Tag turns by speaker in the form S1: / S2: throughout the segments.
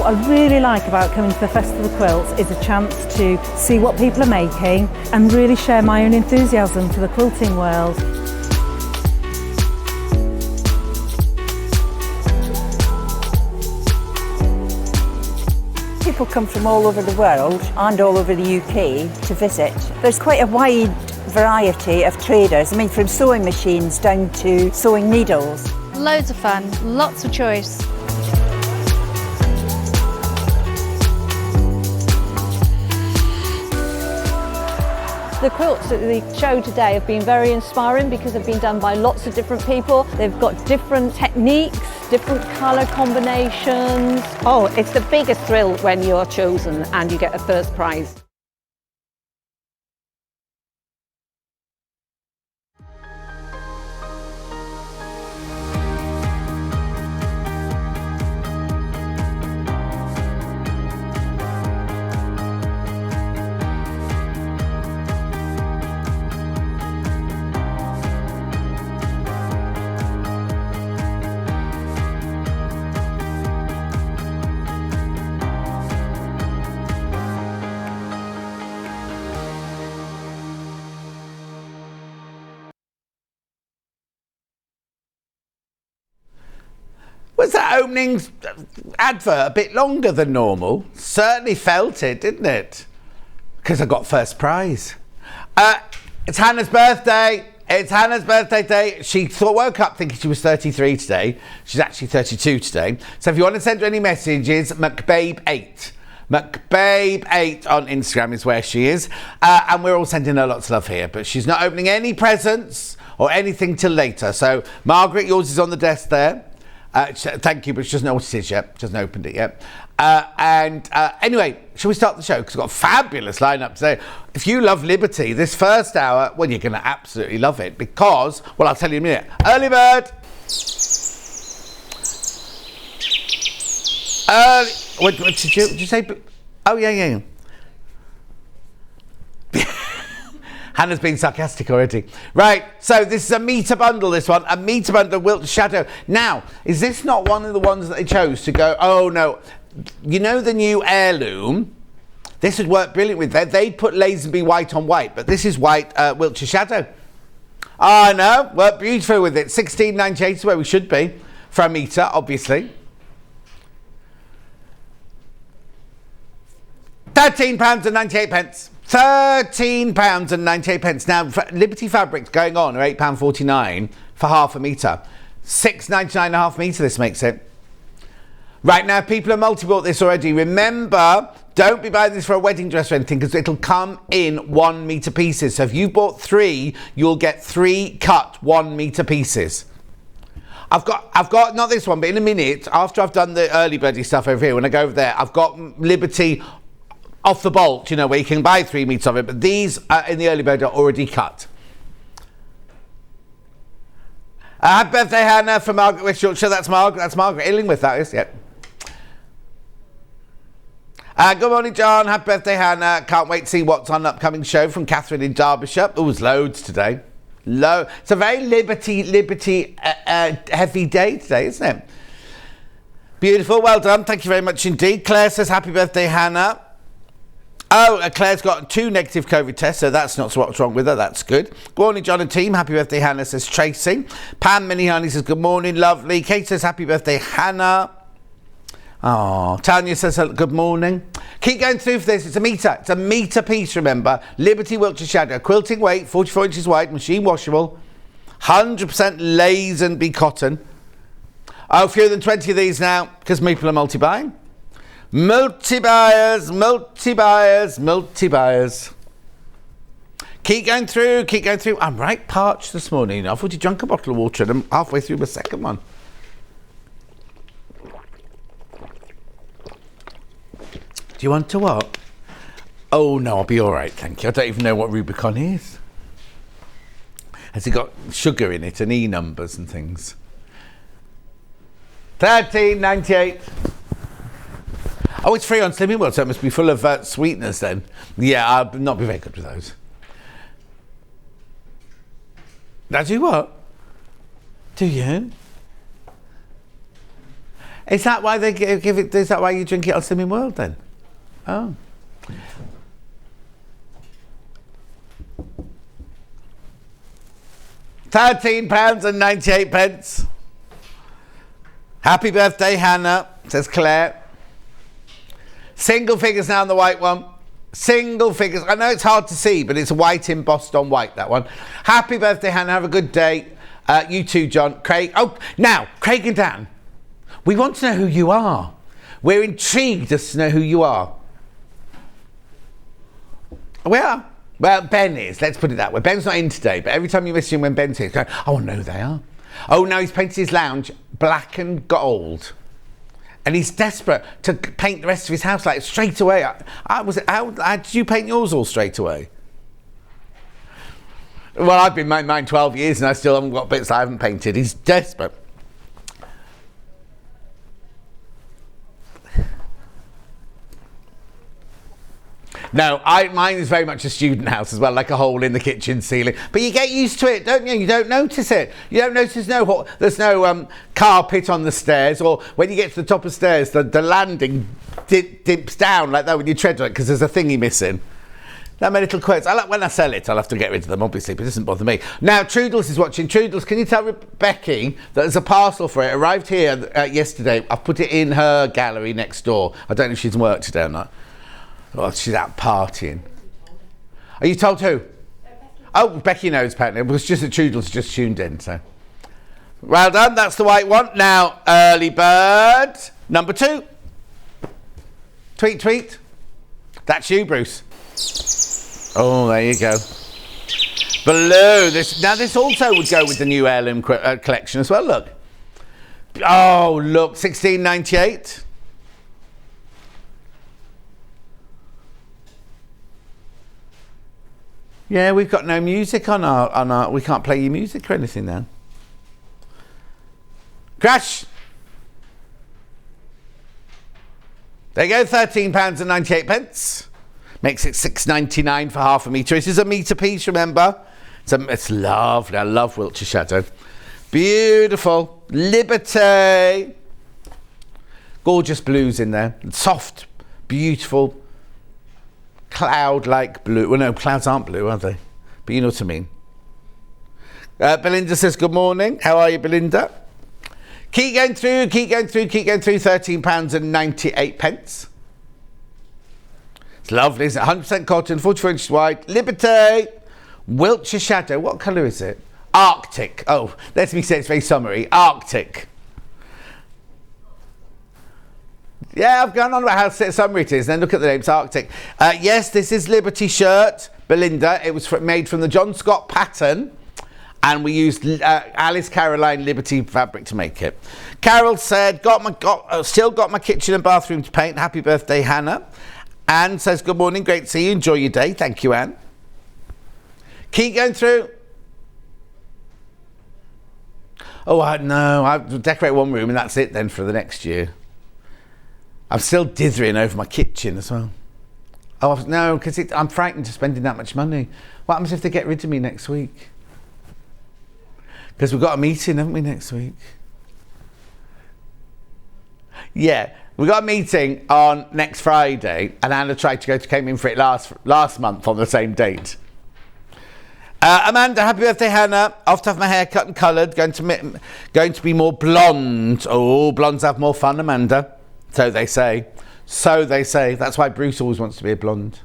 S1: What I really like about coming to the Festival of Quilts is a chance to see what people are making and really share my own enthusiasm for the quilting world.
S2: People come from all over the world and all over the UK to visit. There's quite a wide variety of traders, I mean from sewing machines down to sewing needles.
S3: Loads of fun, lots of choice.
S4: The quilts at the show today have been very inspiring because they've been done by lots of different people. They've got different techniques, different colour combinations.
S5: Oh, it's the biggest thrill when you're chosen and you get a first prize.
S6: Was that opening advert a bit longer than normal? Certainly felt it, didn't it? Because I got first prize. It's Hannah's birthday. It's Hannah's birthday day. She woke up thinking she was 33 today. She's actually 32 today. So if you want to send her any messages, McBabe8. McBabe8 on Instagram is where she is. And we're all sending her lots of love here. But she's not opening any presents or anything till later. So Margaret, yours is on the desk there. Thank you, but she doesn't know what it is yet. She hasn't opened it yet. Anyway, shall we start the show? Because we've got a fabulous lineup today. If you love Liberty, this first hour, well, you're going to absolutely love it because, well, I'll tell you in a minute. Early bird. What did you say? Oh, yeah. Hannah's been sarcastic already. Right, so this is a metre bundle, this one. A metre bundle, Wiltshire Shadow. Now, is this not one of the ones that they chose to go, oh no, you know the new heirloom? This would work brilliant with that. They put Lazenby white on white, but this is white Wiltshire Shadow. Oh no, worked beautiful with it. 16.98 is where we should be for a metre, obviously. £13.98. £13.98. Now, Liberty Fabrics going on are £8.49 for half a metre. £6.99 a half metre this makes it. Right now, people have multi-bought this already. Remember, don't be buying this for a wedding dress or anything because it'll come in 1 metre pieces. So if you bought 3, you'll get 3 cut 1 metre pieces. I've got not this one, but in a minute, after I've done the early birdie stuff over here, when I go over there, I've got Liberty off the bolt, you know, where you can buy 3 meters of it, but these in the early bird are already cut. Happy birthday, Hannah, for Margaret West Yorkshire. That's Margaret Illingworth, that is, yep. Good morning, John. Happy birthday, Hannah. Can't wait to see what's on the upcoming show from Catherine in Derbyshire. Oh, there's loads today. It's a very Liberty heavy day today, isn't it? Beautiful, well done. Thank you very much indeed. Claire says, happy birthday, Hannah. Oh, Claire's got 2 negative COVID tests, so that's not what's wrong with her. That's good. Good morning, John and team. Happy birthday, Hannah, says Tracy. Pam Minihani says, good morning, lovely. Kate says, happy birthday, Hannah. Oh, Tanya says, good morning. Keep going through for this. It's a metre. It's a metre piece, remember. Liberty Wiltshire Shadow. Quilting weight, 44 inches wide, machine washable. 100% Lazenby cotton. Oh, fewer than 20 of these now, because people are multi-buying. Multi-buyers. Keep going through. I'm right parched this morning. I've already drunk a bottle of water and I'm halfway through the second one. Do you want to what? Oh no, I'll be all right, thank you. I don't even know what Rubicon is. Has it got sugar in it and E numbers and things? £13.98. Oh, it's free on Slimming World, so it must be full of sweeteners then. Yeah, I'll not be very good with those. Now, do what? Do you? Is that why they give it? Is that why you drink it on Slimming World then? Oh. £13.98. Happy birthday, Hannah, says Claire. Single figures now on the white one. Single figures. I know it's hard to see, but it's white embossed on white, that one. Happy birthday, Hannah. Have a good day. You too, John. Craig. Oh, now, Craig and Dan, we want to know who you are. We're intrigued as to know who you are. We are. Well, Ben is. Let's put it that way. Ben's not in today, but every time you message him when Ben's here, he's going, I want to know who they are. Oh, no, he's painted his lounge black and gold. And he's desperate to paint the rest of his house like straight away. How did you paint yours all straight away? Well, I've been mine 12 years and I still haven't got bits I haven't painted. He's desperate. No, mine is very much a student house as well, like a hole in the kitchen ceiling. But you get used to it, don't you? You don't notice it. You don't notice there's no carpet on the stairs, or when you get to the top of the stairs, the landing dips down like that when you tread on it because there's a thingy missing. Now my little quirks. When I sell it, I'll have to get rid of them, obviously, but it doesn't bother me. Now, Trudels is watching. Trudels, can you tell Becky that there's a parcel for it? Arrived here yesterday. I've put it in her gallery next door. I don't know if she's worked today or not. Oh, she's out partying. Are you told who? Oh, Becky knows, apparently. It was just that Trudels just tuned in, so. Well done, that's the white one. Now, early bird, number 2. Tweet, tweet. That's you, Bruce. Oh, there you go. Blue. This also would go with the new heirloom collection as well, look. Oh, look, $16.98. Yeah, we've got no music on our. We can't play your music or anything now. Crash. There you go, £13.98. Makes it $6.99 for half a metre. This is a metre piece, remember? It's lovely. I love Wiltshire Shadow. Beautiful. Liberty. Gorgeous blues in there. Soft, beautiful. Cloud-like blue. Well, no, clouds aren't blue, are they? But you know what I mean. Belinda says, good morning. How are you, Belinda? Keep going through, £13.98. It's lovely, isn't it? 100% cotton, 44 inches wide. Liberty. Wiltshire Shadow. What colour is it? Arctic. Oh, let me say it's very summery. Arctic. Yeah, I've gone on about how summery it is, and then look at the name, it's Arctic. Yes, this is Liberty shirt, Belinda. It was made from the John Scott pattern, and we used Alice Caroline Liberty fabric to make it. Carol said, still got my kitchen and bathroom to paint. Happy birthday, Hannah. Anne says, good morning, great to see you. Enjoy your day. Thank you, Anne. Keep going through. Oh, I'll decorate one room and that's it then for the next year. I'm still dithering over my kitchen as well. Oh, no, because I'm frightened of spending that much money. What happens if they get rid of me next week? Because we've got a meeting, haven't we, next week? Yeah, we got a meeting on next Friday, and Anna came in for it last month on the same date. Amanda, happy birthday, Hannah. Off to have my hair cut and coloured, going to be more blonde. Oh, blondes have more fun, Amanda. So they say. That's why Bruce always wants to be a blonde.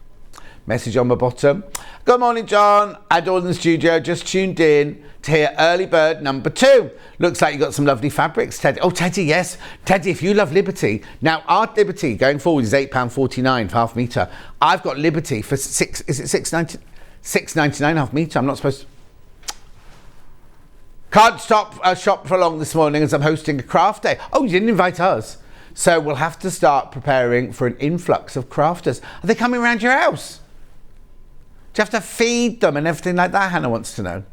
S6: Message on my bottom. Good morning, John. Adore in the studio. Just tuned in to hear Early Bird number 2. Looks like you got some lovely fabrics, Teddy. Oh, Teddy, yes. Teddy, if you love Liberty. Now, our Liberty going forward is £8.49 for half metre. I've got Liberty for $6.99 half metre. I'm not supposed to. Can't stop shop for long this morning as I'm hosting a craft day. Oh, you didn't invite us. So we'll have to start preparing for an influx of crafters. Are they coming around your house? Do you have to feed them and everything like that? Hannah wants to know.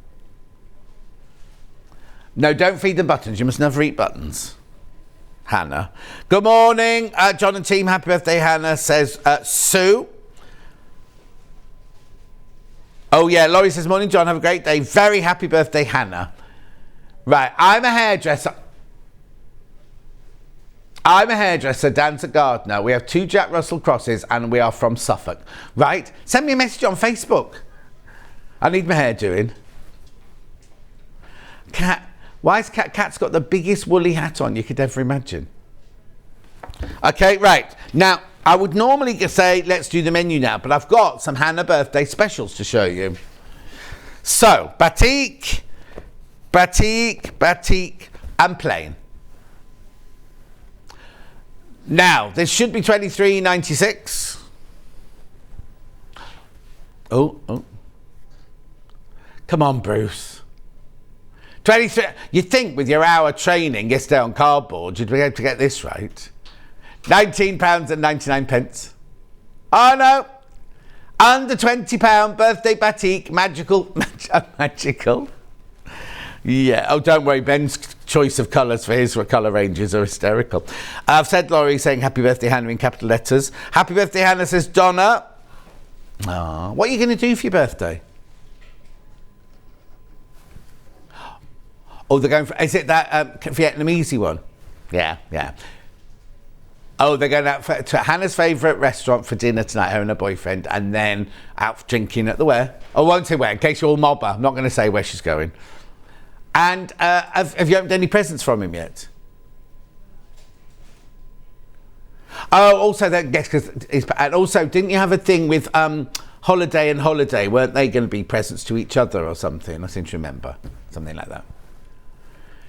S6: No, don't feed them buttons. You must never eat buttons. Hannah. Good morning, John and team. Happy birthday, Hannah, says Sue. Oh, yeah, Laurie says, morning, John. Have a great day. Very happy birthday, Hannah. Right, I'm a hairdresser. I'm a hairdresser, Dan's a gardener. We have 2 Jack Russell crosses and we are from Suffolk. Right? Send me a message on Facebook. I need my hair doing. Cat. Why has Cat's got the biggest woolly hat on you could ever imagine? Okay, right. Now, I would normally say let's do the menu now, but I've got some Hannah birthday specials to show you. So, batik, batik, batik, and plain. Now, this should be $23.96. Oh. Come on, Bruce. 23. You'd think with your hour training yesterday on cardboard, you'd be able to get this right. £19.99. Oh no! Under £20 birthday batik, magical. Yeah. Oh, don't worry. Ben's choice of colours for his colour ranges are hysterical. I've said Laurie saying happy birthday Hannah in capital letters. Happy birthday Hannah, says Donna. Oh, what are you going to do for your birthday? Oh, they're going for, is it that Vietnamese one? Yeah. Oh, they're going out to Hannah's favourite restaurant for dinner tonight, her and her boyfriend, and then out drinking at the where? I won't say where, in case you're all mob her. I'm not going to say where she's going. And have you opened any presents from him yet? Oh, also, and also, didn't you have a thing with Holiday and Holiday? Weren't they going to be presents to each other or something? I seem to remember something like that.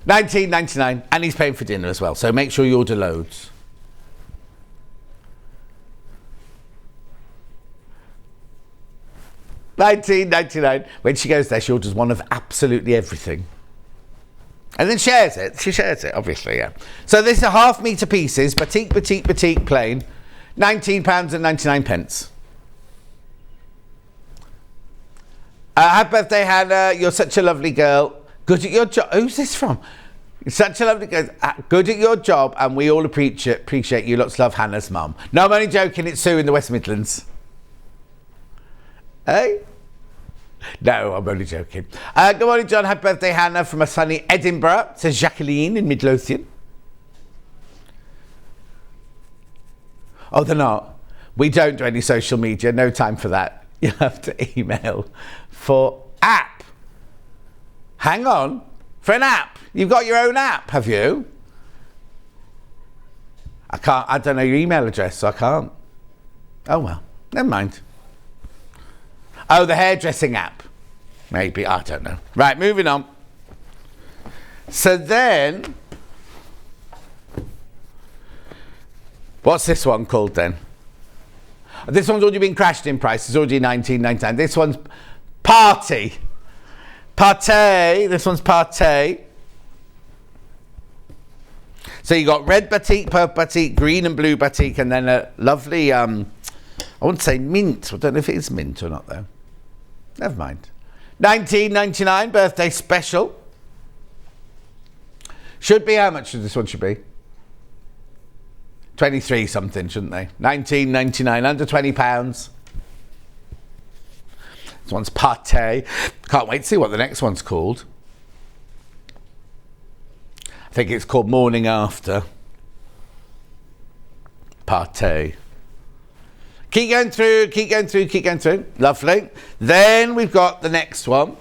S6: $19.99, and he's paying for dinner as well. So make sure you order loads. $19.99. When she goes there, she orders one of absolutely everything. And then shares it. She shares it, obviously, yeah. So this is a half metre pieces, batik, batik, batik, plain. £19.99. Happy birthday, Hannah. You're such a lovely girl. Good at your job. Who's this from? You're such a lovely girl. Good at your job, and we all appreciate you. Lots of love, Hannah's mum. No, I'm only joking. It's Sue in the West Midlands. Hey? No, I'm only joking. Good morning, John. Happy birthday, Hannah, from a sunny Edinburgh, says Jacqueline in Midlothian. Oh, they're not. We don't do any social media. No time for that. You have to email for app. Hang on. For an app. You've got your own app, have you? I don't know your email address, so I can't. Oh, well. Never mind. Oh, the hairdressing app. Maybe, I don't know. Right, moving on. So then, what's this one called then? This one's already been crashed in price. It's already $19.99. This one's Party. Partey. This one's Partey. So you got red batik, purple batik, green and blue batik, and then a lovely, I wouldn't say mint. I don't know if it is mint or not, though. Never mind. $19.99 birthday special. Should be, how much should this one should be? 23 something, shouldn't they? $19.99, under £20. This one's Partey. Can't wait to see what the next one's called. I think it's called Morning After. Partey. Keep going through, keep going through, keep going through. Lovely. Then we've got the next one.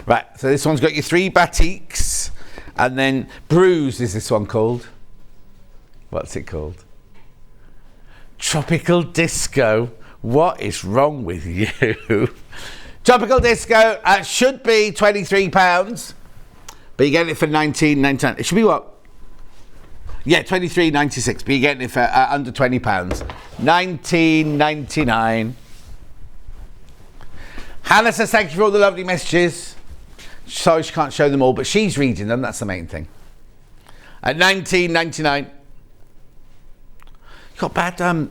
S6: Right, so this one's got your 3 batiks. And then Bruise is this one called. What's it called? Tropical Disco. What is wrong with you? Tropical Disco should be £23. But you're getting it for $19.99. It should be what? Yeah, $23.96, but you're getting it for under £20. $19.99. Hannah says thank you for all the lovely messages. Sorry she can't show them all, but she's reading them. That's the main thing. At $19.99. You got bad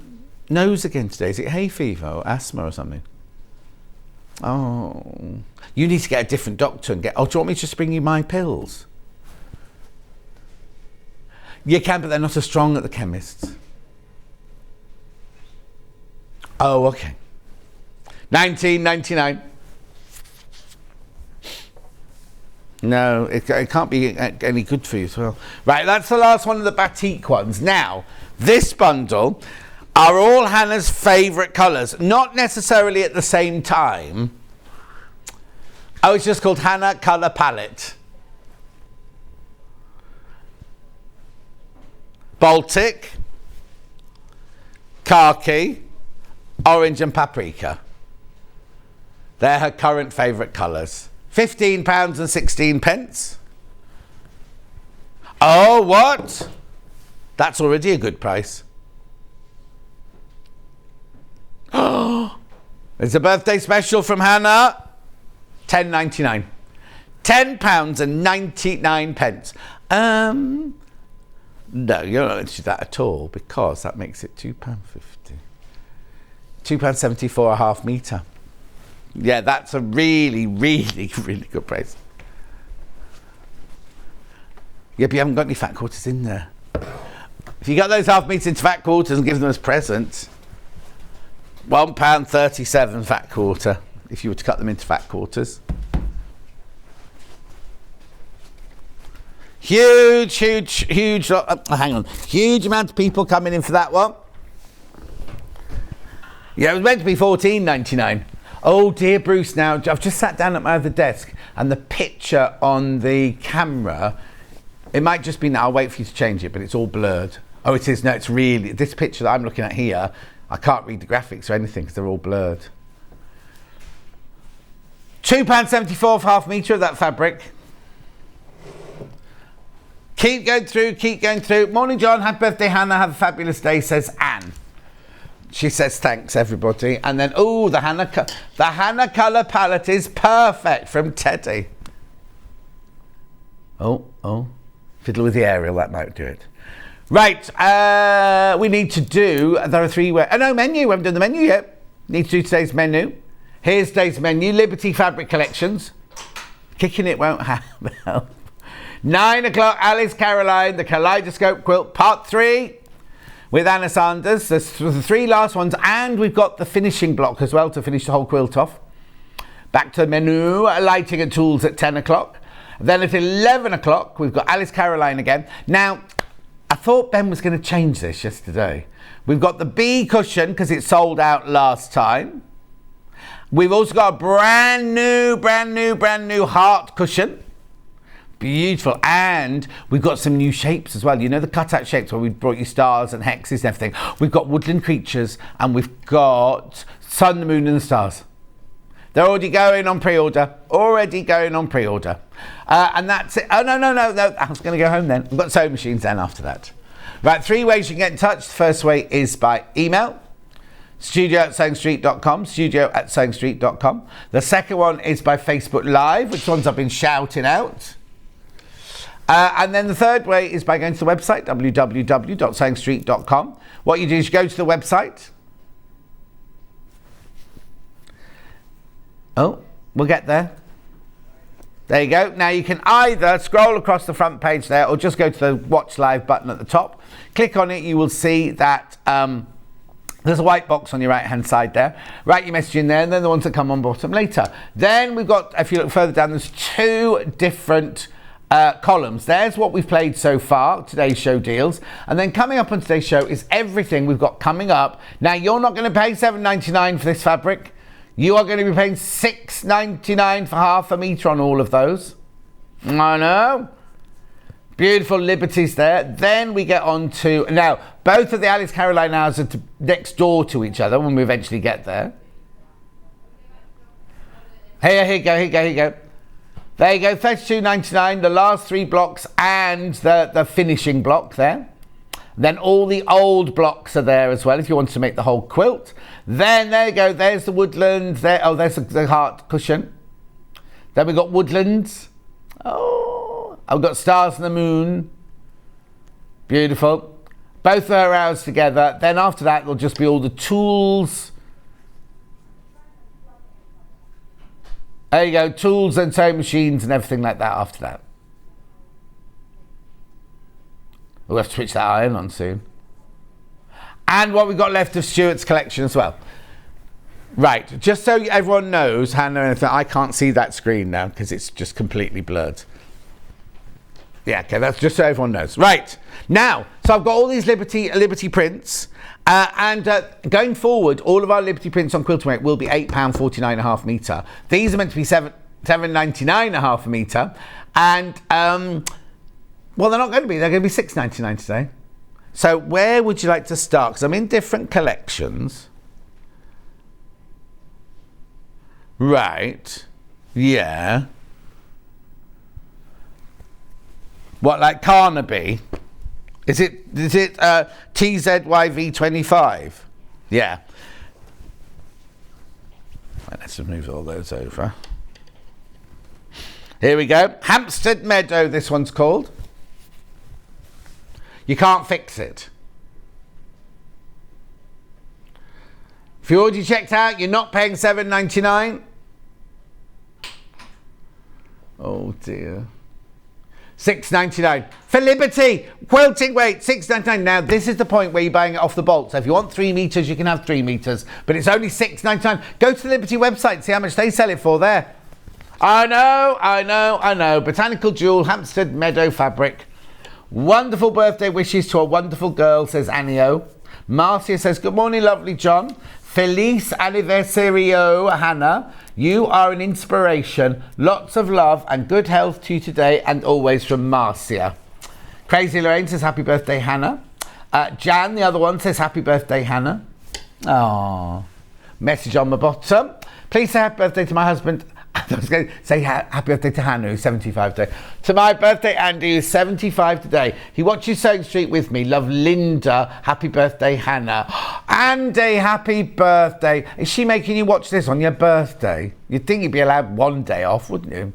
S6: nose again today. Is it hay fever or asthma or something? Oh, you need to get a different doctor and get. Oh, do you want me to just bring you my pills? You can, but they're not as strong at the chemist's. Oh, okay. $19.99. No, it can't be any good for you as well. Right, that's the last one of the batik ones. Now, this bundle are all Hannah's favourite colours, not necessarily at the same time. Oh, it's just called Hannah Colour Palette. Baltic, khaki, orange and paprika. They're her current favourite colours. £15.16. Oh, what? That's already a good price. Oh, it's a birthday special from Hannah. £10.99. £10.99. No, you're not going to do that at all, because that makes it £2.50. £2.74 a half metre. Yeah, that's a really, really, really good price. Yeah, but you haven't got any fat quarters in there. If you got those half metres into fat quarters and give them as presents, £1.37 fat quarter, if you were to cut them into fat quarters. Huge, hang on. Huge amount of people coming in for that one. Yeah, it was meant to be £14.99. Oh dear, Bruce, now I've just sat down at my other desk and the picture on the camera, it might just be now, I'll wait for you to change it, but it's all blurred. Oh, it is, no, it's really, this picture that I'm looking at here, I can't read the graphics or anything because they're all blurred. £2.74 for half metre of that fabric. Keep going through. Morning, John. Happy birthday, Hannah. Have a fabulous day, says Anne. She says thanks, everybody. And then, oh, the Hannah Colour Palette is perfect from Teddy. Oh. Fiddle with the aerial, that might do it. Right, we need to do, there are three ways. Oh, no, menu. We haven't done the menu yet. Need to do today's menu. Here's today's menu. Liberty Fabric Collections. Kicking it won't help. 9 o'clock, Alice Caroline, the Kaleidoscope Quilt, Part 3 with Anna Sanders. There's the three last ones, and we've got the finishing block as well to finish the whole quilt off. Back to the menu, lighting and tools at 10 o'clock. Then at 11 o'clock, we've got Alice Caroline again. Now, I thought Ben was going to change this yesterday. We've got the bee cushion, because it sold out last time. We've also got a brand new heart cushion. Beautiful. And we've got some new shapes as well. You know the cutout shapes where we brought you stars and hexes and everything. We've got woodland creatures and we've got sun, the moon and the stars. They're already going on pre-order. And that's it. Oh, no. I was going to go home then. We've got sewing machines then after that. Right, three ways you can get in touch. The first way is by email. studio@sewingstreet.com, studio@sewingstreet.com. The second one is by Facebook Live, which ones I've been shouting out. And then the third way is by going to the website, www.sewingstreet.com. What you do is you go to the website. Oh, we'll get there. There you go. Now you can either scroll across the front page there or just go to the Watch Live button at the top. Click on it, you will see that there's a white box on your right hand side there. Write your message in there and then the ones that come on bottom later. Then we've got, if you look further down, there's two different columns. There's what we've played so far, today's show deals, and then coming up on today's show is everything we've got coming up. Now you're not going to pay $7.99 for this fabric. You are going to be paying $6.99 for half a metre on all of those. I know. Beautiful liberties there. Then we get on to, now both of the Alice Caroline hours are next door to each other when we eventually get there. Here you go. There you go, $32.99, the last three blocks and the finishing block there. Then all the old blocks are there as well if you want to make the whole quilt. Then there you go, there's the woodland, there's the heart cushion. Then we've got woodlands. Oh, I've got stars and the moon. Beautiful. Both of her hours together. Then after that, there'll just be all the tools. There you go, tools and sewing machines and everything like that after that. We'll have to switch that iron on soon. And what we've got left of Stuart's collection as well. Right, just so everyone knows, Hannah, I can't see that screen now because it's just completely blurred. Yeah, okay, that's just so everyone knows. Right, now, so I've got all these Liberty prints, and going forward, all of our Liberty prints on Quilting Weight will be £8.49.5 metre. These are meant to be £7.99.5 a metre, and, well, they're not going to be, they're going to be £6.99 today. So where would you like to start? Because I'm in different collections. Right, yeah. What, like Carnaby? Is it TZYV25? Yeah. Right, let's just move all those over. Here we go. Hampstead Meadow, this one's called. You can't fix it. If you already checked out, you're not paying £7.99. Oh dear. £6.99 for Liberty Quilting Weight, £6.99. Now this is the point where you're buying it off the bolt. So if you want 3 metres, you can have 3 metres, but it's only £6.99. Go to the Liberty website and see how much they sell it for there. I know. Botanical Jewel, Hampstead Meadow fabric. Wonderful birthday wishes to a wonderful girl, says Anio. Marcia says, good morning, lovely John. Feliz anniversario, Hannah. You are an inspiration. Lots of love and good health to you today and always, from Marcia. Crazy Lorraine says, happy birthday, Hannah. Jan, the other one, says, happy birthday, Hannah. Aww. Message on the bottom. Please say happy birthday to my husband. I was going to say happy birthday to Hannah, who's 75 today. To my birthday, Andy, who's 75 today. He watches Sewing Street with me. Love, Linda. Happy birthday, Hannah. Andy, happy birthday. Is she making you watch this on your birthday? You'd think you'd be allowed 1 day off, wouldn't you?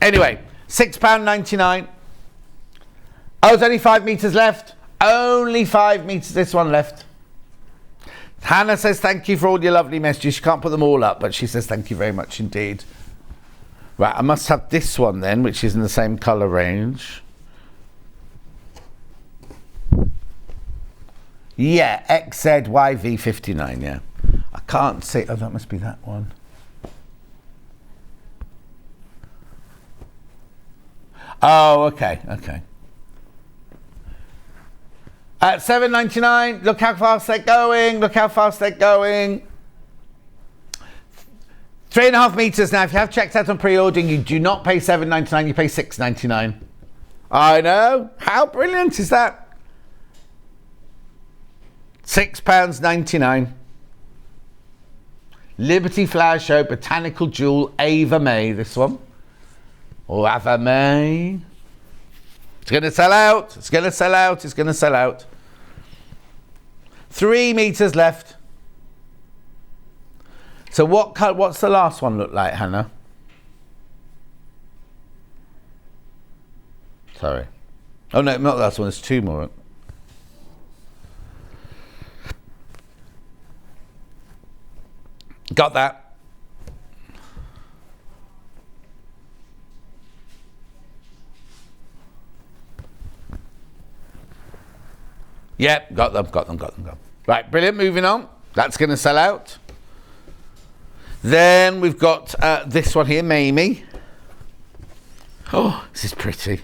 S6: Anyway, £6.99. Oh, there's only 5 metres left. Only 5 metres, this one left. Hannah says thank you for all your lovely messages. She can't put them all up, but she says thank you very much indeed. Right, I must have this one then, which is in the same colour range. Yeah, XZYV59, yeah. I can't see. Oh, that must be that one. Oh, okay. At £7.99, look how fast they're going. 3.5 metres now. If you have checked out on pre-ordering, you do not pay £7.99, you pay £6.99. I know. How brilliant is that? £6.99. Liberty Flower Show, Botanical Jewel, Ava May, this one. Or Ava May. It's going to sell out. 3 metres left. So what's the last one look like, Hannah? Sorry. Oh no, not the last one, there's 2 more. Got that. Yep, got them. Right, brilliant, moving on. That's going to sell out. Then we've got this one here, Mamie. Oh, this is pretty.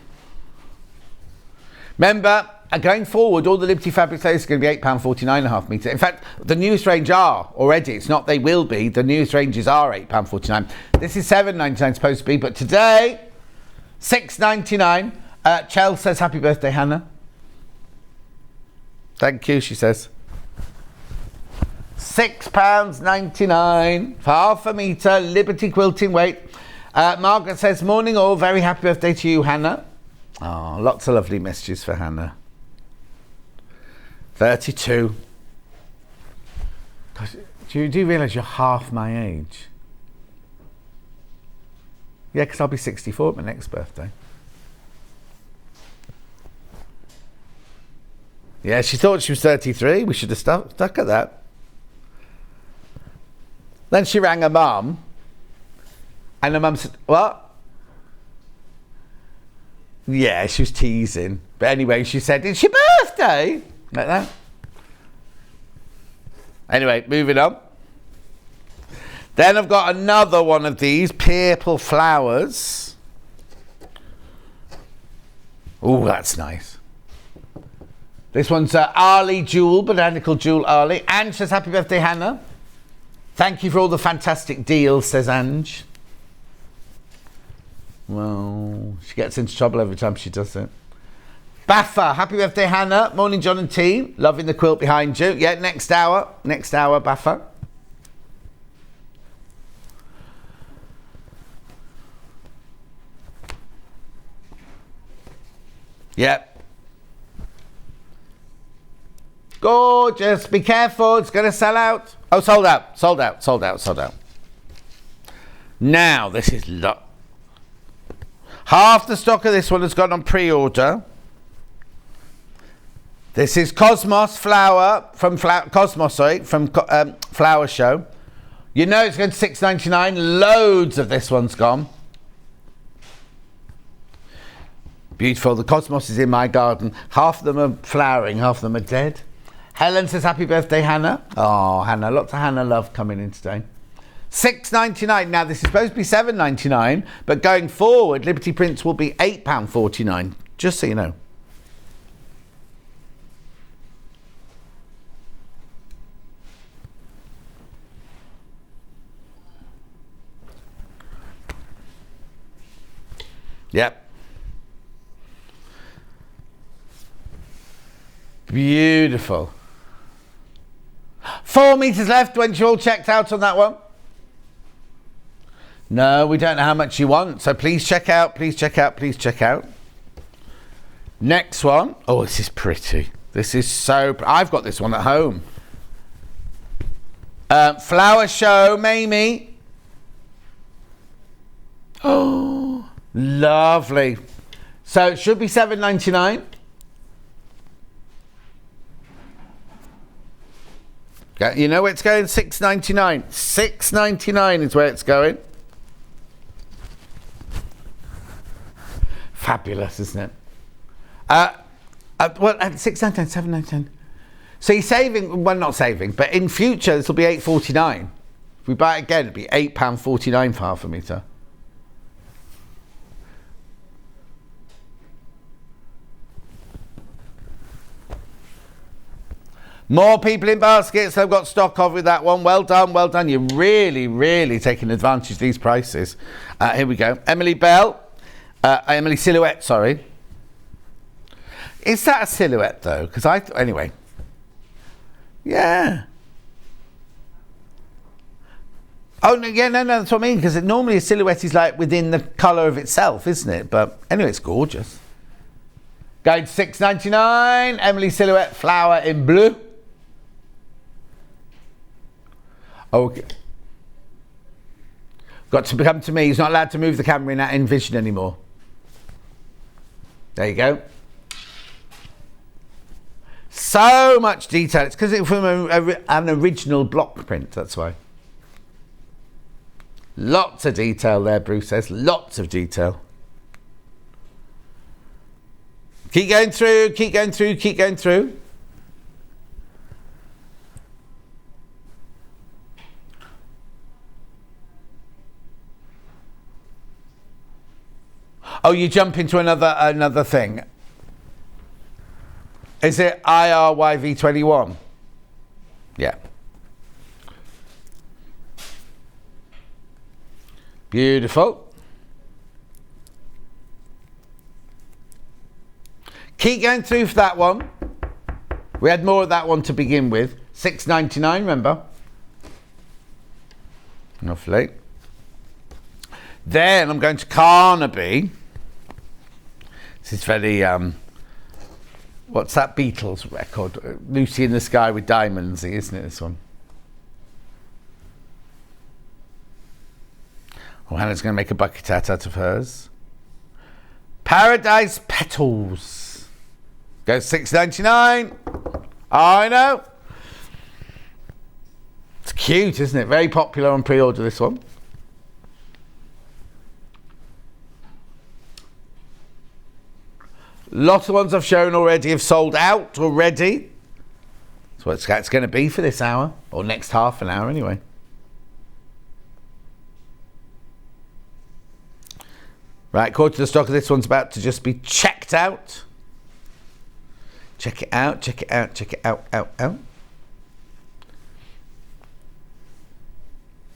S6: Remember, going forward, all the Liberty fabric sales are going to be £8.49.5 metre. In fact, the newest range are already. It's not they will be. The newest ranges are £8.49. This is £7.99 supposed to be, but today, £6.99. Chel says, happy birthday, Hannah. Thank you, she says. £6.99 for half a metre, Liberty Quilting Weight. Margaret says, morning all, very happy birthday to you, Hannah. Oh, lots of lovely messages for Hannah. 32. Gosh, do you realise you're half my age? Yeah, because I'll be 64 at my next birthday. Yeah, she thought she was 33. We should have stuck at that. Then she rang her mum, and her mum said, what? Yeah, she was teasing. But anyway, she said, it's your birthday! Like that. Anyway, moving on. Then I've got another one of these, purple flowers. Oh, that's nice. This one's Arlie Jewel, Botanical Jewel Arlie. Ange says, happy birthday, Hannah. Thank you for all the fantastic deals, says Ange. Well, she gets into trouble every time she does it. Baffa, happy birthday, Hannah. Morning, John and team. Loving the quilt behind you. Yeah, next hour. Next hour, Baffa. Yep. Gorgeous. Be careful. It's going to sell out. Oh, sold out. Sold out. Sold out. Sold out. Now, this is... half the stock of this one has gone on pre-order. This is Cosmos Flower from Flower Show. You know it's going to $6.99. Loads of this one's gone. Beautiful. The Cosmos is in my garden. Half of them are flowering, half of them are dead. Helen says, happy birthday, Hannah. Oh, Hannah. Lots of Hannah love coming in today. $6.99. Now, this is supposed to be $7.99, but going forward, Liberty Prints will be £8.49. Just so you know. Yep. Beautiful. 4 meters left. When you all checked out on that one? No, we don't know how much you want. So please check out, please check out, please check out. Next one. Oh, this is pretty. This is so... I've got this one at home. Flower Show, Mamie. Oh, lovely. So it should be $7.99. You know where it's going? $6.99. $6.99 is where it's going. Fabulous, isn't it? Well, at $6.99, $7.99. So you're saving, well, not saving, but in future this will be $8.49. If we buy it again, it'll be £8.49 for half a metre. More people in baskets. I've got stock of with that one. Well done, well done. You're really, really taking advantage of these prices. Here we go. Emily Bell. Emily Silhouette, sorry. Is that a silhouette, though? Because anyway. Yeah. Oh, no, yeah, no, that's what I mean. Because normally a silhouette is like within the colour of itself, isn't it? But anyway, it's gorgeous. Going to $6.99. Emily Silhouette flower in blue. Okay. Got to come to me. He's not allowed to move the camera in Vision anymore. There you go. So much detail. It's because it's from an original block print. That's why. Lots of detail there, Bruce says. Lots of detail. Keep going through, keep going through, keep going through. Oh, you jump into another thing. Is it IRYV21? Yeah. Beautiful. Keep going through for that one. We had more of that one to begin with. $6.99, remember? Lovely. Then I'm going to Carnaby. This is very, what's that Beatles record? Lucy in the Sky with Diamonds, isn't it, this one? Oh, Hannah's going to make a bucket hat out of hers. Paradise Petals. Goes $6.99. I know. It's cute, isn't it? Very popular on pre-order, this one. Lots of ones I've shown already have sold out already. That's what it's going to be for this hour, or next half an hour anyway. Right, quarter to the stock of this one's about to just be checked out. Check it out, check it out, check it out, out.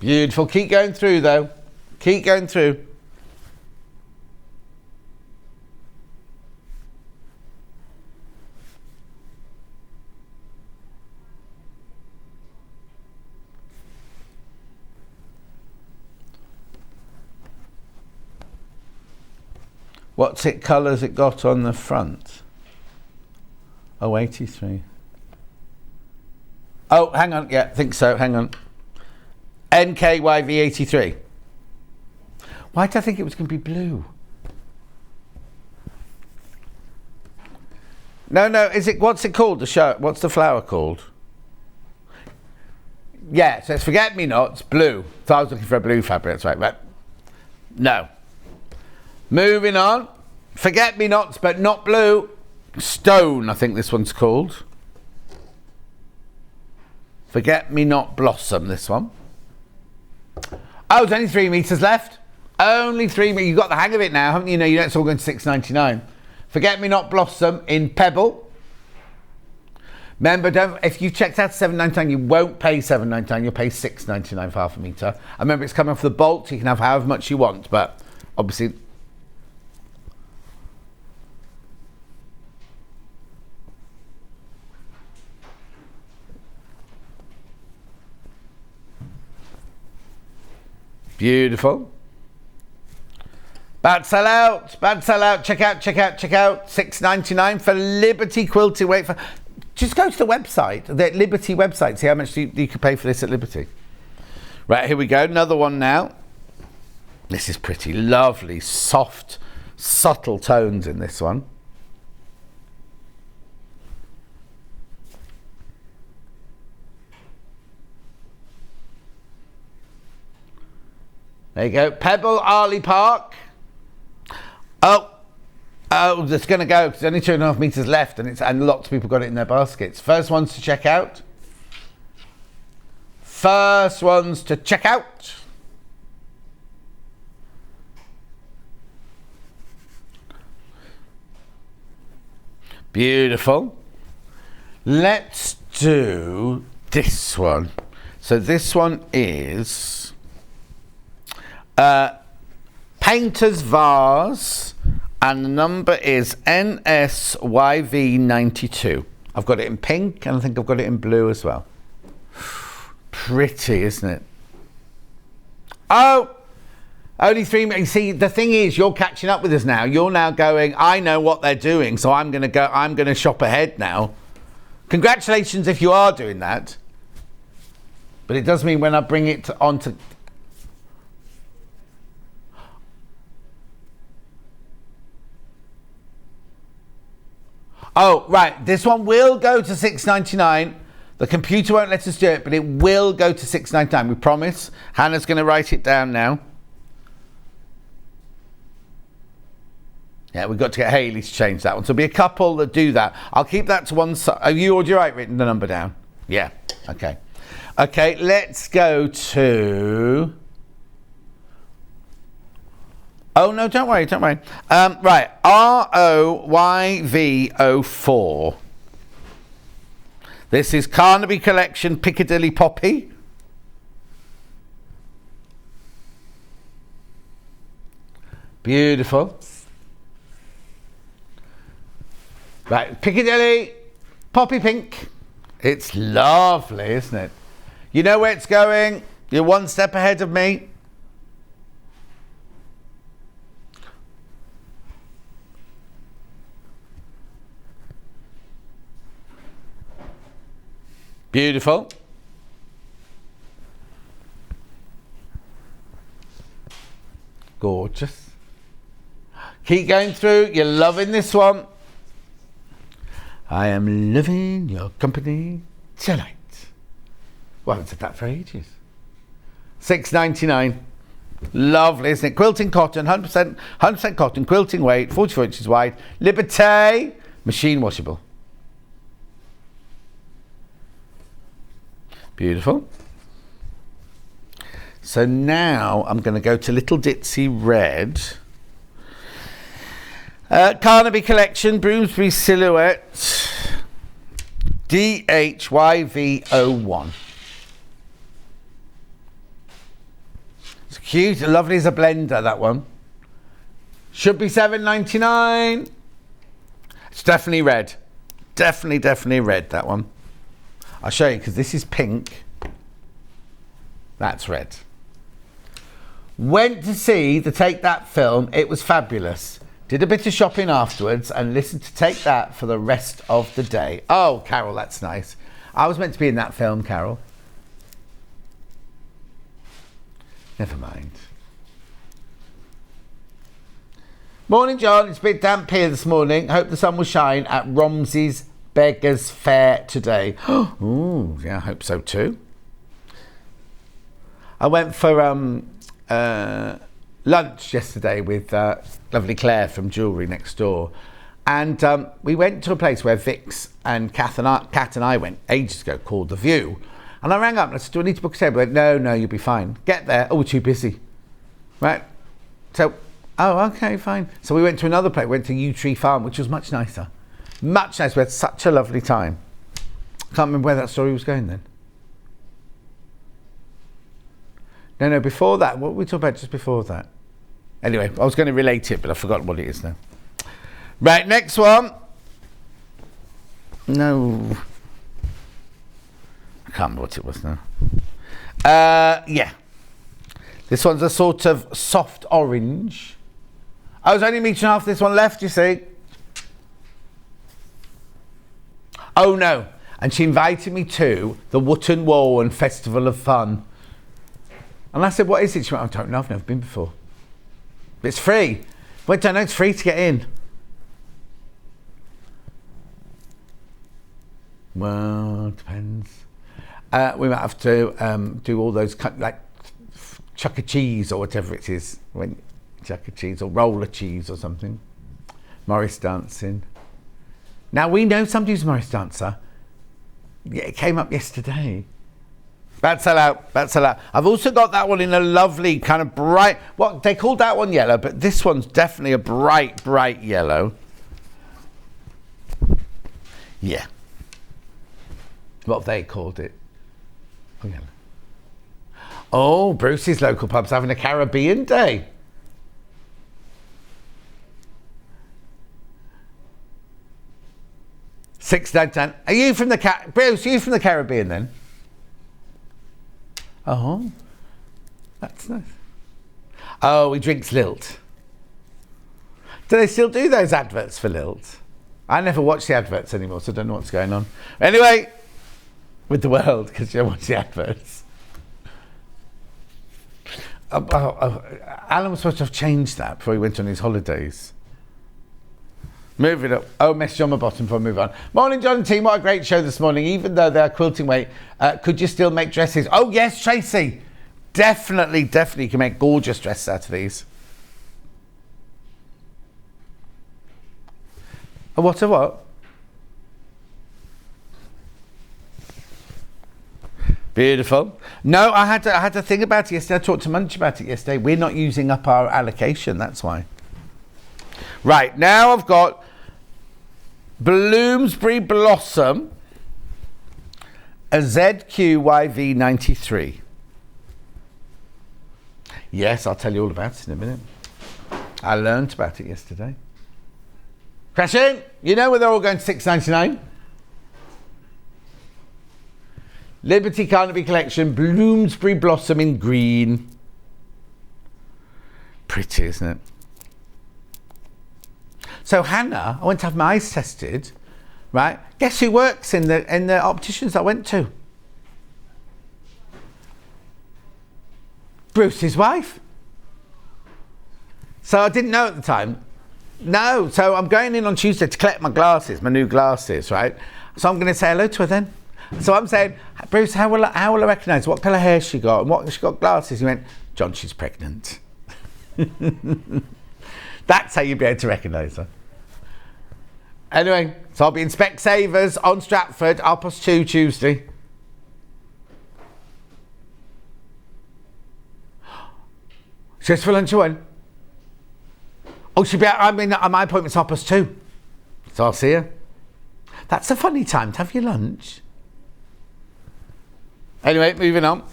S6: Beautiful. Keep going through, though. Keep going through. What's it colours it got on the front? Oh, 83. Oh, hang on. Yeah, I think so. Hang on. NKYV83. Why did I think it was going to be blue? No, is it, what's it called, the show? What's the flower called? Yeah, so it's Forget-Me-Nots, blue. So I was looking for a blue fabric, that's right, but no. Moving on. Forget-Me-Nots, but not blue. Stone, I think this one's called. Forget-Me-Not Blossom, this one. Oh, there's only 3 metres left. Only 3 metres. You've got the hang of it now, haven't you? You know it's all going to $6.99. Forget-Me-Not Blossom in Pebble. Remember, if you checked out $7.99, you won't pay $7.99. You'll pay $6.99 for half a metre. And remember, it's coming off the bolt, so you can have however much you want. But obviously, beautiful. Bad sell out. Check out. $6.99 for Liberty Quilting. Wait for. Just go to the website, the Liberty website. See how much you could pay for this at Liberty. Right, here we go. Another one now. This is pretty lovely, soft, subtle tones in this one. There you go. Pebble, Arley Park. Oh, that's going to go because there's only 2.5 metres left, and lots of people got it in their baskets. First ones to check out. Beautiful. Let's do this one. So this one is Painter's Vase. And the number is NSYV92. I've got it in pink, and I think I've got it in blue as well. Pretty, isn't it? Oh, only 3 minutes. See, the thing is, you're catching up with us now. You're now going, I know what they're doing, so I'm going to shop ahead now. Congratulations if you are doing that. But it does mean when I bring it onto... Oh, right. This one will go to $6.99. The computer won't let us do it, but it will go to $6.99. We promise. Hannah's going to write it down now. Yeah, we've got to get Hayley to change that one. So there'll be a couple that do that. I'll keep that to one side. Have you already written the number down? Yeah. Okay. Okay, let's go to... Oh, no, don't worry. Right, ROYV04. This is Carnaby Collection Piccadilly Poppy. Beautiful. Right, Piccadilly Poppy Pink. It's lovely, isn't it? You know where it's going? You're one step ahead of me. Beautiful. Gorgeous. Keep going through. You're loving this one. I am loving your company tonight. Well, I haven't said that for ages. $6.99. Lovely, isn't it? Quilting cotton, 100% cotton, quilting weight, 44 inches wide. Liberté, machine washable. Beautiful. So now I'm going to go to Little Ditsy Red. Carnaby Collection, Bloomsbury Silhouette, DHYV01. It's cute, lovely as a blender, that one. Should be $7.99. It's definitely red. Definitely red, that one. I'll show you, because this is pink. That's red. Went to see the Take That film. It was fabulous. Did a bit of shopping afterwards and listened to Take That for the rest of the day. Oh, Carol, that's nice. I was meant to be in that film, Carol. Never mind. Morning, John. It's a bit damp here this morning. Hope the sun will shine at Romsey's Beggars Fair today. Ooh, yeah, I hope so too. I went for lunch yesterday with lovely Claire from Jewellery next door, and we went to a place where Vix and Kat and I went ages ago, called The View. And I rang up and I said, do I need to book a table? They went, no, you'll be fine. Get there. Oh, we're too busy. Right? So, oh, okay, fine. So we went to another place, went to Yew Tree Farm, which was much nicer. Much nicer. We had such a lovely time. Can't remember where that story was going then. No, before that. What were we talking about just before that? Anyway, I was going to relate it, but I've forgotten what it is now. Right, next one. No. I can't remember what it was now. Yeah. This one's a sort of soft orange. I was only meeting half this one left, you see. Oh, no. And she invited me to the Wootton Warren Festival of Fun. And I said, what is it? She went, I don't know, I've never been before. But it's free. But I don't know, it's free to get in. Well, it depends. We might have to do all those, like, chuck a cheese or whatever it is. Chuck a cheese or roller cheese or something. Morris dancing. Now, we know somebody who's a Morris dancer. Yeah, it came up yesterday. That's sell out. I've also got that one in a lovely kind of bright, well, they called that one yellow, but this one's definitely a bright yellow. Yeah. What have they called it? Oh, yellow. Oh, Bruce's local pub's having a Caribbean day. $6.99. Are you from the Bruce? Are you from the Caribbean then? Oh, that's nice. Oh, he drinks Lilt. Do they still do those adverts for Lilt? I never watch the adverts anymore, so I don't know what's going on. Anyway, with the world, because you don't watch the adverts. Alan was supposed to have changed that before he went on his holidays. Move it up. Oh, message on my bottom before I move on. Morning, John and team. What a great show this morning. Even though they're quilting weight, could you still make dresses? Oh, yes, Tracy. Definitely you can make gorgeous dresses out of these. A what? Beautiful. No, I had to think about it yesterday. I talked to Munch about it yesterday. We're not using up our allocation, that's why. Right, now I've got Bloomsbury Blossom, a ZQYV93. Yes, I'll tell you all about it in a minute. I learnt about it yesterday. Crash in! You know where they're all going to $6.99? Liberty Carnaby Collection, Bloomsbury Blossom in green. Pretty, isn't it? So Hannah, I went to have my eyes tested, right? Guess who works in the opticians I went to? Bruce's wife. So I didn't know at the time. No, so I'm going in on Tuesday to collect my glasses, my new glasses, right? So I'm going to say hello to her then. So I'm saying, Bruce, how will I recognise what colour hair she got and what she got glasses? He went, John, she's pregnant. That's how you'd be able to recognise her. Anyway, so I'll be in Specsavers on Stratford, 2:30 Tuesday. Just for lunch or one? Oh, she'll be out. I mean, my appointment's 2:30. So I'll see her. That's a funny time to have your lunch. Anyway, moving on.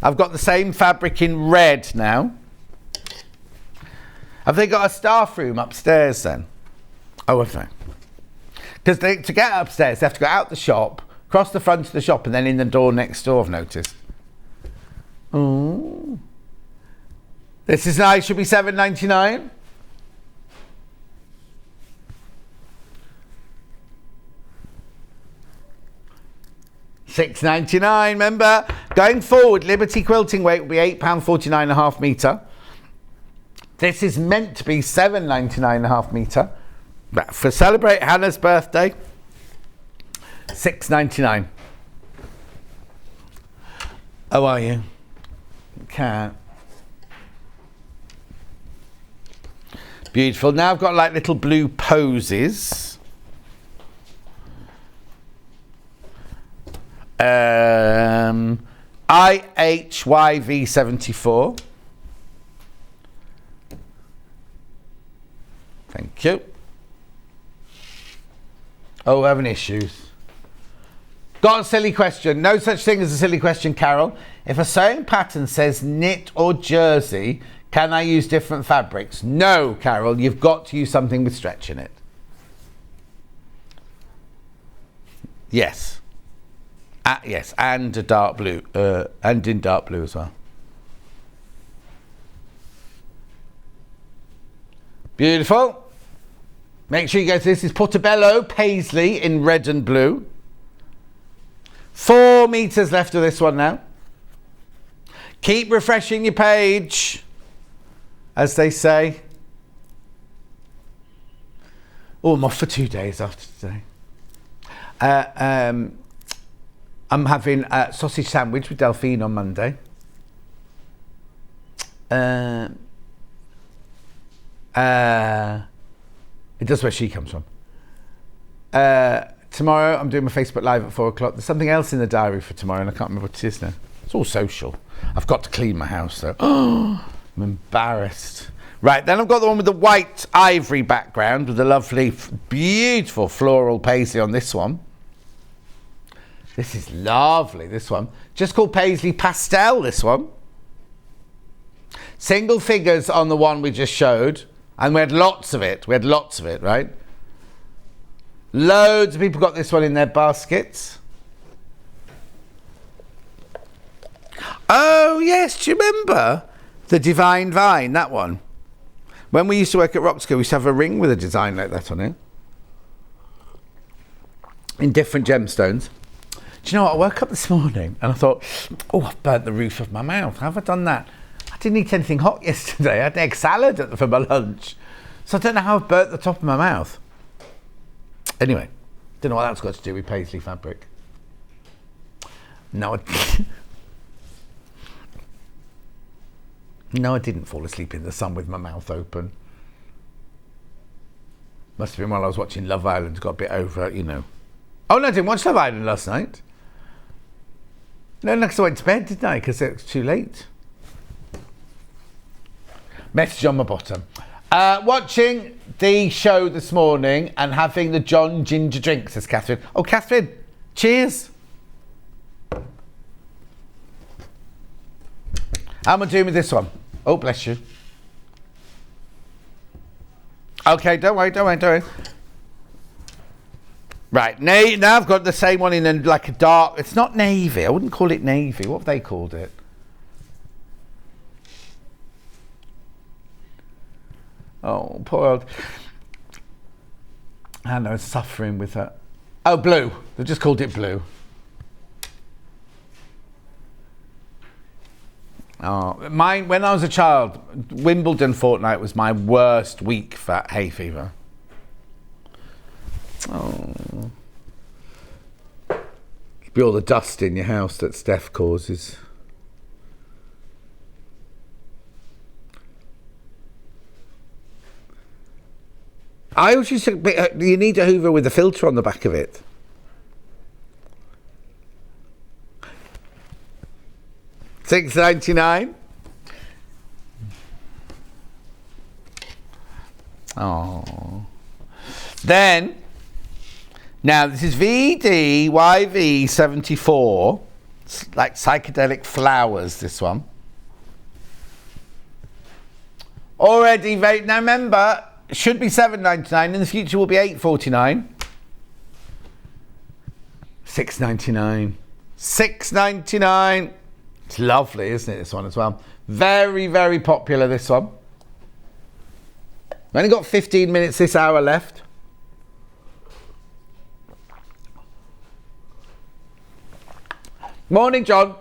S6: I've got the same fabric in red now. Have they got a staff room upstairs then? Oh, have they? Because to get upstairs, they have to go out the shop, cross the front of the shop, and then in the door next door, I've noticed. Oh. This is nice. Should be $7.99. $6.99, remember? Going forward, Liberty quilting weight will be £8.49.5 metre. This is meant to be $7.99.5 metre. But for celebrate Hannah's birthday, $6.99. How are you? Cat. Beautiful. Now I've got like little blue posies. IHYV74. Thank you. Oh, we're having issues. Got a silly question. No such thing as a silly question, Carol. If a sewing pattern says knit or jersey, can I use different fabrics? No, Carol, you've got to use something with stretch in it. Yes. Yes, and a dark blue, and in dark blue as well. Beautiful. Make sure you go to this. Is Portobello Paisley in red and blue. 4 meters left of this one now. Keep refreshing your page, as they say. Oh, I'm off for 2 days after today. I'm having a sausage sandwich with Delphine on Monday. It does where she comes from. Tomorrow I'm doing my Facebook Live at 4 o'clock. There's something else in the diary for tomorrow and I can't remember what it is now. It's all social. I've got to clean my house though. Oh, I'm embarrassed. Right, then I've got the one with the white ivory background with the lovely, beautiful floral paisley on this one. This is lovely, this one. Just called Paisley Pastel, this one. Single figures on the one we just showed. And we had lots of it. Right? Loads of people got this one in their baskets. Oh, yes. Do you remember the Divine Vine, that one? When we used to work at Roxco, we used to have a ring with a design like that on it. In different gemstones. Do you know what? I woke up this morning and I thought, oh, I've burnt the roof of my mouth. How have I done that? I didn't eat anything hot yesterday. I had egg salad for my lunch. So I don't know how I've burnt the top of my mouth. Anyway, don't know what that's got to do with paisley fabric. No, I didn't fall asleep in the sun with my mouth open. Must have been while I was watching Love Island. Got a bit over, you know. Oh, no, I didn't watch Love Island last night. No, because I went to bed, didn't I? Because it was too late. Message on my bottom. Watching the show this morning and having the John Ginger drink, says Catherine. Oh, Catherine, cheers. How am I doing with this one? Oh, bless you. Okay, don't worry. Right, now I've got the same one in like a dark... It's not navy. I wouldn't call it navy. What have they called it? Oh, poor old... Hannah's suffering with her. Oh, blue. They've just called it blue. Oh, mine, when I was a child, Wimbledon fortnight was my worst week for hay fever. Oh. It'd be all the dust in your house that Steph causes. I always used to, you need a Hoover with a filter on the back of it. $6.99. Oh. Then, now this is VDYV74. It's like psychedelic flowers, this one. Already, now remember, it should be $7.99. In the future will be $8.49. $6.99. $6.99. It's lovely, isn't it, this one as well? Very, very popular, this one. Only got 15 minutes this hour left. Morning, John.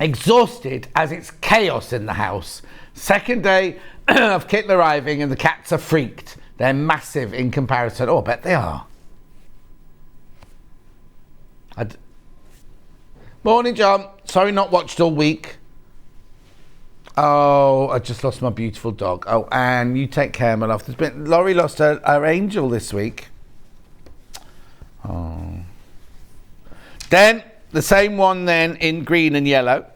S6: Exhausted as it's chaos in the house. Second day of kitten arriving and the cats are freaked. They're massive in comparison. Oh, I bet they are. Morning, John. Sorry not watched all week. Oh, I just lost my beautiful dog. Oh, Anne, you take care, my love. Laurie lost her angel this week. Oh. Then, the same one then in green and yellow.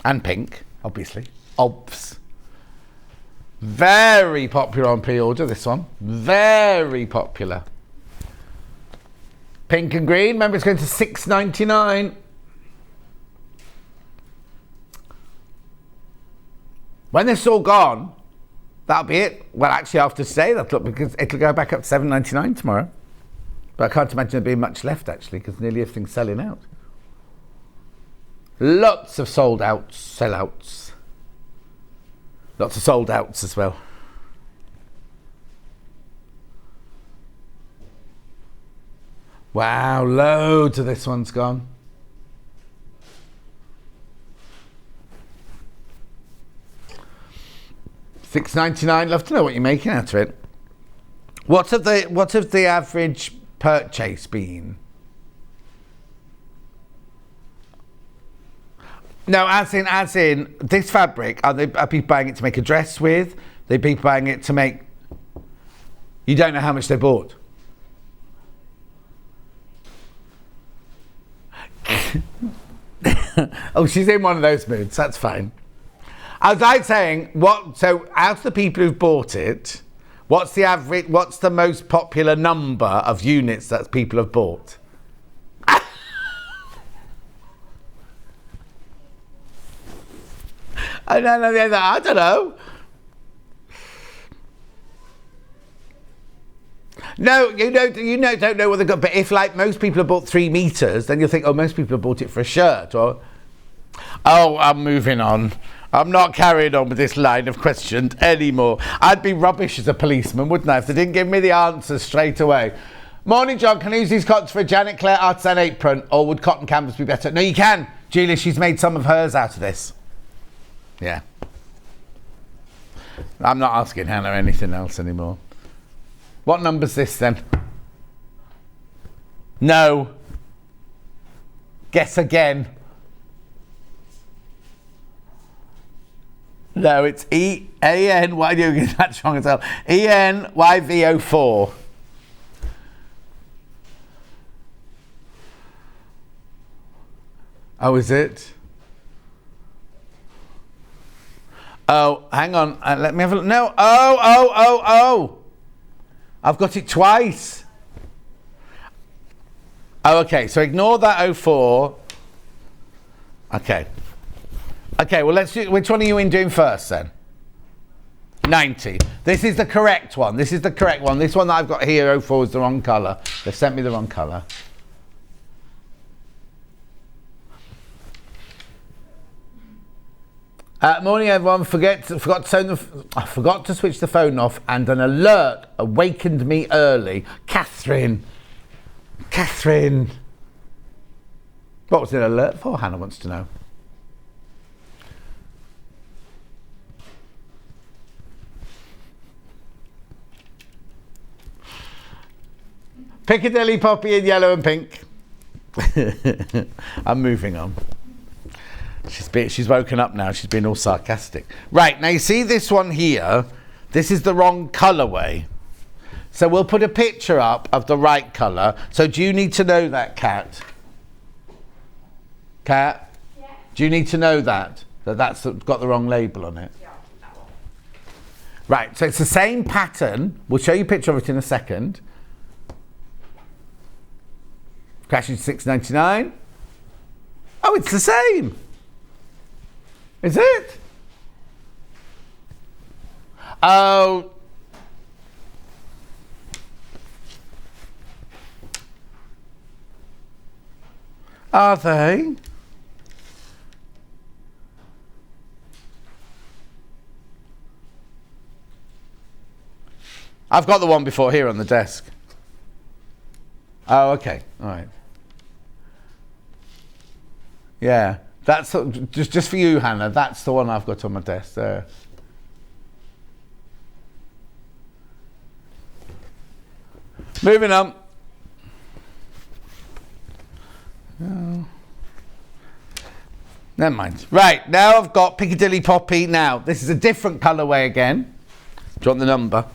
S6: And pink, obviously. Obvs. Very popular on pre-order, this one. Very popular. Pink and green. Remember, it's going to $6.99. When this is all gone, that'll be it. Well, actually, after today, because it'll go back up to $7.99 tomorrow. But I can't imagine there being much left, actually, because nearly everything's selling out. Lots of sold outs, sellouts. Lots of sold outs as well. Wow, loads of this one's gone. $6.99. Love to know what you're making out of it. What have the average purchase been? No, as in this fabric. Are people buying it to make a dress with? Are people buying it to make? You don't know how much they bought. Oh, she's in one of those moods. That's fine. I was like saying, so out of the people who've bought it, what's the average? What's the most popular number of units that people have bought? I don't know. No, you don't know what they've got. But if, like, most people have bought 3 meters, then you'll think, oh, most people have bought it for a shirt. Or, oh, I'm moving on. I'm not carrying on with this line of questions anymore. I'd be rubbish as a policeman, wouldn't I, if they didn't give me the answers straight away. Morning, John. Can I use these cottons for a Janet Clare artisan apron, or would cotton canvas be better? No, you can. Julia, she's made some of hers out of this. Yeah. I'm not asking Hannah anything else anymore. What number's this then? No. Guess again. No, it's E-A-N-Y. That's wrong as well. E-N-Y-V-O-4. Oh, is it? Oh, hang on. Let me have a look. No. Oh. I've got it twice. Oh, okay. So ignore that 04. Okay. Okay, well, let's do... Which one are you doing first, then? 90. This is the correct one. This one that I've got here, 04, is the wrong colour. They've sent me the wrong colour. Morning, everyone. I forgot to switch the phone off, and an alert awakened me early. Catherine. What was it an alert for? Hannah wants to know. Piccadilly poppy in yellow and pink. I'm moving on. She's woken up now. She's been all sarcastic. Right, now you see this one here. This is the wrong colourway. So we'll put a picture up of the right colour. So do you need to know that, Kat? Kat? Yeah. Do you need to know that? That's got the wrong label on it? Yeah, that one. Right, so it's the same pattern. We'll show you a picture of it in a second. Crashing to $6.99. Oh, it's the same. Is it? Oh. Are they? I've got the one before here on the desk. Oh, okay. All right. Yeah, that's just for you, Hannah. That's the one I've got on my desk there. Moving on. Oh. Never mind. Right, now I've got Piccadilly Poppy. Now, this is a different colourway again. Do you want the number?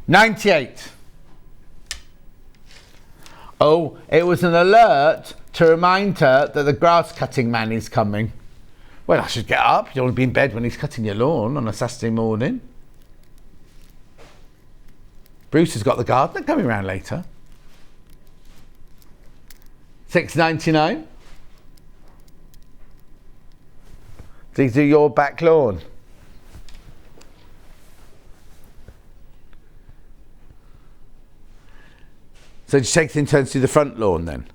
S6: 98. Oh, it was an alert to remind her that the grass cutting man is coming. Well, I should get up. You don't want to be in bed when he's cutting your lawn on a Saturday morning. Bruce has got the gardener coming round later. $6.99. Do you do your back lawn? So just take it in turns to the front lawn then.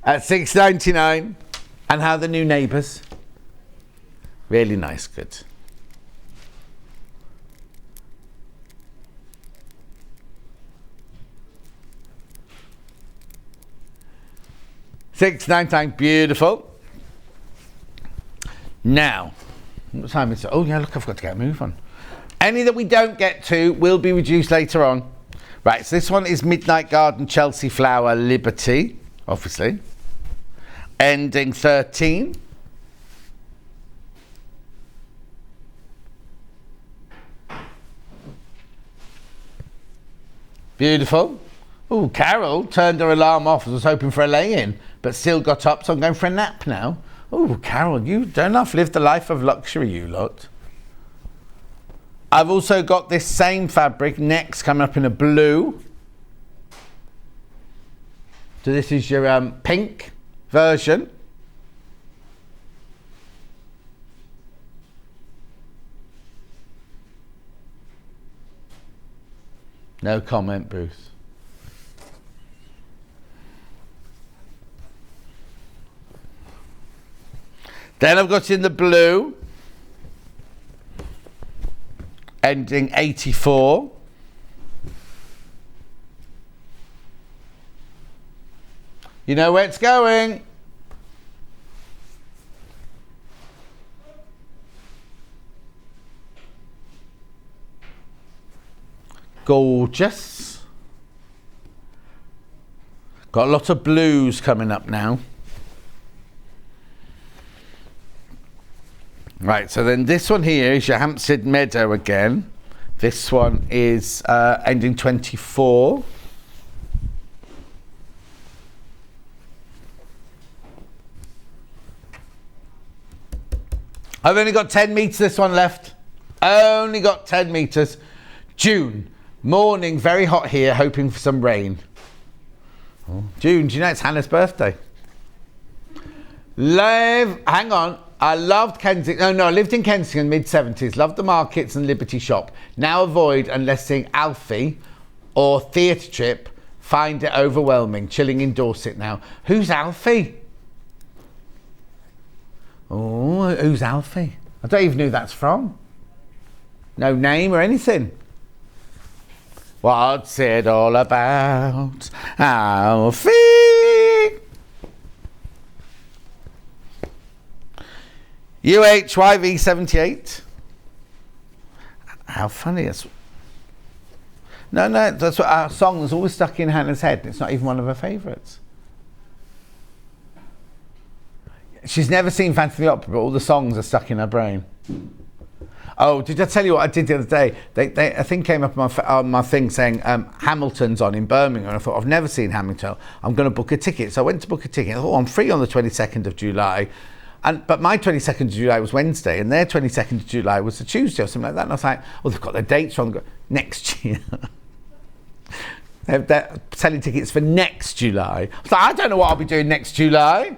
S6: At $6.99. And how are the new neighbours? Really nice, good. $6.99, beautiful. Now, what time is it? Oh yeah, look, I've got to get a move on. Any that we don't get to will be reduced later on. Right, so this one is Midnight Garden Chelsea Flower Liberty, obviously. Ending 13. Beautiful. Oh, Carol turned her alarm off. I was hoping for a lay-in, but still got up, so I'm going for a nap now. Oh, Carol, you don't have lived the life of luxury, you lot. I've also got this same fabric next coming up in a blue. So this is your pink version. No comment, Bruce. Then I've got in the blue, ending 84. You know where it's going. Gorgeous. Got a lot of blues coming up now. Right, so then this one here is your Hampstead Meadow again. This one is ending 24. I've only got 10 metres this one left. Only got 10 metres. June. Morning, very hot here, hoping for some rain. Oh. June, do you know it's Hannah's birthday? Hang on. I loved Kensington. I lived in Kensington mid-70s. Loved the markets and Liberty Shop. Now avoid unless seeing Alfie or Theatre Trip. Find it overwhelming. Chilling in Dorset now. Who's Alfie? Oh, who's Alfie? I don't even know who that's from. No name or anything. What's it all about, Alfie? UHYV78. How funny is... No, that's what our song is always stuck in Hannah's head. It's not even one of her favourites. She's never seen Phantom of the Opera, but all the songs are stuck in her brain. Oh, did I tell you what I did the other day? They a thing came up on my thing saying Hamilton's on in Birmingham. And I thought, I've never seen Hamilton. I'm going to book a ticket. So I went to book a ticket. Oh, I'm free on the 22nd of July. But my 22nd of July was Wednesday, and their 22nd of July was a Tuesday or something like that. And I was like, well, they've got their dates wrong. Next year. They're selling tickets for next July. I was like, I don't know what I'll be doing next July.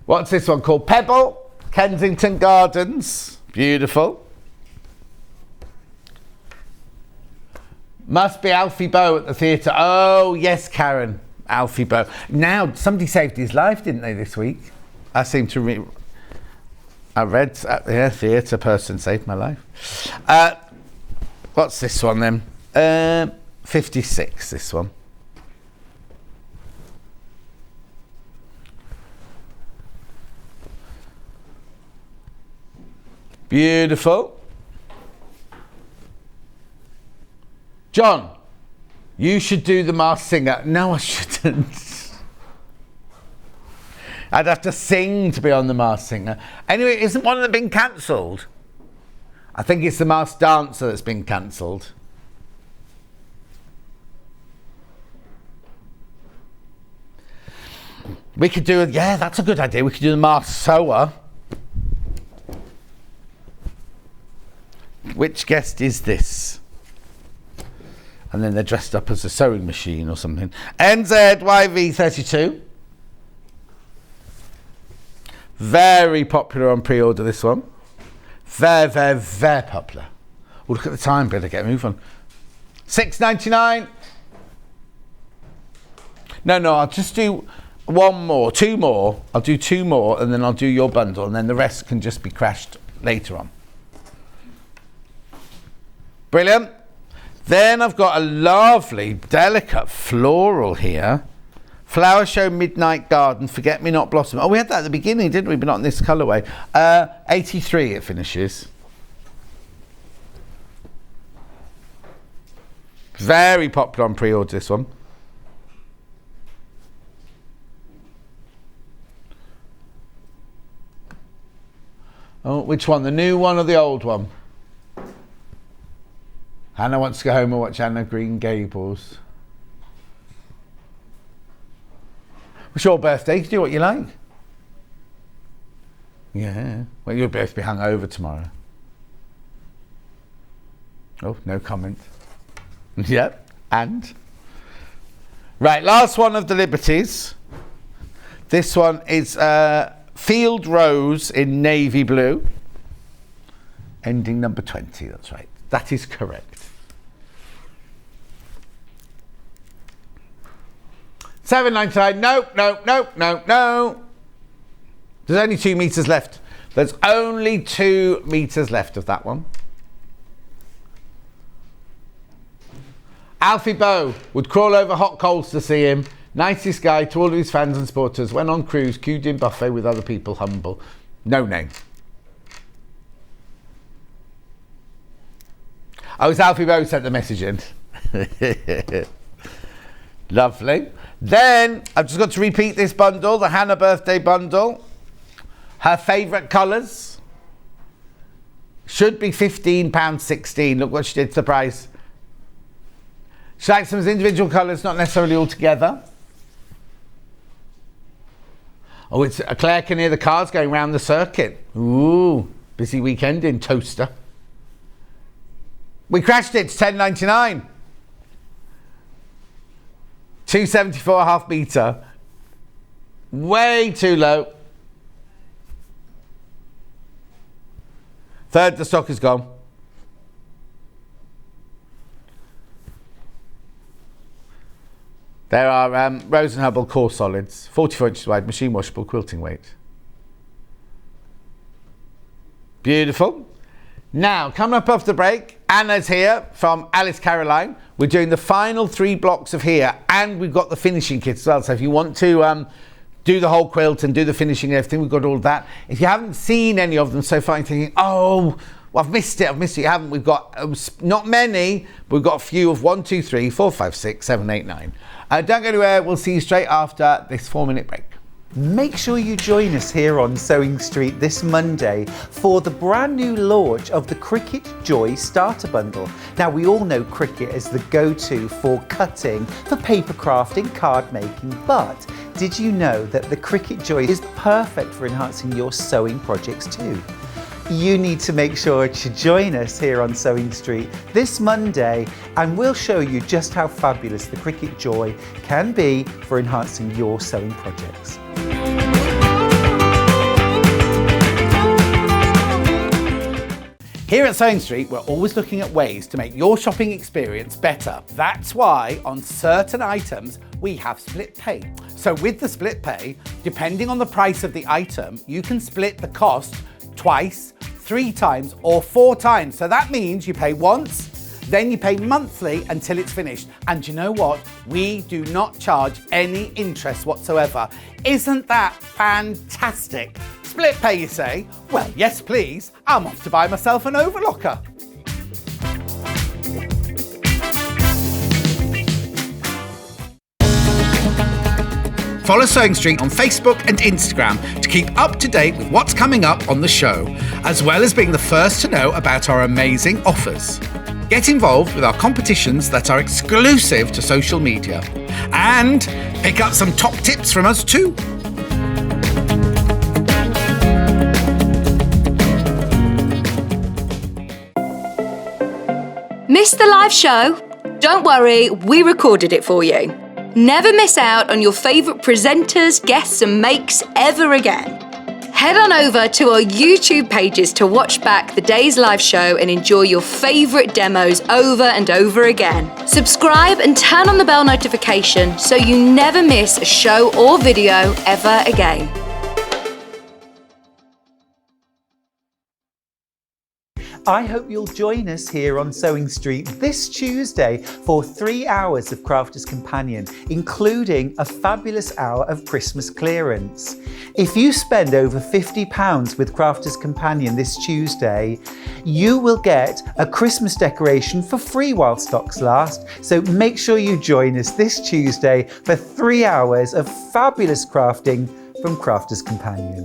S6: What's this one called? Pebble, Kensington Gardens. Beautiful. Must be Alfie Boe at the theatre. Oh, yes, Karen. Alfie Boe. Now, somebody saved his life, didn't they, this week? I seem to read. I read, theatre person saved my life. What's this one then? 56, this one. Beautiful. John, you should do the Masked Singer. No, I shouldn't. I'd have to sing to be on the Masked Singer. Anyway, isn't one of them been cancelled? I think it's the Masked Dancer that's been cancelled. We could do yeah, that's a good idea. We could do the Masked Sewer. Which guest is this? And then they're dressed up as a sewing machine or something. NZYV32. Very popular on pre-order, this one. Very, very, very popular. Oh, look at the time. Better get a move on. $6.99. No, I'll just do two more. I'll do two more, and then I'll do your bundle, and then the rest can just be crashed later on. Brilliant. Then I've got a lovely, delicate floral here. Flower Show Midnight Garden, Forget Me Not Blossom. Oh, we had that at the beginning, didn't we? But not in this colourway. 83 it finishes. Very popular on pre-order, this one. Oh, which one? The new one or the old one? Hannah wants to go home and watch Anne of Green Gables. It's your birthday. You can do what you like. Yeah. Well, you'll both be hungover tomorrow. Oh, no comment. Yep. And? Right, last one of the Liberties. This one is Field Rose in navy blue. Ending number 20, that's right. That is correct. $7.99. No. There's only 2 meters left. There's only 2 meters left of that one. Alfie Boe would crawl over hot coals to see him. Nicest guy to all of his fans and supporters. Went on cruise, queued in buffet with other people, humble. No name. Oh, it's Alfie Boe sent the message in. Lovely. Then I've just got to repeat this bundle, the Hannah birthday bundle. Her favourite colours should be £15.16. Look what she did to the price. She likes them as individual colours, not necessarily all together. Oh, it's Claire can hear the cars going round the circuit. Ooh, busy weekend in Toaster. We crashed it. It's $10.99. 274 half metre. Way too low. Third, the stock is gone. There are Rose and Hubble core solids, 44 inches wide, machine washable quilting weight. Beautiful. Now, coming up off the break, Anna's here from Alice Caroline. We're doing the final 3 blocks of here, and we've got the finishing kit as well. So if you want to do the whole quilt and do the finishing and everything, we've got all of that. If you haven't seen any of them so far, you're thinking, oh, Well, I've missed it, haven't we? We've got not many, but we've got a few of 1, 2, 3, 4, 5, 6, 7, 8, 9. Don't go anywhere. We'll see you straight after this 4-minute break.
S7: Make sure you join us here on Sewing Street this Monday for the brand new launch of the Cricut Joy Starter Bundle. Now, we all know Cricut is the go-to for cutting, for paper crafting, card making, but did you know that the Cricut Joy is perfect for enhancing your sewing projects too? You need to make sure to join us here on Sewing Street this Monday, and we'll show you just how fabulous the Cricut Joy can be for enhancing your sewing projects.
S6: Here at Sewing Street, we're always looking at ways to make your shopping experience better. That's why on certain items, we have split pay. So with the split pay, depending on the price of the item, you can split the cost twice, 3 times, or 4 times. So that means you pay once, then you pay monthly until it's finished. And you know what? We do not charge any interest whatsoever. Isn't that fantastic? Split pay, you say? Well, yes, please. I'm off to buy myself an overlocker. Follow Sewing Street on Facebook and Instagram to keep up to date with what's coming up on the show, as well as being the first to know about our amazing offers. Get involved with our competitions that are exclusive to social media, and pick up some top tips from us too.
S8: Missed the live show? Don't worry, we recorded it for you. Never miss out on your favourite presenters, guests and makes ever again. Head on over to our YouTube pages to watch back the day's live show and enjoy your favourite demos over and over again. Subscribe and turn on the bell notification so you never miss a show or video ever again.
S7: I hope you'll join us here on Sewing Street this Tuesday for 3 hours of Crafters Companion, including a fabulous hour of Christmas clearance. If you spend over £50 with Crafters Companion this Tuesday, you will get a Christmas decoration for free while stocks last. So make sure you join us this Tuesday for 3 hours of fabulous crafting from Crafters Companion.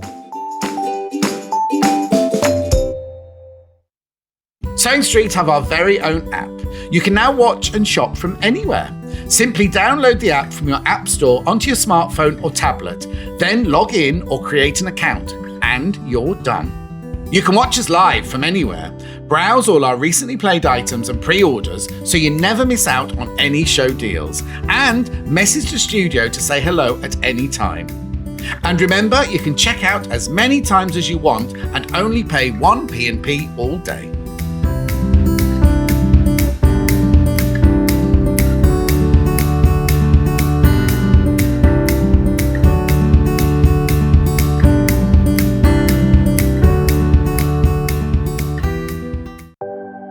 S6: Sewing Street have our very own app. You can now watch and shop from anywhere. Simply download the app from your app store onto your smartphone or tablet, then log in or create an account, and you're done. You can watch us live from anywhere, browse all our recently played items and pre-orders so you never miss out on any show deals, and message the studio to say hello at any time. And remember, you can check out as many times as you want and only pay 1 P&P all day.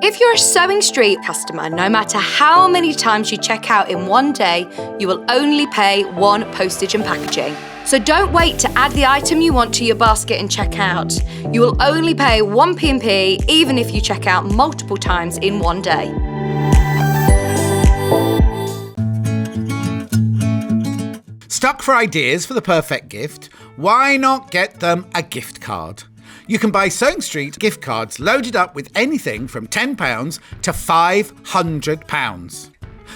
S8: If you're a Sewing Street customer, no matter how many times you check out in one day, you will only pay 1 postage and packaging. So don't wait to add the item you want to your basket and check out. You will only pay 1 P&P even if you check out multiple times in one day.
S6: Stuck for ideas for the perfect gift? Why not get them a gift card? You can buy Sewing Street gift cards loaded up with anything from £10 to £500.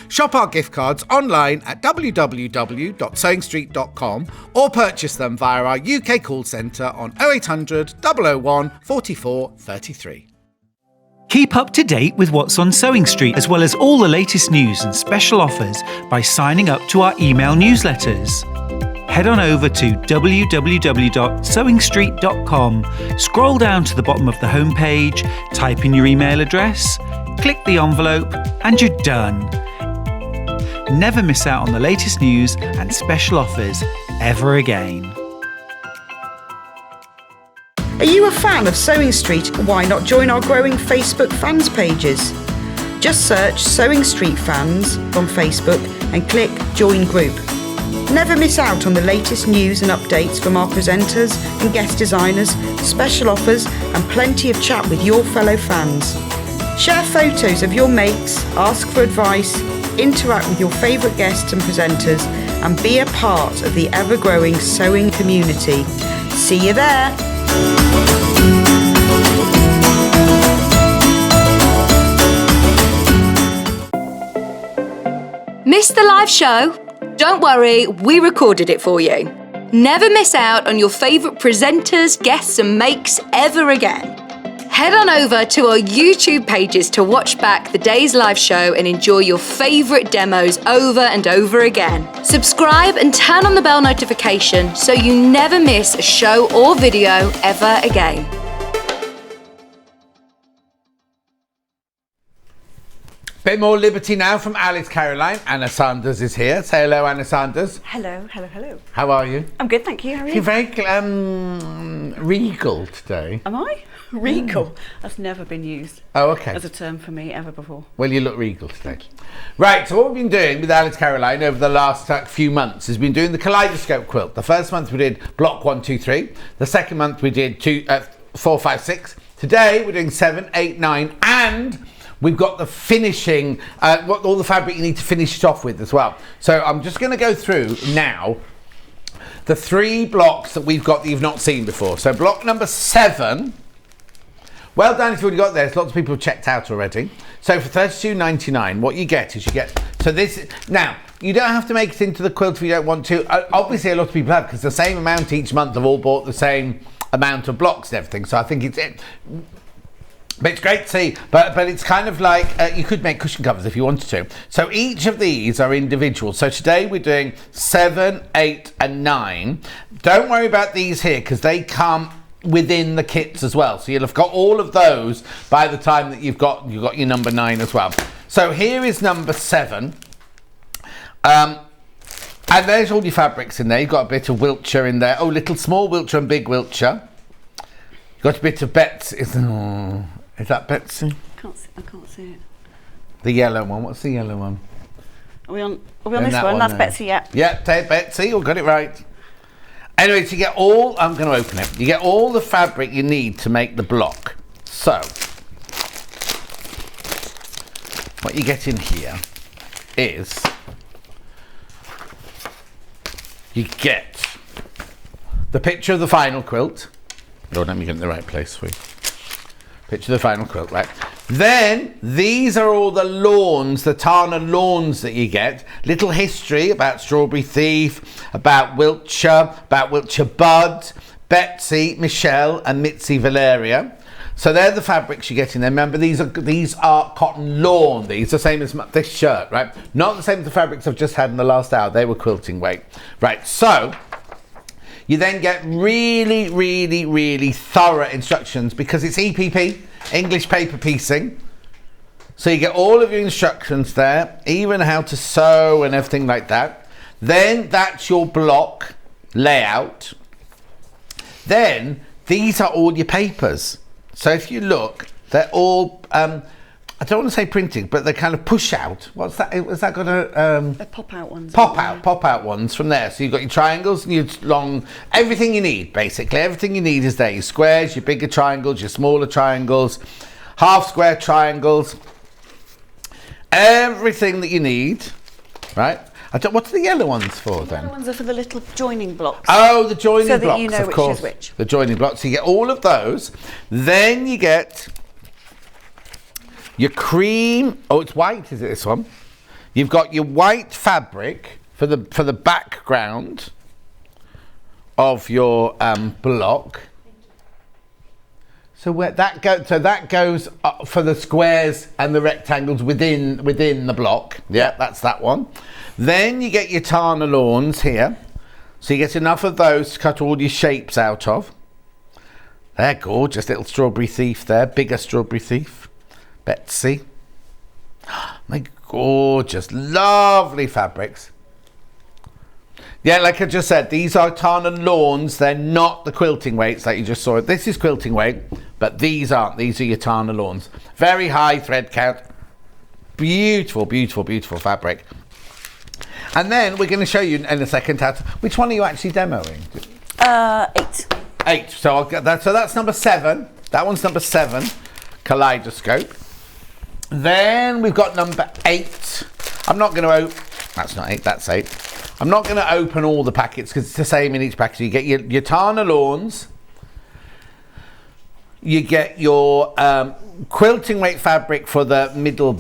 S6: Shop our gift cards online at www.sewingstreet.com or purchase them via our UK call centre on 0800 001 44 33.
S7: Keep up to date with what's on Sewing Street, as well as all the latest news and special offers by signing up to our email newsletters. Head on over to www.sewingstreet.com, scroll down to the bottom of the homepage, type in your email address, click the envelope, and you're done. Never miss out on the latest news and special offers ever again.
S9: Are you a fan of Sewing Street? Why not join our growing Facebook fans pages? Just search Sewing Street Fans on Facebook and click Join Group. Never miss out on the latest news and updates from our presenters and guest designers, special offers and plenty of chat with your fellow fans. Share photos of your makes, ask for advice, interact with your favourite guests and presenters and be a part of the ever-growing sewing community. See you there!
S8: Missed the live show? Don't worry, we recorded it for you. Never miss out on your favourite presenters, guests and makes ever again. Head on over to our YouTube pages to watch back the day's live show and enjoy your favourite demos over and over again. Subscribe and turn on the bell notification so you never miss a show or video ever again.
S6: Bit more liberty now from Alice Caroline. Anna Sanders is here. Say hello, Anna Sanders.
S10: Hello, hello, hello.
S6: How are you?
S10: I'm good, thank you. How are you?
S6: You're very regal today.
S10: Am I? Regal? That's never been used as a term for me ever before.
S6: Well, you look regal today. Right, so what we've been doing with Alice Caroline over the last few months has been doing the Kaleidoscope Quilt. The first month we did block 1, 2, 3. The second month we did 4, 5, 6. Today we're doing 7, 8, 9 and we've got the finishing, all the fabric you need to finish it off with as well. So I'm just going to go through now the 3 blocks that we've got that you've not seen before. So block number 7, well done if you've already got there. Lots of people have checked out already. So for $32.99, what you get is now, you don't have to make it into the quilt if you don't want to. Obviously a lot of people have, because the same amount each month have all bought the same amount of blocks and everything. So I think but it's great to see, but it's kind of like you could make cushion covers if you wanted to. So each of these are individual. So today we're doing 7, 8 and 9. Don't worry about these here because they come within the kits as well. So you'll have got all of those by the time that you've got your number 9 as well. So here is number 7. And there's all your fabrics in there. You've got a bit of Wiltshire in there. Oh, little small Wiltshire and big Wiltshire. You've got a bit of Betsy. Is that Betsy?
S10: I can't see it.
S6: The yellow one. What's the yellow one?
S10: Are we on this one? That's Betsy, yeah.
S6: Yeah, take Betsy. You got it right. Anyway, so you get all, I'm going to open it. You get all the fabric you need to make the block. So, what you get in here is, you get the picture of the final quilt. Lord, let me get in the right place for you. Picture of the final quilt, right? Then, these are all the lawns, the Tana lawns that you get. Little history about Strawberry Thief, about Wiltshire Bud, Betsy, Michelle and Mitzi Valeria. So they're the fabrics you get in there. Remember, these are cotton lawn. These are the same as this shirt, right? Not the same as the fabrics I've just had in the last hour. They were quilting weight. Right, so you then get really, really, really thorough instructions because it's EPP, English paper piecing. So you get all of your instructions there, even how to sew and everything like that. Then that's your block layout. Then these are all your papers. So if you look, they're all, I don't want to say printing, but they're kind of push out. What's that? Has that got a...
S10: They're pop out ones.
S6: Pop out ones from there. So you've got your triangles and your long, everything you need, basically. Everything you need is there. Your squares, your bigger triangles, your smaller triangles, half square triangles. Everything that you need, right? What's the yellow ones for then?
S10: The yellow ones are for the little joining blocks.
S6: Oh, the joining blocks,
S10: so that you know
S6: of
S10: which
S6: course.
S10: Is which.
S6: The joining blocks. So you get all of those. Then you get your cream. Oh, it's white, is it this one? You've got your white fabric for the background of your block. So that goes for the squares and the rectangles within the block. Yeah, that's that one. Then you get your Tana lawns here. So you get enough of those to cut all your shapes out of. They're gorgeous. Little Strawberry Thief there. Bigger Strawberry Thief. Betsy. My gorgeous, lovely fabrics. Yeah, like I just said, these are Tana lawns. They're not the quilting weights that you just saw. This is quilting weight, but these aren't. These are your Tana lawns. Very high thread count. Beautiful, beautiful, beautiful fabric. And then we're going to show you in a second which one are you actually demoing?
S10: 8.
S6: 8. So I'll get that. So that's number 7. That one's number 7, Kaleidoscope. Then we've got number 8. I'm not going to open. That's not 8. That's 8. I'm not going to open all the packets because it's the same in each packet. You get your Tana Lawns. You get your quilting weight fabric for the middle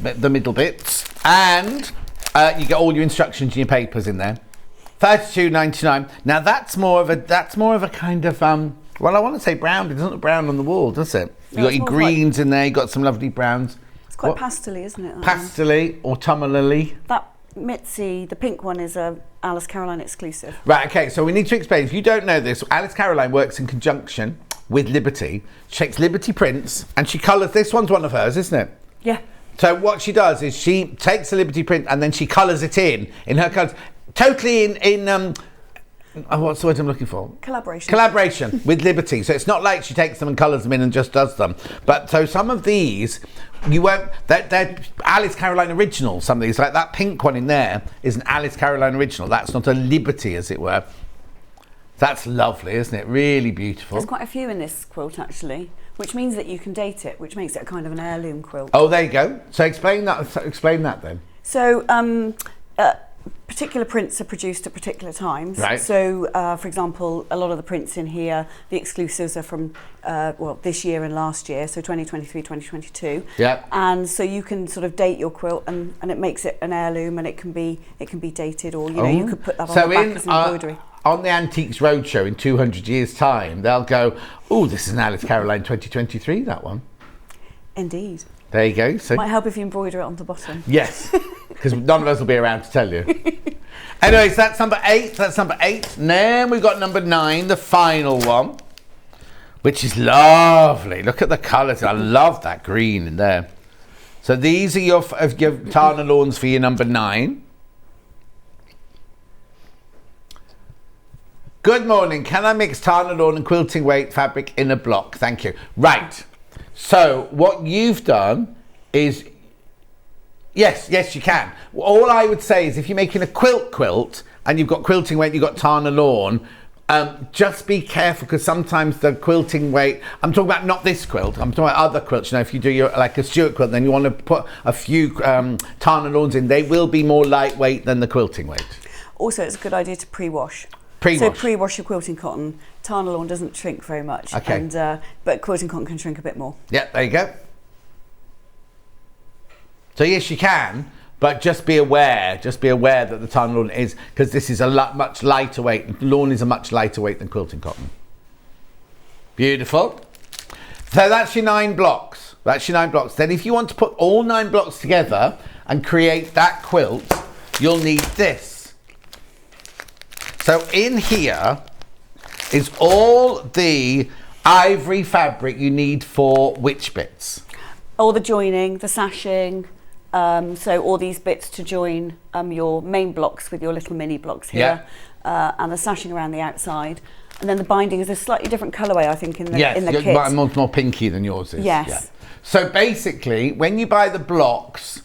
S6: bits, and you get all your instructions and your papers in there. $32.99. Now that's more of a kind of well, I want to say brown. It doesn't look brown on the wall, does it? You got your greens in there. You got some lovely browns.
S10: It's quite pastel-y, isn't it?
S6: Pastel-y, autumnally.
S10: That Mitzi, the pink one, is a Alice Caroline exclusive.
S6: Right. Okay. So we need to explain. If you don't know this, Alice Caroline works in conjunction with Liberty. She takes Liberty prints and she colours. This one's one of hers, isn't it?
S10: Yeah.
S6: So what she does is she takes the Liberty print and then she colours it in her colours. Totally in what's the word I'm looking for? Collaboration with Liberty. So it's not like she takes them and colours them in and just does them. But so some of these, you won't. They're Alice Caroline original. Some of these, like that pink one in there, is an Alice Caroline original. That's not a Liberty, as it were. That's lovely, isn't it? Really beautiful.
S10: There's quite a few in this quilt actually, which means that you can date it, which makes it a kind of an heirloom quilt.
S6: Oh, there you go. So explain that then.
S10: So particular prints are produced at particular times.
S6: Right.
S10: So for example, a lot of the prints in here, the exclusives are from this year and last year, so 2023, 2022.
S6: Yeah.
S10: And so you can sort of date your quilt and it makes it an heirloom, and it can be dated, or you could put that on the back as an embroidery.
S6: On the Antiques Roadshow in 200 years' time, they'll go, oh, this is an Alice Caroline 2023, that one.
S10: Indeed.
S6: There you go. So
S10: might help if you embroider it on the bottom.
S6: Yes, because none of us will be around to tell you. Anyways, that's number 8. That's number 8. And then we've got number 9, the final one, which is lovely. Look at the colours. I love that green in there. So these are your Tana Lawns for your number 9. Good morning. Can I mix Tana Lawn and quilting weight fabric in a block? Thank you. Right. So what you've done is, yes, you can. All I would say is if you're making a quilt and you've got quilting weight, you've got Tana Lawn, just be careful because sometimes the quilting weight, I'm talking about not this quilt, I'm talking about other quilts. You know, if you do your like a Stuart quilt, then you want to put a few Tana Lawns in, they will be more lightweight than the quilting weight.
S10: Also, it's a good idea to pre-wash.
S6: Pre-wash.
S10: So pre-wash your quilting cotton. Tana Lawn doesn't shrink very much,
S6: okay.
S10: But quilting cotton can shrink a bit more.
S6: Yeah, there you go. So yes, you can, but just be aware that the Tana Lawn is, because this is a much lighter weight. Lawn is a much lighter weight than quilting cotton. Beautiful. So that's your 9 blocks. Then if you want to put all 9 blocks together and create that quilt, you'll need this. So in here is all the ivory fabric you need for which bits?
S10: All the joining, the sashing, so all these bits to join your main blocks with your little mini blocks here, and the sashing around the outside. And then the binding is a slightly different colourway, I think, in the kit.
S6: Mine's more pinky than yours is.
S10: Yes.
S6: Yeah. So basically, when you buy the blocks,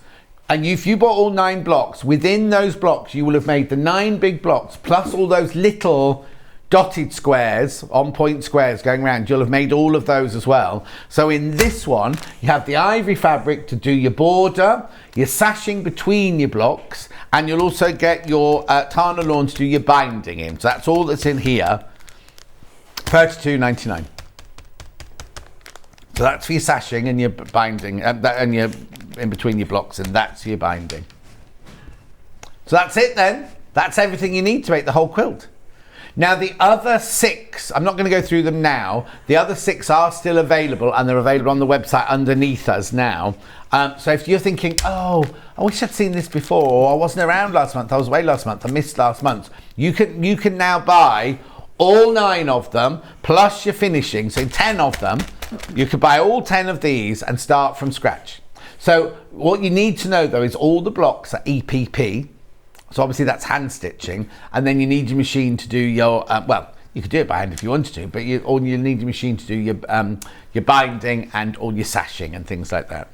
S6: and if you bought all 9 blocks, within those blocks you will have made the 9 big blocks plus all those little dotted squares, on-point squares going around. You'll have made all of those as well. So in this one, you have the ivory fabric to do your border, your sashing between your blocks, and you'll also get your Tana Lawn to do your binding in. So that's all that's in here. $32.99. So that's for your sashing and your binding, and your in between your blocks, and that's your binding. So that's it then. That's everything you need to make the whole quilt. Now the other 6, I'm not going to go through them now. The other 6 are still available, and they're available on the website underneath us now. So if you're thinking, oh, I wish I'd seen this before, or I wasn't around last month, I was away last month, I missed last month, you can now buy all 9 of them plus your finishing, so 10 of them. You could buy all 10 of these and start from scratch. So what you need to know though is all the blocks are EPP. So obviously that's hand stitching, and then you need your machine to do your, well, you could do it by hand if you wanted to, but you need your machine to do your binding and all your sashing and things like that.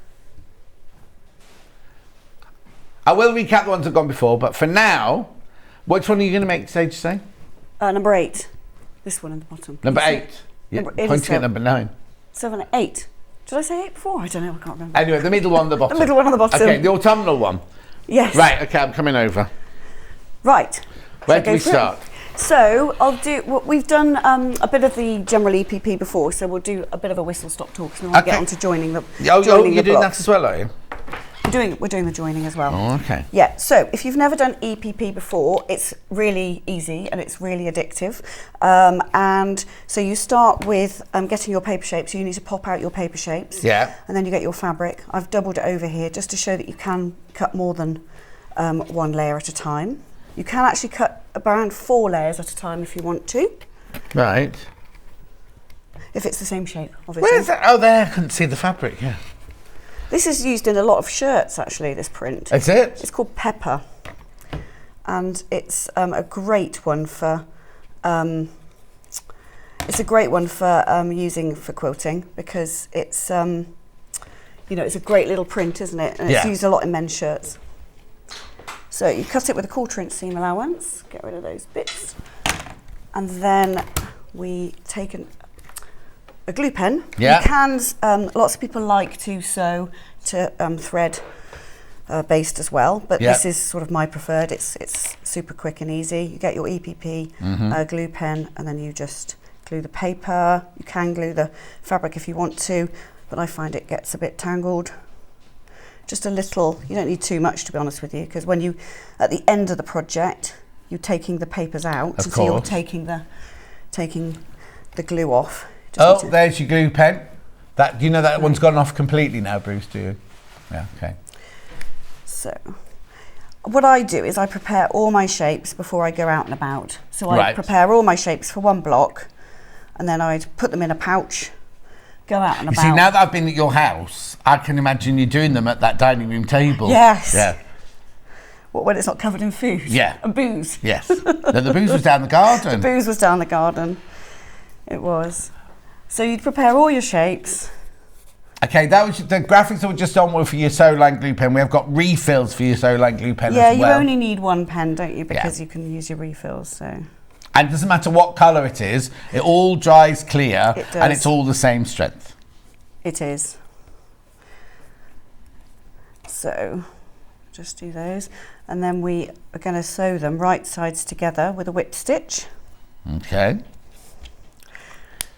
S6: I will recap the ones that have gone before, but for now, Which one are you going to make today, did you say?
S10: Number 8. This one in the bottom.
S6: Number 8. Yeah,
S10: Number- it is
S6: pointing at
S10: seven.
S6: number 9.
S10: 7, 8. Did I say 8 before? I don't know, I can't remember.
S6: Anyway, the middle one on the bottom.
S10: The middle one on the bottom.
S6: Okay, the autumnal one.
S10: Yes.
S6: Right, okay, I'm coming over.
S10: Right.
S6: Where
S10: Shall I
S6: do we
S10: go through?
S6: start?
S10: So I'll do. Well, we've done a bit of the general EPP before, so we'll do a bit of a whistle-stop talk, and then we'll get
S6: Okay.
S10: on to joining the.
S6: Oh,
S10: joining
S6: you're
S10: the
S6: doing
S10: blocks.
S6: that as well, are you?
S10: We're doing the joining as well.
S6: Oh, okay.
S10: Yeah. So if you've never done EPP before, it's really easy and it's really addictive. And so you start with getting your paper shapes. So you need to pop out your paper shapes.
S6: Yeah.
S10: And then you get your fabric. I've doubled it over here just to show that you can cut more than one layer at a time. You can actually cut around 4 layers at a time if you want to,
S6: Right.
S10: if it's the same shape, obviously.
S6: Where's that? Oh, there. I couldn't see the fabric, yeah.
S10: This is used in a lot of shirts, actually, this print.
S6: Is it?
S10: It's called Pepper. And it's a great one for... using for quilting because it's, it's a great little print, isn't it? And it's
S6: Yeah.
S10: used a lot in men's shirts. So you cut it with a 1/4 inch seam allowance, get rid of those bits. And then we take a glue pen.
S6: Yeah.
S10: You can, lots of people like to sew to thread based as well, but
S6: Yeah.
S10: this is sort of my preferred. It's super quick and easy. You get your EPP glue pen and then you just glue the paper. You can glue the fabric if you want to, but I find it gets a bit tangled. Just a little, you don't need too much to be honest with you, because when you, at the end of the project, you're taking the papers out,
S6: Of
S10: and so you're
S6: course.
S10: taking the glue off. Just
S6: Oh,
S10: need to-
S6: there's your glue pen. That, do you know that one's gone off completely now, Bruce, do you? Yeah, okay.
S10: So, what I do is I prepare all my shapes before I go out and about. So I
S6: Right.
S10: prepare all my shapes for one block, and then I'd put them in a pouch, go out and
S6: You
S10: about.
S6: see, now that I've been at your house, I can imagine you doing them at that dining room table.
S10: Yes.
S6: Yeah.
S10: What, when it's not covered in food?
S6: Yeah.
S10: And booze.
S6: Yes. Then the booze was down the garden.
S10: Booze was down the garden. It was. So you'd prepare all your shapes.
S6: Okay, that was the graphics that were just on were for your sew line glue pen. We have got refills for your sew line glue pen
S10: Yeah,
S6: as well.
S10: you only need one pen, don't you? Because you can use your refills. So
S6: And it doesn't matter what colour it is, it all dries clear
S10: It
S6: and
S10: does.
S6: it's all the same strength.
S10: it is. So just do those, and then we are going to sew them right sides together with a whip stitch.
S6: Okay.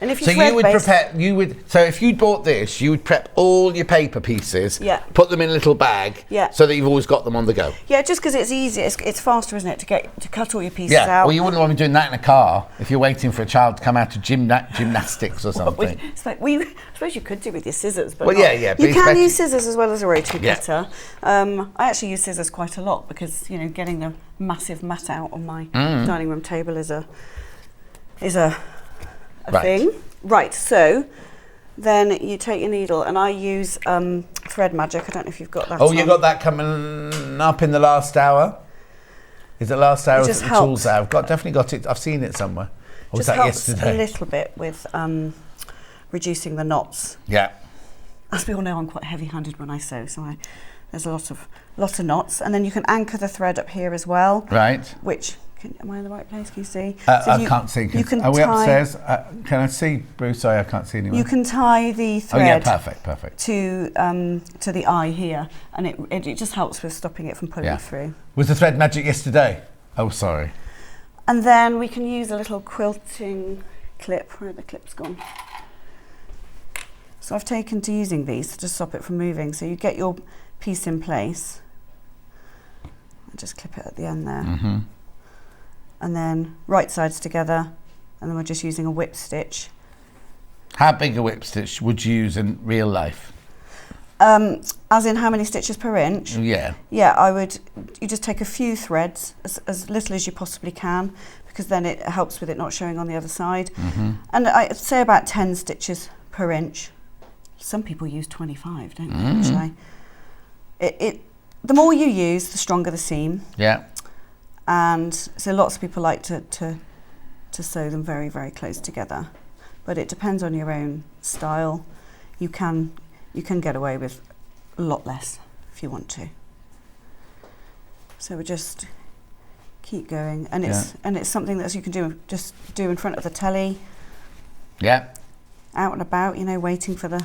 S10: And if you
S6: So
S10: thread
S6: you would
S10: base-
S6: prepare, so if you bought this, you would prep all your paper pieces,
S10: Yeah.
S6: put them in a little bag,
S10: Yeah.
S6: so that you've always got them on the go.
S10: Yeah, just because it's easier, it's faster, isn't it, to cut all your pieces
S6: Yeah,
S10: out.
S6: well you wouldn't want to be doing that in a car if you're waiting for a child to come out of gymnastics or something.
S10: I suppose you could do with your scissors, but
S6: Well,
S10: not-
S6: yeah, but
S10: you
S6: it's
S10: can
S6: better-
S10: use scissors as well as a rotary
S6: Yeah.
S10: cutter. I actually use scissors quite a lot because getting the massive mat out on my dining room table is a
S6: Right.
S10: thing. Right, so then you take your needle, and I use Thread Magic. I don't know if you've got that.
S6: Oh, you
S10: on.
S6: got that coming up in the last hour? Is it last hour?
S10: It
S6: Or is
S10: just
S6: it the tools
S10: helps.
S6: hour? Definitely got it. I've seen it somewhere. Or was
S10: Just
S6: that
S10: helps
S6: yesterday?
S10: a little bit with reducing the knots.
S6: Yeah.
S10: As we all know, I'm quite heavy-handed when I sew, so there's a lot of knots, and then you can anchor the thread up here as well.
S6: Right.
S10: Which am I in the right place? Can you see?
S6: I can't see.
S10: You can
S6: Are we
S10: tie,
S6: upstairs? Can I see, Bruce? Sorry, I can't see anyone.
S10: You can tie the
S6: Oh yeah,
S10: thread
S6: perfect.
S10: to the eye here, and it just helps with stopping it from pulling through.
S6: Was the thread magic yesterday? Oh, sorry.
S10: And then we can use a little quilting clip. Where are the clips gone? So I've taken to using these to stop it from moving. So you get your piece in place. I just clip it at the end there.
S6: Mm-hmm.
S10: And then right sides together, and then we're just using a whip stitch.
S6: How big a whip stitch would you use in real life?
S10: As in how many stitches per inch?
S6: Yeah.
S10: Yeah, you just take a few threads, as little as you possibly can, because then it helps with it not showing on the other side.
S6: Mm-hmm.
S10: And I'd say about 10 stitches per inch. Some people use 25, don't they, actually? The more you use, the stronger the seam.
S6: Yeah.
S10: And so lots of people like to sew them very, very close together. But it depends on your own style. You can get away with a lot less if you want to. So we're just keep going. And it's something that you can do in front of the telly.
S6: Yeah.
S10: Out and about, you know, waiting for the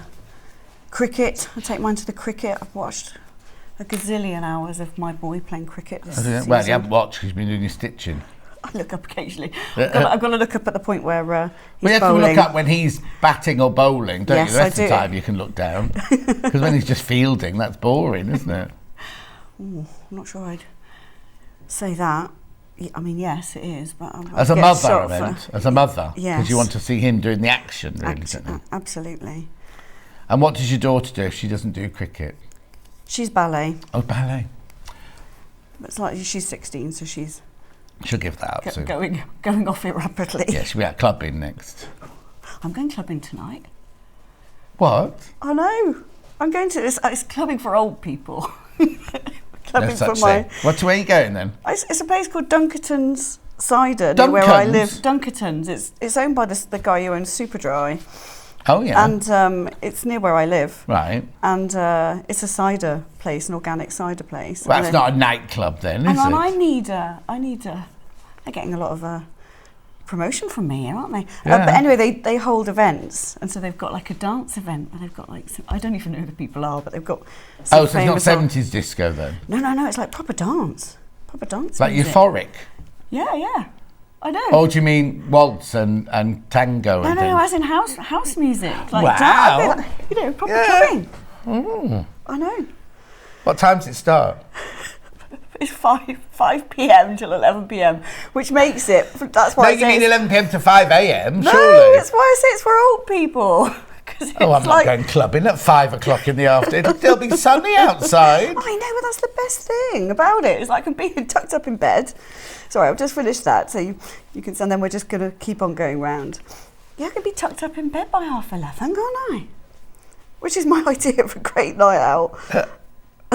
S10: cricket. I take mine to the cricket. I've watched a gazillion hours of my boy playing cricket this season.
S6: Well, you haven't watched, he's been doing your stitching.
S10: I look up occasionally. I've got to look up at the point where he's
S6: you have
S10: bowling.
S6: to look up when he's batting or bowling, don't
S10: Yes,
S6: you? The rest
S10: I
S6: of the
S10: do.
S6: time you can look down. Because when he's just fielding, that's boring, isn't it?
S10: Ooh, I'm not sure I'd say that. I mean, yes, it is. But
S6: As a mother, I meant. As a mother.
S10: Yes.
S6: Because you want to see him doing the action, really, don't you?
S10: Absolutely.
S6: And what does your daughter do if she doesn't do cricket?
S10: She's ballet.
S6: Oh, ballet.
S10: It's like she's 16, so she's
S6: She'll give that up soon.
S10: going off it rapidly.
S6: Yeah, she'll be out clubbing next.
S10: I'm going clubbing tonight.
S6: What?
S10: I know. I'm going to it's clubbing for old people.
S6: No such thing. Where are you going then?
S10: It's a place called Dunkerton's Cider, near where I live. Dunkerton's. It's owned by the guy who owns Superdry.
S6: Oh yeah.
S10: And it's near where I live.
S6: Right.
S10: And it's a cider place, an organic cider place.
S6: Well, that's not a nightclub then, is it?
S10: I need a. They're getting a lot of promotion from me here, aren't they?
S6: Yeah.
S10: But anyway, they hold events, and so they've got like a dance event where they've got like I don't even know who the people are, but they've got.
S6: Oh, so it's not 70s disco then?
S10: No, it's like proper dance
S6: Like
S10: music.
S6: euphoric?
S10: Yeah, I know.
S6: Oh, do you mean waltz and tango and things?
S10: No, as in house music. Like
S6: wow.
S10: Proper
S6: Yeah.
S10: clubbing. I know.
S6: What time does it start?
S10: It's 5 p.m. till 11 p.m, which makes it. That's why.
S6: No, you mean 11 p.m. to 5 a.m.
S10: No,
S6: surely.
S10: that's why I say it's for old people.
S6: Oh, I'm not going clubbing at 5 o'clock in the afternoon. It'll still be sunny outside.
S10: I know, but that's the best thing about it. It's like I'm being tucked up in bed. Sorry, I've just finished that, so you can. And then we're just going to keep on going round. Yeah, I can be tucked up in bed by 11:30, can't I? Which is my idea of a great night out.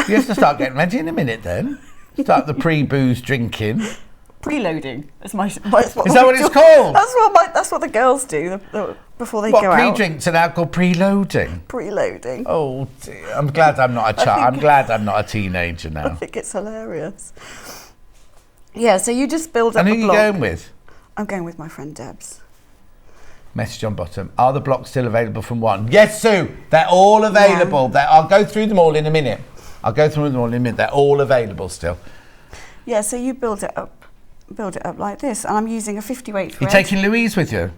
S6: You have to start getting ready in a minute then. Start the pre-booze drinking.
S10: Preloading. Is that
S6: what it's called?
S10: That's what the girls do before they
S6: What,
S10: go out.
S6: pre-drinks are now called preloading?
S10: Preloading.
S6: Oh dear. I'm glad I'm not a child. I'm glad I'm not a teenager now.
S10: I think it's hilarious. Yeah, so you just build up
S6: And
S10: a
S6: who are you
S10: block.
S6: going with?
S10: I'm going with my friend Debs.
S6: Message on bottom. Are the blocks still available from 1? Yes, Sue. They're all available.
S10: Yeah.
S6: I'll go through them all in a minute. They're all available still.
S10: Yeah, so you build it up like this, and I'm using a 50-weight thread.
S6: You're taking Louise with you?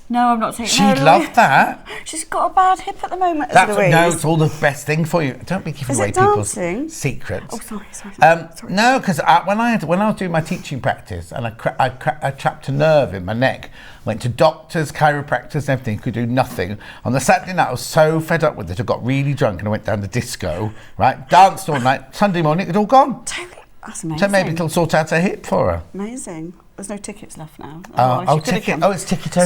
S10: No, I'm not taking.
S6: She'd love that.
S10: She's got a bad hip at the moment.
S6: No, it's all the best thing for you. Don't be giving away people's secrets.
S10: Oh, sorry.
S6: No, because when I was doing my teaching practice, and I trapped a nerve in my neck, went to doctors, chiropractors, and everything, could do nothing. On the Saturday night, I was so fed up with it, I got really drunk and I went down to disco, right? Danced all night. Sunday morning, it all gone.
S10: Totally. That's amazing.
S6: So maybe it'll sort out her hip for her.
S10: Amazing. There's no tickets left now.
S6: It's ticket only.
S10: It's ticket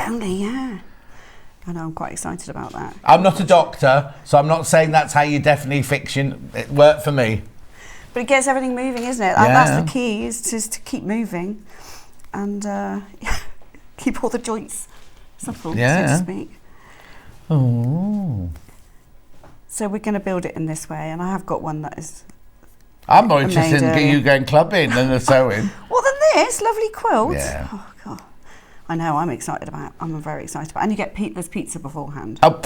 S10: only, yeah. I know, I'm quite excited about that.
S6: I'm not a doctor, so I'm not saying that's how you definitely fix it. It worked for me.
S10: But it gets everything moving, isn't it?
S6: Yeah.
S10: And that's the key, is to keep moving and keep all the joints supple, so to speak.
S6: Oh.
S10: So we're going to build it in this way, and I have got one that is.
S6: I'm more interested in you going clubbing than the sewing.
S10: Well, then this lovely quilt.
S6: Yeah.
S10: Oh God, I know. I'm very excited about. And you get there's pizza beforehand.
S6: Oh.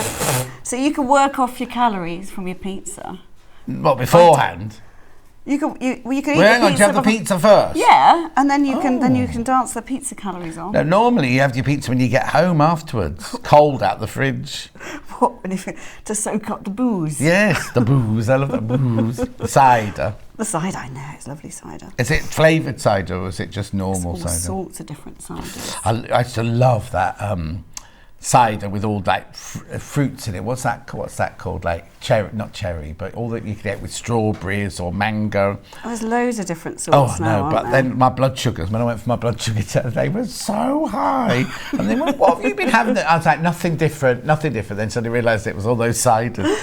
S10: So you can work off your calories from your pizza.
S6: What, beforehand?
S10: You can eat
S6: Hang
S10: the
S6: on, do you
S10: pizza
S6: have the pizza first?
S10: Yeah, and then you can dance the pizza calories on.
S6: No, normally you have your pizza when you get home afterwards, cold out the fridge.
S10: What? To soak up the booze?
S6: Yes, the booze. I love the booze. The cider.
S10: The cider, I know, it's lovely cider.
S6: Is it flavoured cider or is it just normal
S10: There's all
S6: cider?
S10: sorts of different ciders.
S6: I used to love that cider with all like fruits in it. What's that called? Like cherry, not cherry, but all that you could get with strawberries or mango.
S10: There's loads of different sorts now, aren't
S6: but
S10: there?
S6: then my blood sugars, when I went for my blood sugar test, they were so high. And they went, what have you been having? I was like, nothing different. Then suddenly realised it was all those ciders.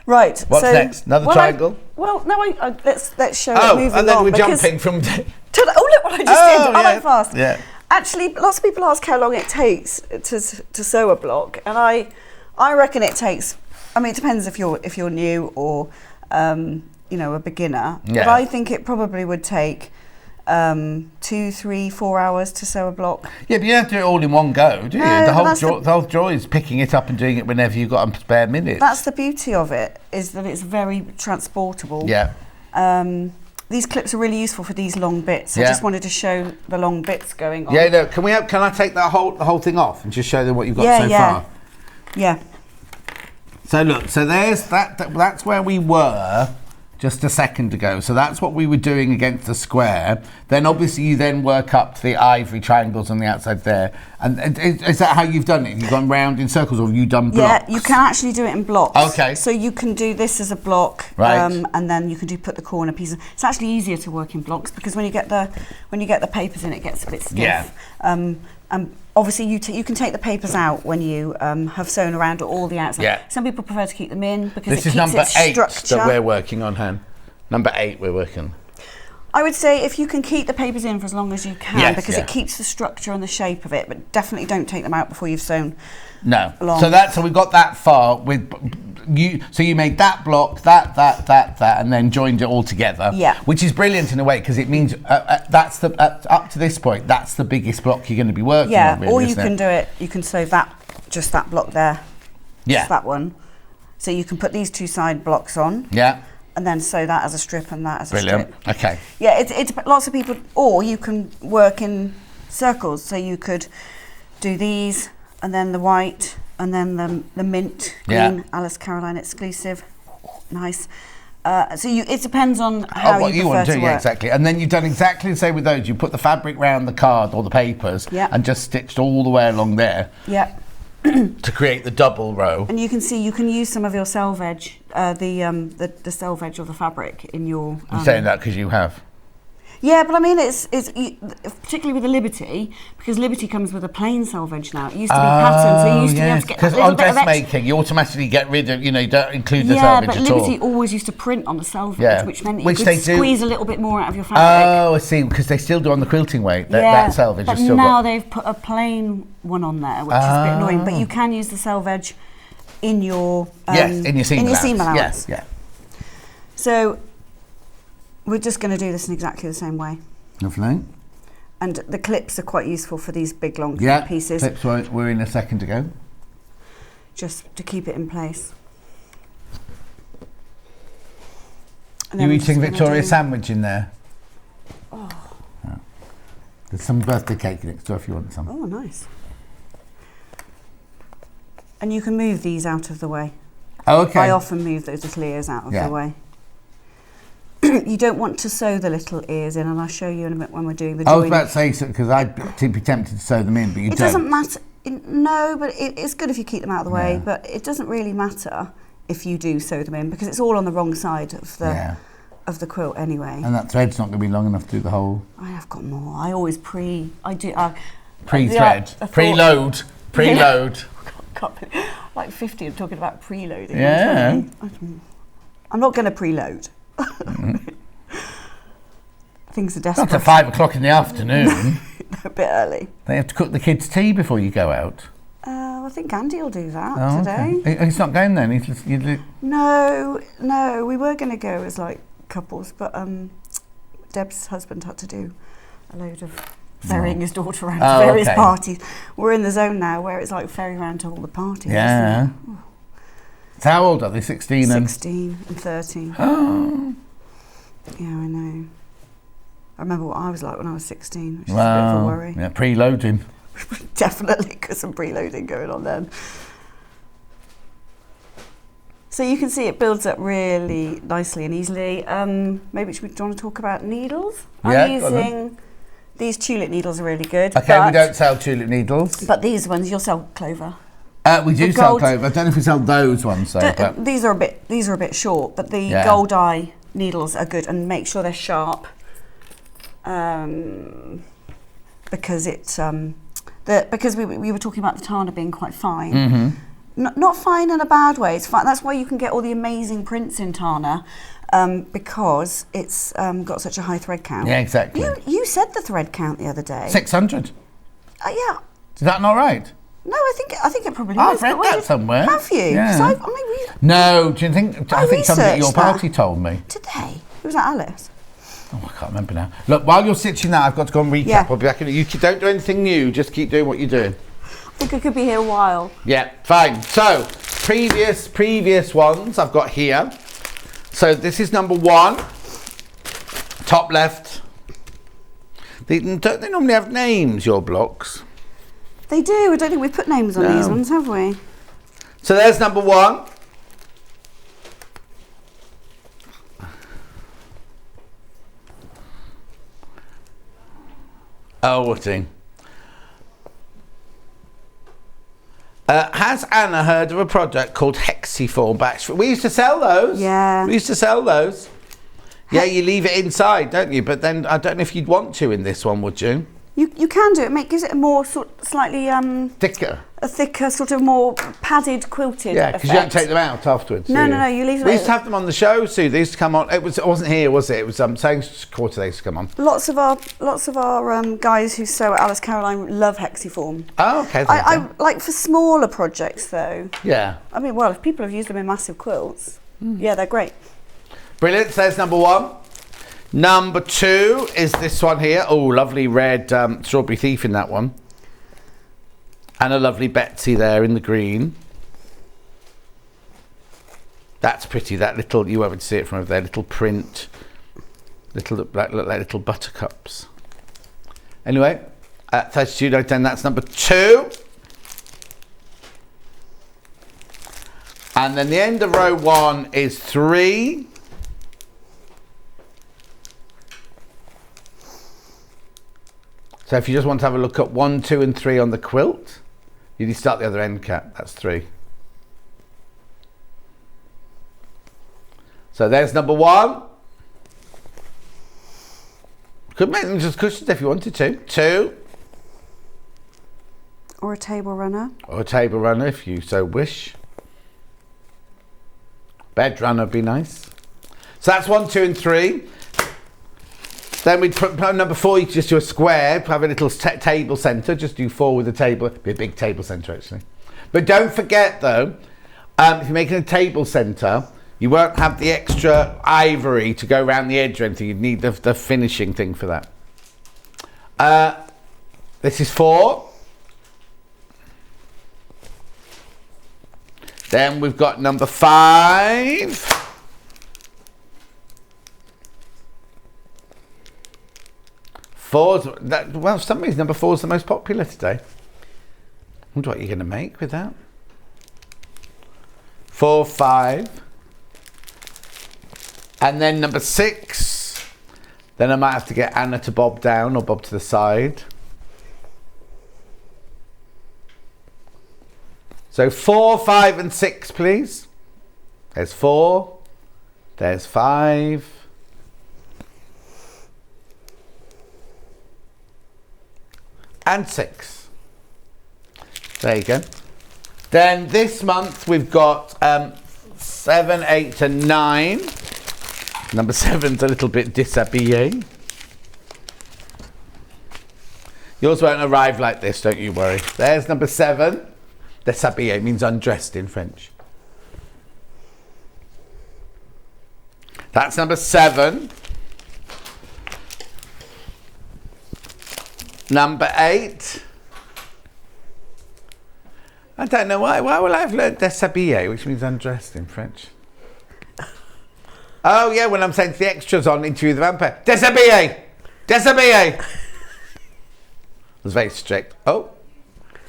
S10: Right.
S6: What's next? Another triangle?
S10: Let's show
S6: it
S10: moving on.
S6: And then we're jumping from...
S10: Oh, look what I just did. I like fast.
S6: Yeah.
S10: Actually, lots of people ask how long it takes to sew a block, and I reckon it takes. I mean, it depends if you're new or a beginner.
S6: Yeah.
S10: But I think it probably would take
S9: 2, 3, 4 hours to sew a block.
S6: Yeah, but you don't have to do it all in one go, do you?
S9: No,
S6: The whole joy is picking it up and doing it whenever you've got a spare minute.
S9: That's the beauty of it, is that it's very transportable.
S6: Yeah.
S9: These clips are really useful for these long bits. I just wanted to show the long bits going on.
S6: Yeah, no, can I take the whole thing off and just show them what you've got so far?
S9: Yeah.
S6: So look, so there's that's where we were just a second ago. So that's what we were doing against the square. Then obviously you then work up to the ivory triangles on the outside there. And is that how you've done it? You've gone round in circles, or have you done blocks?
S9: Yeah, you can actually do it in blocks.
S6: Okay.
S9: So you can do this as a block,
S6: right.
S9: And then you can put the corner pieces. It's actually easier to work in blocks because when you get the papers in, it gets a bit stiff.
S6: Yeah.
S9: Obviously, you can take the papers out when you have sewn around all the outside.
S6: Yeah.
S9: Some people prefer to keep them in because
S6: this
S9: it
S6: is
S9: keeps
S6: number
S9: its
S6: 8
S9: structure.
S6: that we're working on, Han. Number 8 we're working.
S9: I would say if you can keep the papers in for as long as you can, because
S6: yeah.
S9: it keeps the structure and the shape of it, but definitely don't take them out before you've sewn.
S6: No.
S9: Along.
S6: So we've got that far with you. So you made that block, that, and then joined it all together.
S9: Yeah.
S6: Which is brilliant in a way because it means that's up to this point. That's the biggest block you're going to be working on. Really,
S9: or you can do it. You can sew just that block there.
S6: Yeah.
S9: Just that one. So you can put these 2 side blocks on.
S6: Yeah.
S9: And then sew that as a strip and that as a
S6: brilliant.
S9: strip.
S6: Okay.
S9: Yeah, it's lots of people, or you can work in circles. So you could do these, and then the white, and then the mint green, Alice Caroline exclusive, nice. So it depends on how
S6: what you want to do, yeah, exactly. And then you've done exactly the same with those. You put the fabric round the card or the papers, and just stitched all the way along there.
S9: Yeah.
S6: To create the double row.
S9: And you can see you can use some of your selvage, the selvage of the fabric in your.
S6: I'm saying that because you have.
S9: Yeah, but I mean, it's particularly with the Liberty, because Liberty comes with a plain selvage now. It used to be patterned, so you used to have to get a little bit of
S6: dressmaking, you automatically get rid of, you don't include the selvage
S9: at all.
S6: at
S9: Yeah, but Liberty always used to print on the selvage, which meant that you could squeeze a little bit more out of your fabric.
S6: Oh, I see, because they still do on the quilting weight. That selvage
S9: but
S6: is still
S9: now they've put a plain one on there, which is a bit annoying. But you can use the selvage in your
S6: in your seam
S9: allowance.
S6: Yeah.
S9: So we're just going to do this in exactly the same way.
S6: Lovely.
S9: And the clips are quite useful for these big long pieces.
S6: Clips were in a second ago.
S9: Just to keep it in place.
S6: You're eating Victoria sandwich in there?
S9: Oh.
S6: There's some birthday cake next door if you want some.
S9: Oh, nice. And you can move these out of the way.
S6: Oh, okay.
S9: I often move those little ears out of the way. You don't want to sew the little ears in, and I'll show you in a minute when we're doing the joining.
S6: I was about to say so because I'd be tempted to sew them in, but you don't.
S9: It doesn't matter. No, but it's good if you keep them out of the way. But it doesn't really matter if you do sew them in because it's all on the wrong side of the quilt anyway.
S6: And that thread's not going to be long enough to do the whole.
S9: I have got more. I always pre-thread,
S6: preload.
S9: Like 50, I'm talking about preloading.
S6: Yeah.
S9: I'm not going to preload. Things are desperate.
S6: Not at 5 o'clock in the afternoon.
S9: A bit early.
S6: They have to cook the kids' tea before you go out.
S9: I think Andy will do that today.
S6: Okay. He's not going then.
S9: No, we were going to go as like couples, but Deb's husband had to do a load of ferrying his daughter around to various parties. We're in the zone now where it's like ferrying around to all the parties.
S6: Yeah. So how old are they? 16 and
S9: 13. Oh. Yeah, I know. I remember what I was like when I was 16, which is a bit of a worry.
S6: Yeah, preloading.
S9: Definitely got some preloading going on then. So you can see it builds up really nicely and easily. Maybe do you want to talk about needles? I'm using these tulip needles are really good.
S6: Okay, we don't sell tulip needles.
S9: But these ones, you'll sell clover.
S6: We do sell clover. I don't know if we sell those ones though. But
S9: these are a bit short, but the gold eye needles are good, and make sure they're sharp. Because it's because we were talking about the Tana being quite fine.
S6: Mm-hmm.
S9: Not fine in a bad way. It's fine. That's why you can get all the amazing prints in Tana, because it's got such a high thread count.
S6: Yeah, exactly.
S9: You said the thread count the other day.
S6: 600.
S9: Yeah.
S6: Is that not right?
S9: No, I think it probably is.
S6: I've read that somewhere.
S9: Have you?
S6: Yeah.
S9: Maybe
S6: No, do you think? I think somebody at your party told me.
S9: Today. It was at Alice.
S6: Oh, I can't remember now. Look, while you're stitching that, I've got to go and recap.
S10: Yeah.
S6: I'll be back in. You don't do anything new. Just keep doing what you're doing.
S10: I think I could be here a while.
S6: Yeah, fine. So, previous ones I've got here. So this is number 1. Top left. Don't they normally have names, your blocks?
S10: They do. I don't think we've put names on these ones, have we?
S6: So there's number 1. Oh, what thing? Has Anna heard of a product called Hexiform batch? We used to sell those.
S10: Yeah.
S6: We used to sell those. Yeah, you leave it inside, don't you? But then I don't know if you'd want to in this one, would you?
S10: You can do it. Gives it a more slightly
S6: Thicker.
S10: a thicker, sort of more padded, quilted.
S6: Yeah, because you don't take them out afterwards.
S10: No,
S6: do
S10: no, you leave them.
S6: We used to have them on the show, Sue. They used to come on. It wasn't here, was it? It was Sayings Quarter. They used to come on.
S10: Lots of our guys who sew at Alice Caroline love Hexiform.
S6: Oh, okay.
S10: I like for smaller projects though.
S6: Yeah.
S10: I mean, well, if people have used them in massive quilts, yeah, they're great.
S6: Brilliant. So there's number 1. Number 2 is this one here. Oh, lovely red Strawberry Thief in that one. And a lovely Betsy there in the green. That's pretty. That little, you won't be able to see it from over there, little print. Look like little buttercups. Anyway, at 32.10, that's number 2. And then the end of row 1 is 3. So if you just want to have a look at 1, 2 and 3 on the quilt, you need to start the other end cap. That's 3. So there's number 1. Could make them just cushions if you wanted to. 2.
S10: Or a table runner.
S6: Or a table runner if you so wish. Bed runner would be nice. So that's 1, 2 and 3. Then we'd put number 4, you just do a square, have a little table centre, just do 4 with a table, be a big table centre actually. But don't forget though, if you're making a table centre, you won't have the extra ivory to go around the edge or anything, you'd need the finishing thing for that. This is 4. Then we've got number 5. Well, for some reason, number 4 is the most popular today. I wonder what you're going to make with that. 4, 5. And then number 6. Then I might have to get Anna to bob down or bob to the side. So 4, 5 and 6, please. There's 4. There's 5. And 6. There you go. Then this month we've got 7, 8 and 9. Number 7's a little bit déshabillé. Yours won't arrive like this, don't you worry. There's number 7. Déshabillé means undressed in French. That's number 7. Number 8. I don't know why. Why will I have learnt déshabillé, which means undressed in French? Oh yeah, when I'm saying to the extras on Interview with the Vampire. Déshabillé! Déshabillé! I was very strict. Oh,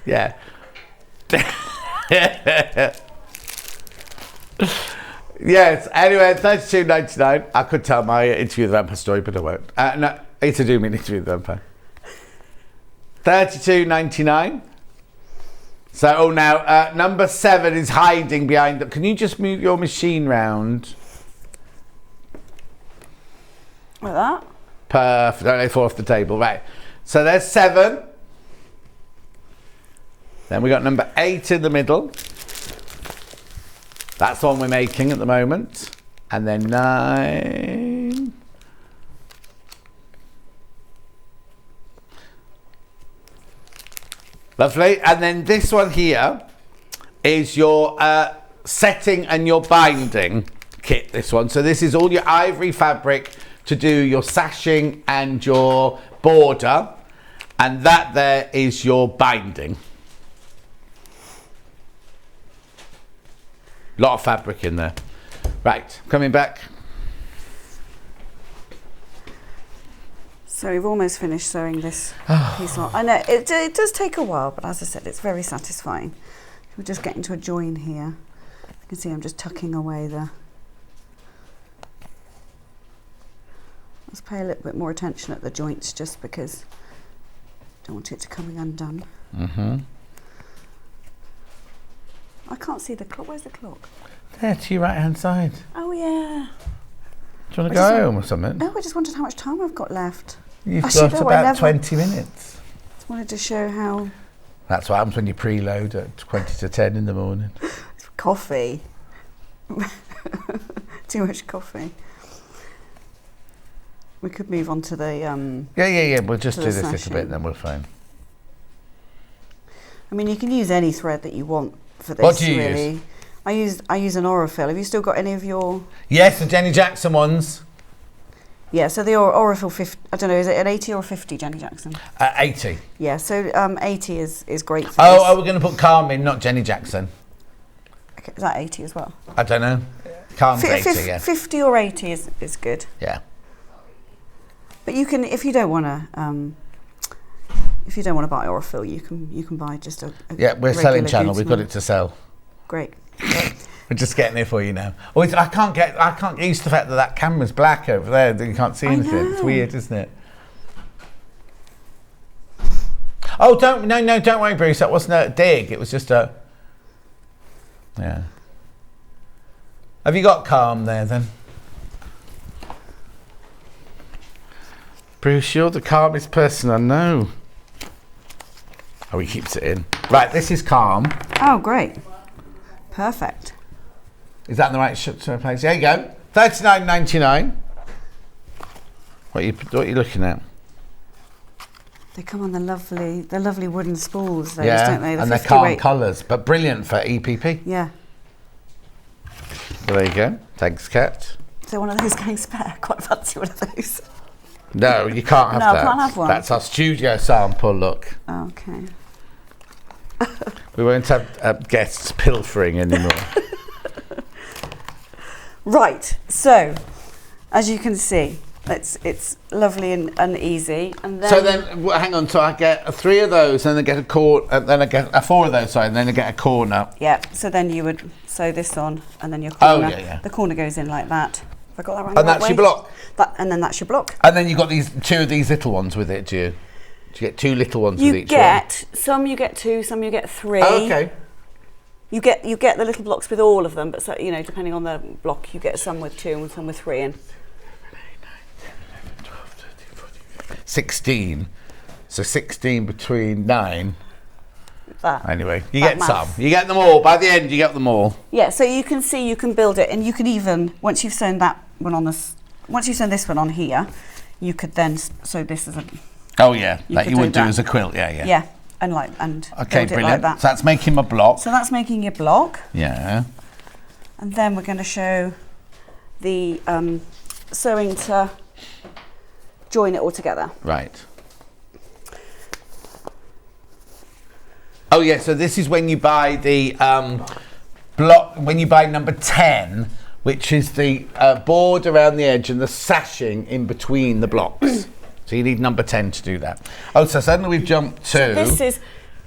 S6: yeah. Yes, anyway, £32.99. I could tell my Interview with the Vampire story, but I won't. No, it's a do me Interview with the Vampire. £32.99. So, now, number 7 is hiding behind them. Can you just move your machine round?
S10: Like that?
S6: Perfect. Don't they fall off the table. Right. So, there's 7. Then we got number 8 in the middle. That's the one we're making at the moment. And then 9. Lovely. And then this one here is your setting and your binding kit, this one. So this is all your ivory fabric to do your sashing and your border, and that there is your binding. Lot of fabric in there. Right, coming back.
S10: So we've almost finished sewing this piece on. I know it does take a while, but as I said, it's very satisfying. We're just getting to a join here. You can see I'm just tucking away the. Let's pay a little bit more attention at the joints, just because I don't want it to coming undone. I can't see the clock. Where's the clock?
S6: There, to your right hand side.
S10: Oh yeah.
S6: Do you want to go home or something?
S10: No, I just wondered how much time I've got left.
S6: You've got about 20 minutes.
S10: Just wanted to show how.
S6: That's what happens when you preload at 20 to 10 in the morning.
S10: Coffee. Too much coffee. We could move on to the.
S6: Yeah. We'll just do this little bit, and then we're fine.
S10: I mean, you can use any thread that you want for this.
S6: What do you
S10: use? I use an Aurifil. Have you still got any of your?
S6: Yes, the Jenny Jackson ones.
S10: Yeah, so the Aurifil 50. I don't know, is it an 80 or 50, Jenny Jackson?
S6: 80.
S10: Yeah, so 80 is great for this.
S6: Oh, we're going to put Calm in, not Jenny Jackson.
S10: Okay, is that 80 as well?
S6: I don't know. Calm's 80, yeah.
S10: 50 or 80 is good.
S6: Yeah.
S10: But you can, if you don't want to buy Aurifil, you can buy just a
S6: yeah, we're selling channel. We've got
S10: one.
S6: it to sell.
S10: Great.
S6: We're just getting it for you now. Oh, I can't get used to the fact that camera's black over there. You can't see anything. It's weird, isn't it? Oh, don't worry, Bruce. That wasn't a dig. It was just a. Yeah. Have you got Calm there then? Bruce, you're the calmest person I know. Oh, he keeps it in. Right, this is Calm.
S10: Oh, great. Perfect.
S6: Is that in the right place? There you go. $39.99. What are you looking at?
S10: They come on the lovely wooden spools, those,
S6: yeah,
S10: don't they?
S6: And they're Calm colours, but brilliant for EPP.
S10: Yeah.
S6: Well, there you go. Thanks, Kat.
S10: So one of those going spare. Quite fancy one of those.
S6: No, you can't have that.
S10: No, I can't have one.
S6: That's our studio sample. Look.
S10: Oh, okay.
S6: We won't have guests pilfering anymore.
S10: Right, so as you can see, it's lovely and easy. And then
S6: so then, hang on. So I get 3 of those, and then I get a corner, and then I get 4 of those. Sorry, and then I get a corner.
S10: Yeah. So then you would sew this on, and then your corner.
S6: Oh yeah.
S10: The corner goes in like that. Have I got that right?
S6: And that's your block.
S10: And then that's your block.
S6: And then you got these 2 of these little ones with it. Do you get 2 little ones with each one?
S10: Some you get 2, some you get 3.
S6: Oh, okay.
S10: You get the little blocks with all of them, but so, depending on the block, you get some with 2 and some with 3 in.
S6: 16. So 16 between 9.
S10: That.
S6: Anyway, you get some. You get them all. By the end, you get them all.
S10: Yeah. So you can see, you can build it, and you can even once you've sewn that one on this, once you've sewn this one on here, you could then sew this as a.
S6: Oh yeah, like you would do as a quilt. Yeah.
S10: Yeah. And
S6: okay,
S10: build
S6: brilliant.
S10: it like that.
S6: So that's making my block.
S10: So that's making your block.
S6: Yeah.
S10: And then we're going to show the sewing to join it all together.
S6: Right. Oh yeah, so this is when you buy the block, when you buy number 10, which is the board around the edge and the sashing in between the blocks. So you need number 10 to do that. Oh, so suddenly we've jumped to...
S10: So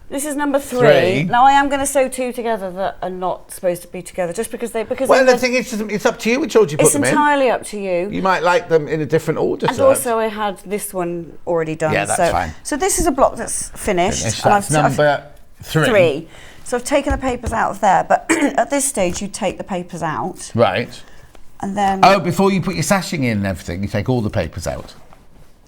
S10: this is number 3. Now I am going to sew 2 together that are not supposed to be together, just because they...
S6: Well, the thing is, it's up to you which order you put them in.
S10: It's entirely up to you.
S6: You might like them in a different order.
S10: And also I had this one already done.
S6: Yeah, that's fine.
S10: So this is a block that's finished.
S6: That's number 3.
S10: So I've taken the papers out of there, but at this stage you take the papers out.
S6: Right.
S10: And then...
S6: Oh, before you put your sashing in and everything, you take all the papers out.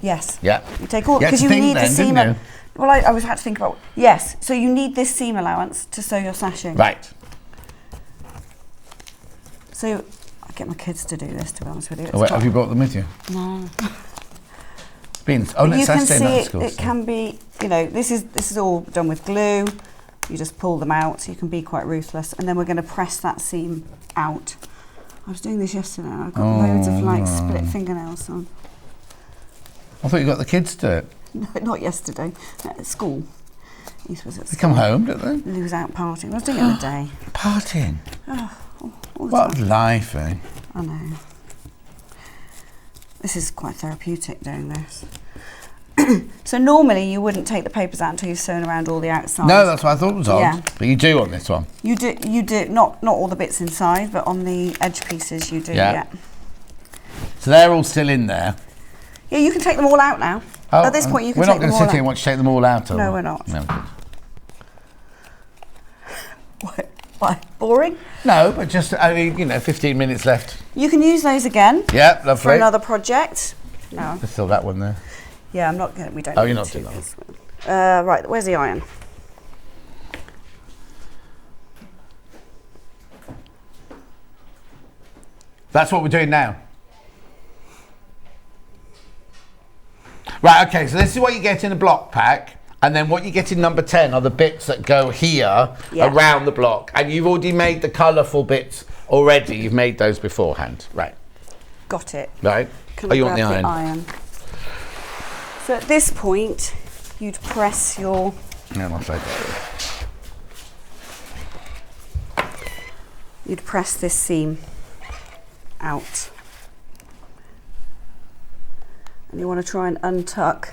S10: Yes.
S6: Yeah.
S10: You take all, because you need the seam. Well, I always had to think about. Yes. So you need this seam allowance to sew your sashing.
S6: Right.
S10: So I get my kids to do this. To be honest with you.
S6: Oh, wait, have you brought them with you?
S10: No.
S6: Beans. Oh, let's say that.
S10: It can be. This is all done with glue. You just pull them out. So you can be quite ruthless, and then we're going to press that seam out I was doing this yesterday and I've got loads of like split fingernails on.
S6: I thought you got the kids to do it.
S10: No, not yesterday. At school. He was at
S6: They
S10: school.
S6: come home, don't they?
S10: And he was out partying. I was doing it the day.
S6: Partying?
S10: All the
S6: What
S10: time.
S6: life, eh?
S10: I know. This is quite therapeutic doing this. So normally you wouldn't take the papers out until you've sewn around all the outside.
S6: No, that's what I thought was odd.
S10: Yeah.
S6: But you do on this one.
S10: You do not all the bits inside, but on the edge pieces you do. Yeah.
S6: So they're all still in there.
S10: Yeah, you can take them all out now.
S6: Oh,
S10: At this point, you can
S6: we're
S10: take
S6: not
S10: them
S6: going
S10: all
S6: to sit
S10: out.
S6: here and watch you take them all out, are
S10: No,
S6: we?
S10: we're not.
S6: No.
S10: Why? Boring?
S6: No, but just, I mean, you know, 15 minutes left.
S10: You can use those again.
S6: Yeah, lovely.
S10: For another project. No.
S6: There's still that one there.
S10: Yeah, I'm not going to, we don't
S6: Oh,
S10: need
S6: you're not
S10: to
S6: doing
S10: do
S6: that
S10: this one. Right, where's the iron?
S6: That's what we're doing now. Right, okay, so this is what you get in a block pack, and then what you get in number 10 are the bits that go here around the block, and you've already made the colourful bits already. You've made those beforehand. Right.
S10: Got it.
S6: Right.
S10: Can
S6: Oh,
S10: I
S6: you want the
S10: grab
S6: iron?
S10: So at this point, you'd press your...
S6: No, I'm afraid.
S10: You'd press this seam out. And you want to try and untuck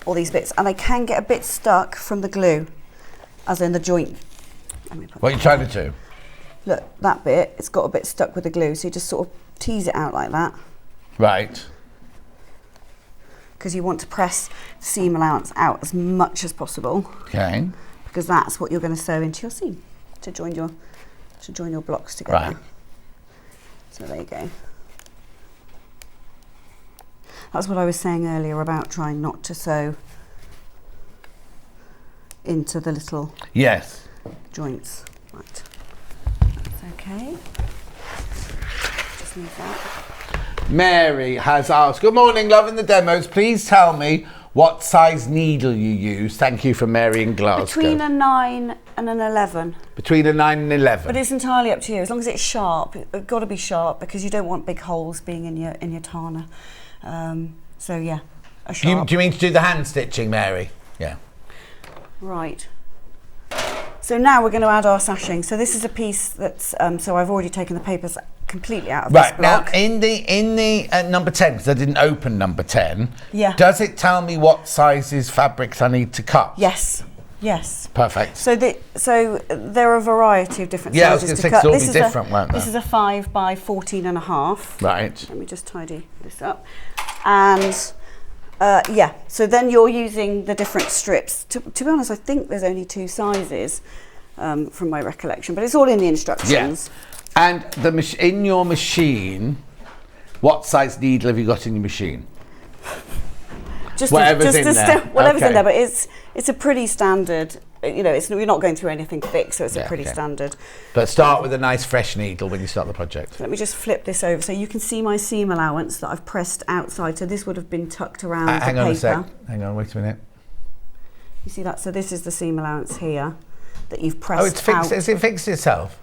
S10: all these bits. And they can get a bit stuck from the glue, as in the joint.
S6: What are you trying to do?
S10: Look, that bit, it's got a bit stuck with the glue, so you just sort of tease it out like that.
S6: Right.
S10: Because you want to press the seam allowance out as much as possible.
S6: Okay.
S10: Because that's what you're going to sew into your seam to join your blocks together.
S6: Right.
S10: So there you go. That's what I was saying earlier about trying not to sew into the little joints. Right. That's okay. Just leave that.
S6: Mary has asked, good morning, loving the demos. Please tell me what size needle you use. Thank you from Mary in Glasgow.
S10: Between a 9 and an 11.
S6: Between a 9 and 11.
S10: But it's entirely up to you. As long as it's sharp, it's got to be sharp because you don't want big holes being in your tarna. So yeah, a sharp.
S6: Do you mean to do the hand stitching, Mary? Yeah.
S10: Right. So now we're going to add our sashing. So this is a piece that's, so I've already taken the papers completely out of this block.
S6: Now in the number 10, because I didn't open number 10,
S10: Yeah.
S6: does it tell me what sizes fabrics I need to cut?
S10: Yes. Yes.
S6: Perfect.
S10: So there are a variety of different
S6: Yeah, I was
S10: sizes
S6: gonna
S10: to
S6: say,
S10: cut.
S6: it's all be different, won't
S10: This
S6: they?
S10: is a 5 by 14 and a half.
S6: Right.
S10: Let me just tidy this up. And yeah, so then you're using the different strips. To be honest, I think there's only 2 sizes from my recollection, but it's all in the instructions.
S6: Yeah. And in your machine, what size needle have you got in your machine? Whatever's in there.
S10: Whatever's in
S6: Okay.
S10: there, but it's a pretty standard. You know, you're not going through anything thick, so it's a pretty
S6: okay.
S10: standard.
S6: But start with a nice fresh needle when you start the project.
S10: Let me just flip this over so you can see my seam allowance that I've pressed outside. So this would have been tucked around the
S6: Hang on
S10: paper.
S6: a sec. Hang on, wait a minute.
S10: You see that? So this is the seam allowance here that you've pressed
S6: Oh, it's fixed.
S10: out.
S6: Has it fixed itself?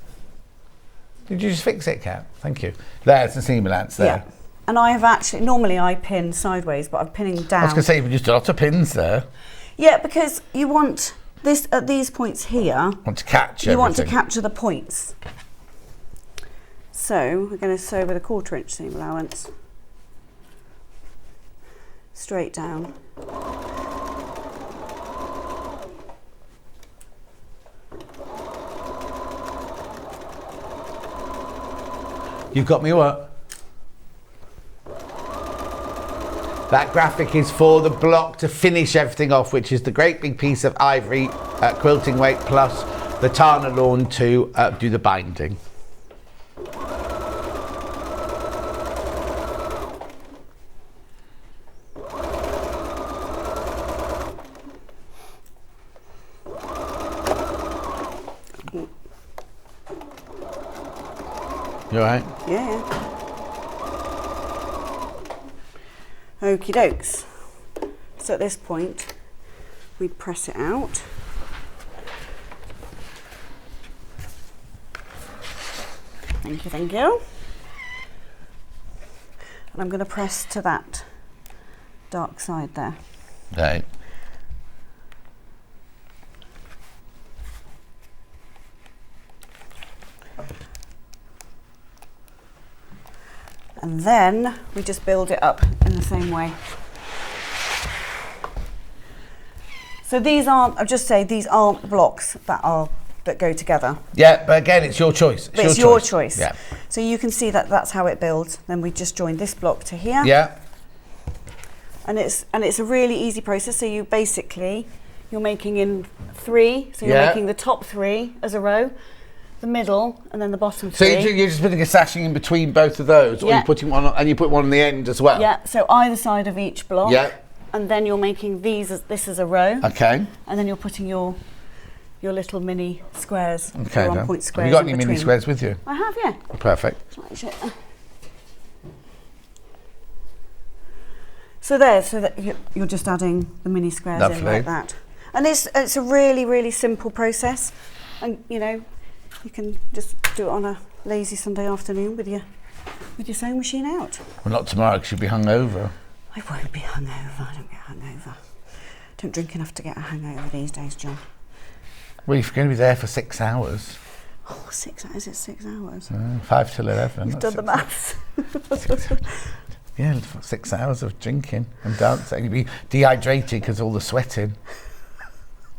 S6: Did you just fix it, Kat? Thank you. There's the seam allowance there.
S10: Yeah. And I have actually, normally I pin sideways, but I'm pinning down.
S6: I was going to say, you've just a lot of pins there.
S10: Yeah, because you want this at these points here.
S6: Want to catch
S10: You want to
S6: everything.
S10: capture the points. So we're going to sew with a 1/4 inch seam allowance. Straight down.
S6: You've got me what? That graphic is for the block to finish everything off, which is the great big piece of ivory quilting weight plus the Tana lawn to do the binding. You all right?
S10: Yeah. Okie dokes. So at this point, we press it out. Thank you, thank you. And I'm going to press to that dark side there.
S6: Right.
S10: And then we just build it up in the same way. So these aren't, I'll just say, these aren't blocks that go together.
S6: Yeah, but again, it's your choice.
S10: It's your choice.
S6: Yeah.
S10: So you can see that that's how it builds. Then we just join this block to here.
S6: Yeah.
S10: And it's a really easy process. So you're making in 3. So you're making the top 3 as a row, the middle, and then the bottom 3.
S6: So you're just putting a sashing in between both of those, or you're putting one on, and you put one on the end as well.
S10: Yeah. So either side of each block.
S6: Yeah.
S10: And then you're making this as a row.
S6: Okay.
S10: And then you're putting your little mini squares.
S6: Okay.
S10: Your 1 point squares.
S6: Have you got any mini squares with you?
S10: I have, yeah.
S6: Perfect.
S10: So that you're just adding the mini squares in like that. And it's a really, really simple process. And you can just do it on a lazy Sunday afternoon with your sewing machine out.
S6: Well, not tomorrow because you'll be hungover.
S10: I won't be hungover. I don't get hungover. Don't drink enough to get a hangover these days, John.
S6: Well, you're going to be there for 6 hours.
S10: Oh, 6 hours? Is it 6 hours?
S6: 5 till 11.
S10: You've done the maths.
S6: Yeah, 6 hours of drinking and dancing. You'll be dehydrated because all the sweating.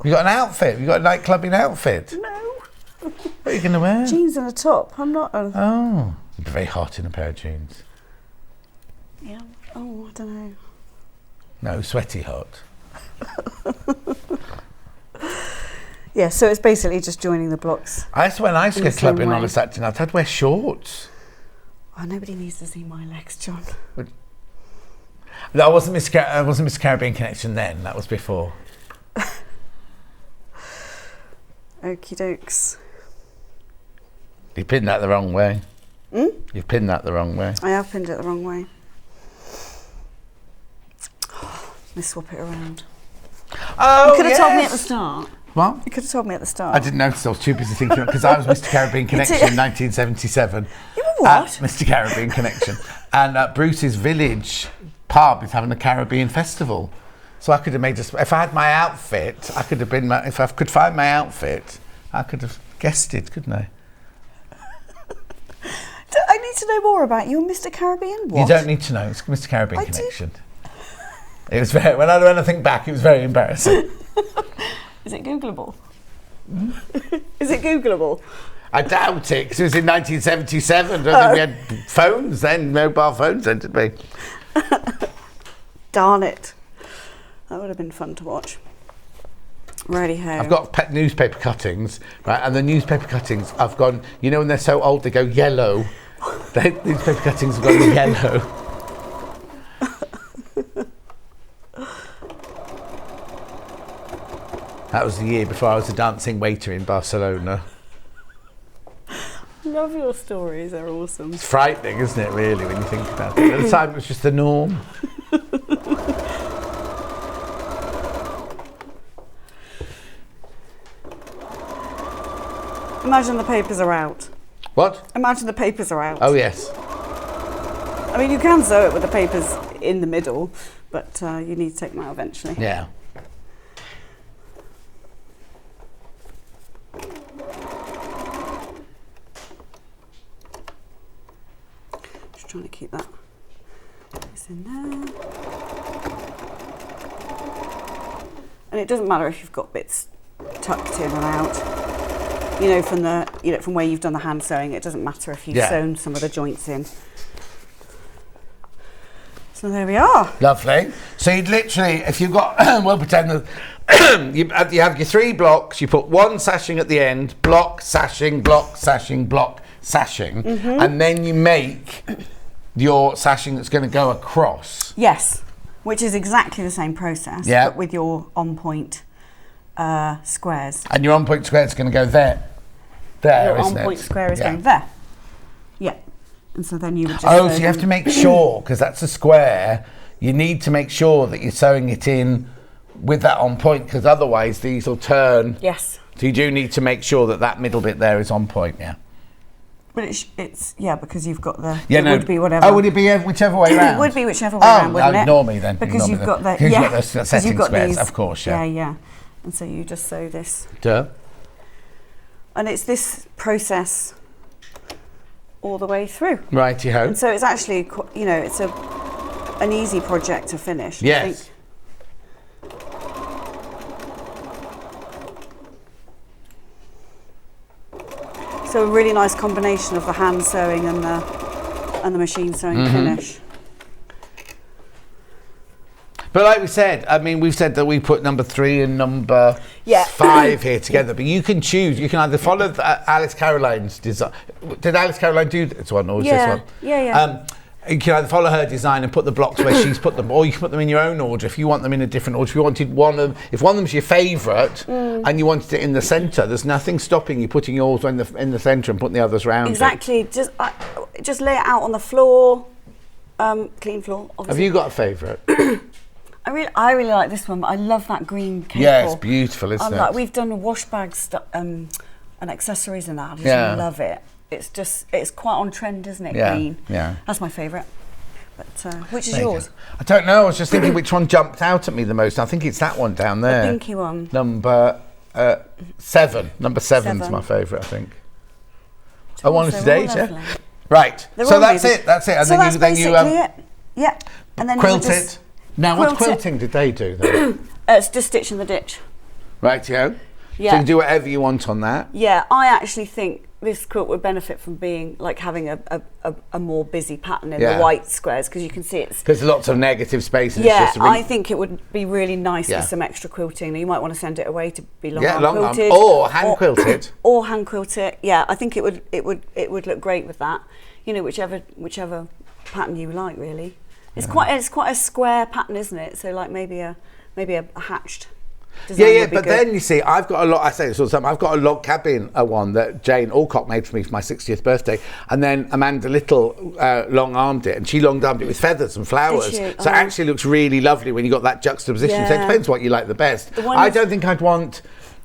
S6: You got an outfit? You got a nightclubbing outfit?
S10: No.
S6: What are you going to wear?
S10: Jeans and a top. I'm not.
S6: Oh, you'd be very hot in a pair of jeans.
S10: Yeah. Oh, I don't know.
S6: No, sweaty hot.
S10: Yeah, so it's basically just joining the blocks.
S6: When I used to go clubbing on a Saturday night, I'd wear shorts.
S10: Oh, nobody needs to see my legs, John.
S6: That wasn't Miss Caribbean Connection then. That was before.
S10: Okie dokes.
S6: You pinned that the wrong way.
S10: Hmm?
S6: You've pinned that the wrong way.
S10: I have pinned it the wrong way. Let me swap it around.
S6: Oh,
S10: you could have told me at the start.
S6: What?
S10: You could have told me at the start.
S6: I didn't notice. I was too busy thinking because I was Mr. Caribbean Connection in 1977.
S10: You were what?
S6: Mr. Caribbean Connection. And Bruce's Village pub is having a Caribbean festival. So I could have made if I had my outfit, I could have been, if I could find my outfit, I could have guessed it, couldn't I?
S10: I need to know more about you and Mr. Caribbean. What?
S6: You don't need to know. It's Mr. Caribbean Connection. It was very, when I think back, it was very embarrassing.
S10: Is it Googleable? Is it Googleable?
S6: I doubt it, because it was in 1977. I don't think we had phones then, mobile phones then, did we?
S10: Darn it. That would have been fun to watch. Righty-ho.
S6: I've got newspaper cuttings, right? And the newspaper cuttings, I've gone, when they're so old, they go yellow. Newspaper cuttings have gone yellow. That was the year before I was a dancing waiter in Barcelona.
S10: I love your stories, they're awesome.
S6: It's frightening, isn't it, really, when you think about it? At the time, it was just the norm.
S10: Imagine the papers are out.
S6: What?
S10: Imagine the papers are out.
S6: Oh, yes.
S10: I mean, you can sew it with the papers in the middle, but you need to take them out eventually.
S6: Yeah.
S10: Just trying to keep that in there. And it doesn't matter if you've got bits tucked in and out. From where you've done the hand sewing, it doesn't matter if you've sewn some of the joints in. So there we are.
S6: Lovely. So you'd literally, if you've got, we'll pretend that you have your 3 blocks, you put 1 sashing at the end, block, sashing, block, sashing, block, sashing, and then you make your sashing that's going to go across.
S10: Yes, which is exactly the same process, but with your on-point squares.
S6: And your on-point square is going to go there,
S10: your
S6: isn't it?
S10: Your on-point square is going there. Yeah. And so then you would just
S6: so you have to make sure, because that's a square, you need to make sure that you're sewing it in with that on point, because otherwise these will turn.
S10: Yes.
S6: So you do need to make sure that that middle bit there is on point, yeah.
S10: But it's because you've got the.
S6: Yeah,
S10: it would be whatever.
S6: Oh, would it be whichever way around?
S10: It would be whichever way around, wouldn't it?
S6: Ignore me then.
S10: Because
S6: ignore
S10: you've
S6: me
S10: got
S6: then.
S10: the.
S6: You've
S10: Yeah.
S6: got the setting squares,
S10: these,
S6: of course. Yeah.
S10: Yeah. And so you just sew this.
S6: Duh.
S10: And it's this process all the way through.
S6: Righty-ho.
S10: And so it's actually, it's an easy project to finish.
S6: Yes.
S10: I think. So a really nice combination of the hand sewing and the machine sewing finish.
S6: But like we said, I mean, we've said that we put number 3 and number 5 here together. But you can choose. You can either follow Alice Caroline's design. Did Alice Caroline do this one, or was this one?
S10: Yeah.
S6: You can either follow her design and put the blocks where she's put them, or you can put them in your own order if you want them in a different order. If you wanted one of them's your favourite and you wanted it in the centre, there's nothing stopping you putting yours in the centre and putting the others round.
S10: Exactly. Just lay it out on the floor, clean floor. Obviously.
S6: Have you got a favourite?
S10: I really like this one. But I love that green cable.
S6: Yeah, it's beautiful, isn't it?
S10: We've done wash bags and accessories and that. I just love it. It's quite on trend, isn't it?
S6: Yeah,
S10: green.
S6: yeah.
S10: That's my favourite. But which is yours?
S6: I don't know. I was just thinking which one jumped out at me the most. I think it's that one down there.
S10: The pinky one.
S6: Number 7. Number 7's my favourite, I think. Oh, one of today's, yeah. Right. So that's it. That's it. And
S10: so that's basically it. Yeah. And then
S6: quilt it. Now, what quilting did they do then?
S10: It's just stitch in the ditch.
S6: Rightio.
S10: Yeah.
S6: So you can do whatever you want on that.
S10: Yeah, I actually think this quilt would benefit from being like having a more busy pattern in the white squares, because you can see it's.
S6: There's lots of negative spaces.
S10: Yeah, I think it would be really nice with some extra quilting. You might want to send it away to be long arm quilted,
S6: or hand quilted,
S10: or hand quilt it. Yeah, I think it would look great with that. Whichever pattern you like, really. It's quite a square pattern, isn't it? So like maybe a hatched.
S6: Yeah, but then you see, I've got a lot. I say this all the time. I've got a log cabin one that Jane Alcock made for me for my 60th birthday, and then Amanda Little long-armed it, and she long-armed it with feathers and flowers. So it actually looks really lovely when you got that juxtaposition. So it depends what you like the best. I don't think I'd want.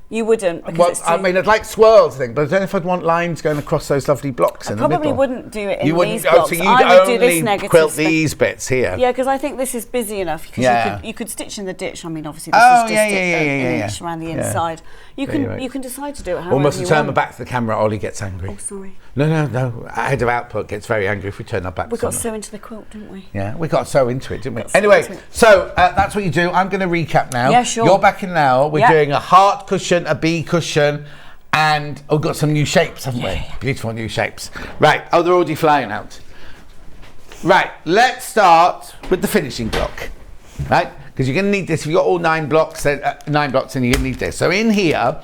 S10: You wouldn't.
S6: I mean, I'd like swirls, but I don't know if I'd want lines going across those lovely blocks in the middle.
S10: I probably wouldn't do it in these blocks.
S6: So you'd
S10: I would do this
S6: only
S10: negative
S6: quilt these bits here.
S10: Yeah, because I think this is busy enough. Because you could stitch in the ditch. I mean, obviously this is just an inch around the inside. You can decide to do it however
S6: Almost
S10: you
S6: to turn
S10: want.
S6: my back to the camera, Ollie gets angry.
S10: Oh, sorry.
S6: No. Head of output gets very angry if we turn our backs.
S10: We got to sew into the quilt, didn't we?
S6: Yeah, we got to sew into it, didn't we? Anyway, so that's what you do. I'm going to recap now.
S10: Yeah, sure.
S6: You're back in now. We're doing a heart cushion, a bee cushion, and we've got some new shapes, haven't we? Beautiful new shapes. Right. Oh, they're already flying out. Right. Let's start with the finishing block. Right. Because you're going to need this. If you've got all 9 blocks, then you're going to need this. So in here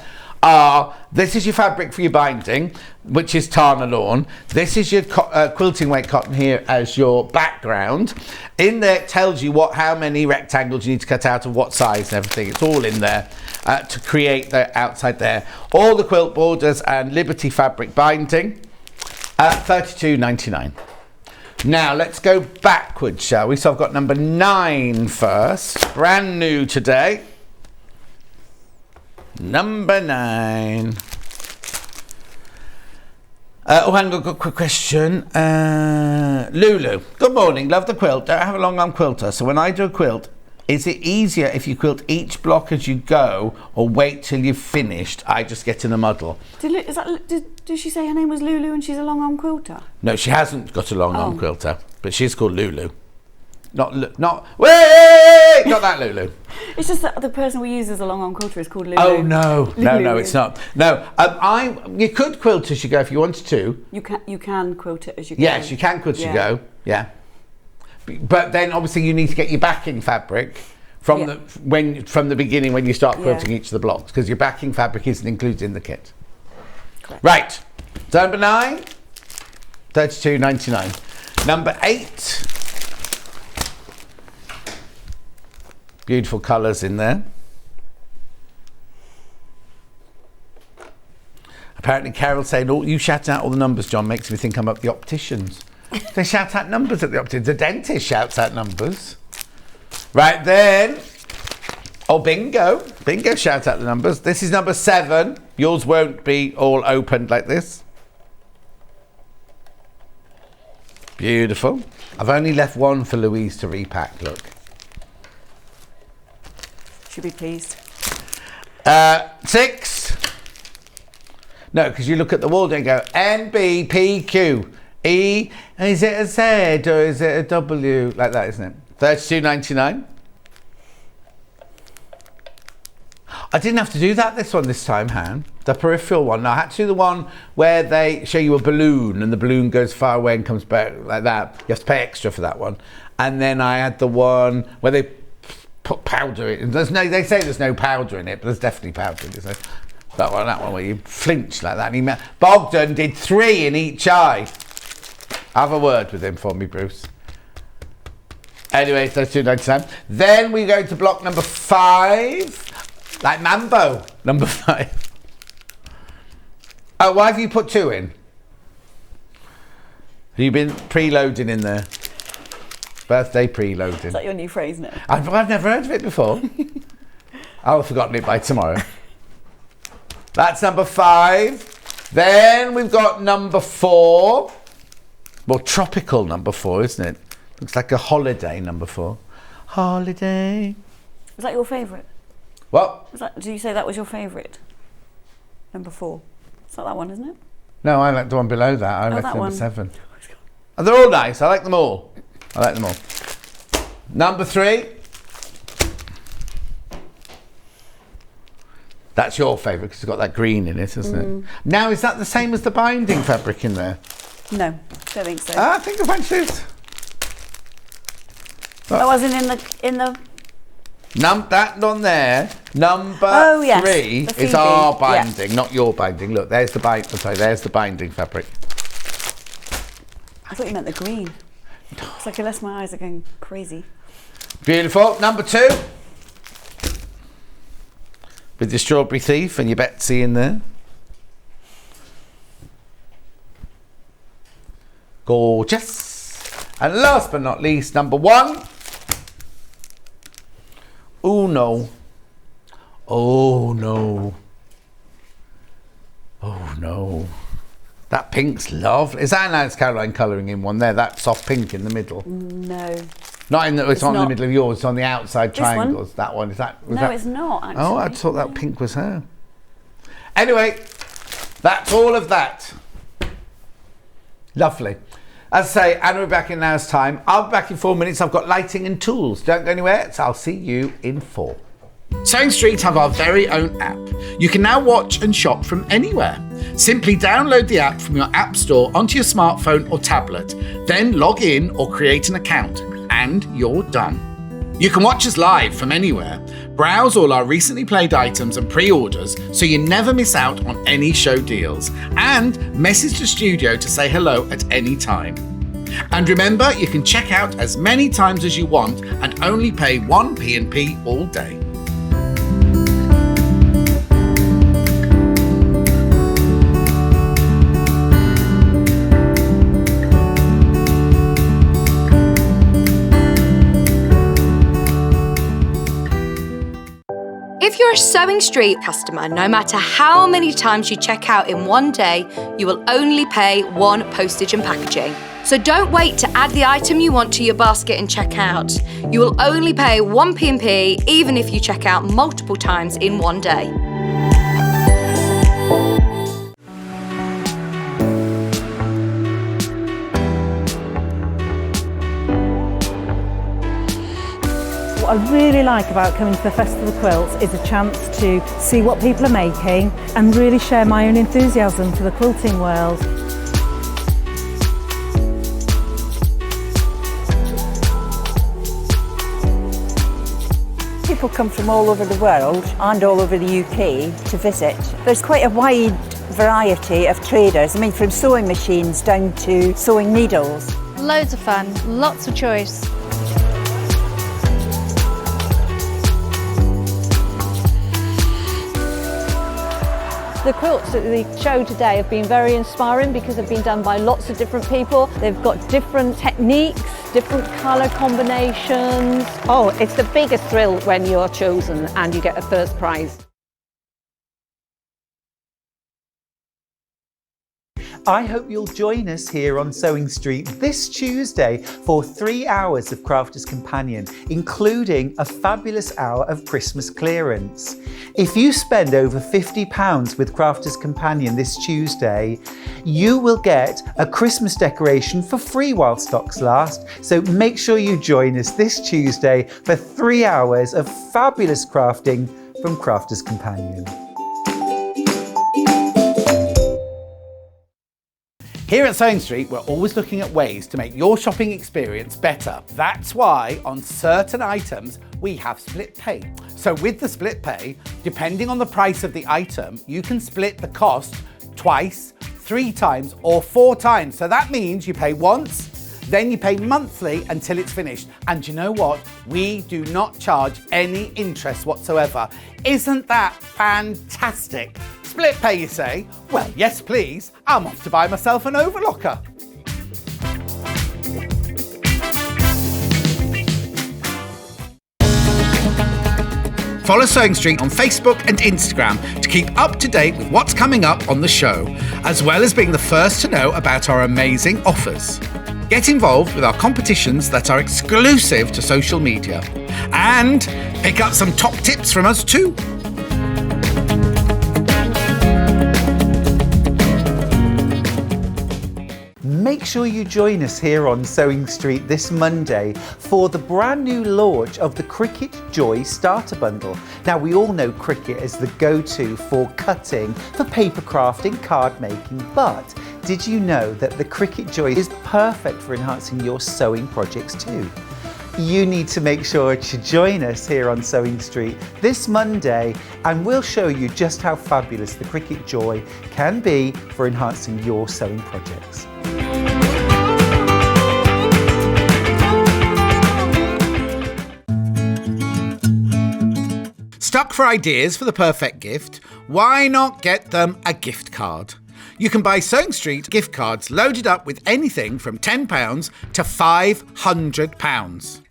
S6: this is your fabric for your binding, which is Tana lawn. This is your quilting weight cotton here as your background. In there it tells you how many rectangles you need to cut out of what size and everything. It's all in there to create the outside there. All the quilt borders and Liberty fabric binding at $32.99. Now let's go backwards, shall we? So I've got number 9 first, brand new today. Number 9. Hang on, got a quick question. Lulu, good morning. Love the quilt. Don't have a long arm quilter, so when I do a quilt, is it easier if you quilt each block as you go, or wait till you've finished? I just get in a muddle.
S10: Did she say her name was Lulu and she's a long arm quilter?
S6: No, she hasn't got a long arm quilter, but she's called Lulu. Not that Lulu.
S10: It's just that the person we use as a long arm quilter is called Lulu.
S6: Oh no, it's not. No, you could quilt as you go if you wanted to.
S10: You can quilt it as you go.
S6: Yes, you can quilt as you go. Yeah, but then obviously you need to get your backing fabric from the beginning when you start quilting each of the blocks, because your backing fabric isn't included in the kit. Correct. Right. So number 9, $32.99. Number 8. Beautiful colours in there. Apparently Carol's saying, you shout out all the numbers, John, makes me think I'm at the opticians. They shout out numbers at the opticians. The dentist shouts out numbers. Right then. Oh, bingo. Bingo shouts out the numbers. This is number 7. Yours won't be all opened like this. Beautiful. I've only left one for Louise to repack, look.
S10: Should be pleased.
S6: 6. No, because you look at the wall and go N, B, P, Q, E. Is it a Z or is it a W? Like that, isn't it? $32.99. I didn't have to do that this time, Han. The peripheral one. No, I had to do the one where they show you a balloon and the balloon goes far away and comes back like that. You have to pay extra for that one. And then I had the one where they put powder in. They say there's no powder in it, but there's definitely powder in it. So that one where you flinch like that. And Bogdan did 3 in each eye. Have a word with him for me, Bruce. Anyway, so $2.99. Then we go to block number 5. Like Mambo, number 5. Oh, why have you put 2 in? Have you been preloading in there? Birthday preloading.
S10: Is that your new phrase now?
S6: I've never heard of it before. I'll have forgotten it by tomorrow. That's number 5. Then we've got number 4. More tropical number 4, isn't it? Looks like a holiday, number 4. Holiday.
S10: Is that your favourite?
S6: What?
S10: Do you say that was your favourite? Number 4. It's not that one, isn't it?
S6: No, I like the one below that. I like
S10: that
S6: number
S10: one.
S6: 7. And they're all nice. I like them all. Number 3. That's your favourite because it's got that green in it, isn't it? Now, is that the same as the binding fabric in there?
S10: No, don't think so.
S6: I think the bunch is.
S10: That wasn't in the.
S6: That on there, number 3
S10: the
S6: is our binding, not your binding. Look, there's the there's the binding fabric.
S10: I thought you meant the green. It's like unless my eyes are going crazy.
S6: Beautiful. Number 2. With your strawberry thief and your Betsy in there. Gorgeous. And last but not least, number 1. Oh no. Oh no. Oh no. That pink's lovely. Is that an Alice Caroline colouring in one there? That soft pink in the middle?
S10: No.
S6: Not in the, it's not in the middle of yours, it's on the outside triangles.
S10: One?
S6: That one. Is that?
S10: No, it's not actually.
S6: Oh, I thought that pink was her. Anyway, that's all of that. Lovely. As I say, Anna will be back in an hour's time. I'll be back in 4 minutes. I've got lighting and tools. Don't go anywhere. So I'll see you in 4. Sewing Street have our very own app. You can now watch and shop from anywhere. Simply download the app from your app store onto your smartphone or tablet. Then log in or create an account and you're done. You can watch us live from anywhere. Browse all our recently played items and pre-orders so you never miss out on any show deals. And message the studio to say hello at any time. And remember, you can check out as many times as you want and only pay 1 P&P all day.
S8: If you're a Sewing Street customer, no matter how many times you check out in one day, you will only pay 1 postage and packaging. So don't wait to add the item you want to your basket and check out. You will only pay 1 P&P even if you check out multiple times in one day.
S1: What I really like about coming to the Festival of Quilts is a chance to see what people are making and really share my own enthusiasm for the quilting world.
S2: People come from all over the world and all over the UK to visit. There's quite a wide variety of traders, I mean from sewing machines down to sewing needles.
S3: Loads of fun, lots of choice.
S4: The quilts that they show today have been very inspiring because they've been done by lots of different people. They've got different techniques, different colour combinations.
S5: Oh, it's the biggest thrill when you're chosen and you get a first prize.
S7: I hope you'll join us here on Sewing Street this Tuesday for 3 hours of Crafters Companion, including a fabulous hour of Christmas clearance. If you spend over £50 with Crafters Companion this Tuesday, you will get a Christmas decoration for free while stocks last. So make sure you join us this Tuesday for 3 hours of fabulous crafting from Crafters Companion.
S6: Here at Sewing Street, we're always looking at ways to make your shopping experience better. That's why on certain items, we have split pay. So with the split pay, depending on the price of the item, you can split the cost twice, 3 times, or 4 times. So that means you pay once, then you pay monthly until it's finished. And you know what? We do not charge any interest whatsoever. Isn't that fantastic? Split pay, you say? Well, yes, please. I'm off to buy myself an overlocker. Follow Sewing Street on Facebook and Instagram to keep up to date with what's coming up on the show, as well as being the first to know about our amazing offers. Get involved with our competitions that are exclusive to social media, and pick up some top tips from us too.
S7: Make sure you join us here on Sewing Street this Monday for the brand new launch of the Cricut Joy Starter Bundle. Now, we all know Cricut is the go-to for cutting, for paper crafting, card making, but did you know that the Cricut Joy is perfect for enhancing your sewing projects too? You need to make sure to join us here on Sewing Street this Monday, and we'll show you just how fabulous the Cricut Joy can be for enhancing your sewing projects.
S6: Stuck for ideas for the perfect gift? Why not get them a gift card? You can buy Sewing Street gift cards loaded up with anything from £10 to £500.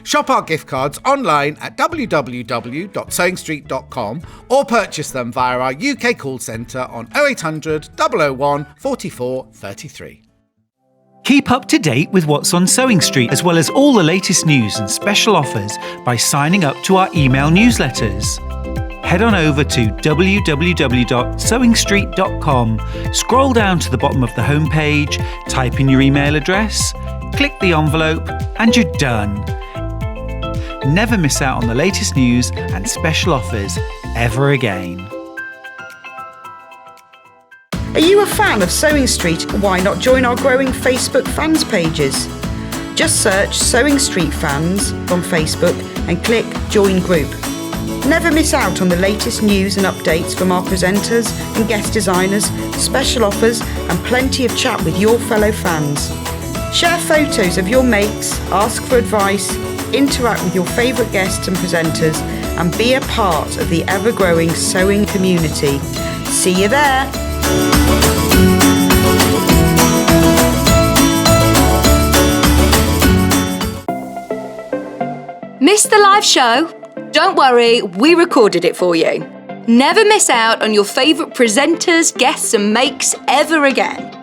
S6: Shop our gift cards online at www.sewingstreet.com or purchase them via our UK call centre on 0800 001 44 33.
S11: Keep up to date with what's on Sewing Street, as well as all the latest news and special offers by signing up to our email newsletters. Head on over to www.sewingstreet.com, scroll down to the bottom of the homepage, type in your email address, click the envelope, and you're done. Never miss out on the latest news and special offers ever again.
S9: Are you a fan of Sewing Street? Why not join our growing Facebook fans pages? Just search Sewing Street Fans on Facebook and click Join Group. Never miss out on the latest news and updates from our presenters and guest designers, special offers, and plenty of chat with your fellow fans. Share photos of your makes, ask for advice, interact with your favourite guests and presenters, and be a part of the ever-growing sewing community. See you there!
S8: Missed the live show? Don't worry, we recorded it for you. Never miss out on your favourite presenters, guests and makes ever again.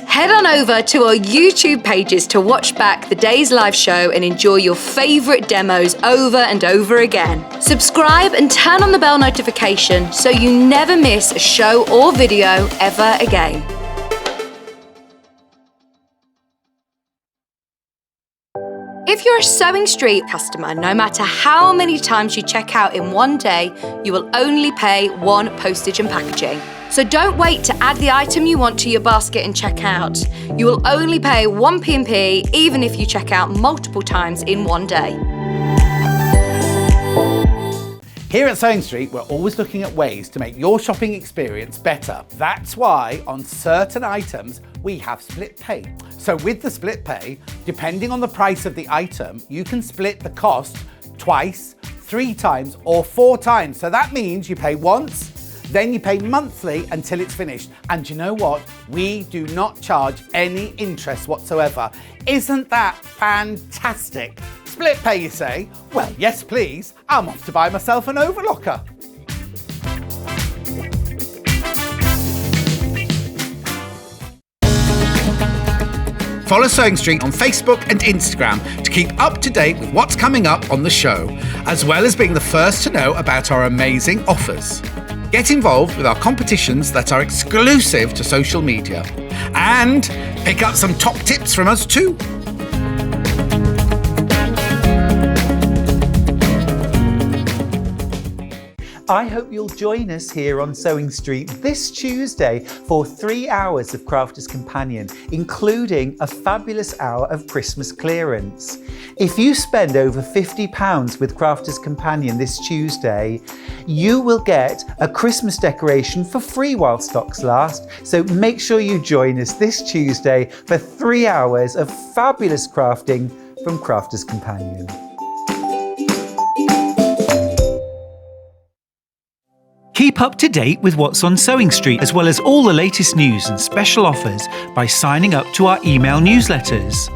S8: Head on over to our YouTube pages to watch back the day's live show and enjoy your favourite demos over and over again. Subscribe and turn on the bell notification so you never miss a show or video ever again. If you're a Sewing Street customer, no matter how many times you check out in one day, you will only pay one postage and packaging. So don't wait to add the item you want to your basket and check out. You will only pay one P&P even if you check out multiple times in one day.
S6: Here at Sewing Street, we're always looking at ways to make your shopping experience better. That's why on certain items, we have split pay. So with the split pay, depending on the price of the item, you can split the cost twice, 3 times, or 4 times. So that means you pay once, then you pay monthly until it's finished. And you know what? We do not charge any interest whatsoever. Isn't that fantastic? Split pay, you say? Well, yes, please. I'm off to buy myself an overlocker. Follow Sewing Street on Facebook and Instagram to keep up to date with what's coming up on the show, as well as being the first to know about our amazing offers. Get involved with our competitions that are exclusive to social media, and pick up some top tips from us too.
S7: I hope you'll join us here on Sewing Street this Tuesday for 3 hours of Crafters Companion, including a fabulous hour of Christmas clearance. If you spend over £50 with Crafters Companion this Tuesday, you will get a Christmas decoration for free while stocks last. So make sure you join us this Tuesday for 3 hours of fabulous crafting from Crafters Companion.
S11: Keep up to date with what's on Sewing Street, as well as all the latest news and special offers by signing up to our email newsletters.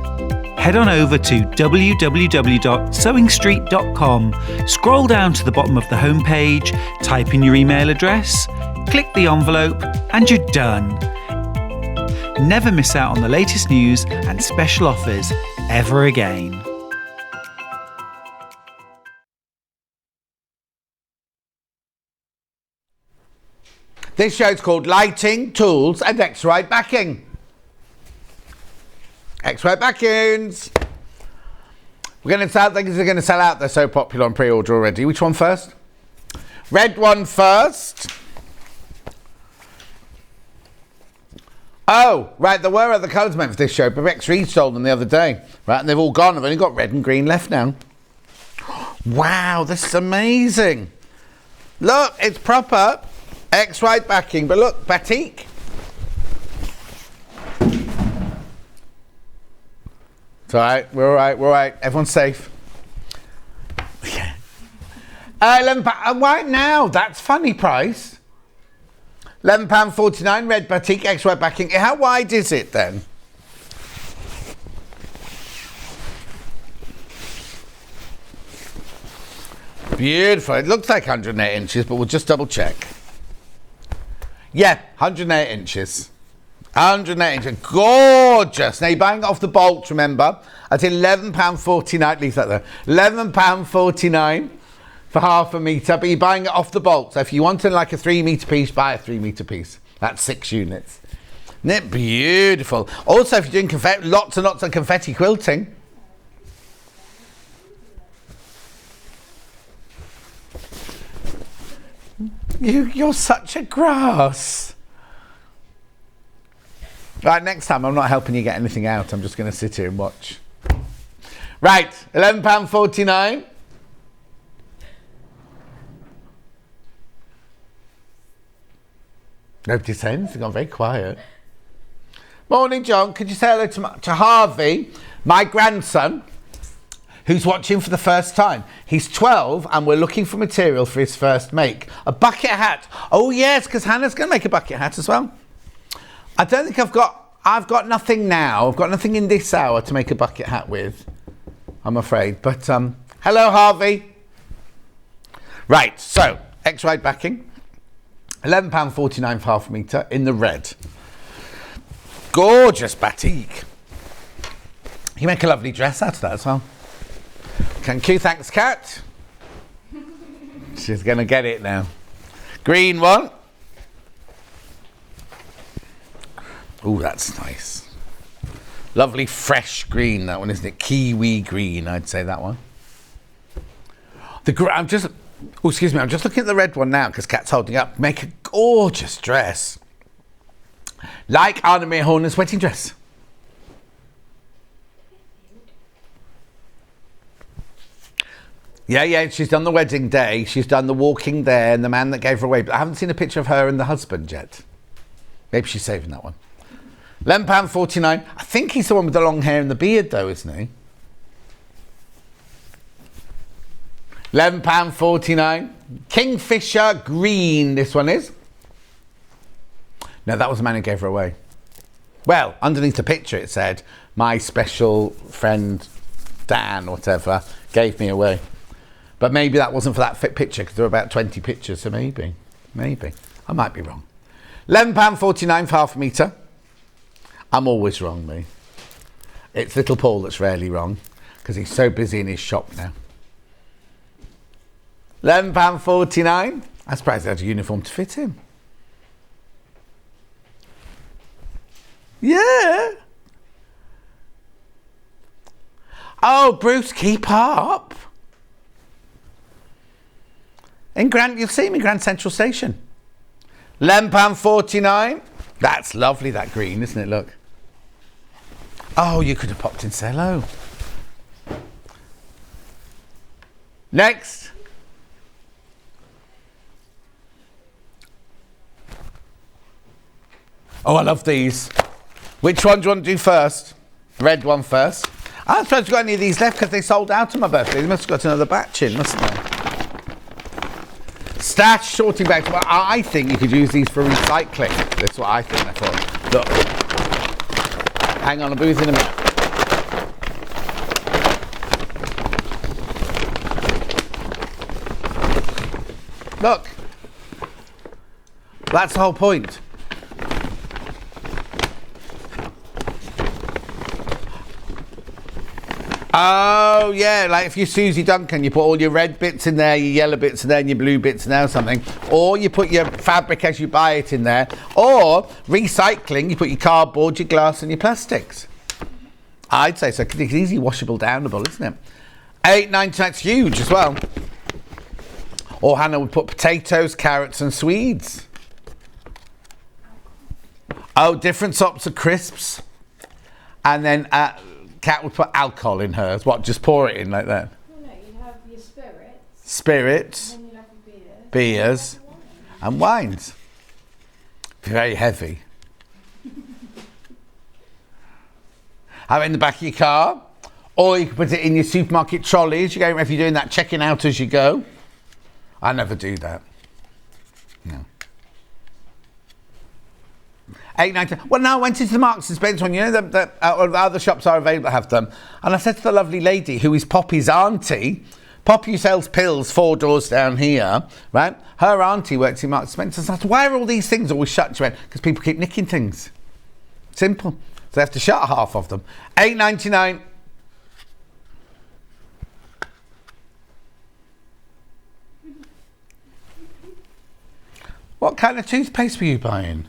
S11: Head on over to www.sewingstreet.com, scroll down to the bottom of the homepage, type in your email address, click the envelope, and you're done. Never miss out on the latest news and special offers ever again.
S6: This show's called Lighting, Tools and X-Rite Backing. X-Rite Backings. We're going to sell things are going to sell out. They're so popular on pre-order already. Which one first? Red one first. Oh, right, there were other colours meant for this show, but Rex Reed sold them the other day. Right, and they've all gone. I've only got red and green left now. Wow, this is amazing. Look, it's proper. X-Rite backing, but look, batik. It's all right, we're all right, we're all right. Everyone's safe. Yeah. £11, right now, that's funny price. £11.49, red batik, X-Rite backing. How wide is it then? Beautiful. It looks like 108 inches, but we'll just double check. Yeah, 108 inches. 108 inches. Gorgeous. Now you're buying it off the bolts, remember? At £11.49. Leave that there. £11.49 for half a metre, but you're buying it off the bolts. So if you wanted like a 3 metre piece, buy a 3 metre piece. That's 6 units. Isn't it beautiful? Also, if you're doing confetti, lots and lots of confetti quilting. You're such a grass. Right, next time I'm not helping you get anything out. I'm just going to sit here and watch. Right, £11.49. Nobody's saying anything. Gone very quiet. Morning, John. Could you say hello to Harvey, my grandson, who's watching for the first time? He's 12 and we're looking for material for his first make. A bucket hat. Oh yes, because Hannah's going to make a bucket hat as well. I don't think I've got nothing now. I've got nothing in this hour to make a bucket hat with, I'm afraid. But hello, Harvey. Right, so X-Rite backing. £11.49 for half a metre in the red. Gorgeous batik. You make a lovely dress out of that as well. Thank you, thanks, Kat. She's going to get it now. Green one. Oh, that's nice. Lovely fresh green, that one, isn't it? Kiwi green, I'd say that one. I'm just looking at the red one now because Kat's holding up. Make a gorgeous dress. Like Anna Mae Horner's wedding dress. Yeah, she's done the wedding day. She's done the walking there and the man that gave her away. But I haven't seen a picture of her and the husband yet. Maybe she's saving that one. £11.49. I think he's the one with the long hair and the beard though, isn't he? £11.49. Kingfisher green, this one is. No, that was the man who gave her away. Well, underneath the picture it said, my special friend Dan, whatever, gave me away. But maybe that wasn't for that fit picture because there were about 20 pictures, so maybe. I might be wrong. £11.49 for half a metre. I'm always wrong, me. It's little Paul that's rarely wrong because he's so busy in his shop now. £11.49. I'm surprised they had a uniform to fit him. Yeah. Oh, Bruce, keep up. You'll see him in Grand Central Station. £11.49. That's lovely, that green, isn't it? Look. Oh, you could have popped in to say hello. Next. Oh, I love these. Which one do you want to do first? Red one first. I don't suppose you've got any of these left because they sold out on my birthday. They must have got another batch in, mustn't they? Stash sorting bags. Well, I think you could use these for recycling. That's what I think they're for. Look. Hang on, I'll be with you in a minute. Look. That's the whole point. Oh, yeah, like if you're Susie Duncan, you put all your red bits in there, your yellow bits in there, and your blue bits in there or something. Or you put your fabric as you buy it in there. Or recycling, you put your cardboard, your glass and your plastics. I'd say so, because it's easy washable, downable, isn't it? £8.99, it's huge as well. Or Hannah would put potatoes, carrots and Swedes. Oh, different sorts of crisps. And then... Kat would put alcohol in hers. What, just pour it in like that?
S12: Well, no, you have your spirits.
S6: Spirits.
S12: And then you have your
S6: beers. And wines. Very heavy. Have it in the back of your car. Or you can put it in your supermarket trolleys. You go, if you're doing that, checking out as you go. I never do that. No. £8.99. Well, now I went into the Marks and Spencer one. You know, the other shops are available to have them. And I said to the lovely lady, who is Poppy's auntie, Poppy sells pills 4 doors down here, right? Her auntie works in Marks and Spencer. So I said, why are all these things always shut? She went, because people keep nicking things. Simple. So they have to shut half of them. £8.99. What kind of toothpaste were you buying?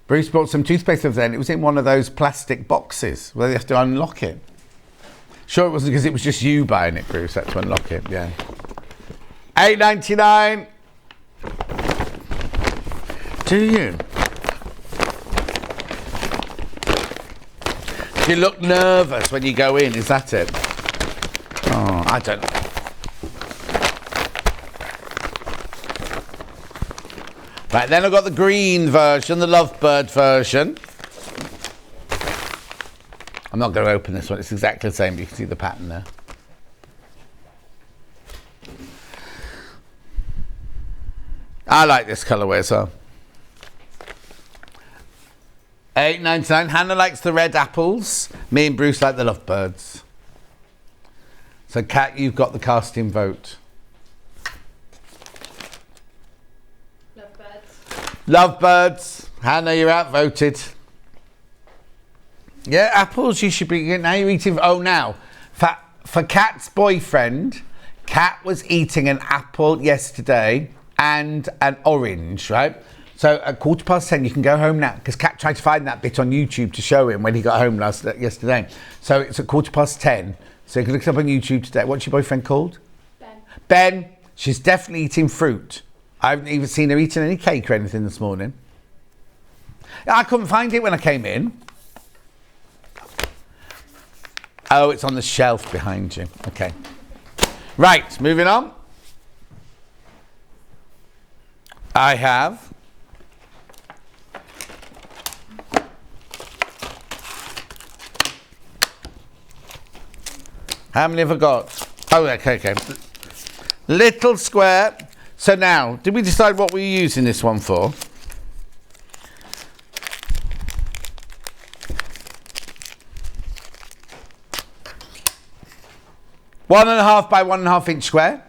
S6: Bruce bought some toothpaste the other day and it was in one of those plastic boxes where you have to unlock it. Sure it wasn't because it was just you buying it, Bruce, had to unlock it, yeah. £8.99. Do you? Do you look nervous when you go in, is that it? Oh, I don't know. Right, then I've got the green version, the Lovebird version. I'm not going to open this one, it's exactly the same, but you can see the pattern there. I like this colourway as well. £8.99. Hannah likes the red apples. Me and Bruce like the Lovebirds. So, Kat, you've got the casting vote. Lovebirds. Hannah, you're outvoted. Yeah, apples, you should be... Now you're eating... Oh, now. For Kat's boyfriend, Kat was eating an apple yesterday and an orange, right? So at 10:15, you can go home now, because Kat tried to find that bit on YouTube to show him when he got home yesterday. So it's at 10:15. So you can look it up on YouTube today. What's your boyfriend called? Ben. Ben. She's definitely eating fruit. I haven't even seen her eating any cake or anything this morning. I couldn't find it when I came in. Oh, it's on the shelf behind you. Okay. Right, moving on. I have... How many have I got? Oh, okay. Little square... So now, did we decide what we're using this one for? One and a half by 1.5 inch square.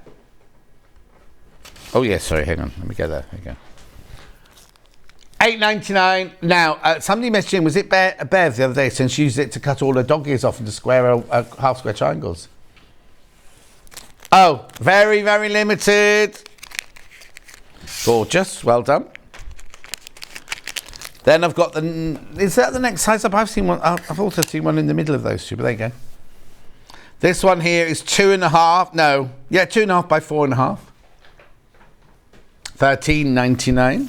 S6: Oh yes, sorry, hang on. Let me get that. There you go. $8.99. Now, somebody messaged in, was it Bev the other day, since she used it to cut all her dog ears off into half square triangles? Oh, very, very limited. Gorgeous, well done. Then I've got is that the next size up? I've seen one, I've also seen one in the middle of those two, but there you go. This one here is 2.5, 2.5 by 4.5. $13.99.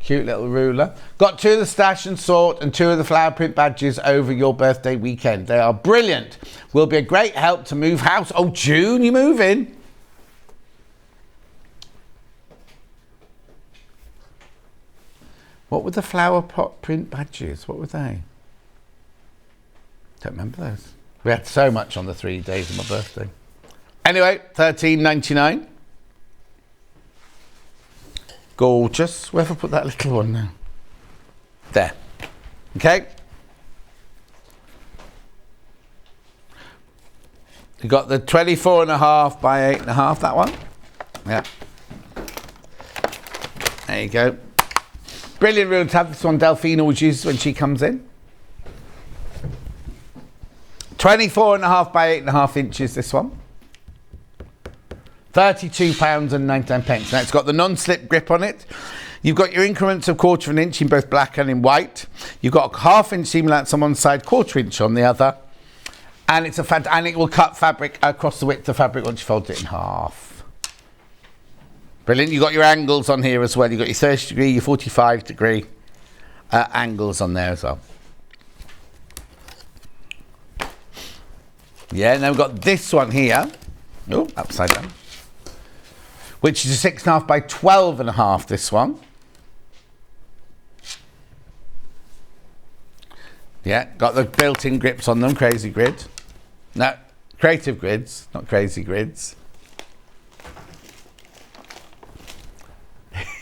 S6: Cute little ruler. Got 2 of the stash and sort and 2 of the flower print badges over your birthday weekend. They are brilliant. Will be a great help to move house. Oh, June, you move in. What were the flower pot print badges? What were they? Don't remember those. We had so much on the 3 days of my birthday. Anyway, $13.99. Gorgeous. Where have I put that little one now? There. Okay. You got the 24.5 by 8.5, that one. Yeah. There you go. Brilliant rule to have. This one Delphine always uses when she comes in. 24.5 by 8.5 inches, this one. £32.99. Now it's got the non-slip grip on it. You've got your increments of 1/4 inch in both black and in white. You've got a 1/2 inch seam allowance on one side, 1/4 inch on the other. And it's and it will cut fabric across the width of fabric once you fold it in half. Brilliant. You've got your angles on here as well. You've got your 30 degree, your 45 degree angles on there as well. Yeah, now we've got this one here. Oh, upside down. Which is a 6.5 by 12.5, this one. Yeah, got the built-in grips on them, crazy grid. No, creative grids, not crazy grids.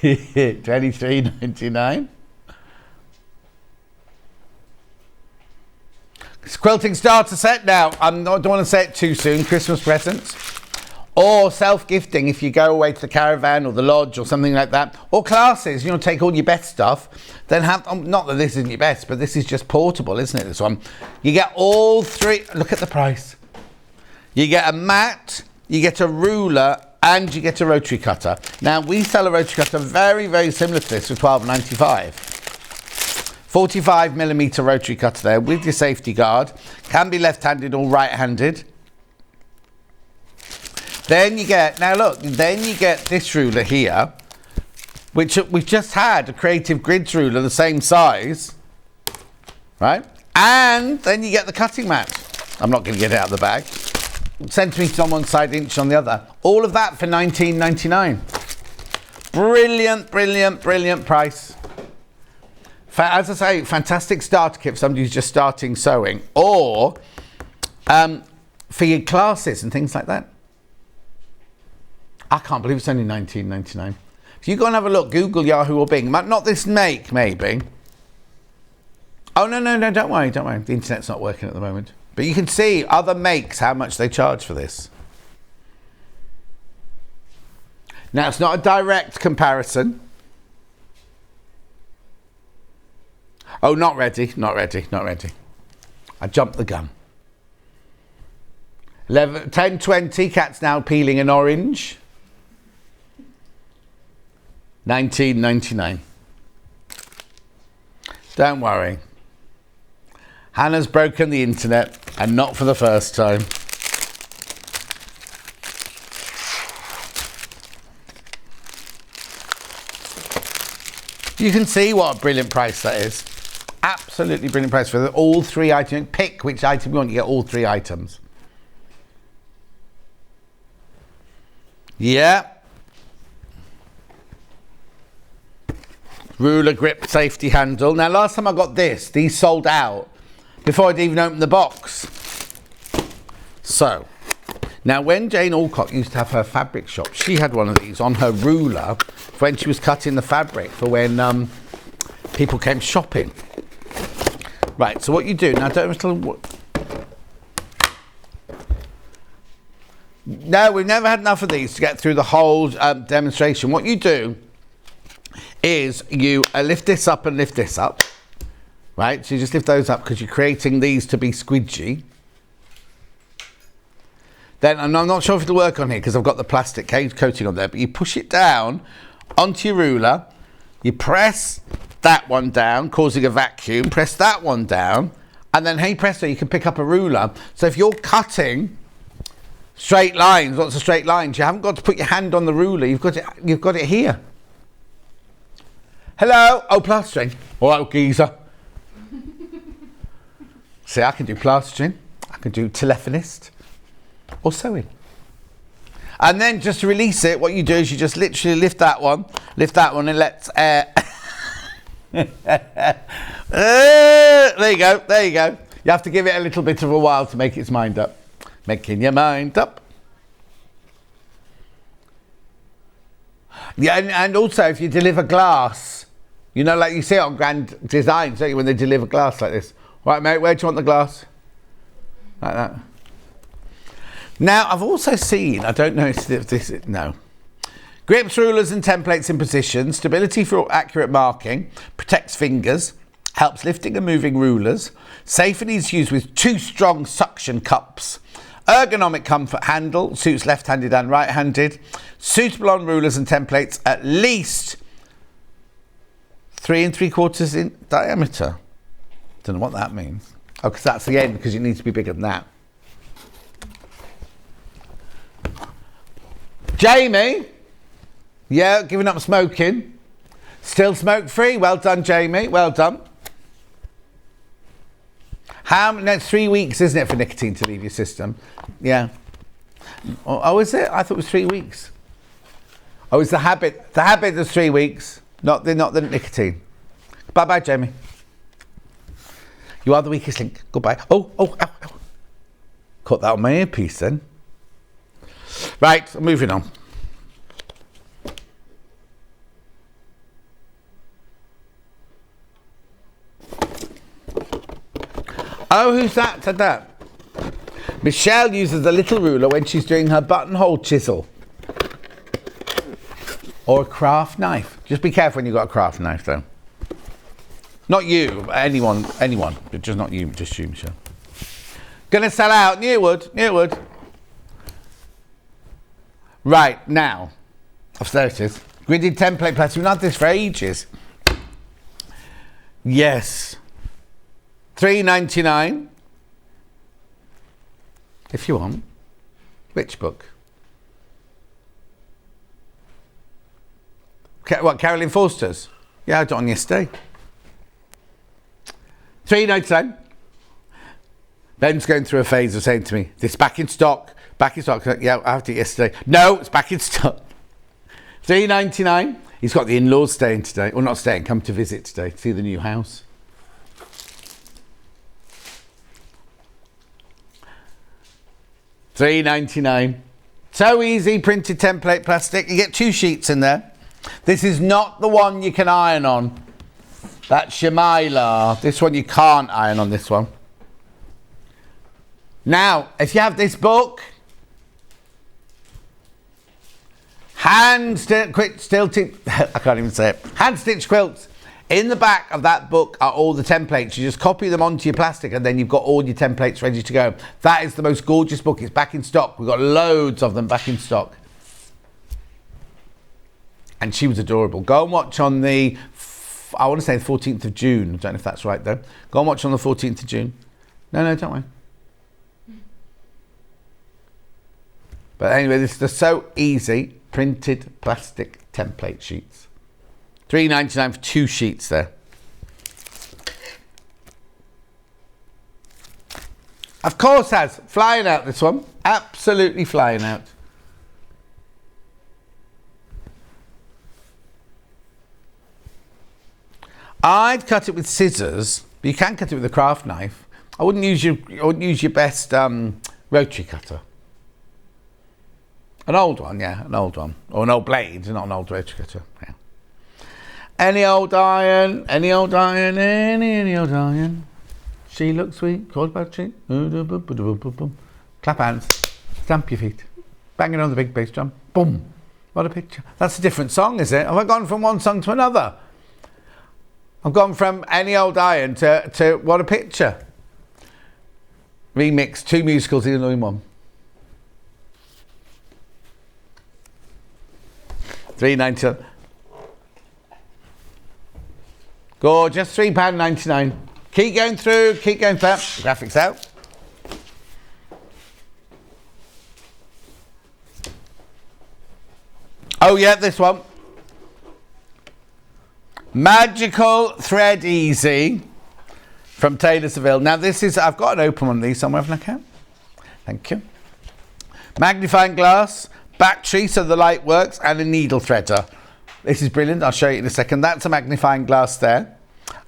S6: $23.99. It's quilting starter set now. I don't want to say it too soon. Christmas presents. Or self-gifting if you go away to the caravan or the lodge or something like that. Or classes, you know, take all your best stuff. Then have, not that this isn't your best, but this is just portable, isn't it, this one? You get all 3, look at the price. You get a mat, you get a ruler, and you get a rotary cutter. Now, we sell a rotary cutter very, very similar to this for $12.95. 45mm rotary cutter there with your safety guard. Can be left-handed or right-handed. Then you get, now look, then you get this ruler here, which we've just had, a creative grids ruler the same size, right? And then you get the cutting mat. I'm not going to get it out of the bag. Centimetres on one side, inch on the other. All of that for $19.99. Brilliant, brilliant, brilliant price. As I say, fantastic starter kit for somebody who's just starting sewing, or for your classes and things like that. I can't believe it's only $19.99. If you go and have a look, Google, Yahoo or Bing, not this make, maybe. Oh, no, don't worry. The internet's not working at the moment. But you can see other makes, how much they charge for this. Now, it's not a direct comparison. Oh, not ready. I jumped the gun. 10.20, Cat's now peeling an orange. $19.99. Don't worry. Hannah's broken the internet, and not for the first time. You can see what a brilliant price that is. Absolutely brilliant price for all 3 items. Pick which item you want, you get all 3 items. Yeah. Ruler grip safety handle. Now, last time I got this, these sold out before I'd even opened the box. So, now when Jane Alcott used to have her fabric shop, she had one of these on her ruler for when she was cutting the fabric for when people came shopping. Right, so what you do, now don't... No, we've never had enough of these to get through the whole demonstration. What you do is you lift this up and lift this up. Right, so you just lift those up because you're creating these to be squidgy. Then, and I'm not sure if it'll work on here because I've got the plastic coating on there, but you push it down onto your ruler, you press that one down, causing a vacuum, press that one down, and then, hey presto, you can pick up a ruler. So if you're cutting straight lines, lots of straight lines, you haven't got to put your hand on the ruler, you've got it here. Hello, oh, plastering. All right, geezer. See, I can do plastering, I can do telephonist, or sewing. And then just to release it, what you do is you just literally lift that one and let air. There you go, there you go. You have to give it a little bit of a while to make its mind up. Making your mind up. Yeah, and also if you deliver glass, you know, like you see it on Grand Designs, don't you, when they deliver glass like this. Right, mate, where do you want the glass? Like that. Now, I've also seen, I don't know if this, no. Grips, rulers and templates in position, stability for accurate marking, protects fingers, helps lifting and moving rulers, safe and easy to use with 2 strong suction cups, ergonomic comfort handle, suits left-handed and right-handed, suitable on rulers and templates at least 3 3/4 in diameter. Don't know what that means. Oh, because that's the end, because it needs to be bigger than that. Jamie, yeah, giving up smoking. Still smoke-free. Well done, Jamie. Well done. That's 3 weeks, isn't it, for nicotine to leave your system? Yeah. Oh, is it? I thought it was 3 weeks. Oh, it's the habit. The habit is 3 weeks, not the nicotine. Bye-bye, Jamie. You are the weakest link. Goodbye. Oh, ow. Caught that on my earpiece then. Right, moving on. Oh, who's that? Said that. Michelle uses the little ruler when she's doing her buttonhole chisel. Or a craft knife. Just be careful when you've got a craft knife, though. Not you, anyone, but just not you, just you, Michelle. Gonna sell out, knew it would. Right, now, there it is. Gridded template plastic, we've had this for ages. Yes. $3.99. If you want. Which book? What, Carolyn Forster's? Yeah, I had it on yesterday. $3.99. Ben's going through a phase of saying to me, this back in stock. Yeah, I had it yesterday. No, it's back in stock. $3.99. He's got the in-laws staying today. Well, not staying, come to visit today to see the new house. $3.99. So easy, printed template plastic. You get 2 sheets in there. This is not the one you can iron on. That's your Mylar. This one you can't iron on, this one. Now, if you have this book, hand-stitched quilts. In the back of that book are all the templates. You just copy them onto your plastic and then you've got all your templates ready to go. That is the most gorgeous book. It's back in stock. We've got loads of them back in stock. And she was adorable. Go and watch on the, I want to say the 14th of June. I don't know if that's right though. Go and watch on the 14th of June. No, don't worry. But anyway, this is so easy. Printed plastic template sheets. $3.99 for 2 sheets there. Of course has. Flying out, this one. Absolutely flying out. I'd cut it with scissors, but you can cut it with a craft knife. I wouldn't use your best rotary cutter. An old one, yeah, an old one. Or an old blade, not an old rotary cutter. Yeah. Any old iron. She looks sweet, called about cheap. Clap hands, stamp your feet. Bang it on the big bass drum. Boom. What a picture. That's a different song, is it? Have I gone from one song to another? I've gone from Any Old Iron to What a Picture. Remix, 2 musicals in one. £3.99. Gorgeous, £3.99. Keep going through, keep going through. Graphics out. Oh yeah, this one. Magical Thread Easy from Taylor Seville. Now this is, I've got an open one of these somewhere if I can. Thank you. Magnifying glass, battery so the light works, and a needle threader. This is brilliant. I'll show you in a second. That's a magnifying glass there.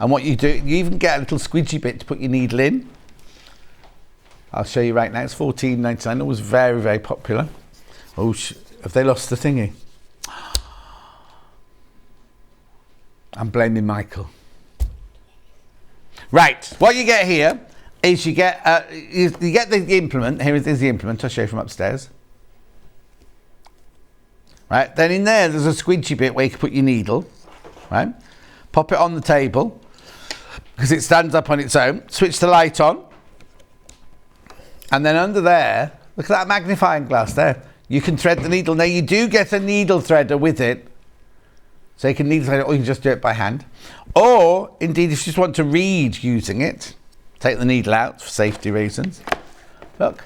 S6: And what you do, you even get a little squidgy bit to put your needle in. I'll show you right now. It's $14.99. It was very, very popular. Oh, have they lost the thingy? I'm blaming Michael. Right, what you get here is you get the implement. Here is the implement. I'll show you from upstairs. Right, then in there's a squidgy bit where you can put your needle. Right, pop it on the table because it stands up on its own. Switch the light on, and then under there, look at that magnifying glass there. You can thread the needle. Now you do get a needle threader with it. So you can needle thread it, or you can just do it by hand. Or, indeed, if you just want to read using it, take the needle out for safety reasons. Look.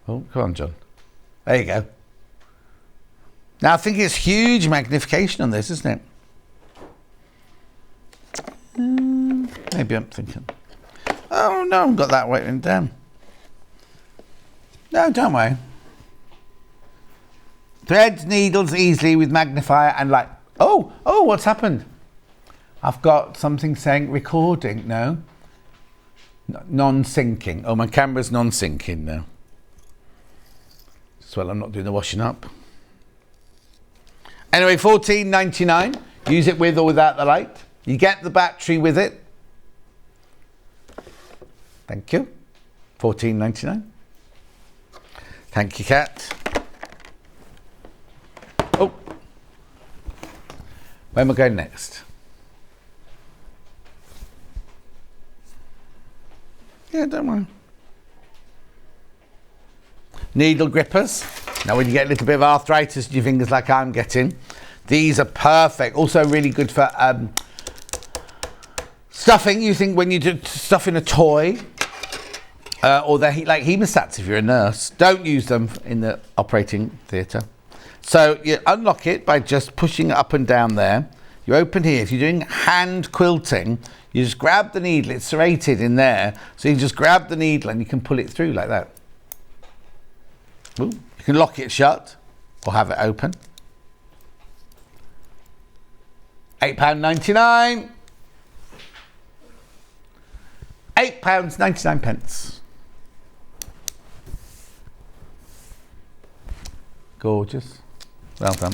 S6: Oh, come on, John. There you go. Now, I think it's huge magnification on this, isn't it? Maybe I'm thinking. Oh, no, I've got that written down. No, don't worry. Threads needles easily with magnifier and light. Oh, what's happened? I've got something saying recording. No. Non-syncing. Oh, my camera's non-syncing now. Well, I'm not doing the washing up. Anyway, $14.99. Use it with or without the light. You get the battery with it. Thank you. $14.99. Thank you, Kat. Oh. Where am I going next? Yeah, don't worry. Needle grippers. Now when you get a little bit of arthritis in your fingers like I'm getting, these are perfect. Also really good for stuffing. You think when you do stuff in a toy, or they're like hemostats if you're a nurse. Don't use them in the operating theatre. So you unlock it by just pushing it up and down there. You open here. If you're doing hand quilting, you just grab the needle. It's serrated in there. So you just grab the needle and you can pull it through like that. Ooh. You can lock it shut or have it open. £8.99. £8.99. Gorgeous. Well done.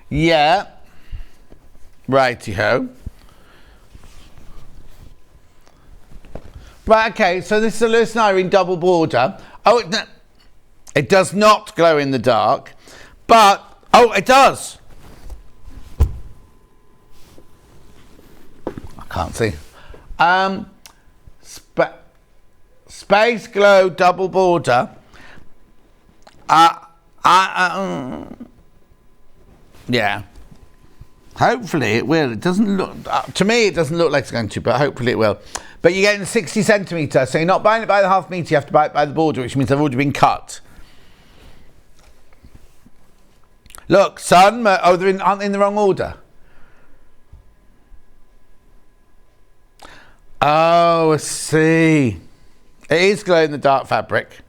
S6: Yeah. Righty-ho. Right, okay, so this is a Lewis & Irene double border. Oh, it does not glow in the dark, but, oh, it does. I can't see. Space Glow double border. Yeah. Hopefully it will. It doesn't look, to me it doesn't look like it's going to, but hopefully it will. But you're getting 60 centimetre, so you're not buying it by the half metre, you have to buy it by the border, which means they've already been cut. Look, sun, aren't they in the wrong order? Oh, I see. It is glow in the dark fabric.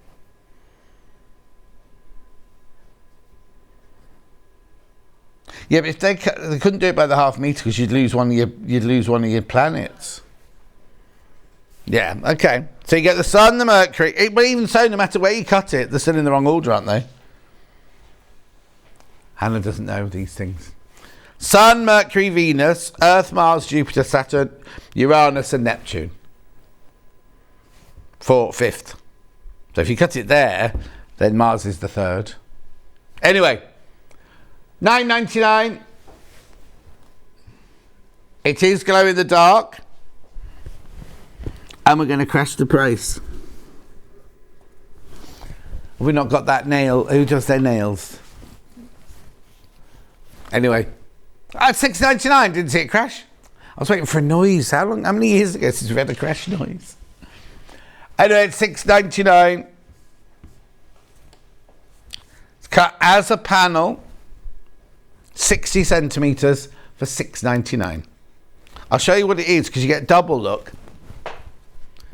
S6: Yeah, but if they couldn't do it by the half metre because you'd lose one of your planets. Yeah, okay. So you get the sun, the Mercury. But even so, no matter where you cut it, they're still in the wrong order, aren't they? Hannah doesn't know these things. Sun, Mercury, Venus, Earth, Mars, Jupiter, Saturn, Uranus and Neptune. Fifth. So if you cut it there, then Mars is the third. Anyway, $9.99. It is glow in the dark. And we're going to crash the price. Have we not got that nail? Who does their nails? Anyway. $6.99. Didn't see it crash. I was waiting for a noise. How many years ago since we had a crash noise? Anyway, it's $6.99. It's cut as a panel. 60 centimetres for $6.99. I'll show you what it is because you get double look.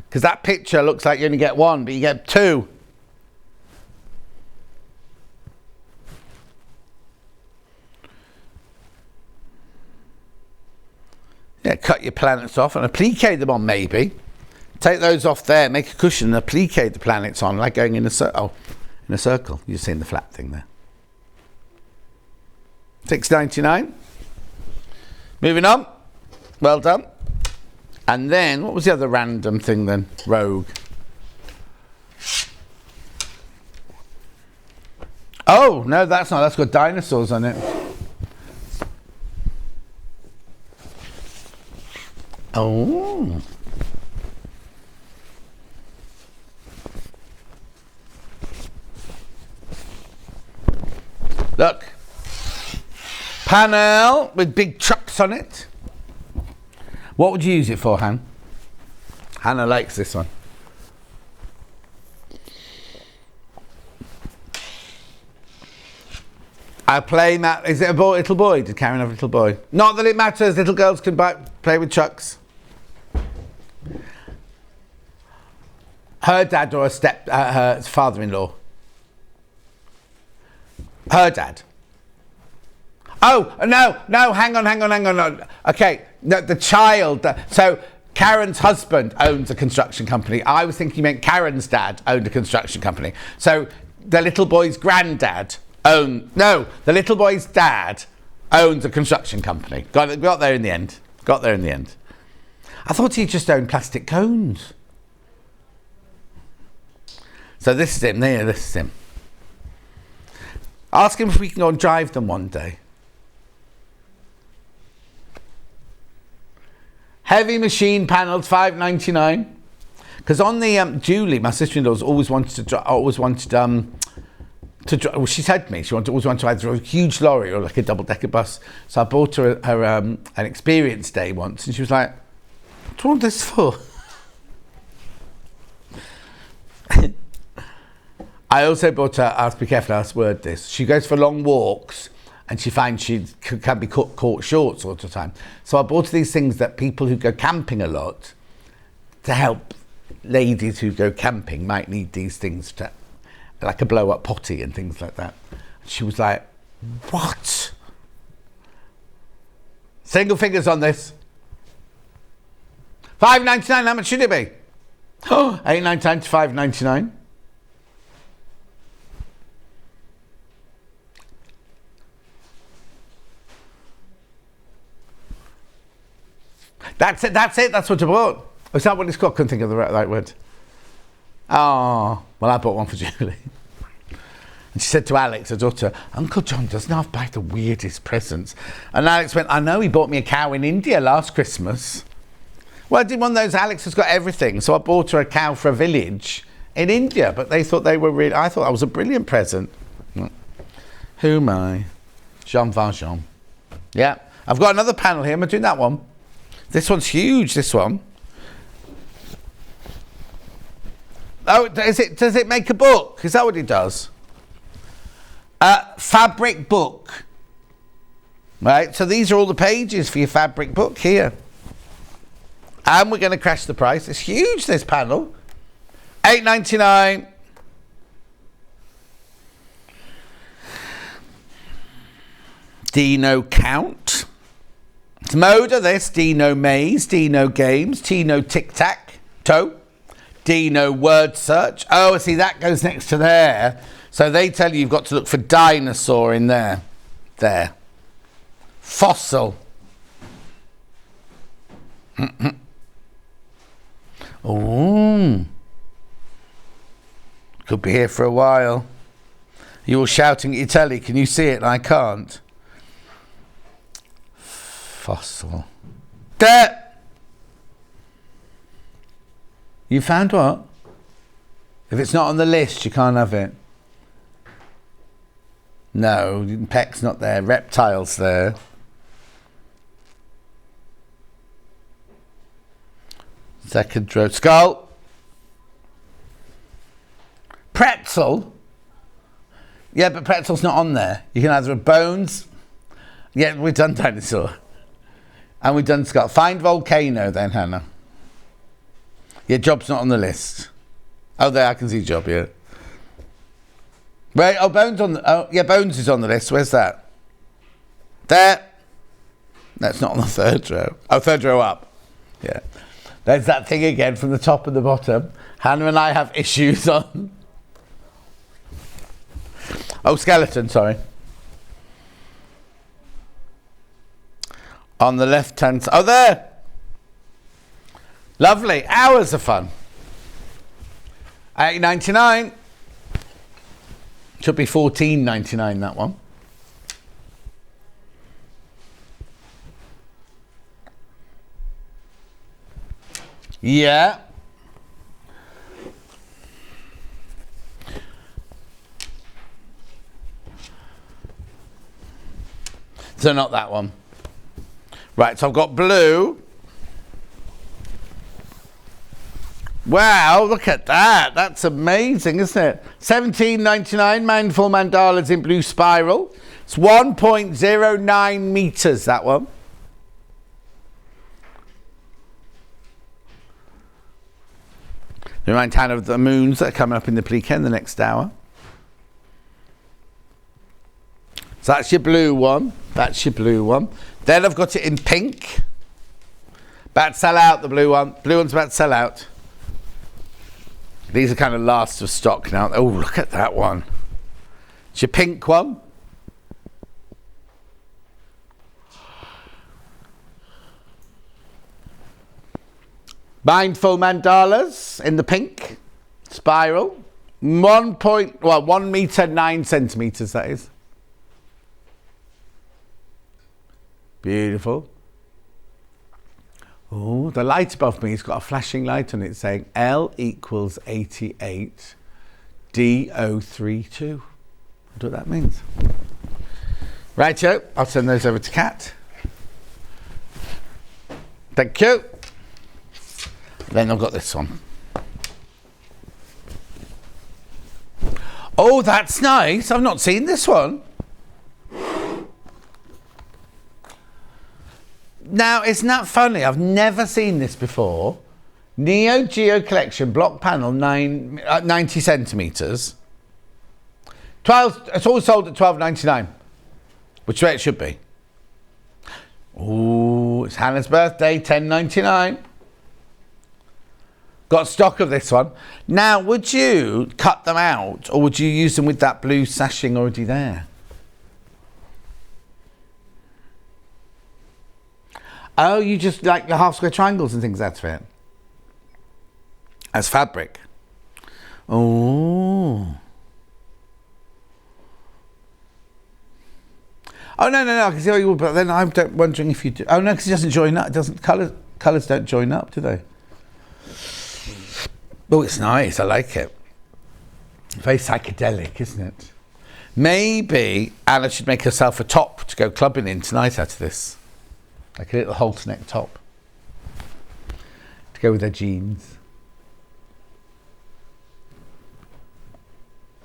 S6: Because that picture looks like you only get one, but you get two. Yeah, cut your planets off and applique them on maybe. Take those off there, make a cushion and applique the planets on like going in a circle. In a circle. You've seen the flat thing there. $6.99. Moving on. Well done. And then, what was the other random thing then? Rogue. Oh, no, that's not. That's got dinosaurs on it. Oh. Look. Panel with big trucks on it. What would you use it for, Han? Hannah likes this one. I play Matt. Is it a boy, little boy? Did Karen have a little boy? Not that it matters. Little girls can play with trucks. Her dad or her father-in-law? Her dad. Oh, no, hang on. Okay, no, the child. So Karen's husband owns a construction company. I was thinking you meant Karen's dad owned a construction company. So the little boy's granddad the little boy's dad owns a construction company. Got there in the end. I thought he just owned plastic cones. So this is him there, this is him. Ask him if we can go and drive them one day. Heavy machine panels, $5.99. Because on the Julie, my sister-in-law's always wanted to well, she said to me she always wanted to either a huge lorry or like a double-decker bus. So I bought her an experience day once, and she was like, "What do you want this for?" I also bought her, I have to be careful how I word this. She goes for long walks and she finds she can be caught short all the time. So I bought her these things that people who go camping a lot, to help ladies who go camping might need these things, to, like a blow-up potty and things like that. She was like, "What?" Single figures on this. $5.99, how much should it be? Oh, $8.99 to $5.99. That's it, that's what I bought. Is that what it's called? Couldn't think of the right word. Oh, well, I bought one for Julie. And she said to Alex, her daughter, "Uncle John doesn't have to buy the weirdest presents." And Alex went, "I know, he bought me a cow in India last Christmas." Well, I did one of those. Alex has got everything, so I bought her a cow for a village in India, but they thought they were really, I thought that was a brilliant present. Who am I? Jean Valjean. Yeah, I've got another panel here. I'm doing that one. This one's huge, this one. Oh, does it make a book? Is that what it does? Fabric book. Right, so these are all the pages for your fabric book here. And we're going to crash the price. It's huge, this panel. $8.99. Dino Count. It's Moda, this. Dino Maze, Dino Games, Dino Tic-Tac-Toe, Dino Word Search. Oh, see, that goes next to there. So they tell you you've got to look for dinosaur in there. There. Fossil. Oh. Could be here for a while. You all shouting at your telly. Can you see it? I can't. Fossil. There! You found what? If it's not on the list, you can't have it. No, Peck's not there. Reptile's there. Second row. Skull. Pretzel. Yeah, but pretzel's not on there. You can either have bones. Yeah, we've done dinosaur. And we've done skull. Find volcano then, Hannah. Yeah, job's not on the list. Oh, there, I can see job, yeah. Wait, oh, bones on the... Oh, yeah, bones is on the list. Where's that? There. That's not on the third row. Oh, third row up. Yeah. There's that thing again from the top and the bottom. Hannah and I have issues on... Oh, skeleton, sorry. On the left-hand side. Oh, there! Lovely. Hours of fun. $8.99. Should be $14.99, that one. Yeah. So not that one. Right, so I've got blue. Wow, look at that. That's amazing, isn't it? $17.99, Mindful Mandalas in blue spiral. It's 1.09 meters, that one. Remind Hannah of the moons that are coming up in the plique in the next hour. So that's your blue one. That's your blue one. Then I've got it in pink. About to sell out, the blue one. Blue one's about to sell out. These are kind of last of stock now. Oh, look at that one. It's your pink one. Mindful Mandalas in the pink spiral. 1 meter 9 centimeters, that is. Beautiful. Oh, the light above me has got a flashing light on it saying L equals 88 DO32. I wonder what that means. Righto, I'll send those over to Kat. Thank you. Then I've got this one. Oh, that's nice. I've not seen this one. Now, isn't that funny? I've never seen this before. Neo Geo Collection block panel 90 centimetres. It's all sold at $12.99, which is where it should be. Ooh, it's Hannah's birthday, $10.99. Got stock of this one. Now, would you cut them out or would you use them with that blue sashing already there? Oh, you just like the half square triangles and things out of it? As fabric. Oh. Oh, no, I can see how you would, but then I'm wondering if you do. Oh, no, because it doesn't join up. It doesn't, colours don't join up, do they? Oh, it's nice. I like it. Very psychedelic, isn't it? Maybe Anna should make herself a top to go clubbing in tonight out of this. Like a little halter neck top. To go with her jeans.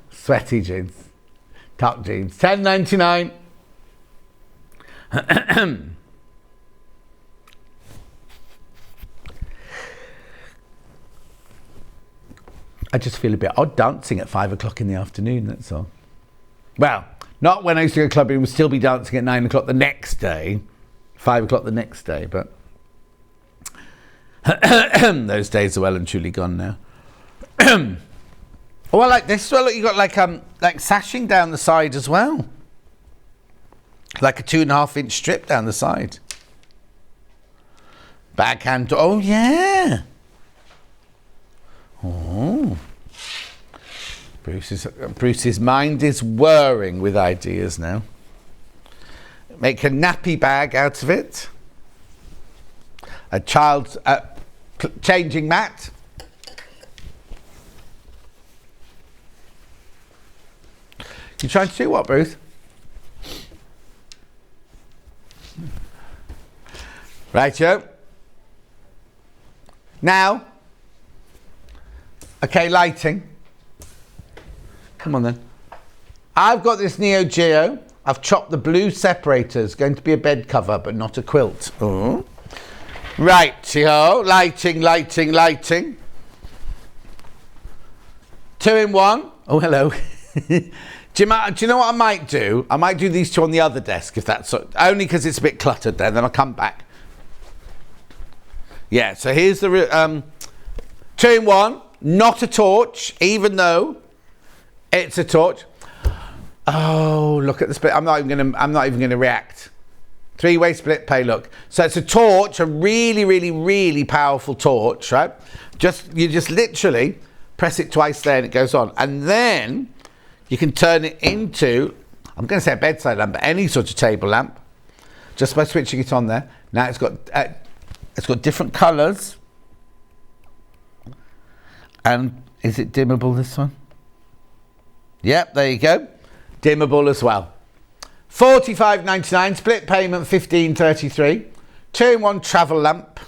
S6: Sweaty jeans. Tuck jeans. $10.99. I just feel a bit odd dancing at 5 o'clock in the afternoon, that's all. Well, not when I used to go clubbing, we'd still be dancing at 9 o'clock the next day. 5 o'clock the next day, but those days are well and truly gone now. Oh, I like this as well. Look, you got like sashing down the side as well. Like a 2.5-inch strip down the side. Backhand. Oh, yeah. Oh. Bruce's mind is whirring with ideas now. Make a nappy bag out of it. A child's changing mat. You trying to do what, Bruce? Right, Joe. Now, okay, lighting. Come on then. I've got this Neo Geo. I've chopped the blue separators. Going to be a bed cover, but not a quilt. Oh. Right, lighting. 2-in-1. Oh, hello. Do you know what I might do? I might do these two on the other desk, if that's only because it's a bit cluttered there. Then I'll come back. Yeah, so here's the 2-in-1, not a torch, even though it's a torch. Oh, look at the split. I'm not even gonna react. 3-way split pay. Look, so it's a torch, a really, really, really powerful torch, right? You just literally press it twice there, and it goes on, and then you can turn it into, I'm going to say a bedside lamp, but any sort of table lamp, just by switching it on there. Now it's got different colours. And is it dimmable, this one? Yep, there you go. Dimmable as well. £45.99, split payment £15.33. 2-in-1 travel lamp.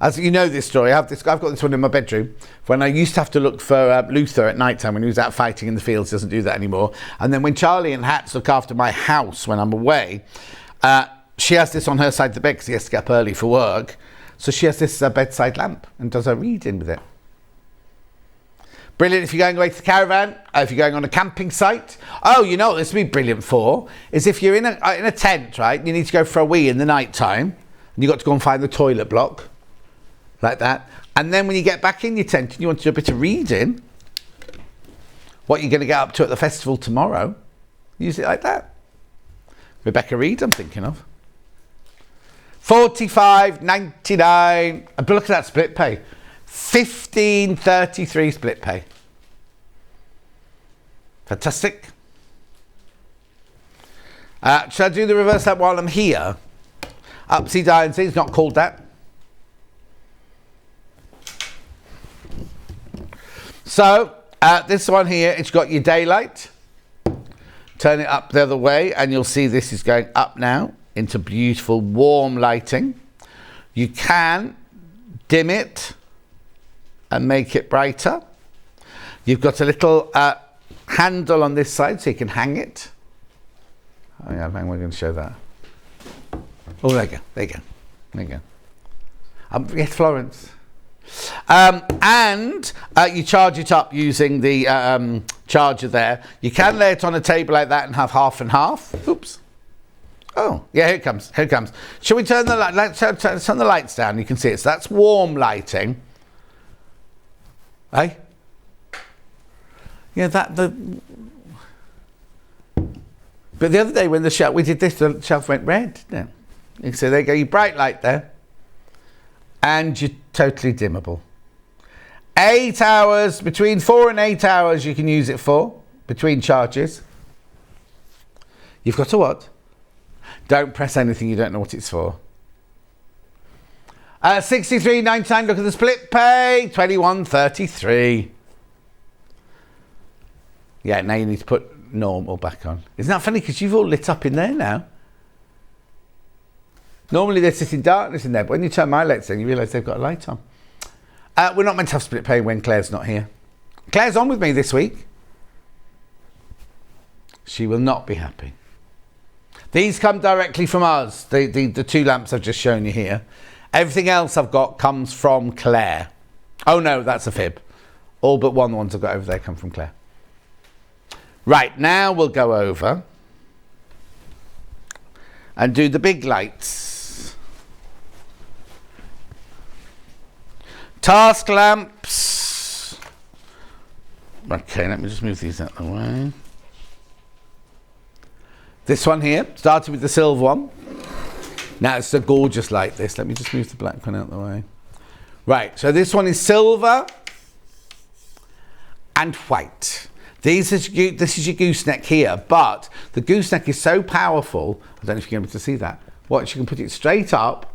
S6: As you know this story, I've got this one in my bedroom. When I used to have to look for Luther at night time when he was out fighting in the fields, doesn't do that anymore. And then when Charlie and Hats look after my house when I'm away, she has this on her side of the bed because he has to get up early for work. So she has this bedside lamp and does her reading with it. Brilliant if you're going away to the caravan, if you're going on a camping site. Oh, you know what this would be brilliant for? Is if you're in a tent, right? You need to go for a wee in the night time, and you've got to go and find the toilet block, like that. And then when you get back in your tent and you want to do a bit of reading, what you're going to get up to at the festival tomorrow, use it like that. Rebecca Reed, I'm thinking of. £45.99. But look at that split pay. £15.33 split pay. Fantastic. Should I do the reverse lamp while I'm here? Upsy down, see, it's not called that. So, this one here, it's got your daylight. Turn it up the other way and you'll see this is going up now into beautiful warm lighting. You can dim it and make it brighter. You've got a little handle on this side so you can hang it. Oh yeah, we're going to show that. Oh, there you go. Yes, Florence. And you charge it up using the charger there. You can lay it on a table like that and have half and half. Oops. Oh, yeah, here it comes. Shall we turn the light? Let's turn the lights down. You can see it. So that's warm lighting. Eh? Yeah, but the other day when we did this, the shelf went red, didn't it? You can see there you go, your bright light there. And you're totally dimmable. 8 hours, between 4 and 8 hours you can use it for, between charges. You've got to what? Don't press anything you don't know what it's for. $63.99, look at the split pay, $21.33. Yeah, now you need to put normal back on. Isn't that funny? Because you've all lit up in there now. Normally they sit in darkness in there, but when you turn my lights on, you realise they've got a light on. We're not meant to have split pay when Claire's not here. Claire's on with me this week. She will not be happy. These come directly from us, the two lamps I've just shown you here. Everything else I've got comes from Claire. Oh no, that's a fib. All but one of the ones I've got over there come from Claire. Right, now we'll go over and do the big lights. Task lamps. Okay, let me just move these out of the way. This one here, started with the silver one. Now it's a gorgeous light, this. Let me just move the black one out of the way. Right, so this one is silver and white. This is your gooseneck here, but the gooseneck is so powerful, I don't know if you're able to see that. Watch, you can put it straight up.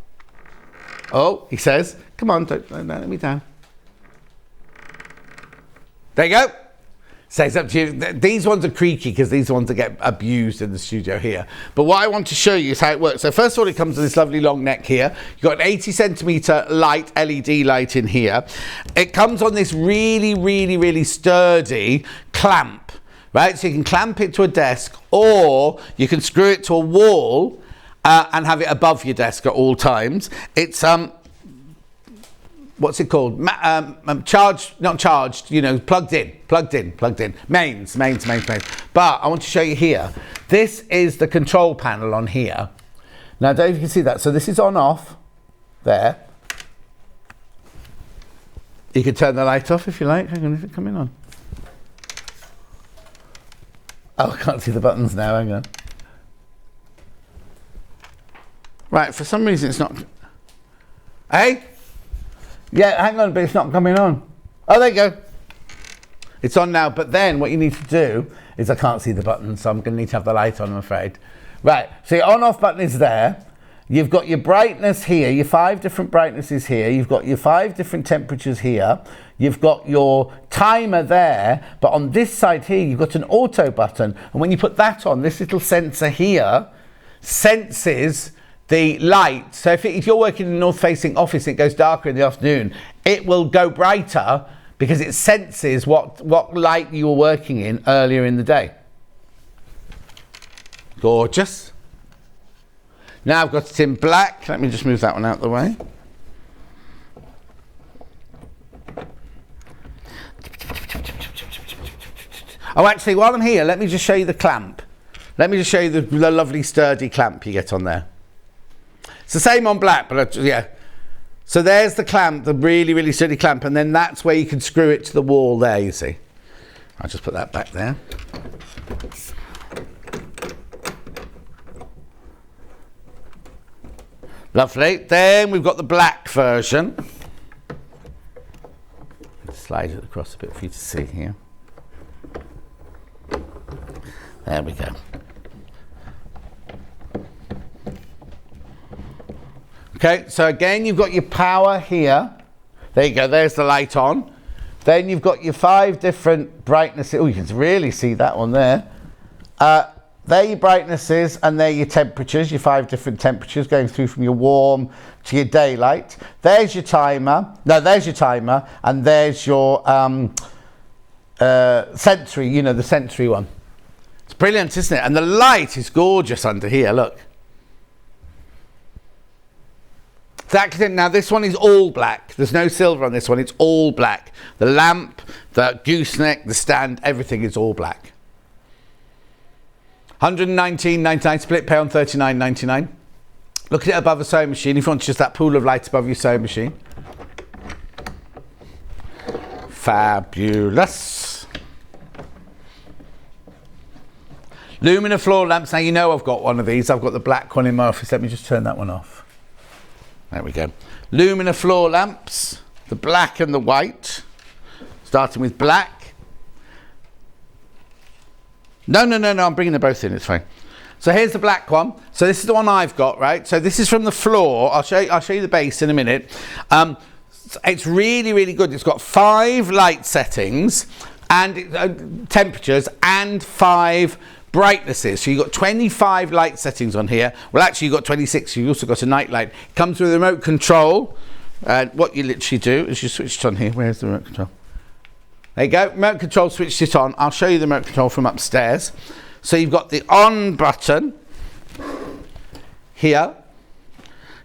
S6: Oh, he says, come on, don't let me down. There you go. So it's up to you. These ones are creaky because these are ones that get abused in the studio here. But what I want to show you is how it works. So first of all, it comes with this lovely long neck here. You've got an 80 centimetre light, LED light in here. It comes on this really, really, really sturdy clamp, right? So you can clamp it to a desk, or you can screw it to a wall and have it above your desk at all times. It's what's it called? Charged, not charged, you know, plugged in. Mains. But I want to show you here. This is the control panel on here. Now, I don't know if you can see that. So this is on off there. You can turn the light off if you like. Hang on, is it coming on? Oh, I can't see the buttons now. Hang on. Right, for some reason it's not. Hey? Yeah, hang on, but it's not coming on. Oh, there you go. It's on now, but then what you need to do is, I can't see the button, so I'm going to need to have the light on, I'm afraid. Right, so your on-off button is there. You've got your brightness here, your 5 different brightnesses here. You've got your 5 different temperatures here. You've got your timer there, but on this side here, you've got an auto button. And when you put that on, this little sensor here senses the light. So if you're working in a north-facing office and it goes darker in the afternoon, it will go brighter because it senses what light you were working in earlier in the day. Gorgeous. Now I've got it in black. Let me just move that one out of the way. Oh, actually, while I'm here, let me just show you the clamp. Let me just show you the lovely sturdy clamp you get on there. It's the same on black, but yeah. So there's the clamp, the really, really sturdy clamp, and then that's where you can screw it to the wall there, you see. I'll just put that back there. Lovely. Then we've got the black version. Slide it across a bit for you to see here. There we go. Okay, so again, you've got your power here. There you go, there's the light on. Then you've got your 5 different brightnesses. Oh, you can really see that one there. There are your brightnesses and there are your temperatures, your 5 different temperatures going through from your warm to your daylight. There's your timer. No, there's your timer, and there's your sensory, you know, the sensory one. It's brilliant, isn't it? And the light is gorgeous under here, look. Exactly. Now this one is all black. There's no silver on this one. It's all black. The lamp, the gooseneck, the stand, everything is all black. $119.99 split pay on $39.99. Look at it above a sewing machine if you want just that pool of light above your sewing machine. Fabulous. Lumina floor lamps. Now you know I've got one of these. I've got the black one in my office. Let me just turn that one off. There we go. Lumina floor lamps, the black and the white. Starting with black. No, I'm bringing them both in, it's fine. So here's the black one. So this is the one I've got, right? So this is from the floor. I'll show you the base in a minute. It's really, really good. It's got 5 light settings and temperatures and 5 brightnesses. So you've got 25 light settings on here. Well, actually, you've got 26. You've also got a night light. It comes with a remote control. What you literally do is you switch it on here. Where's the remote control? There you go. Remote control switched it on. I'll show you the remote control from upstairs. So you've got the on button here.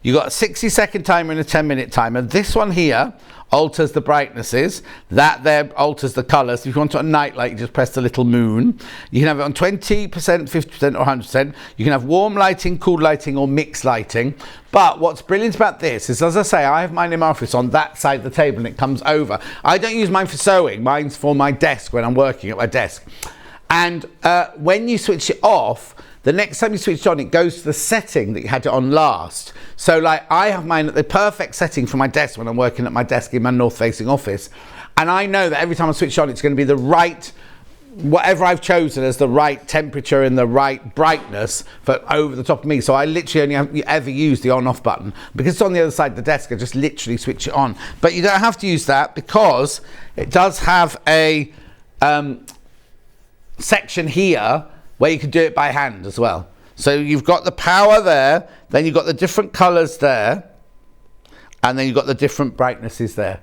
S6: You've got a 60-second timer and a 10-minute timer. This one here alters the brightnesses. That there alters the colours. If you want it on night light, you just press the little moon. You can have it on 20%, 50% or 100%. You can have warm lighting, cool lighting or mixed lighting. But what's brilliant about this is, as I say, I have mine in my office on that side of the table and it comes over. I don't use mine for sewing. Mine's for my desk when I'm working at my desk. And when you switch it off, the next time you switch on, it goes to the setting that you had it on last. So like I have mine at the perfect setting for my desk when I'm working at my desk in my north-facing office. And I know that every time I switch on, it's going to be the right, whatever I've chosen as the right temperature and the right brightness for over the top of me. So I literally only ever use the on-off button. Because it's on the other side of the desk, I just literally switch it on. But you don't have to use that because it does have a section here where you can do it by hand as well. So you've got the power there, then you've got the different colours there, and then you've got the different brightnesses there.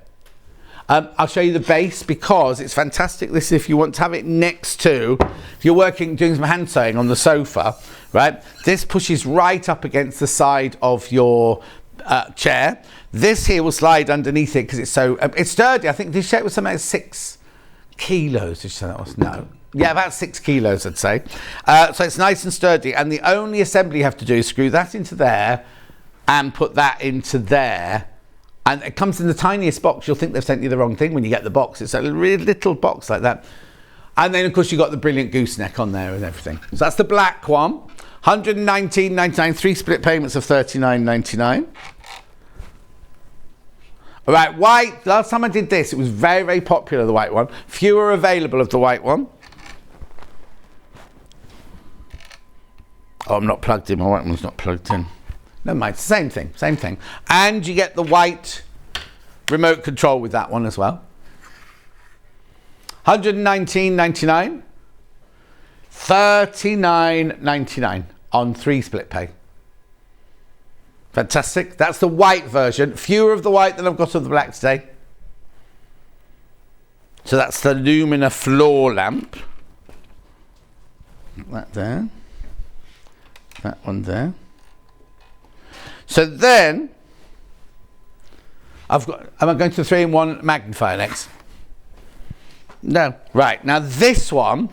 S6: I'll show you the base because it's fantastic. This, if you want to have it next to, if you're doing some hand sewing on the sofa, right? This pushes right up against the side of your chair. This here will slide underneath it because it's so, it's sturdy. I think, did you say it was something like 6 kilos? Did you say that was? No. Yeah, about 6 kilos, I'd say. So it's nice and sturdy. And the only assembly you have to do is screw that into there and put that into there. And it comes in the tiniest box. You'll think they've sent you the wrong thing when you get the box. It's a really little box like that. And then, of course, you've got the brilliant gooseneck on there and everything. So that's the black one. £119.99, 3 split payments of £39.99. All right, white. Last time I did this, it was very, very popular, the white one. Fewer available of the white one. Oh, I'm not plugged in. My white one's not plugged in. Never mind, same thing, same thing. And you get the white remote control with that one as well. £119.99, £39.99 on 3 split pay. Fantastic. That's the white version. Fewer of the white than I've got of the black today. So that's the Lumina floor lamp. That there. That one there. So then, am I going to the 3-in-1 magnifier next? No. Right, now this one,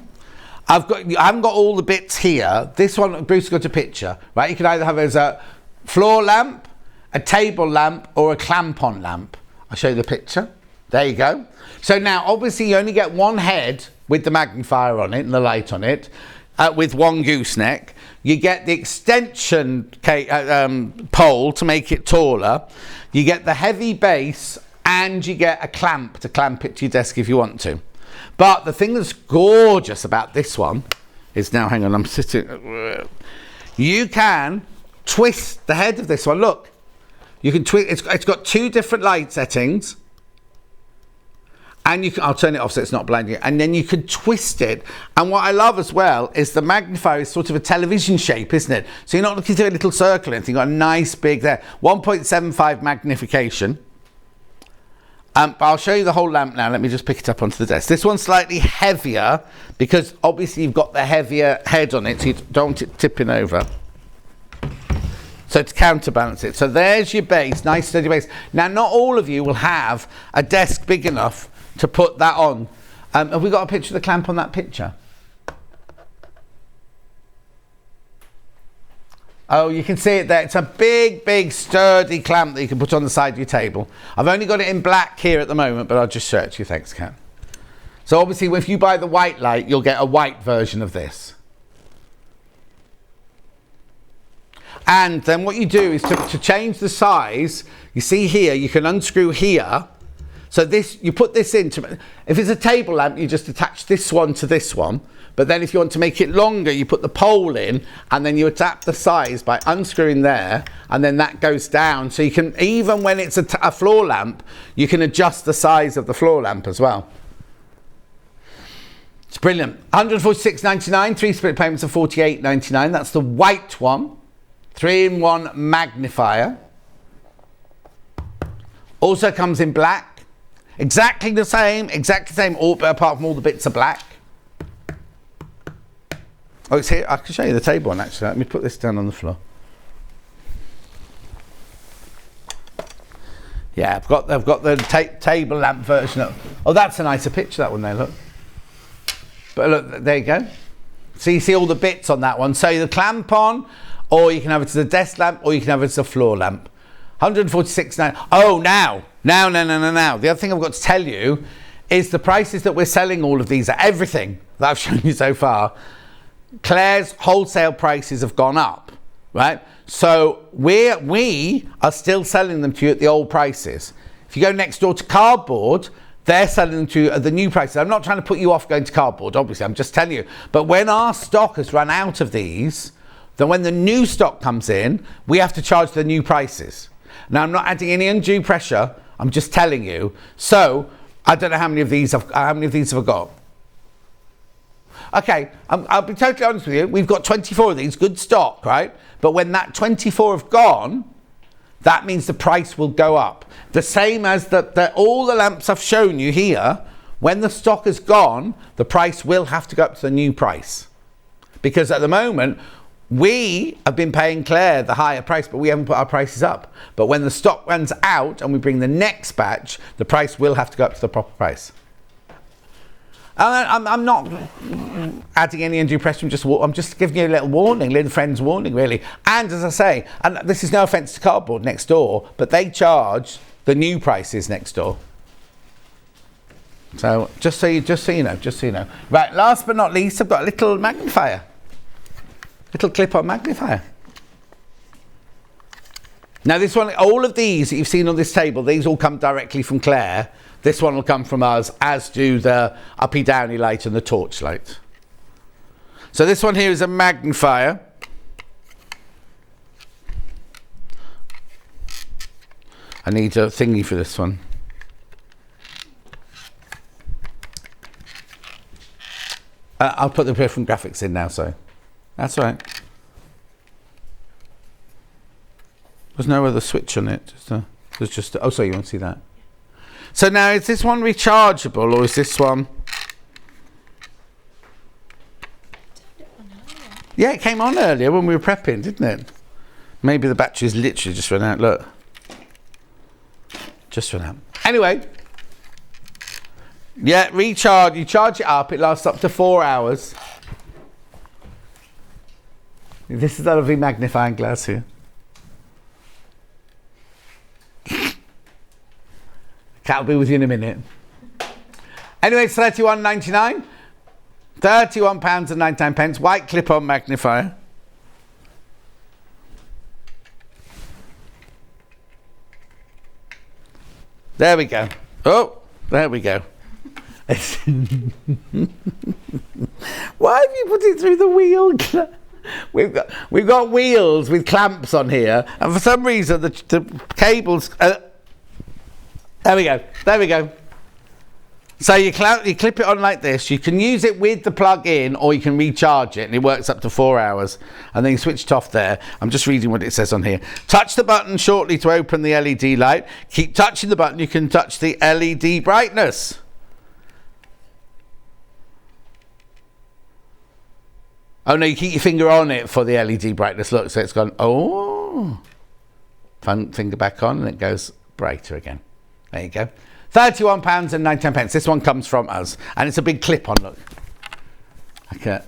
S6: I haven't got all the bits here. This one, Bruce got a picture, right? You can either have it as a floor lamp, a table lamp, or a clamp-on lamp. I'll show you the picture. There you go. So now, obviously, you only get one head with the magnifier on it and the light on it, with one gooseneck. You get the extension pole to make it taller. You get the heavy base, and you get a clamp to clamp it to your desk if you want to. But the thing that's gorgeous about this one is, now hang on, I'm sitting. You can twist the head of this one. Look, you can twist. It's got 2 different light settings. And you can, I'll turn it off so it's not blinding you. And then you can twist it. And what I love as well is the magnifier is sort of a television shape, isn't it? So you're not looking through a little circle or anything. You've got a nice big there. 1.75 magnification. But I'll show you the whole lamp now. Let me just pick it up onto the desk. This one's slightly heavier because obviously you've got the heavier head on it, so you don't want it tipping over. So to counterbalance it. So there's your base, nice steady base. Now, not all of you will have a desk big enough to put that on. Have we got a picture of the clamp on that picture? Oh, you can see it there. It's a big, big, sturdy clamp that you can put on the side of your table. I've only got it in black here at the moment, but I'll just show it to you. Thanks, Kat. So obviously, if you buy the white light, you'll get a white version of this. And then what you do is to change the size, you see here, you can unscrew here. So this, you put this into, if it's a table lamp, you just attach this one to this one. But then if you want to make it longer, you put the pole in and then you adapt the size by unscrewing there, and then that goes down. So you can, even when it's a floor lamp, you can adjust the size of the floor lamp as well. It's brilliant. £146.99, 3 split payments of £48.99. That's the white one. 3-in-1 magnifier. Also comes in black. Exactly the same, all, but apart from all the bits are black. Oh, it's here. I can show you the table one actually. Let me put this down on the floor. Yeah, I've got the table lamp version of. Oh, that's a nicer picture, that one there, look. But look, there you go. So you see all the bits on that one. So the clamp on, or you can have it as a desk lamp, or you can have it as a floor lamp. £146.99. Oh, now. The other thing I've got to tell you is the prices that we're selling all of these at, everything that I've shown you so far, Claire's wholesale prices have gone up, right? So we are still selling them to you at the old prices. If you go next door to Cardboard, they're selling them to you at the new prices. I'm not trying to put you off going to Cardboard, obviously, I'm just telling you. But when our stock has run out of these, then when the new stock comes in, we have to charge the new prices. Now, I'm not adding any undue pressure, I'm just telling you. So, I don't know how many of these have I got. Okay, I'll be totally honest with you. We've got 24 of these, good stock, right? But when that 24 have gone, that means the price will go up. The same as all the lamps I've shown you here, when the stock is gone, the price will have to go up to the new price. Because at the moment, we have been paying Claire the higher price, but we haven't put our prices up. But when the stock runs out and we bring the next batch, the price will have to go up to the proper price. I'm not adding any undue pressure, I'm just giving you a little warning, little friend's warning, really. And as I say, and this is no offence to Cardboard next door, but they charge the new prices next door. So just so you know. Right, last but not least, I've got a little magnifier, little clip-on magnifier. Now this one, all of these that you've seen on this table, these all come directly from Claire. This one will come from us, as do the uppy downy light and the torch light. So this one here is a magnifier. I need a thingy for this one. I'll put the different graphics in now, so that's all right. There's no other switch on it. There's just oh, sorry, you want to see that? So now, is this one rechargeable or is this one? Yeah, it came on earlier when we were prepping, didn't it? Maybe the battery's literally just run out. Look, just run out. Anyway, yeah, recharge. You charge it up. It lasts up to 4 hours. This is a lovely magnifying glass here. Cat will be with you in a minute. Anyway, it's £31.99. £31.99. White clip-on magnifier. There we go. Oh, there we go. Why have you put it through the wheel? We've got wheels with clamps on here, and for some reason the cables. There we go. There we go. So you clip it on like this. You can use it with the plug in, or you can recharge it, and it works up to 4 hours. And then you switch it off there. I'm just reading what it says on here. Touch the button shortly to open the LED light. Keep touching the button. You can touch the LED brightness. Oh no, you keep your finger on it for the LED brightness. Look, so it's gone. Oh, finger back on, and it goes brighter again. There you go. £31.99. This one comes from us, and it's a big clip-on. Look. Okay.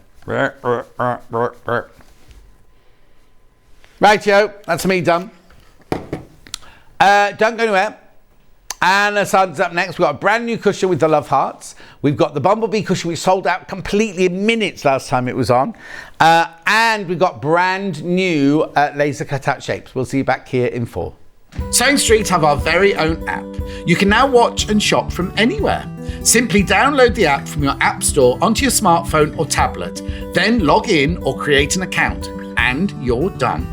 S6: Rightio, that's me done. Don't go anywhere. Anna Sun's up next. We've got a brand new cushion with the love hearts. We've got the bumblebee cushion, which sold out completely in minutes last time it was on. And we've got brand new laser cutout shapes. We'll see you back here in 4. Sewing Street have our very own app. You can now watch and shop from anywhere. Simply download the app from your app store onto your smartphone or tablet, then log in or create an account, and you're done.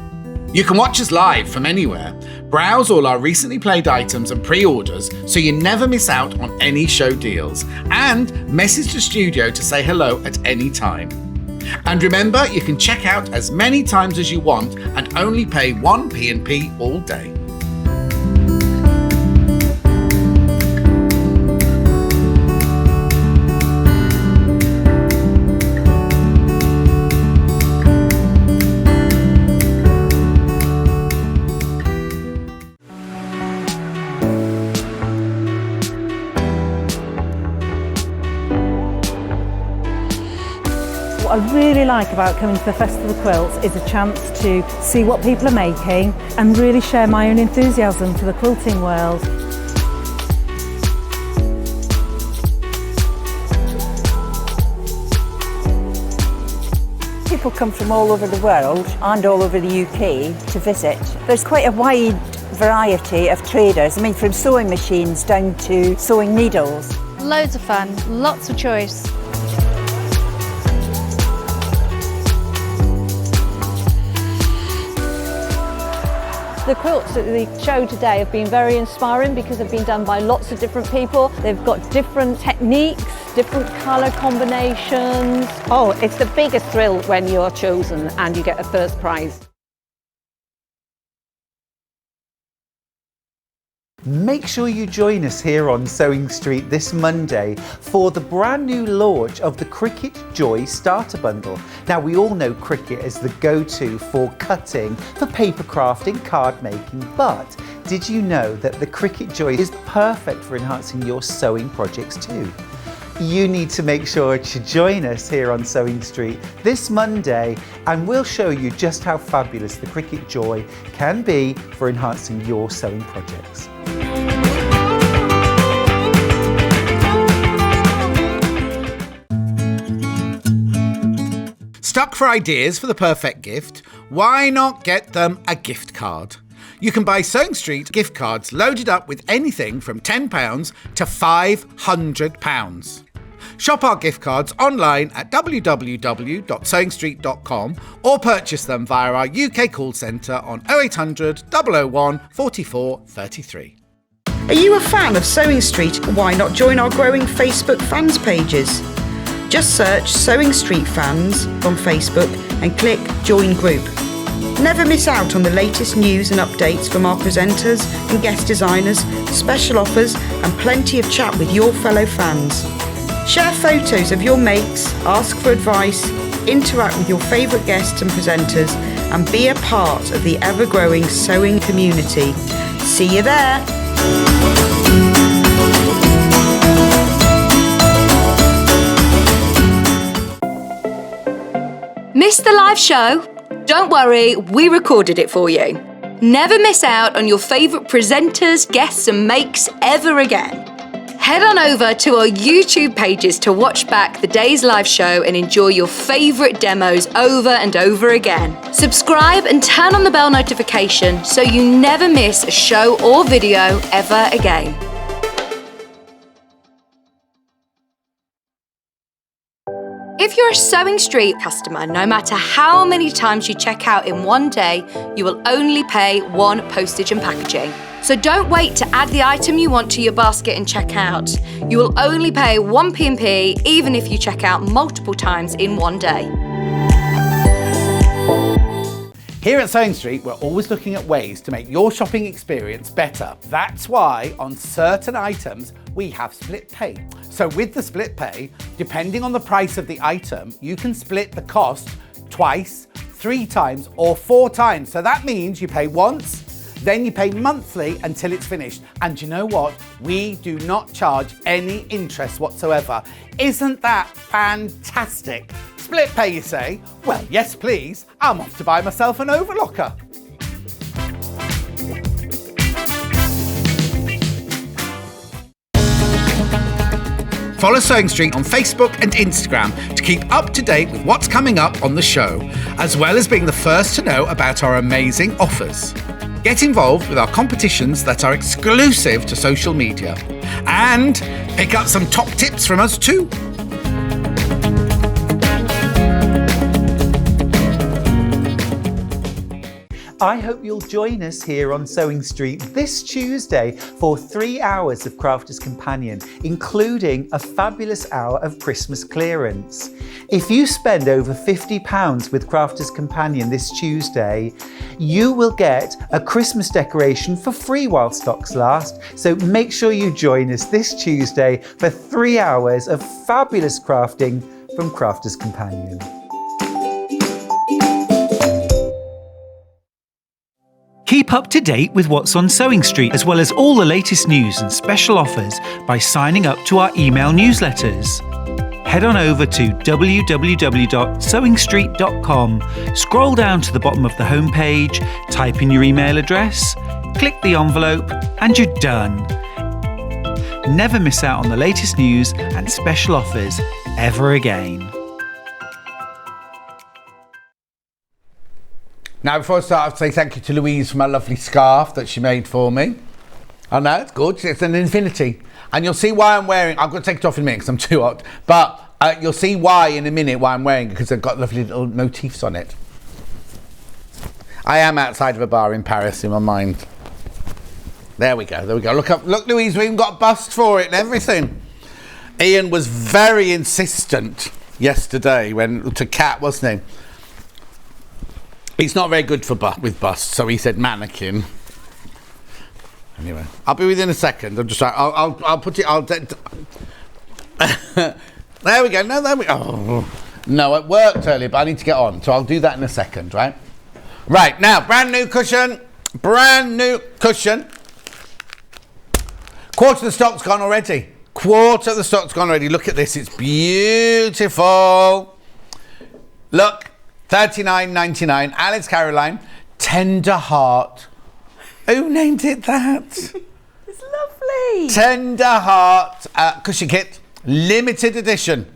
S6: You can watch us live from anywhere, browse all our recently played items and pre-orders so you never miss out on any show deals, and message the studio to say hello at any time. And remember, you can check out as many times as you want and only pay 1 P&P all day.
S1: What I really like about coming to the Festival of Quilts is a chance to see what people are making and really share my own enthusiasm for the quilting world.
S2: People come from all over the world and all over the UK to visit. There's quite a wide variety of traders. I mean, from sewing machines down to sewing needles.
S3: Loads of fun, lots of choice.
S4: The quilts that they show today have been very inspiring because they've been done by lots of different people. They've got different techniques, different colour combinations.
S5: Oh, it's the biggest thrill when you're chosen and you get a first prize.
S7: Make sure you join us here on Sewing Street this Monday for the brand new launch of the Cricut Joy Starter Bundle. Now, we all know Cricut is the go-to for cutting, for paper crafting, card making, but did you know that the Cricut Joy is perfect for enhancing your sewing projects too? You need to make sure to join us here on Sewing Street this Monday, and we'll show you just how fabulous the Cricut Joy can be for enhancing your sewing projects.
S6: Stuck for ideas for the perfect gift? Why not get them a gift card? You can buy Sewing Street gift cards loaded up with anything from £10 to £500. Shop our gift cards online at www.sewingstreet.com or purchase them via our UK call centre on 0800 001 44 33.
S9: Are you a fan of Sewing Street? Why not join our growing Facebook fans pages? Just search Sewing Street Fans on Facebook and click Join Group. Never miss out on the latest news and updates from our presenters and guest designers, special offers and plenty of chat with your fellow fans. Share photos of your makes, ask for advice, interact with your favourite guests and presenters and be a part of the ever-growing sewing community. See you there!
S8: Missed the live show? Don't worry, we recorded it for you. Never miss out on your favourite presenters, guests and makes ever again. Head on over to our YouTube pages to watch back the day's live show and enjoy your favourite demos over and over again. Subscribe and turn on the bell notification so you never miss a show or video ever again. If you're a Sewing Street customer, no matter how many times you check out in one day, you will only pay one postage and packaging. So don't wait to add the item you want to your basket and check out. You will only pay one P&P even if you check out multiple times in one day.
S6: Here at Sewing Street, we're always looking at ways to make your shopping experience better. That's why on certain items, we have split pay. So with the split pay, depending on the price of the item, you can split the cost twice, 3 times, or 4 times. So that means you pay once, then you pay monthly until it's finished. And you know what? We do not charge any interest whatsoever. Isn't that fantastic? Split pay, you say? Well, yes, please. I'm off to buy myself an overlocker. Follow Sewing Street on Facebook and Instagram to keep up to date with what's coming up on the show, as well as being the first to know about our amazing offers. Get involved with our competitions that are exclusive to social media. And pick up some top tips from us too.
S7: I hope you'll join us here on Sewing Street this Tuesday for 3 hours of Crafters Companion, including a fabulous hour of Christmas clearance. If you spend over £50 with Crafters Companion this Tuesday, you will get a Christmas decoration for free while stocks last. So make sure you join us this Tuesday for 3 hours of fabulous crafting from Crafters Companion.
S11: Keep up to date with what's on Sewing Street, as well as all the latest news and special offers by signing up to our email newsletters. Head on over to www.sewingstreet.com, scroll down to the bottom of the homepage, type in your email address, click the envelope, and you're done. Never miss out on the latest news and special offers ever again.
S6: Now, before I start, I'll say thank you to Louise for my lovely scarf that she made for me. I know, it's good. It's an infinity. And you'll see why I'm wearing... I'm going to take it off in a minute because I'm too hot. But you'll see why in a minute why I'm wearing it, because I've got lovely little motifs on it. I am outside of a bar in Paris in my mind. There we go. Look, Louise, we even got a bust for it and everything. Ian was very insistent yesterday to Kat, wasn't he? He's not very good with busts, so he said mannequin. Anyway, I'll be with you in a second. I'm just trying. I'll put it. There we go. No, there we go. Oh. No, it worked earlier, but I need to get on, so I'll do that in a second, right? Right, now, brand new cushion. Quarter of the stock's gone already. Look at this, it's beautiful. Look, $39.99. Alice Caroline, Tender Heart. Who named it that?
S10: It's lovely.
S6: Tender Heart cushion kit, limited edition.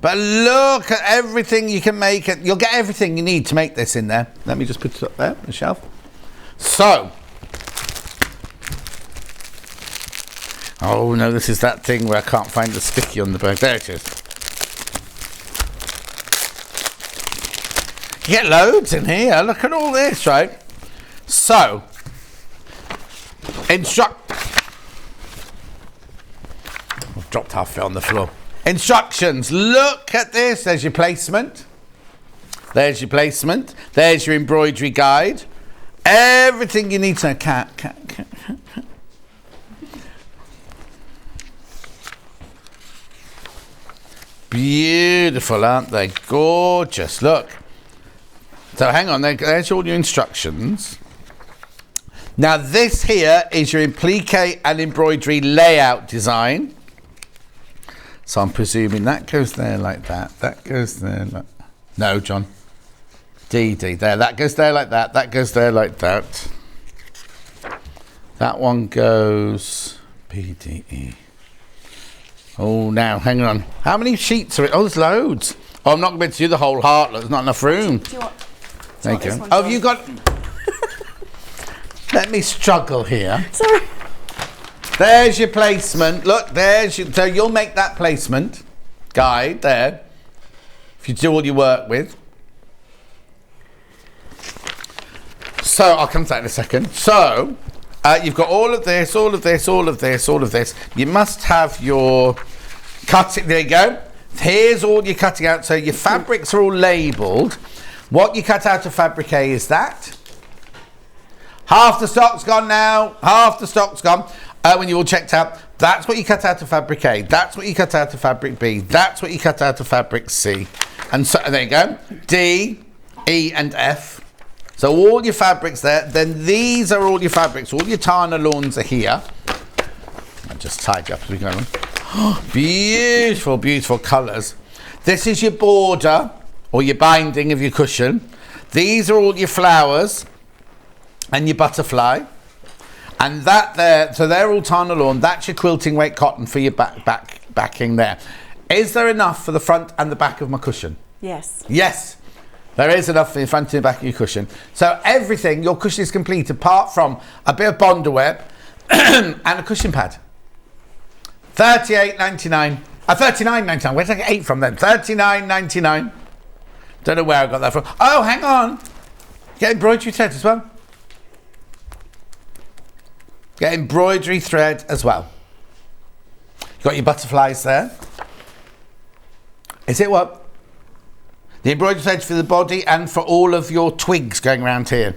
S6: But look at everything you can make it. You'll get everything you need to make this in there. Let me just put it up there on the shelf. So, oh no, this is that thing where I can't find the sticky on the bag. There it is. You get loads in here. Look at all this, right? So, I've dropped half of it on the floor. Instructions. Look at this. There's your placement. There's your embroidery guide. Everything you need to know. Cat. Beautiful, aren't they? Gorgeous. Look. So hang on. There's all your instructions. Now this here is your applique and embroidery layout design. So I'm presuming that goes there like that. That goes there like... No, John. D. There. That goes there like that. That goes there like that. That one goes... PDE. Oh, now, hang on. How many sheets are it? Oh, there's loads. Oh, I'm not going to be able to do the whole heart. Look, there's not enough room. There you go. Oh, have you got... Let me struggle here.
S10: Sorry.
S6: There's your placement. Look, so you'll make that placement guide there if you do all your work with. So I'll come to that in a second. So you've got all of this. You must have your cutting. There you go. Here's all your cutting out. So your fabrics are all labelled. What you cut out of Fabric A is that. Half the stock's gone now. When you all checked out, that's what you cut out of Fabric A. That's what you cut out of Fabric B. That's what you cut out of Fabric C. And so there you go. D, E, and F. So all your fabrics there. Then these are all your fabrics. All your Tana lawns are here. I'll just tidy up as we go on. Beautiful colours. This is your border or your binding of your cushion. These are all your flowers and your butterfly. And that there, so they're all Tana lawn. That's your quilting weight cotton for your backing there. Is there enough for the front and the back of my cushion?
S10: Yes.
S6: Yes, there is enough for the front and the back of your cushion. So everything, your cushion is complete apart from a bit of Bonder web and a cushion pad. $38.99. $39.99. Where did I get 8 from then? $39.99. Don't know where I got that from. Oh, hang on. Get embroidery thread as well. Get embroidery thread as well. You've got your butterflies there. Is it what? The embroidery thread for the body and for all of your twigs going around here.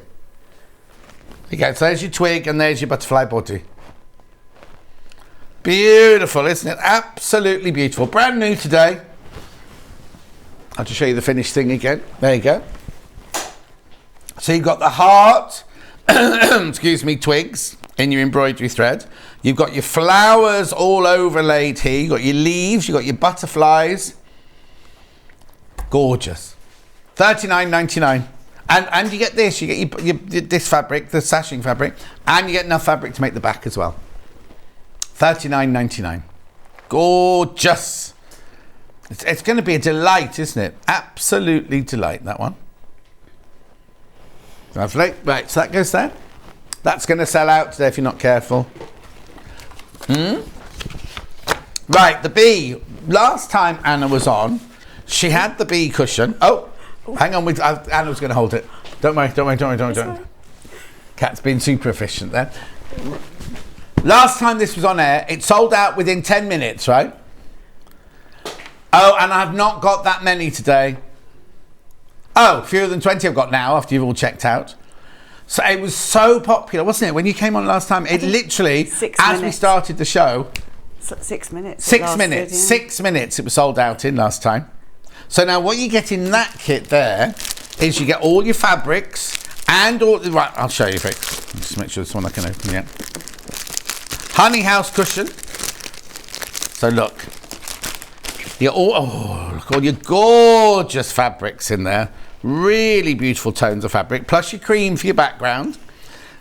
S6: Okay, so there's your twig and there's your butterfly body. Beautiful, isn't it? Absolutely beautiful. Brand new today. I'll just show you the finished thing again. There you go. So you've got the heart, excuse me, twigs in your embroidery thread. You've got your flowers all overlaid here. You've got your leaves, you've got your butterflies. Gorgeous. $39.99. And you get this, you get your this fabric, the sashing fabric, and you get enough fabric to make the back as well. $39.99. Gorgeous. It's going to be a delight, isn't it? Absolutely delight, that one. Lovely. Right, so that goes there. That's going to sell out today if you're not careful. Right, the bee. Last time Anna was on, she had the bee cushion. Oh, hang on. Anna was going to hold it. Don't worry. Kat's been super efficient there. Last time this was on air, it sold out within 10 minutes, right? Oh, and I've not got that many today. Oh, fewer than 20 I've got now after you've all checked out. So it was so popular, wasn't it? When you came on last time, it literally, as we started the show...
S10: 6 minutes.
S6: 6 minutes. Yeah. 6 minutes it was sold out in last time. So now what you get in that kit there is you get all your fabrics and all... Right, I'll show you, Vic. Just make sure this one I can open, yeah. Honey house cushion. So look. Look, all your gorgeous fabrics in there. Really beautiful tones of fabric, plus your cream for your background.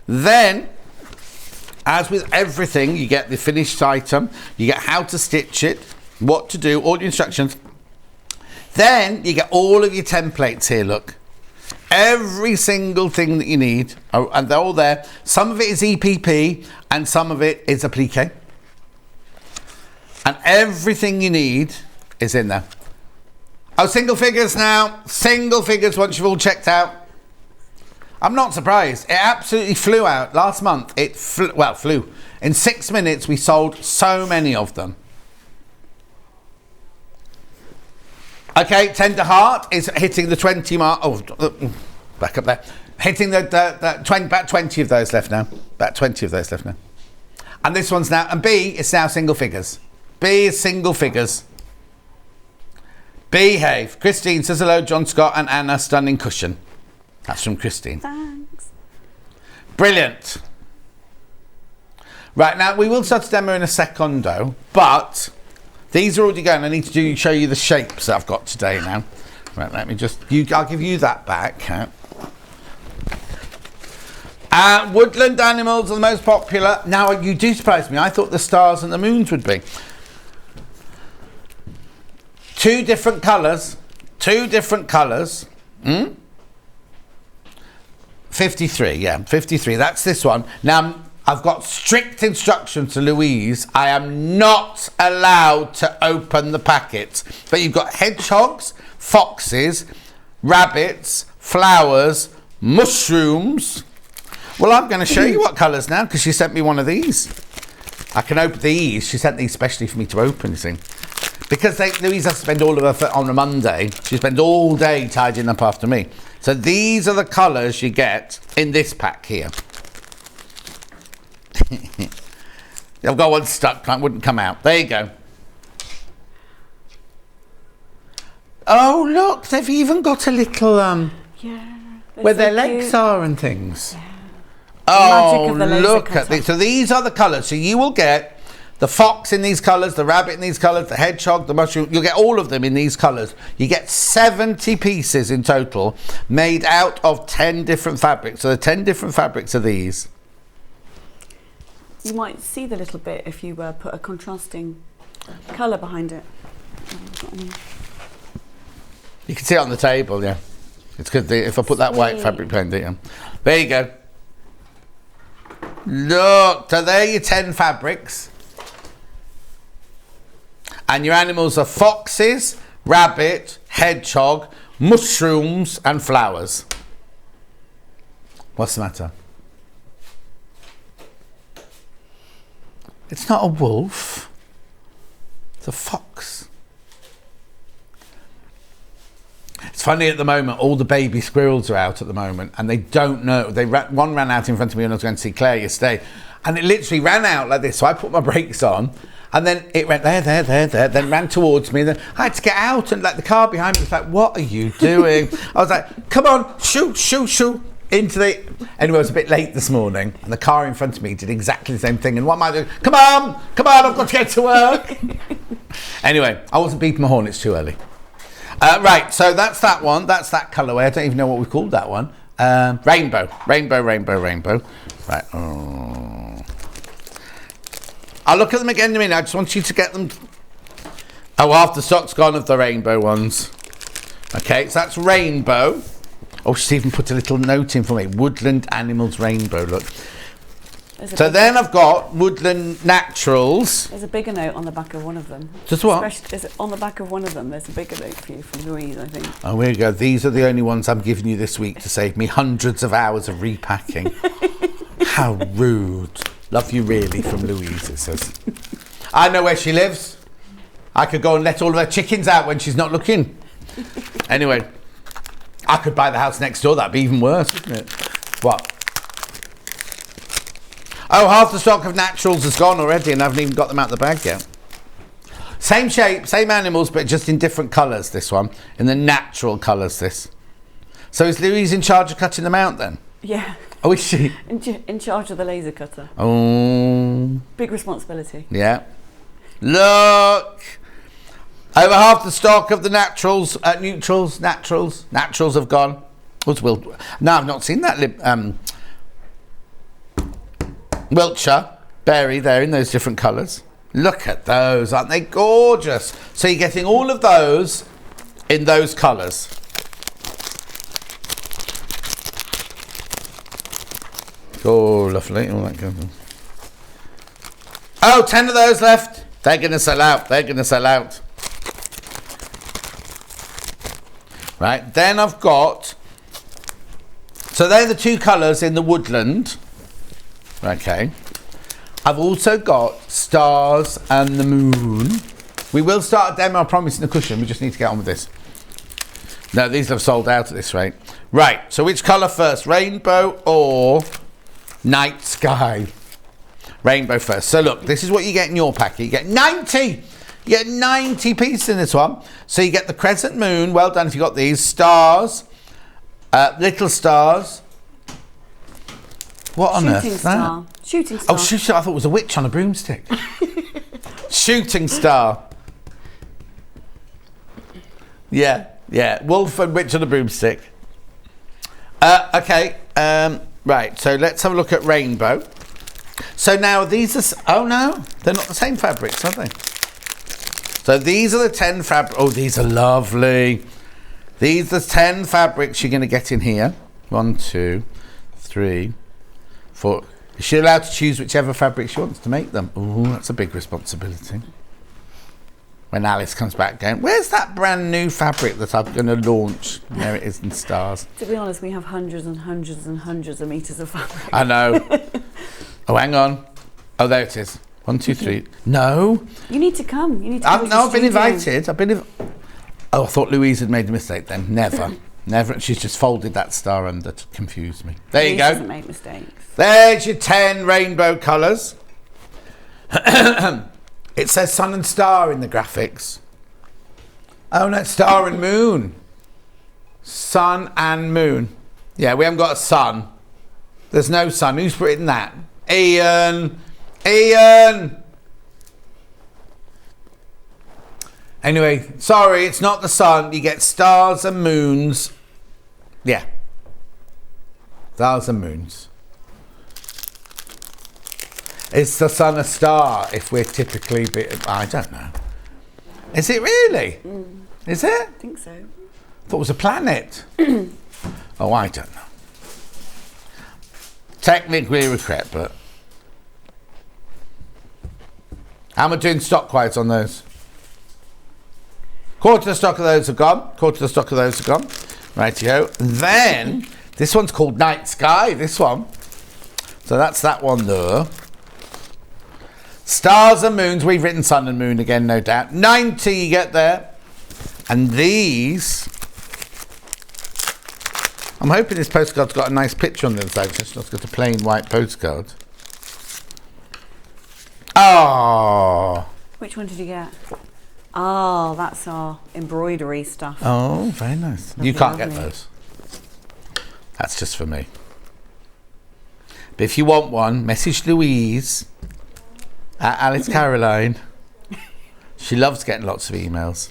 S6: Then, as with everything, you get the finished item, you get how to stitch it, what to do, all your instructions. Then you get all of your templates here, look. Every single thing that you need, and they're all there. Some of it is EPP, and some of it is applique. And everything you need is in there. Oh, single figures now. Single figures once you've all checked out. I'm not surprised. It absolutely flew out last month. It flew. In 6 minutes, we sold so many of them. Okay, Tender Heart is hitting the 20 mark. Oh, back up there. Hitting the 20, about 20 of those left now. About 20 of those left now. And this one's now, and B is now single figures. B is single figures. Behave. Christine says hello, John Scott and Anna, stunning cushion. That's from Christine.
S10: Thanks.
S6: Brilliant. Right, now we will start to demo in a secondo, but these are already going. I need to show you the shapes that I've got today now. Right, let me just, I'll give you that back. Woodland animals are the most popular. Now, you do surprise me. I thought the stars and the moons would be. 2 different colours. 2 different colours. 53, yeah, 53. That's this one. Now, I've got strict instructions to Louise. I am not allowed to open the packets. But you've got hedgehogs, foxes, rabbits, flowers, mushrooms. Well, I'm going to show you what colours now because she sent me one of these. I can open these. She sent these specially for me to open, you see. Because Louise has to spend all of her on a Monday. She spends all day tidying up after me. So these are the colours you get in this pack here. I've got one stuck, that wouldn't come out. There you go. Oh, look, they've even got a little,
S10: yeah,
S6: where their legs are and things. Yeah. Oh, look at this. So these are the colours. So you will get the fox in these colours, the rabbit in these colours, the hedgehog, the mushroom. You'll get all of them in these colours. You get 70 pieces in total made out of 10 different fabrics. So the 10 different fabrics are these.
S10: You might see the little bit if you put a contrasting colour behind it.
S6: You can see it on the table, yeah. It's good if I put that white fabric behind it. Yeah. There you go. Look, so there are your 10 fabrics. And your animals are foxes, rabbit, hedgehog, mushrooms and flowers. What's the matter? It's not a wolf. It's a fox. It's funny at the moment, all the baby squirrels are out at the moment and they don't know. One ran out in front of me when I was going to see Claire yesterday and it literally ran out like this. So I put my brakes on and then it went there, then ran towards me. And then I had to get out and like the car behind me was like, what are you doing? I was like, come on, shoot. Into the... Anyway, I was a bit late this morning and the car in front of me did exactly the same thing. And what am I doing? Come on, I've got to get to work. Anyway, I wasn't beeping my horn, it's too early. Right, so that's that one. That's that colourway. I don't even know what we called that one. Rainbow. Right. Oh. I'll look at them again in a minute. I just want you to get them. Oh, half the stock's gone of the rainbow ones. Okay, so that's rainbow. Oh, she's even put a little note in for me. Woodland Animals Rainbow, look. So
S10: big-
S6: then I've got Woodland Naturals.
S10: There's a bigger note on the back of one of them.
S6: Just what?
S10: On the back of one of them, there's a bigger note for you from Louise, I think.
S6: Oh, here we go. These are the only ones I'm giving you this week to save me hundreds of hours of repacking. How rude. Love you really, from Louise, it says. I know where she lives. I could go and let all of her chickens out when she's not looking. Anyway, I could buy the house next door. That'd be even worse, wouldn't it? What? Oh, half the stock of naturals has gone already and I haven't even got them out the bag yet. Same shape, same animals, but just in different colours, this one. In the natural colours, this. So is Louise in charge of cutting them out then?
S10: Yeah.
S6: Oh, is she?
S10: In charge of the laser cutter.
S6: Oh.
S10: Big responsibility.
S6: Yeah. Look! Over half the stock of the naturals have gone. No, I've not seen that Wiltshire berry there in those different colours. Look at those, aren't they gorgeous? So you're getting all of those in those colours. Oh, lovely. Oh, that goes. Oh, 10 of those left. They're going to sell out. They're going to sell out. Right, then I've got... So they're the two colours in the woodland. Okay. I've also got stars and the moon. We will start a demo, I promise, in the cushion. We just need to get on with this. No, these have sold out at this rate. Right, so which colour first? Rainbow or night sky? Rainbow first. So look, this is what you get in your packet. You get 90! You get 90 pieces in this one. So you get the crescent moon. Well done if you got these. Stars. Little stars. What on earth is that?
S10: Shooting star.
S6: Oh, shooting star. I thought it was a witch on a broomstick. Shooting star. Yeah, yeah. Wolf and witch on a broomstick. Okay. Right. So let's have a look at rainbow. So now these are... Oh, no. They're not the same fabrics, are they? So these are the 10 fabrics. Oh, these are lovely. These are 10 fabrics you're going to get in here. 1, 2, 3, 4. Is she allowed to choose whichever fabric she wants to make them? Oh, that's a big responsibility. When Alice comes back going, where's that brand new fabric that I'm going to launch? There it is in stars.
S10: To be honest, we have hundreds and hundreds and hundreds of metres of fabric.
S6: I know. Oh, hang on. Oh, there it is. 1, 2, 3. No.
S10: You need to come. You need to come.
S6: I've been invited. Oh, I thought Louise had made a mistake then. Never. Never. She's just folded that star under to confuse me. There you go.
S10: Doesn't make mistakes.
S6: There's your 10 rainbow colours. It says sun and star in the graphics. Oh no, star and moon. Sun and moon. Yeah, we haven't got a sun. There's no sun. Who's put in that? Ian. Ian. Anyway, sorry, it's not the sun. You get stars and moons. Yeah. Stars and moons. Is the sun a star if we're typically... I don't know. Is it really? Is it?
S10: I think so.
S6: I thought it was a planet. Oh, I don't know. Technically regret, but... How am I doing stock-wise on those? Quarter of the stock of those have gone. Quarter of the stock of those have gone. Rightio. Then, this one's called Night Sky, this one. So that's that one there. Stars and moons. We've written sun and moon again, no doubt. 90 you get there. And these... I'm hoping this postcard's got a nice picture on the inside. It's just got a plain white postcard. Oh.
S10: Which one did you get? Oh, that's our embroidery stuff.
S6: Oh, very nice.
S10: Lovely,
S6: You can't
S10: lovely.
S6: get those. That's just for me. But if you want one, message Louise at Alice Caroline. She loves getting lots of emails.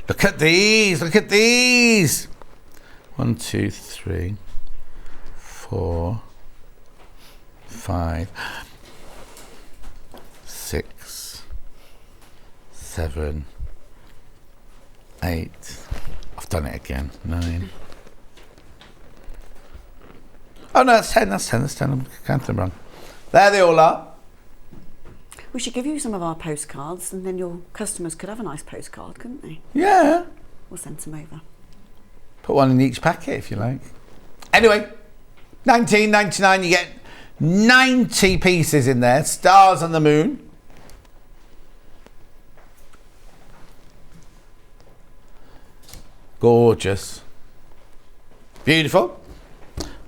S6: Look at these. Look at these. 1, 2, 3, 4, 5, 6, 7, 8. I've done it again. 9, Oh no, that's 10. I'm counting them wrong. There they all are.
S10: We should give you some of our postcards, and then your customers could have a nice postcard, couldn't they?
S6: Yeah.
S10: We'll send some over.
S6: Put one in each packet if you like. Anyway, $19.99. You get 90 pieces in there. Stars on the moon. Gorgeous. Beautiful.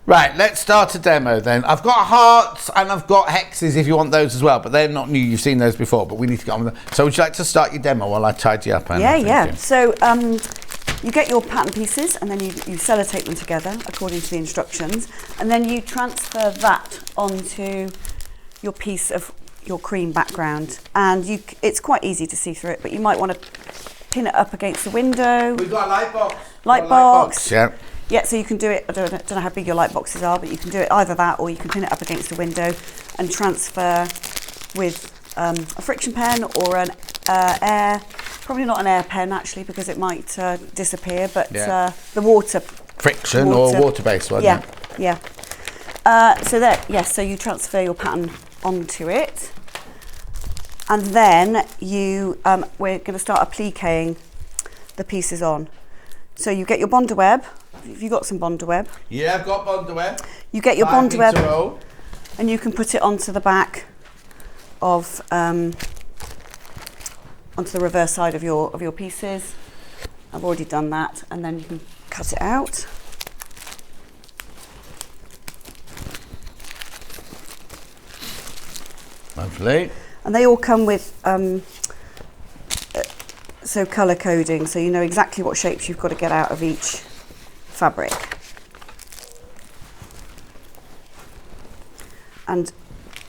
S6: Right, let's start a demo then. I've got hearts and I've got hexes if you want those as well, but they're not new. You've seen those before, but we need to get on with them. So would you like to start your demo while I tidy up, Anna?
S10: Yeah. So you get your pattern pieces and then you sellotape them together according to the instructions, and then you transfer that onto your piece of your cream background, and it's quite easy to see through it, but you might want to pin it up against the window.
S6: We've got a light box.
S10: Light box.
S6: Yeah.
S10: Yeah, so you can do it, I don't know how big your light boxes are, but you can do it either that, or you can pin it up against the window and transfer with a friction pen or an air, probably not an air pen actually, because it might disappear, but the water.
S6: Friction or water-based one.
S10: Yeah. So you transfer your pattern onto it, and then we're going to start appliquing the pieces on. So you get your Bonder web. Have you got some Bonder web?
S6: Yeah, I've got Bonder web.
S10: You get your Bonder web,
S6: roll.
S10: and you can put it onto the back of onto the reverse side of your pieces. I've already done that, and then you can cut it out.
S6: Lovely.
S10: And they all come with colour coding, so you know exactly what shapes you've got to get out of each fabric. And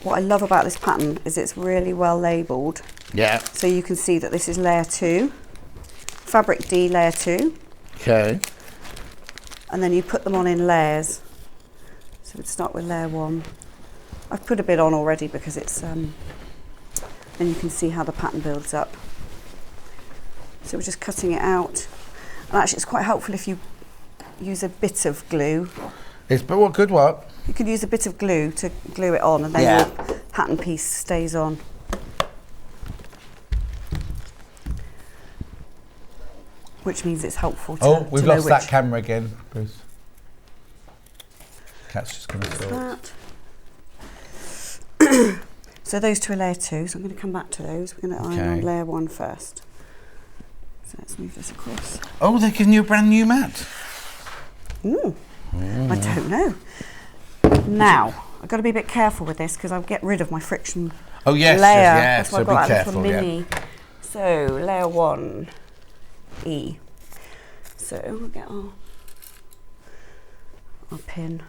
S10: what I love about this pattern is it's really well labelled.
S6: Yeah.
S10: So you can see that this is layer 2, fabric D layer 2.
S6: Okay.
S10: And then you put them on in layers. So we'd start with layer 1. I've put a bit on already because it's and you can see how the pattern builds up. So we're just cutting it out. And actually it's quite helpful if you use a bit of glue.
S6: Good what?
S10: You could use a bit of glue to glue it on, and then your pattern piece stays on. Which means it's helpful to
S6: we've
S10: know
S6: lost that camera again, Bruce. Cat's just going to fill.
S10: So those two are layer 2, so I'm going to come back to those. We're going to iron on layer 1 first. So let's move this across.
S6: Oh, they're giving you a brand new mat.
S10: I don't know. Now, I've got to be a bit careful with this because I'll get rid of my friction layer. That's why
S6: so
S10: I've got
S6: be
S10: that
S6: careful,
S10: little mini. So, layer 1, E. So, we'll get our pin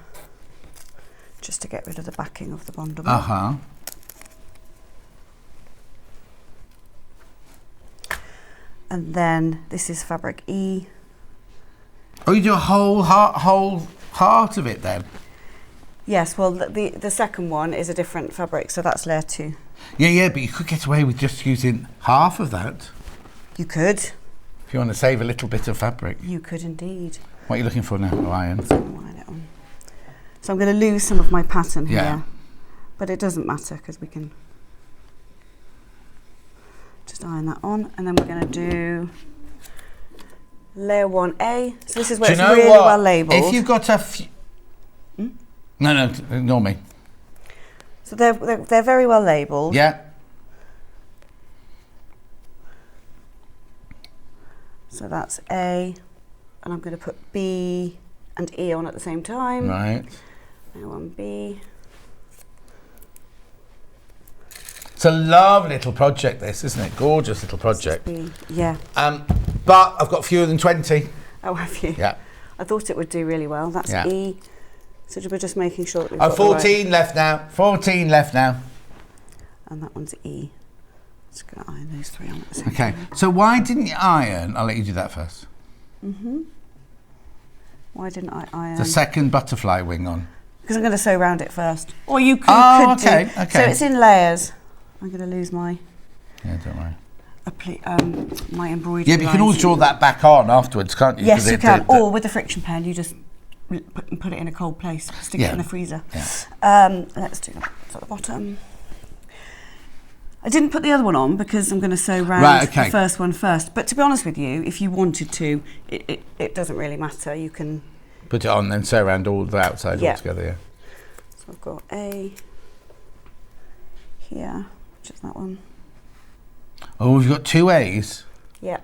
S10: just to get rid of the backing of the Bonder web. And then this is fabric E.
S6: Oh, you do a whole heart of it then?
S10: Yes, well, the second one is a different fabric, so that's layer 2.
S6: Yeah, but you could get away with just using half of that.
S10: You could.
S6: If you want to save a little bit of fabric.
S10: You could indeed.
S6: What are you looking for now? Oh, iron.
S10: So I'm going to lose some of my pattern here, but it doesn't matter because we can just iron that on, and then we're going to do layer 1A. So this is where it's really well labelled.
S6: If you've got a few... No, ignore me.
S10: So they're very well labelled.
S6: Yeah.
S10: So that's A, and I'm going to put B and E on at the same time.
S6: Right.
S10: Layer 1B.
S6: It's a lovely little project, this, isn't it? Gorgeous little project.
S10: Yeah.
S6: But I've got fewer than 20.
S10: Oh, have you?
S6: Yeah.
S10: I thought it would do really well. That's E. So we're just making sure that we've
S6: got 14 left now. 14 left now.
S10: And that one's E. Just going to iron those 3 on at the same time.
S6: So why didn't you iron? I'll let you do that first.
S10: Why didn't I iron?
S6: The second butterfly wing on.
S10: Because I'm going to sew around it first. Or you could,
S6: okay.
S10: So it's in layers. I'm going to lose my...
S6: Yeah, don't worry.
S10: My embroidery.
S6: Yeah, but you can always draw that back on afterwards, can't you?
S10: Yes, you can. Or with the friction pen, you just put it in a cold place, stick it in the freezer.
S6: Yeah.
S10: Let's do that at the bottom. I didn't put the other one on because I'm going to sew round the first one first. But to be honest with you, if you wanted to, it doesn't really matter. You can
S6: put it on, then sew around all the outside altogether. Yeah.
S10: So I've got A here, which is that one.
S6: Oh, we've got 2 A's.
S10: Yeah.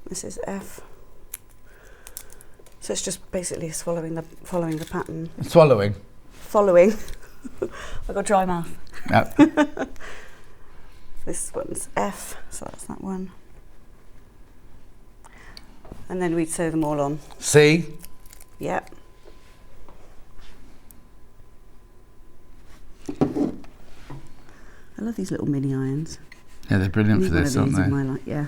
S10: This is F. So it's just basically following the pattern.
S6: Swallowing.
S10: Following. I've got dry mouth.
S6: Yep.
S10: This one's F, so that's that one. And then we'd sew them all on.
S6: C.
S10: Yep. I love these little mini irons.
S6: Yeah, they're brilliant for this, aren't they?
S10: Yeah.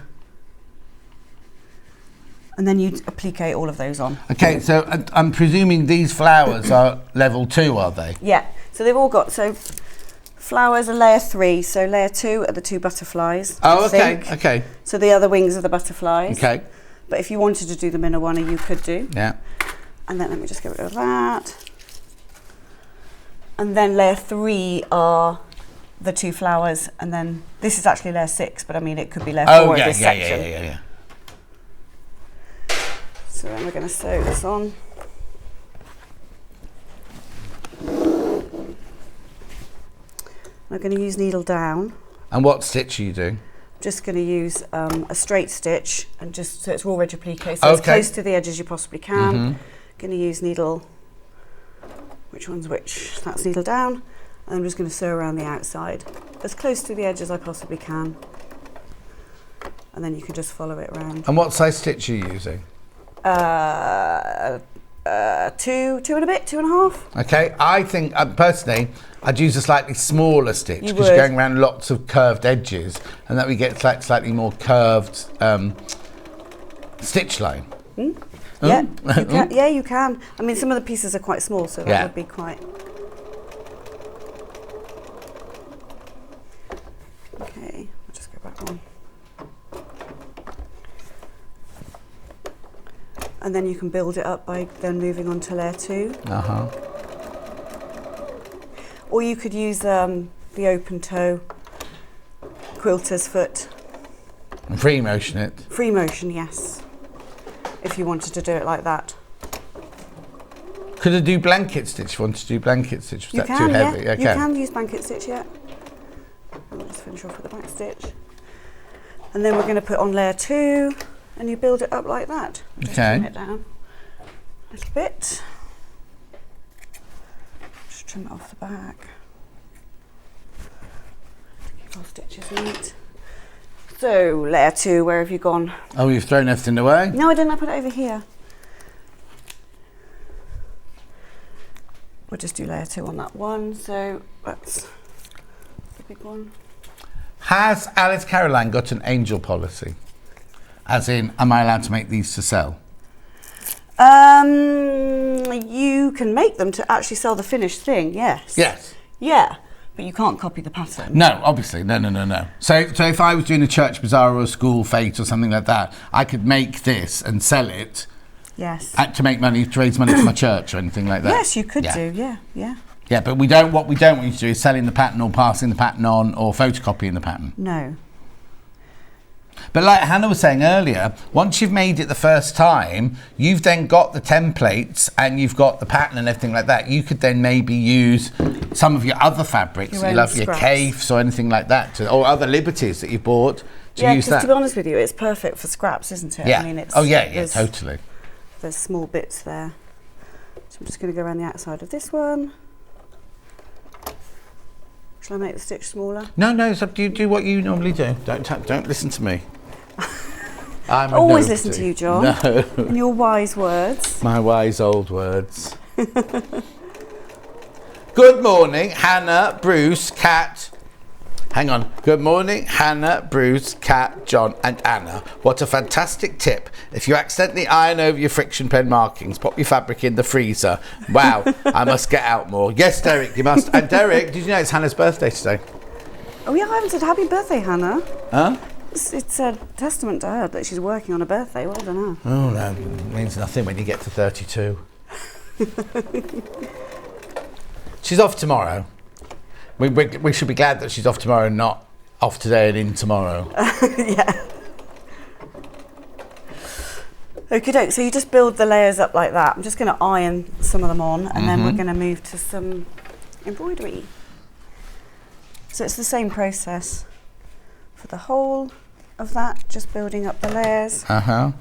S10: And then you'd applique all of those on.
S6: Okay, so I'm presuming these flowers are level 2, are they?
S10: Yeah, so they've all got, flowers are layer 3, so layer 2 are the 2 butterflies.
S6: Oh, okay, okay.
S10: So the other wings are the butterflies.
S6: Okay.
S10: But if you wanted to do them in a one, you could do.
S6: Yeah.
S10: And then let me just get rid of that. And then layer 3 are the 2 flowers, and then this is actually layer 6, but I mean it could be layer 4 of this section.
S6: Yeah.
S10: So then we're going to sew this on. I'm going to use needle down.
S6: And what stitch are you doing?
S10: Just going to use a straight stitch, and just so it's raw ridge applique, so as close to the edge as you possibly can. Going to use needle, which one's which? That's needle down, and I'm just going to sew around the outside as close to the edge as I possibly can, and then you can just follow it around.
S6: And what size stitch are you using?
S10: 2 and a bit, 2.5.
S6: Okay, I think personally I'd use a slightly smaller stitch because you're going around lots of curved edges, and that we get slightly more curved stitch line.
S10: Yeah, you can. Yeah, you can. I mean, some of the pieces are quite small, so that would be quite. Okay, I'll just go back on. And then you can build it up by then moving on to layer 2. Or you could use the open toe quilter's foot.
S6: And free motion it.
S10: Free motion, yes. If you wanted to do it like that.
S6: Could I do blanket stitch if you wanted to do blanket stitch? Was that too heavy?
S10: Yeah. You can use blanket stitch, yeah. I'll just finish off with the back stitch. And then we're going to put on layer 2, and you build it up like that. Just trim it down a little bit. Just trim it off the back. Keep our stitches neat. So, layer 2, where have you gone?
S6: Oh, you've thrown everything away?
S10: No, I didn't. I put it over here. We'll just do layer 2 on that one. So, that's the big one.
S6: Has Alice Caroline got an angel policy? As in, am I allowed to make these to sell?
S10: You can make them to actually sell the finished thing, yes.
S6: Yes.
S10: Yeah, but you can't copy the pattern.
S6: No, obviously, no. So if I was doing a church bazaar or a school fete or something like that, I could make this and sell it.
S10: Yes.
S6: To make money, to raise money for my church or anything like that.
S10: Yes, you could do, yeah.
S6: Yeah, but what we don't want you to do is selling the pattern or passing the pattern on or photocopying the pattern.
S10: No.
S6: But like Hannah was saying earlier, once you've made it the first time, you've then got the templates and you've got the pattern and everything like that. You could then maybe use some of your other fabrics, your caifs or anything like that, or other liberties that you bought to use that.
S10: To be honest with you, it's perfect for scraps, isn't it?
S6: Yeah.
S10: I mean, it's,
S6: Totally.
S10: There's small bits there. So I'm just going to go around the outside of this one. Shall I make the stitch smaller?
S6: No, it's up to you. Do what you normally do. Don't listen to me. I'm
S10: always listen to you, John.
S6: No.
S10: And your wise words.
S6: My wise old words. Good morning, Hannah, Bruce, Kat. Hang on. Good morning, Hannah, Bruce, Kat, John and Anna. What a fantastic tip. If you accidentally iron over your friction pen markings, pop your fabric in the freezer. Wow, I must get out more. Yes, Derek, you must. And Derek, did you know it's Hannah's birthday today?
S10: Oh yeah, I haven't said happy birthday, Hannah.
S6: Huh?
S10: it's a testament to her that she's working on her birthday. Well done her.
S6: Oh, no, means nothing when you get to 32. She's off tomorrow. We should be glad that she's off tomorrow, not off today and in tomorrow.
S10: Yeah. Okie doke, so you just build the layers up like that. I'm just going to iron some of them on, and then we're going to move to some embroidery. So it's the same process for the whole of that, just building up the layers.
S6: Uh-huh.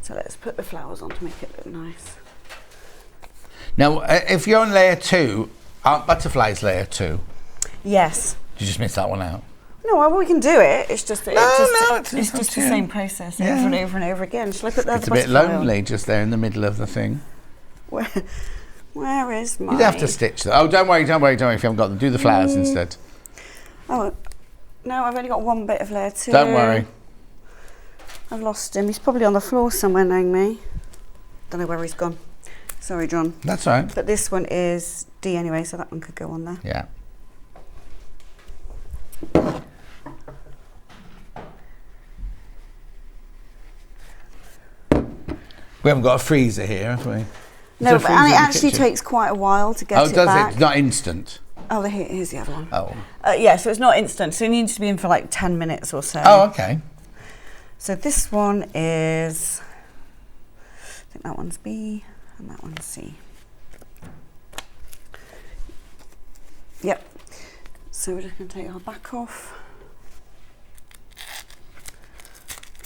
S10: So let's put the flowers on to make it look nice.
S6: Now, if you're on layer 2, aren't butterflies layer 2?
S10: Yes.
S6: Did you just miss that one out?
S10: No, well, we can do it. It's just
S6: it's
S10: just the same process over and over and over again. Shall I put that?
S6: It's a bit lonely just there in the middle of the thing.
S10: Where is my?
S6: You'd have to stitch them. Oh, don't worry if you haven't got them. Do the flowers instead.
S10: Oh, no, I've only got one bit of layer 2.
S6: Don't worry.
S10: I've lost him. He's probably on the floor somewhere, knowing me. Don't know where he's gone. Sorry, John.
S6: That's all right.
S10: But this one is D anyway, so that one could go on there.
S6: Yeah. We haven't got a freezer here, have we?
S10: No, but and it actually takes quite a while to get it back.
S6: Oh, does it? It's not instant?
S10: Oh, here's the other one.
S6: Oh.
S10: Yeah, so it's not instant. So it needs to be in for like 10 minutes or so.
S6: Oh, okay.
S10: So this one is, I think that one's B and that one's C. Yep. So we're just going to take our back off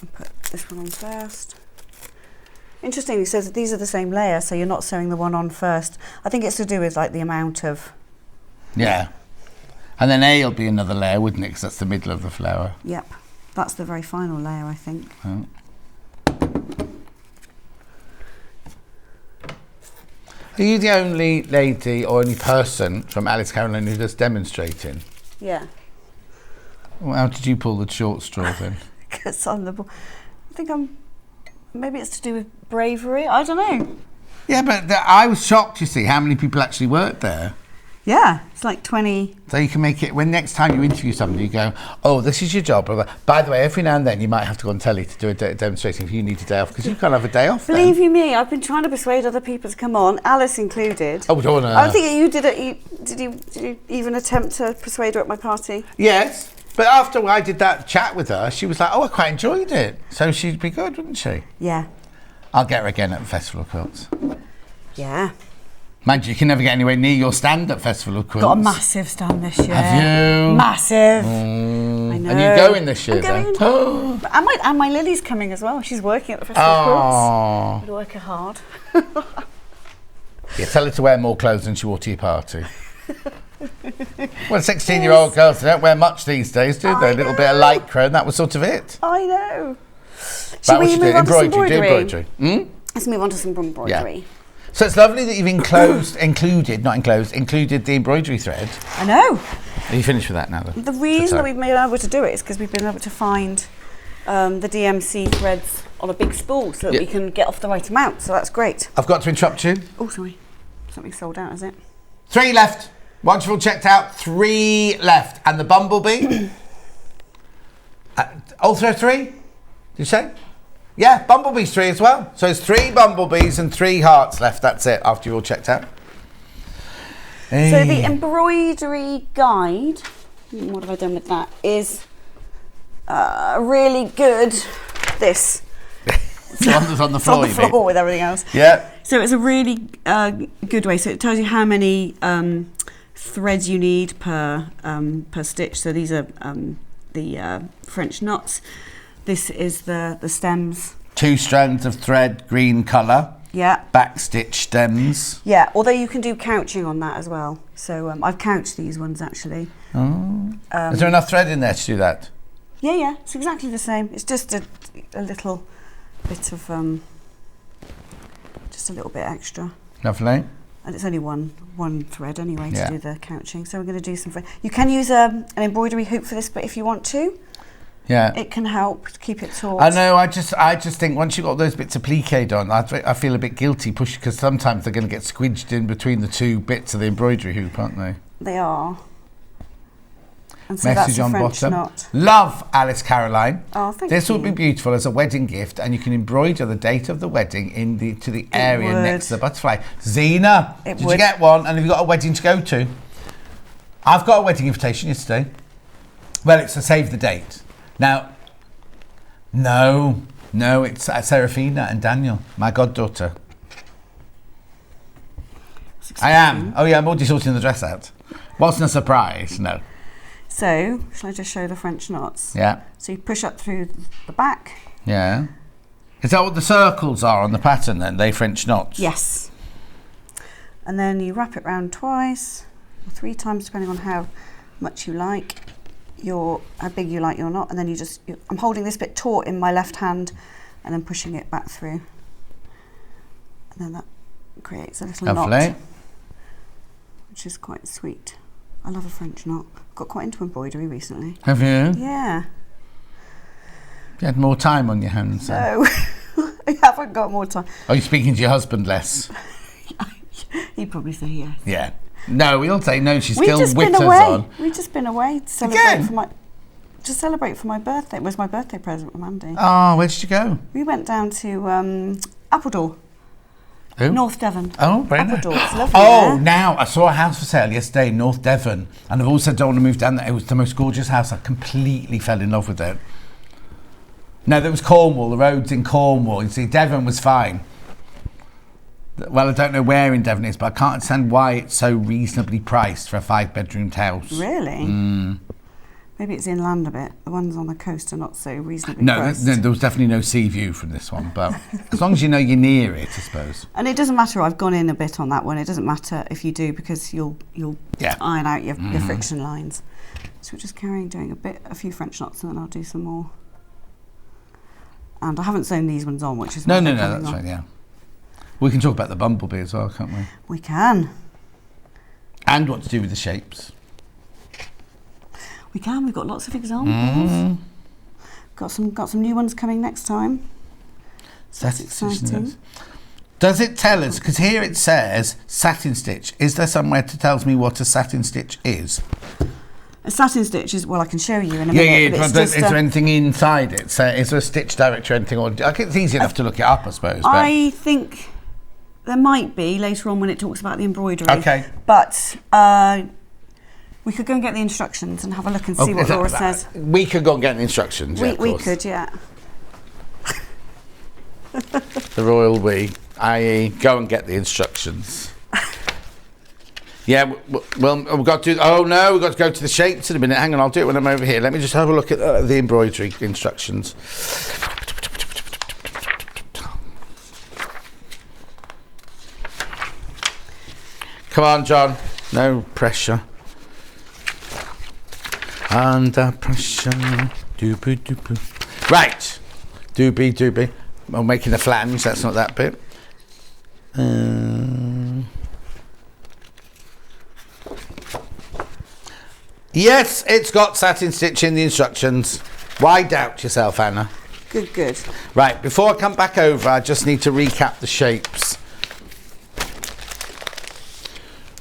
S10: and put this one on first. Interesting, it says that these are the same layer, so you're not sewing the one on first. I think it's to do with like the amount of...
S6: Yeah. And then A will be another layer, wouldn't it? Because that's the middle of the flower.
S10: Yep. That's the very final layer, I think.
S6: Oh. Are you the only lady or only person from Alice Caroline who does demonstrating?
S10: Yeah.
S6: Well, how did you pull the short straw then?
S10: Because I'm the... I think I'm... Maybe it's to do with bravery. I don't know.
S6: Yeah, but I was shocked, you see, how many people actually worked there.
S10: Yeah, it's like 20.
S6: So you can make it, when next time you interview somebody, you go, oh, this is your job. By the way, every now and then you might have to go on telly to do a demonstration if you need a day off, because you can't have a day off.
S10: Believe you me, I've been trying to persuade other people to come on, Alice included.
S6: Oh, don't
S10: I think you did it. Did you even attempt to persuade her at my party?
S6: Yes, but after I did that chat with her, she was like, oh, I quite enjoyed it. So she'd be good, wouldn't she?
S10: Yeah.
S6: I'll get her again at the Festival of Quilts.
S10: Yeah.
S6: Mind you, you can never get anywhere near your stand at Festival of Quilts.
S10: Got a massive stand this year.
S6: Have you?
S10: Massive. I know.
S6: And you're going this year,
S10: I'm going.
S6: Oh.
S10: And my Lily's coming as well. She's working at the Festival of Quilts. I'd work her hard.
S6: Yeah, tell her to wear more clothes than she wore to your party. Well, 16-year-old girls, they don't wear much these days, do they? A little bit of lycra, and that was sort of it.
S10: I know.
S6: Shall we move on to some embroidery?
S10: Let's move on to some embroidery.
S6: Yeah. So it's lovely that you've included the embroidery thread.
S10: I know.
S6: Are you finished with that now, then?
S10: The reason that we've been able to do it is because we've been able to find the DMC threads on a big spool so that we can get off the right amount. So that's great.
S6: I've got to interrupt you.
S10: Oh, sorry. Something's sold out, is it?
S6: 3 left. Once you've all checked out, 3 left. And the bumblebee? Also 3? Did you say? Yeah, bumblebee's 3 as well. So it's 3 bumblebees and 3 hearts left. That's it, after you've all checked out. Hey.
S10: So the embroidery guide, what have I done with that, is really good. This.
S6: The one that's on the floor,
S10: it's on the floor with everything else.
S6: Yeah.
S10: So it's a really good way. So it tells you how many threads you need per stitch. So these are the French knots. This is the stems.
S6: 2 strands of thread, green colour.
S10: Yeah.
S6: Back stitch stems.
S10: Yeah, although you can do couching on that as well. So I've couched these ones actually.
S6: Oh. Is there enough thread in there to do that?
S10: Yeah, it's exactly the same. It's just a little bit of just a little bit extra.
S6: Lovely.
S10: And it's only one thread anyway to do the couching. So we're going to do some. You can use an embroidery hoop for this, but if you want to.
S6: Yeah,
S10: it can help to keep it taut.
S6: I know. I just think once you've got those bits of pliqué on, I feel a bit guilty pushing because sometimes they're going to get squidged in between the 2 bits of the embroidery hoop, aren't they?
S10: They are. And so that's
S6: message
S10: a
S6: on
S10: French
S6: bottom.
S10: knot.
S6: Love, Alice Caroline.
S10: Oh, thank
S6: This
S10: you.
S6: will be beautiful as a wedding gift, and you can embroider the date of the wedding to the area
S10: would.
S6: next to the butterfly. Zena,
S10: It
S6: did you
S10: would.
S6: get one? And have you got a wedding to go to? I've got a wedding invitation yesterday. Well, it's a save the date. Now, no, it's Serafina and Daniel, my goddaughter. I am. Oh yeah, I'm already sorting the dress out. Wasn't a surprise, no.
S10: So, shall I just show the French knots?
S6: Yeah.
S10: So you push up through the back.
S6: Yeah. Is that what the circles are on the pattern then? They French knots?
S10: Yes. And then you wrap it round twice, or 3 times, depending on how much you like, how big you like your knot. And then I'm holding this bit taut in my left hand and then pushing it back through. And then that creates a little
S6: Lovely.
S10: knot, which is quite sweet. I love a French knot. Got quite into embroidery recently.
S6: Have you?
S10: Yeah.
S6: You had more time on your hands then.
S10: No, I haven't got more time.
S6: Are you speaking to your husband less?
S10: He'd probably say yes.
S6: Yeah. No, we'll say no, she's
S10: We've
S6: still
S10: just
S6: with
S10: been
S6: us
S10: away.
S6: on.
S10: We've just been away to celebrate for my birthday. It was my birthday present from Andy.
S6: Oh, where did you go?
S10: We went down to Appledore.
S6: Who?
S10: North Devon.
S6: Oh, very nice.
S10: Appledore. It's lovely
S6: Oh,
S10: there.
S6: now I saw a house for sale yesterday in North Devon, and I've also don't want to move down there. It was the most gorgeous house. I completely fell in love with it. No, that was Cornwall. The road's in Cornwall. You see, Devon was fine. Well, I don't know where in Devon it is, but I can't understand why it's so reasonably priced for a 5-bedroomed house.
S10: Really? Maybe it's inland a bit. The ones on the coast are not so reasonably
S6: No,
S10: priced.
S6: there was definitely no sea view from this one, but as long as you know you're near it, I suppose.
S10: And it doesn't matter. I've gone in a bit on that one. It doesn't matter if you do, because you'll iron out your friction lines. So we're just doing a few French knots, and then I'll do some more. And I haven't sewn these ones on, which is
S6: No,
S10: why they're
S6: that's
S10: coming on.
S6: right. Yeah, we can talk about the bumblebee as well, can't we?
S10: We can.
S6: And what to do with the shapes.
S10: We can. We've got lots of examples. Got some new ones coming next time. That's exciting.
S6: Does it tell us? Because here it says satin stitch. Is there somewhere to tell me what a satin stitch is?
S10: A satin stitch is, well, I can show you in a minute.
S6: Yeah. But is there anything inside it? So is there a stitch directory or anything? Or it's easy enough to look it up, I suppose. But
S10: I think there might be later on when it talks about the embroidery.
S6: Okay.
S10: But we could go and get the instructions and have a look and see what Laura says.
S6: We could go and get the instructions.
S10: We could, yeah.
S6: The royal we, i.e., go and get the instructions. Yeah, well, we've got to do. Oh no, we've got to go to the shapes in a minute. Hang on, I'll do it when I'm over here. Let me just have a look at the embroidery instructions. Come on, John. No pressure. Under pressure. Doobie doobie. Right. Doobie doobie. I'm making a flange. That's not that bit. Yes, it's got satin stitch in the instructions. Why doubt yourself, Anna?
S10: Good.
S6: Right, before I come back over, I just need to recap the shapes.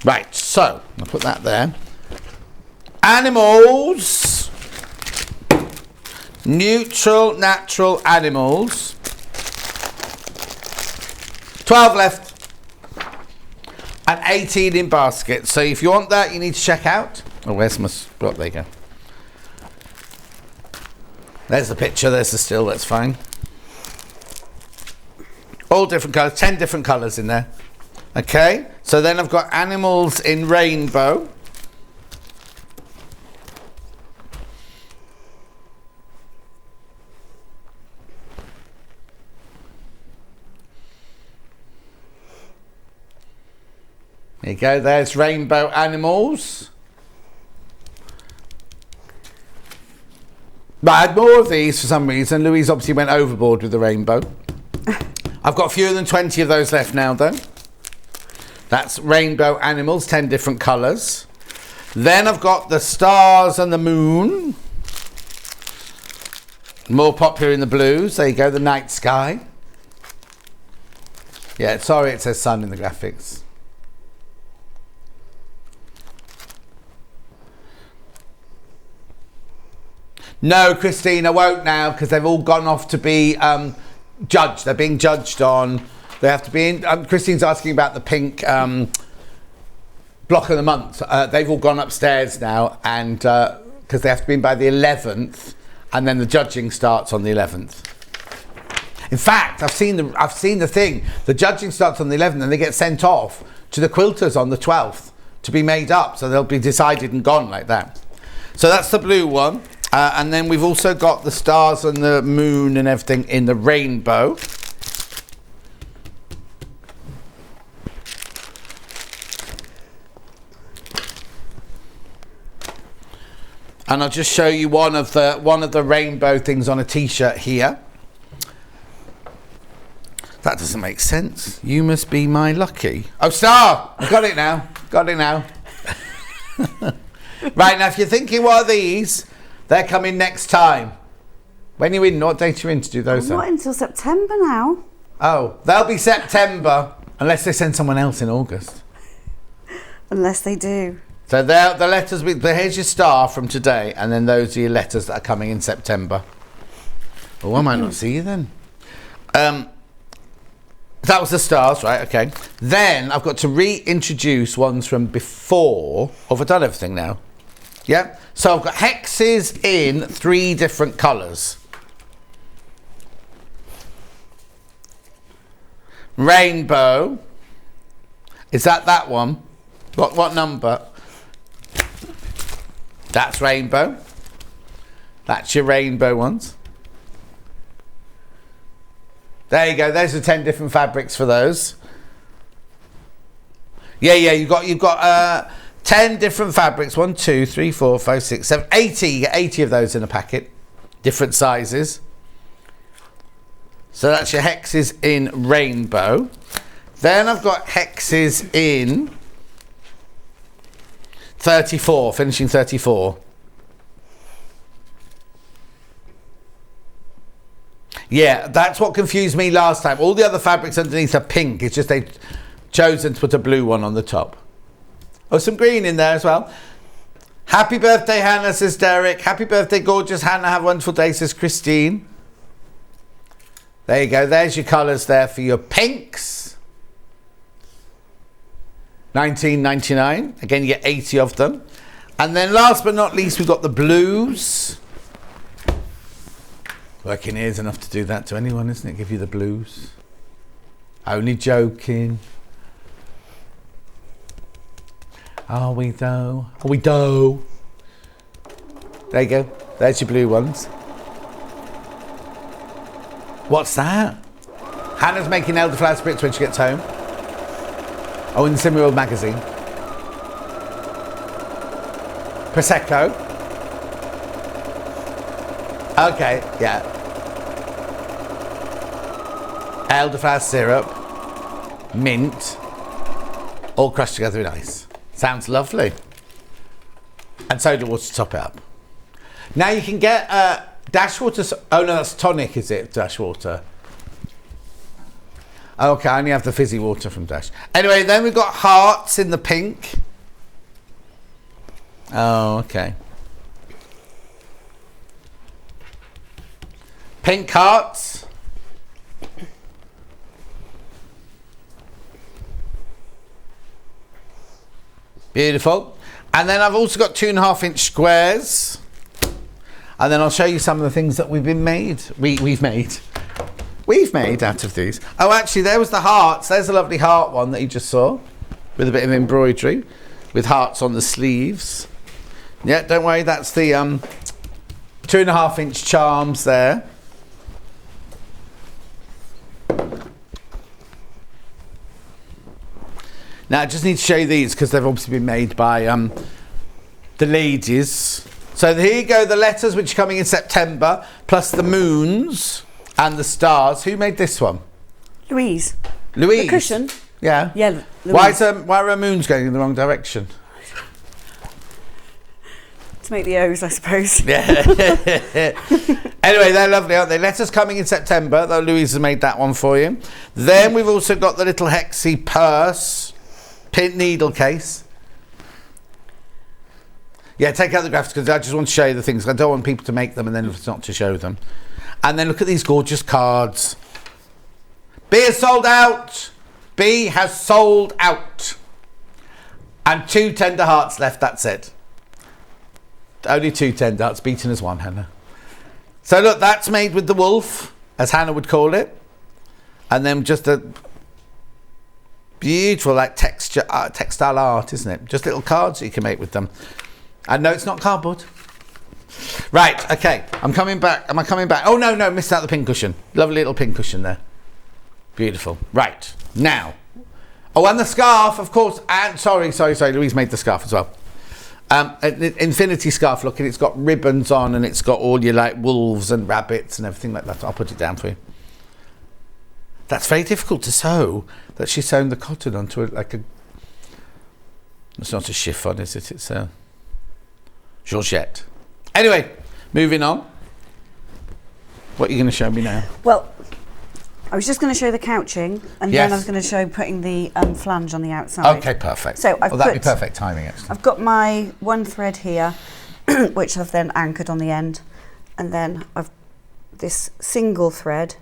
S6: Right, so I'll put that there. Animals. Neutral, natural animals. 12 left. And 18 in basket. So if you want that, you need to check out. Oh, where's my... Oh, there you go. There's the picture, there's the still, that's fine. All different colours, 10 different colours in there. Okay, so then I've got animals in rainbow. There you go, there's rainbow animals. But I had more of these for some reason. Louise obviously went overboard with the rainbow. I've got fewer than 20 of those left now, though. That's rainbow animals, 10 different colours. Then I've got the stars and the moon. More popular in the blues. There you go, the night sky. Yeah, sorry it says sun in the graphics. No, Christine, I won't now because they've all gone off to be judged. They're being judged on. They have to be in. Christine's asking about the pink block of the month. They've all gone upstairs now, and because they have to be in by the 11th, and then the judging starts on the 11th. In fact, I've seen the thing. The judging starts on the 11th, and they get sent off to the quilters on the 12th to be made up. So they'll be decided and gone like that. So that's the blue one. And then we've also got the stars and the moon and everything in the rainbow. And I'll just show you one of the rainbow things on a t-shirt here. That doesn't make sense. You must be my lucky. Oh, star! I've got it now. Got it now. Right, now if you're thinking, what are these? They're coming next time. When are you in? What date are you in to do those?
S10: I'm not until September now.
S6: Oh, they'll be September, unless they send someone else in August.
S10: Unless they do.
S6: So the letters, here's your star from today, and then those are your letters that are coming in September. Oh, I might not see you then. That was the stars, right? Okay. Then I've got to reintroduce ones from before. Have I done everything now? Yeah. So I've got hexes in 3 different colours. Rainbow. Is that one? What number? That's rainbow. That's your rainbow ones. There you go. Those are 10 different fabrics for those. Yeah. You've got 10 different fabrics. 1, 2, 3, 4, 5, 6, 7, 80. You get 80 of those in a packet. Different sizes. So that's your hexes in rainbow. Then I've got hexes in 34, finishing 34. Yeah, that's what confused me last time. All the other fabrics underneath are pink. It's just they've chosen to put a blue one on the top. Oh, some green in there as well. Happy birthday, Hannah, says Derek. Happy birthday, gorgeous Hannah. Have a wonderful day, says Christine. There you go. There's your colours there for your pinks. $19.99. Again, you get 80 of them. And then last but not least, we've got the blues. Working here is enough to do that to anyone, isn't it? Give you the blues. Only joking. Are we though? Are we though? There you go. There's your blue ones. What's that? Hannah's making elderflower spritz when she gets home. Oh, in the Similar World magazine. Prosecco. Okay, yeah. Elderflower syrup, mint, all crushed together in ice. Sounds lovely. And soda water to top it up. Now you can get dash water. Oh no, that's tonic, is it? Dash water. Okay, I only have the fizzy water from Dash. Anyway, then we've got hearts in the pink. Oh, okay. Pink hearts. Beautiful. And then I've also got 2.5-inch squares. And then I'll show you some of the things that we've made out of these. Oh, actually, there was the hearts. There's a lovely heart one that you just saw with a bit of embroidery with hearts on the sleeves. Yeah, don't worry, that's the 2.5-inch charms there. Now, I just need to show you these because they've obviously been made by the ladies. So here you go, the letters which are coming in September, plus the moons and the stars. Who made this one?
S10: Louise.
S6: Louise?
S10: The cushion?
S6: Yeah.
S10: Yeah,
S6: Why
S10: Louise.
S6: are her moons going in the wrong direction?
S10: To make the O's, I suppose.
S6: Yeah. Anyway, they're lovely, aren't they? Letters coming in September. Though Louise has made that one for you. Then we've also got the little hexy purse, pin needle case. Yeah, take out the graphics because I just want to show you the things. I don't want people to make them and then it's not to show them. And then look at these gorgeous cards. B has sold out. B has sold out. And 2 tender hearts left, that's it. Only 2 tender hearts, beaten as 1, Hannah. So look, that's made with the wolf, as Hannah would call it. And then just a beautiful like textile art, isn't it? Just little cards that you can make with them. And no, it's not cardboard. Right, okay, I'm coming back. Am I coming back? Oh, no, missed out the pincushion. Lovely little pincushion there. Beautiful. Right, now. Oh, and the scarf, of course. And sorry, Louise made the scarf as well. An infinity scarf, look, and it's got ribbons on and it's got all your like wolves and rabbits and everything like that. I'll put it down for you. That's very difficult to sew, that she's sewn the cotton onto it like a... It's not a chiffon, is it? It's a Georgette. Anyway, moving on. What are you going to show me now?
S10: Well, I was just going to show the couching, and
S6: Yes.
S10: then I was going to show putting the flange on the outside.
S6: Okay, perfect.
S10: So
S6: that'd be perfect timing, actually.
S10: I've got my one thread here, which I've then anchored on the end, and then I've this single thread.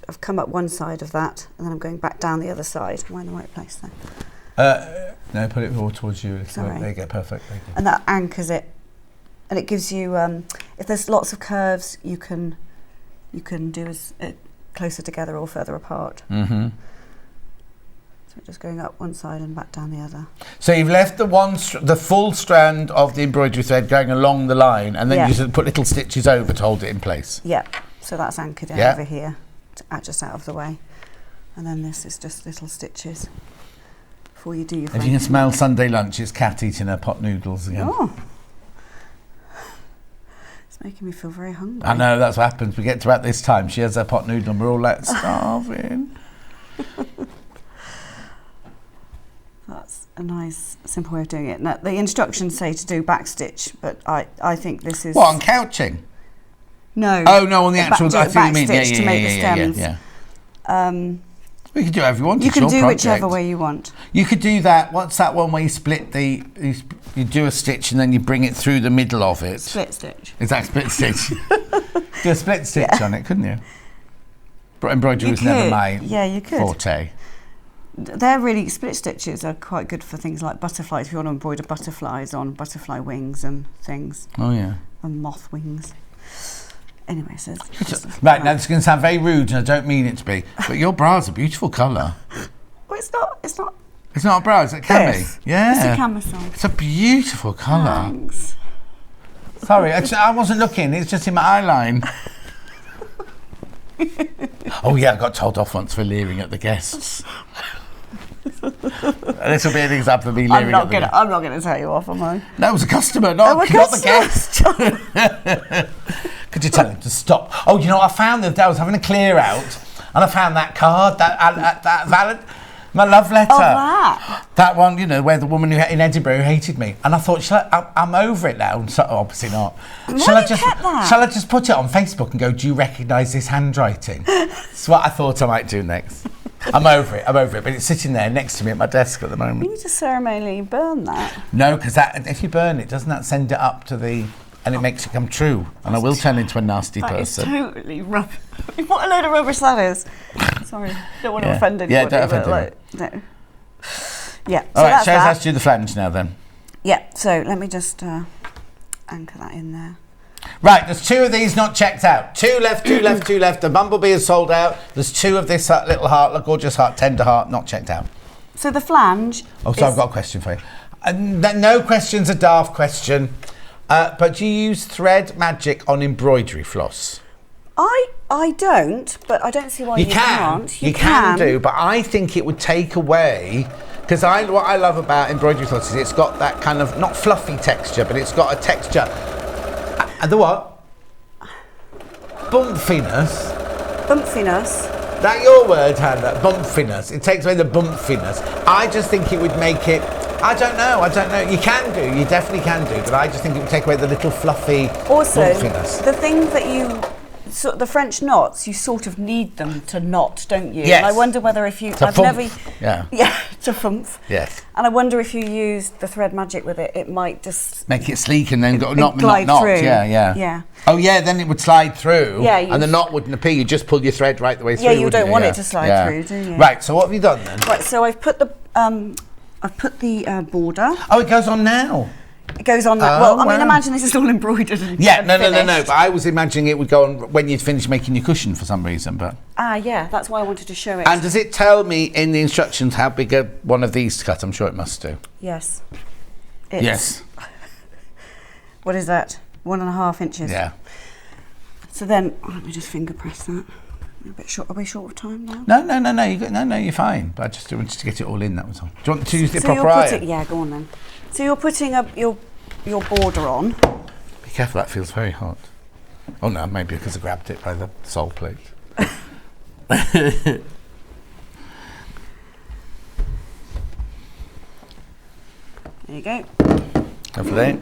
S10: I've come up one side of that, and then I'm going back down the other side. Am I in the right place there?
S6: No, put it more towards you.
S10: Sorry.
S6: There you go, perfect.
S10: And that anchors it, and it gives you. If there's lots of curves, you can do as closer together or further apart.
S6: Mm-hmm.
S10: So just going up one side and back down the other.
S6: So you've left the full strand of the embroidery thread going along the line, and then you just put little stitches over to hold it in place.
S10: Yeah. So that's anchored in over here, just out of the way, and then this is just little stitches before you do your.
S6: If you can smell Sunday lunch, it's Kat eating her pot noodles again.
S10: Oh. It's making me feel very hungry.
S6: I know, that's what happens. We get to about this time, she has her pot noodle and we're all like starving.
S10: That's a nice, simple way of doing it. Now, the instructions say to do backstitch, but I think this is...
S6: What, on couching?
S10: No.
S6: Oh, no, on the actual... I see what you mean.
S10: Backstitch to make the stems.
S6: Yeah. We could do whatever you want.
S10: You can do whichever way you want.
S6: You could do that. What's that one where you split the... You do a stitch and then you bring it through the middle of it.
S10: Split stitch.
S6: Exactly, split stitch. Do a split stitch on it, couldn't you? But embroidery was never my forte.
S10: They're really... Split stitches are quite good for things like butterflies. If you want to embroider butterflies on butterfly wings and things.
S6: Oh, yeah.
S10: And moth wings. Anyway, so...
S6: Right, now this is going to sound very rude and I don't mean it to be, but your bra's a beautiful colour.
S10: Well, it's not...
S6: It's not a bra, is it cami? Yeah.
S10: It's a camisole.
S6: It's a beautiful colour.
S10: Thanks.
S6: Sorry, I wasn't looking, it's just in my eye line. Oh yeah, I got told off once for leering at the guests. This will be an example of me leering at the guests.
S10: I'm not going to tell you off, am I?
S6: No, it was a customer, not the guest. Could you tell him to stop? Oh, you know what I found the other day? I was having a clear out and I found that card, that valid, my love letter.
S10: Oh, that?
S6: That one, you know, where the woman in Edinburgh who hated me. And I thought, I'm over it now. So, obviously not. Shall I just put it on Facebook and go, do you recognise this handwriting? That's what I thought I might do next. I'm over it, but it's sitting there next to me at my desk at the moment.
S10: You need to ceremonially burn that.
S6: No, because if you burn it, doesn't that send it up to the... And it makes it come true. And I will turn into a nasty person.
S10: That is totally rubbish. What a load of rubbish that is. Sorry, don't want to offend anybody.
S6: Yeah, don't offend
S10: anyone. No. Yeah, so
S6: all right,
S10: that's
S6: show us how
S10: that.
S6: to do the flange now then.
S10: Yeah, so let me just anchor that in there.
S6: Right, there's 2 of these not checked out. 2 left, 2 left, 2 left. The bumblebee is sold out. There's 2 of this little heart, gorgeous heart, tender heart, not checked out.
S10: So the flange...
S6: Oh, so I've got a question for you. No question's a daft question. But do you use thread magic on embroidery floss?
S10: I don't, but I don't see why you can't.
S6: You can do, but I think it would take away... Because what I love about embroidery floss is it's got that kind of, not fluffy texture, but it's got a texture... And the what? Bumpiness.
S10: Bumpiness.
S6: That your word, Hannah? Bumpiness. It takes away the bumpiness. I just think it would make it... I don't know. You can do. You definitely can do. But I just think it would take away the little fluffy
S10: also,
S6: bumpiness.
S10: the things that you So the French knots, you sort of need them to knot, don't you?
S6: Yes.
S10: And I wonder whether if you...
S6: To
S10: Yeah, to fumf.
S6: Yes.
S10: And I wonder if you used the thread magic with it, it might just...
S6: Make it sleek and then
S10: glide
S6: knot.
S10: through.
S6: Yeah. Oh yeah, then it would slide through.
S10: Yeah,
S6: and the knot wouldn't appear. You just pull your thread right the way through.
S10: Yeah, you don't want
S6: Yeah.
S10: it to slide through, do you?
S6: Right. So what have you done then?
S10: Right, so I've put the border.
S6: Oh, it goes on now.
S10: It goes on that.
S6: Oh,
S10: Well, I mean,
S6: wow.
S10: imagine this is all embroidered and
S6: Yeah,
S10: and
S6: no.
S10: finished.
S6: But I was imagining it would go on when you'd finished making your cushion for some reason. But
S10: Yeah, that's why I wanted to show it.
S6: and does it tell me in the instructions how big one of these to cut? I'm sure it must do.
S10: Yes.
S6: Yes.
S10: What is that? 1.5 inches.
S6: Yeah.
S10: So then, let me just finger press that. A bit short. Are we short of time now?
S6: No. You're fine. But I just wanted to get it all in. That was all. Do you want to use the
S10: So
S6: proper
S10: you're
S6: iron?
S10: putting, yeah, go on then. So you're putting your border on.
S6: Be careful. That feels very hot. Oh no, maybe because I grabbed it by the sole plate.
S10: There you go.
S6: Go for that.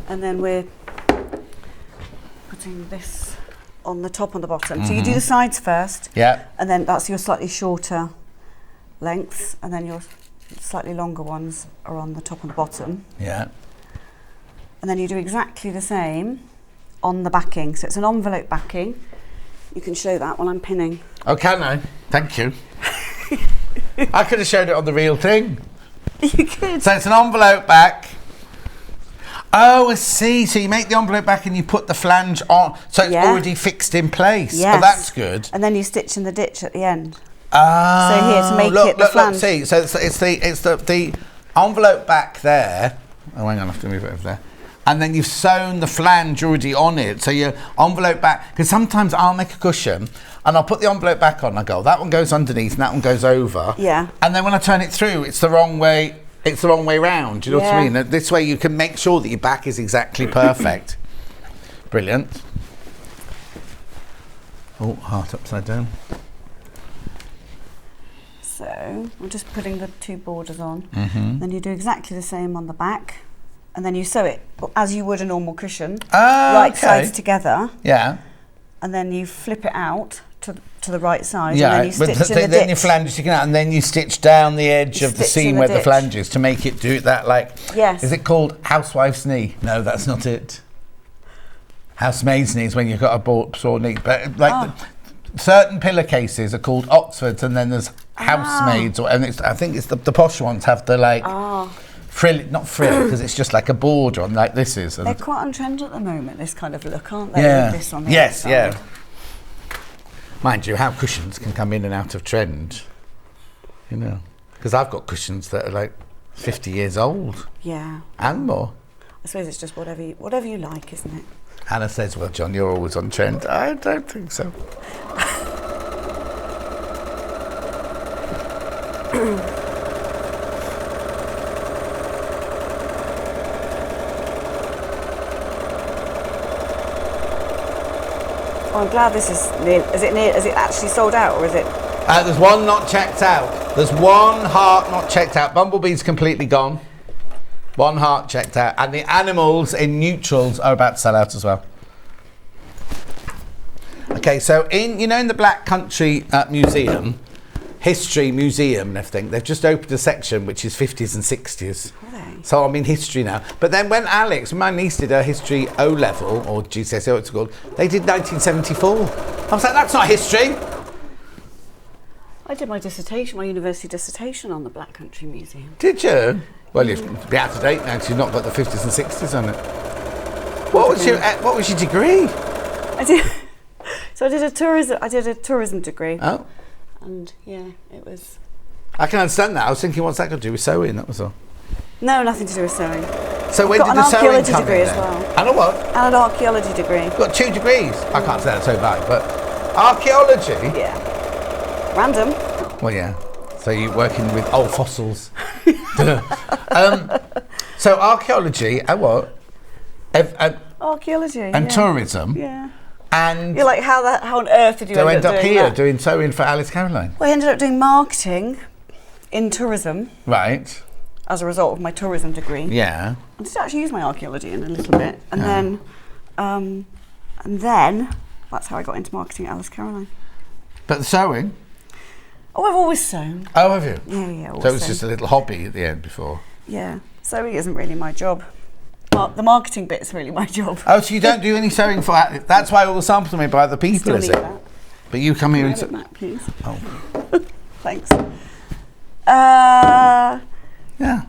S10: And then we're putting this on the top and the bottom. So you do the sides first.
S6: Yeah.
S10: And then that's your slightly shorter lengths, and then your slightly longer ones are on the top and the bottom.
S6: Yeah.
S10: And then you do exactly the same on the backing. So it's an envelope backing. You can show that while I'm pinning.
S6: Oh, can I? Thank you. I could have showed it on the real thing.
S10: You could.
S6: So it's an envelope back. Oh, I see. So you make the envelope back and you put the flange on, so it's already fixed in place.
S10: Yes.
S6: Oh, that's good.
S10: And then you stitch in the ditch at the end.
S6: Ah.
S10: So here to make it the flange.
S6: See, so it's the envelope back there. Oh, hang on, I have to move it over there. And then you've sewn the flange already on it. So your envelope back, because sometimes I'll make a cushion and I'll put the envelope back on and I go, that one goes underneath and that one goes over.
S10: Yeah.
S6: And then when I turn it through, it's the wrong way. It's the wrong way round. Do you know what I mean? This way you can make sure that your back is exactly perfect. Brilliant. Oh, heart upside down.
S10: So I'm just putting the two borders on.
S6: Mm-hmm.
S10: Then you do exactly the same on the back. And then you sew it as you would a normal cushion.
S6: Right
S10: sides together.
S6: Yeah.
S10: And then you flip it out to the right side.
S6: Yeah,
S10: and then you stitch in the
S6: then you
S10: ditch.
S6: flange it out, and then you stitch down the edge of the
S10: Stitch in
S6: seam
S10: the
S6: where the
S10: ditch.
S6: flange is to make it do that like.
S10: Yes.
S6: Is it called housewife's knee? No, that's not it. Housemaid's knee is when you've got a sore knee. But like certain pillowcases are called Oxfords, and then there's housemaids, and I think it's the posh ones have the like. Frill, not frill, because it's just like a border on like this is.
S10: They're quite on trend at the moment, this kind of look, aren't they?
S6: Yeah.
S10: With this on the
S6: Yes,
S10: outside.
S6: yeah. Mind you, how cushions can come in and out of trend, you know. Because I've got cushions that are like 50 years old.
S10: Yeah.
S6: And more.
S10: I suppose it's just whatever you like, isn't it?
S6: Hannah says, well, John, you're always on trend. I don't think so.
S10: Oh, I'm glad this is near. Is it actually sold out, or is it?
S6: There's one not checked out. There's one heart not checked out. Bumblebee's completely gone. One heart checked out. And the animals in neutrals are about to sell out as well. Okay, so in the Black Country Museum, History Museum and everything, they've just opened a section which is 50s and 60s. So I'm in history now. But then when my niece did her history O-level, or GCSE, it's called, they did 1974. I was like, that's not history.
S10: I did my university dissertation on the Black Country Museum.
S6: Did you? Well, you'd be out of date now because you've not got the 50s and 60s on it. What was your degree?
S10: I did. So I did a tourism degree.
S6: Oh.
S10: And yeah, it was.
S6: I can understand that. I was thinking, what's that got to do with sewing? That was all.
S10: No, nothing to do with sewing.
S6: So when did the sewing come in
S10: degree as
S6: then?
S10: well.
S6: And a what?
S10: And an archaeology degree.
S6: You've got 2 degrees. I can't say that so bad, but archaeology.
S10: Yeah. Random.
S6: Well, yeah. So you're working with old fossils. So archaeology and what?
S10: Archaeology.
S6: And tourism.
S10: Yeah.
S6: And
S10: you're like, how on earth did you
S6: end up
S10: doing
S6: here
S10: that?
S6: doing sewing for Alice Caroline?
S10: Well, I ended up doing marketing in tourism.
S6: Right.
S10: As a result of my tourism degree.
S6: Yeah.
S10: I did actually use my archaeology in a little bit, and then And then, that's how I got into marketing at Alice Caroline.
S6: But the sewing?
S10: Oh, I've always sewn.
S6: Oh, have you?
S10: Yeah, always
S6: So it was
S10: sewn.
S6: just a little hobby at the end before?
S10: Yeah, sewing isn't really my job. The marketing bit's really my job.
S6: Oh, so you don't do any sewing for... That's why all the samples are made by other people,
S10: Still
S6: is
S10: need
S6: it?
S10: that.
S6: But you come here and...
S10: Have it back, please.
S6: Oh.
S10: Thanks.
S6: Yeah.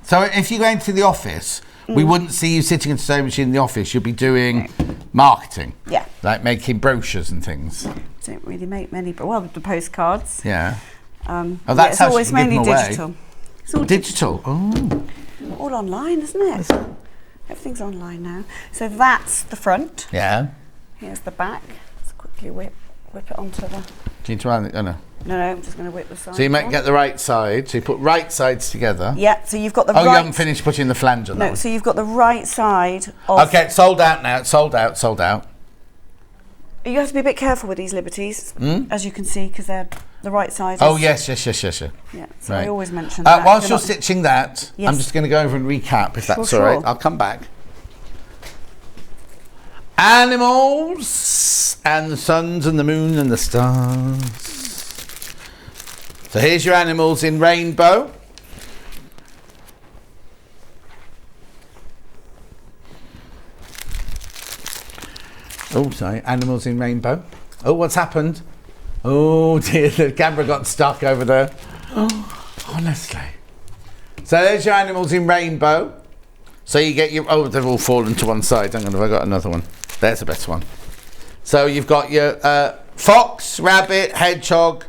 S6: So if you go into the office, we wouldn't see you sitting at a sewing machine in the office. You'll be doing marketing.
S10: Yeah.
S6: Like making brochures and things.
S10: Don't really make many, but well, the postcards.
S6: Yeah.
S10: Oh,
S6: that's
S10: it's
S6: how
S10: always
S6: you can give
S10: mainly
S6: them away.
S10: digital. It's all
S6: Digital. Oh.
S10: all online, isn't it? Everything's online now. So that's the front.
S6: Yeah.
S10: Here's the back. Let's quickly whip it onto the...
S6: Do you need to run it? Oh, no.
S10: No, I'm just going to whip the side.
S6: So you might get the right side. So you put right sides together.
S10: Yeah, so you've got the
S6: right...
S10: right...
S6: Oh, you haven't finished putting the flange on that one.
S10: So you've got the right side of...
S6: Okay, it's sold out now. It's sold out, sold out.
S10: You have to be a bit careful with these liberties, as you can see, because they're the right size.
S6: Oh, yes. Yeah,
S10: so
S6: right.
S10: I always mention that.
S6: Whilst you're stitching that,
S10: Yes.
S6: I'm just going to go over and recap, if that's all right. I'll come back. Animals and the suns and the moon and the stars. So here's your animals in rainbow. Oh, sorry, animals in rainbow. Oh, what's happened? Oh dear, the camera got stuck over there. Oh, honestly. So there's your animals in rainbow. So you get your... Oh, they've all fallen to one side. Hang on, have I got another one? There's a better one. So you've got your fox, rabbit, hedgehog,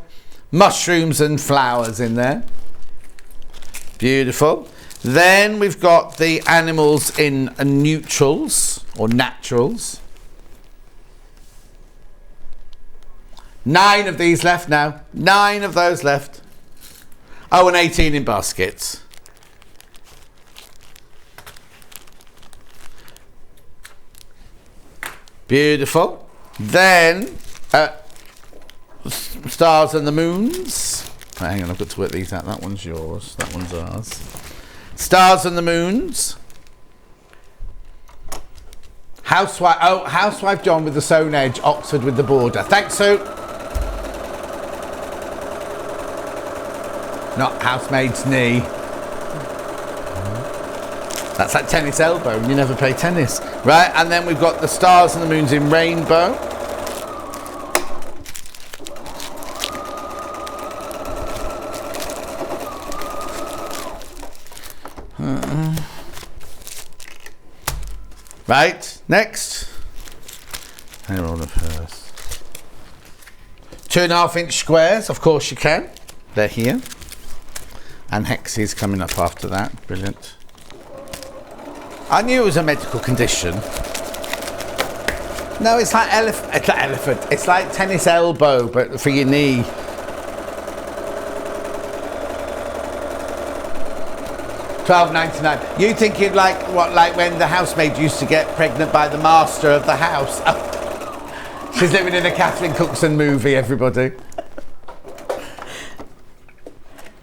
S6: mushrooms and flowers in there. Beautiful. Then we've got the animals in neutrals or naturals. 9 of these left now. 9 of those left. Oh, and 18 in baskets. Beautiful. Then, stars and the moons. Oh, hang on, I've got to work these out. That one's yours. That one's ours. Stars and the moons. Housewife. Oh, Housewife John with the sewn edge. Oxford with the border. Thanks, Sue. Not housemaid's knee. That's like tennis elbow. You never play tennis. Right, and then we've got the stars and the moons in rainbow. Right, next. They're all of hers. 2.5-inch squares, of course you can. They're here. And hexes coming up after that. Brilliant. I knew it was a medical condition. No, it's like elephant. It's like tennis elbow, but for your knee. $12.99. You think you'd like what, like when the housemaid used to get pregnant by the master of the house? Oh. She's living in a Catherine Cookson movie, everybody.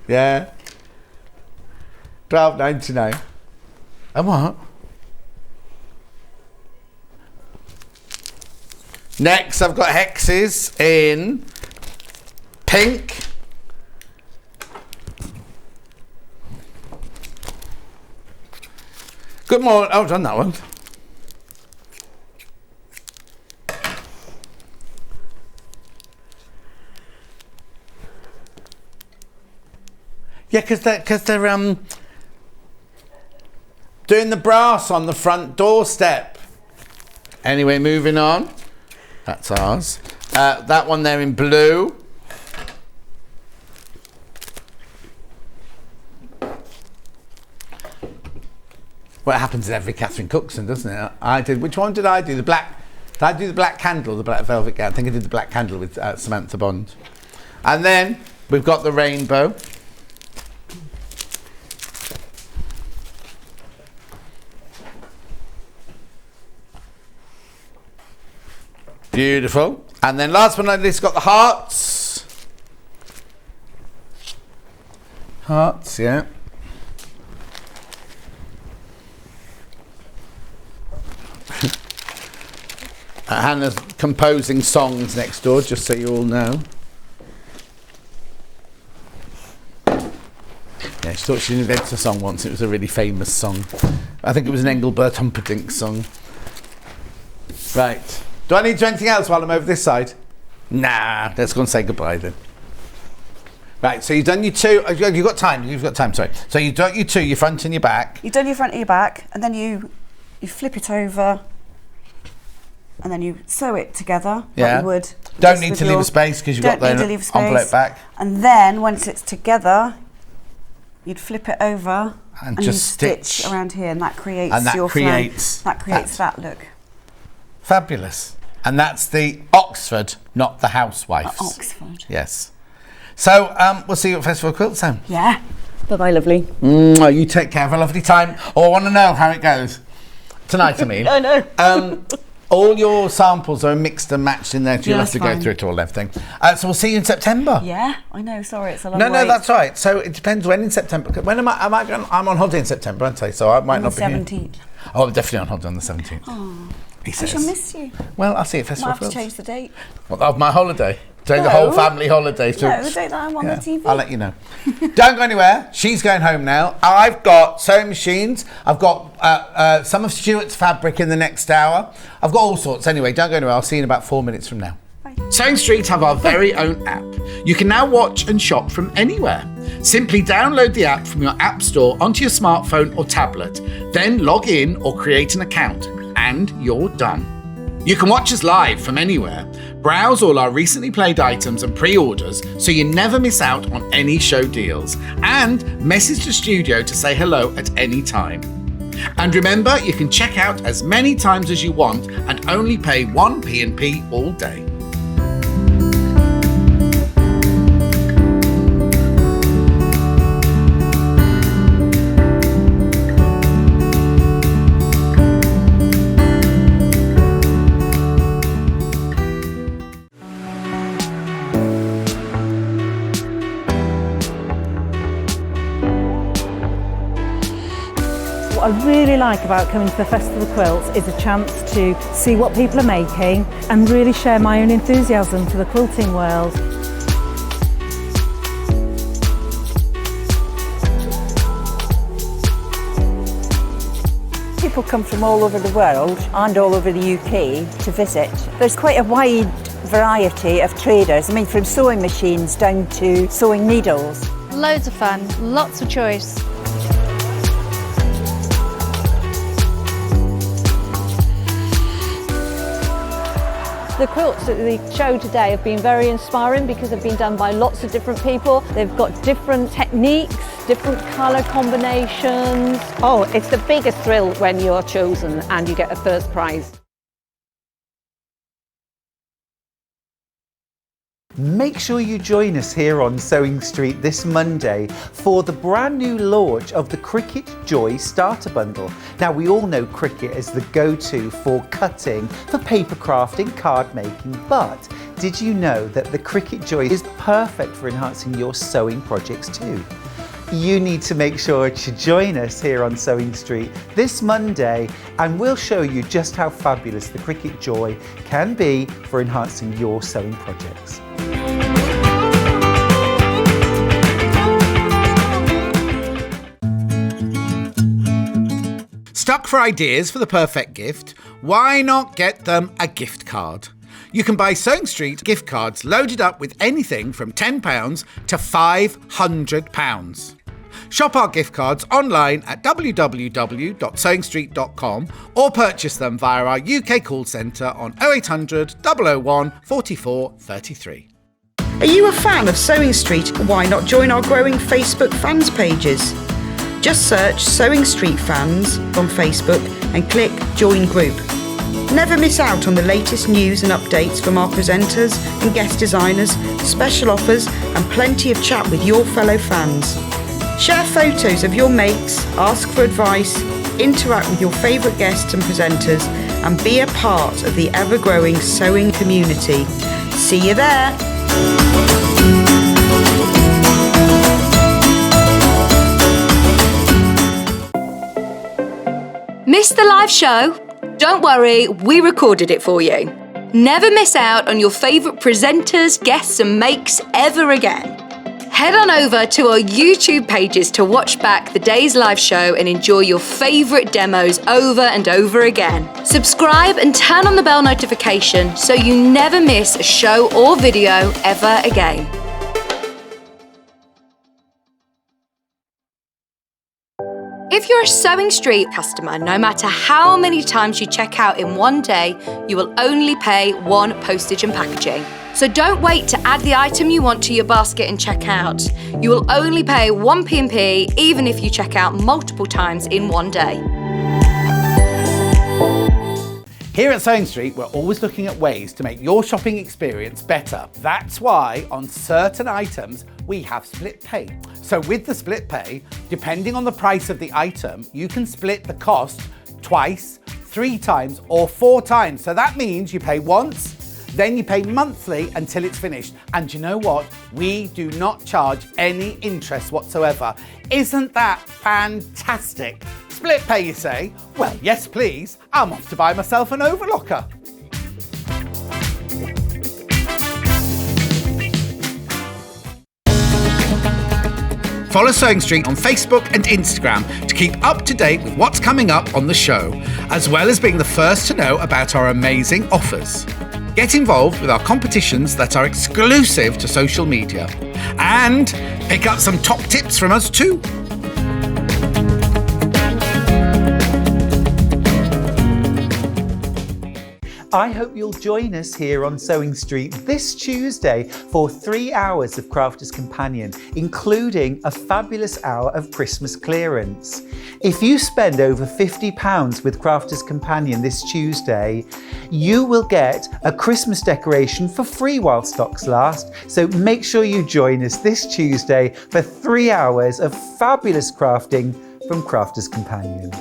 S6: Yeah. $12.99. And what? Next, I've got hexes in pink. Good morning. Oh, I've done that one. Yeah, because they're doing the brass on the front doorstep. Anyway, moving on. That's ours. That one there in blue. Well, it happens in every Catherine Cookson, doesn't it? I did. Which one did I do? The black. Did I do the black candle, the black velvet gown? I think I did the black candle with Samantha Bond. And then we've got the rainbow. Beautiful. And then last but not least, got the hearts. Hearts, yeah. Hannah's composing songs next door, just so you all know. Yeah, she thought she'd invented a song once. It was a really famous song. I think it was an Engelbert Humperdinck song. Right. Do I need to do anything else while I'm over this side? Nah, let's go and say goodbye then. Right, so you've done your two. You've got time, sorry. So you've done your two, your front and your back.
S10: You've done your front and your back, and then you flip it over, and then you sew it together like you would.
S6: Don't need to leave a space because you've got the envelope back.
S10: And then once it's together, you'd flip it over
S6: and just
S10: stitch around here, and that creates that look.
S6: Fabulous. And that's the Oxford, not the Housewife's.
S10: Oxford.
S6: Yes. So we'll see you at Festival of Quilts then.
S10: Yeah. Bye-bye, lovely.
S6: You take care. Have a lovely time. Oh, I want to know how it goes. Tonight, I mean.
S10: I know.
S6: All your samples are mixed and matched in there, so you'll have to go through it all, everything. So we'll see you in September.
S10: Yeah, I know. Sorry, it's a long
S6: No,
S10: wait.
S6: that's right. So it depends when in September. When am I going? I'm on holiday in September, aren't I? So I might not be here.
S10: 17th.
S6: Oh, I'm definitely on holiday on the 17th.
S10: Oh,
S6: he
S10: I
S6: says.
S10: shall miss you.
S6: Well, I'll see you at Festival of
S10: Might have
S6: Quilts.
S10: to change the date.
S6: What, of my holiday? Take the whole family holiday.
S10: No, the date that I'm on the TV.
S6: I'll let you know. Don't go anywhere. She's going home now. I've got sewing machines. I've got some of Stuart's fabric in the next hour. I've got all sorts. Anyway, don't go anywhere. I'll see you in about 4 minutes from now.
S10: Bye.
S6: Sewing Street have our very own app. You can now watch and shop from anywhere. Simply download the app from your app store onto your smartphone or tablet. Then log in or create an account, and you're done. You can watch us live from anywhere, browse all our recently played items and pre-orders so you never miss out on any show deals, and message the studio to say hello at any time. And remember, you can check out as many times as you want and only pay one P&P all day.
S1: What I really like about coming to the Festival of Quilts is a chance to see what people are making and really share my own enthusiasm for the quilting world.
S2: People come from all over the world and all over the UK to visit. There's quite a wide variety of traders. I mean, from sewing machines down to sewing needles.
S3: Loads of fun, lots of choice.
S4: The quilts that they show today have been very inspiring because they've been done by lots of different people. They've got different techniques, different colour combinations.
S5: Oh, it's the biggest thrill when you're chosen and you get a first prize.
S7: Make sure you join us here on Sewing Street this Monday for the brand new launch of the Cricut Joy Starter Bundle. Now, we all know Cricut is the go-to for cutting, for paper crafting, card making, but did you know that the Cricut Joy is perfect for enhancing your sewing projects too? You need to make sure to join us here on Sewing Street this Monday, and we'll show you just how fabulous the Cricut Joy can be for enhancing your sewing projects.
S6: Stuck for ideas for the perfect gift? Why not get them a gift card? You can buy Sewing Street gift cards loaded up with anything from £10 to £500. Shop our gift cards online at www.sewingstreet.com or purchase them via our UK call centre on 0800 001 44 33.
S9: Are you a fan of Sewing Street? Why not join our growing Facebook fans pages? Just search Sewing Street Fans on Facebook and click Join Group. Never miss out on the latest news and updates from our presenters and guest designers, special offers and plenty of chat with your fellow fans. Share photos of your makes, ask for advice, interact with your favourite guests and presenters and be a part of the ever-growing sewing community. See you there!
S8: Missed the live show? Don't worry, we recorded it for you. Never miss out on your favourite presenters, guests and makes ever again. Head on over to our YouTube pages to watch back the day's live show and enjoy your favourite demos over and over again. Subscribe and turn on the bell notification so you never miss a show or video ever again. If you're a Sewing Street customer, no matter how many times you check out in one day, you will only pay one postage and packaging. So don't wait to add the item you want to your basket and check out. You will only pay one P&P even if you check out multiple times in one day.
S6: Here at Sewing Street, we're always looking at ways to make your shopping experience better. That's why on certain items, we have split pay. So with the split pay, depending on the price of the item, you can split the cost twice, 3 times, or 4 times. So that means you pay once, then you pay monthly until it's finished. And you know what? We do not charge any interest whatsoever. Isn't that fantastic? Split pay, you say? Well, yes, please. I'm off to buy myself an overlocker. Follow Sewing Street on Facebook and Instagram to keep up to date with what's coming up on the show, as well as being the first to know about our amazing offers. Get involved with our competitions that are exclusive to social media, and pick up some top tips from us too.
S7: I hope you'll join us here on Sewing Street this Tuesday for 3 hours of Crafters Companion, including a fabulous hour of Christmas clearance. If you spend over £50 with Crafters Companion this Tuesday, you will get a Christmas decoration for free while stocks last. So make sure you join us this Tuesday for 3 hours of fabulous crafting from Crafters Companion.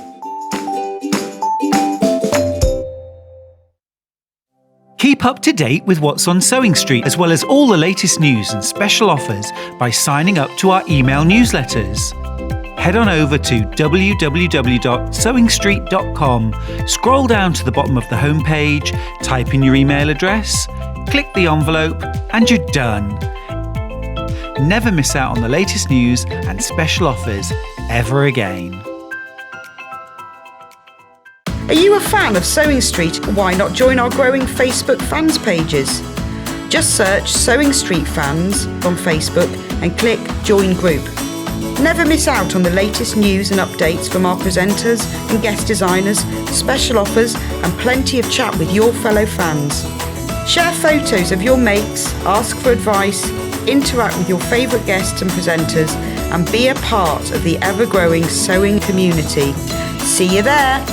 S11: Keep up to date with what's on Sewing Street, as well as all the latest news and special offers by signing up to our email newsletters. Head on over to www.sewingstreet.com, scroll down to the bottom of the homepage, type in your email address, click the envelope, and you're done. Never miss out on the latest news and special offers ever again.
S9: Are you a fan of Sewing Street? Why not join our growing Facebook fans pages? Just search Sewing Street Fans on Facebook and click Join Group. Never miss out on the latest news and updates from our presenters and guest designers, special offers and plenty of chat with your fellow fans. Share photos of your makes, ask for advice, interact with your favourite guests and presenters and be a part of the ever-growing sewing community. See you there!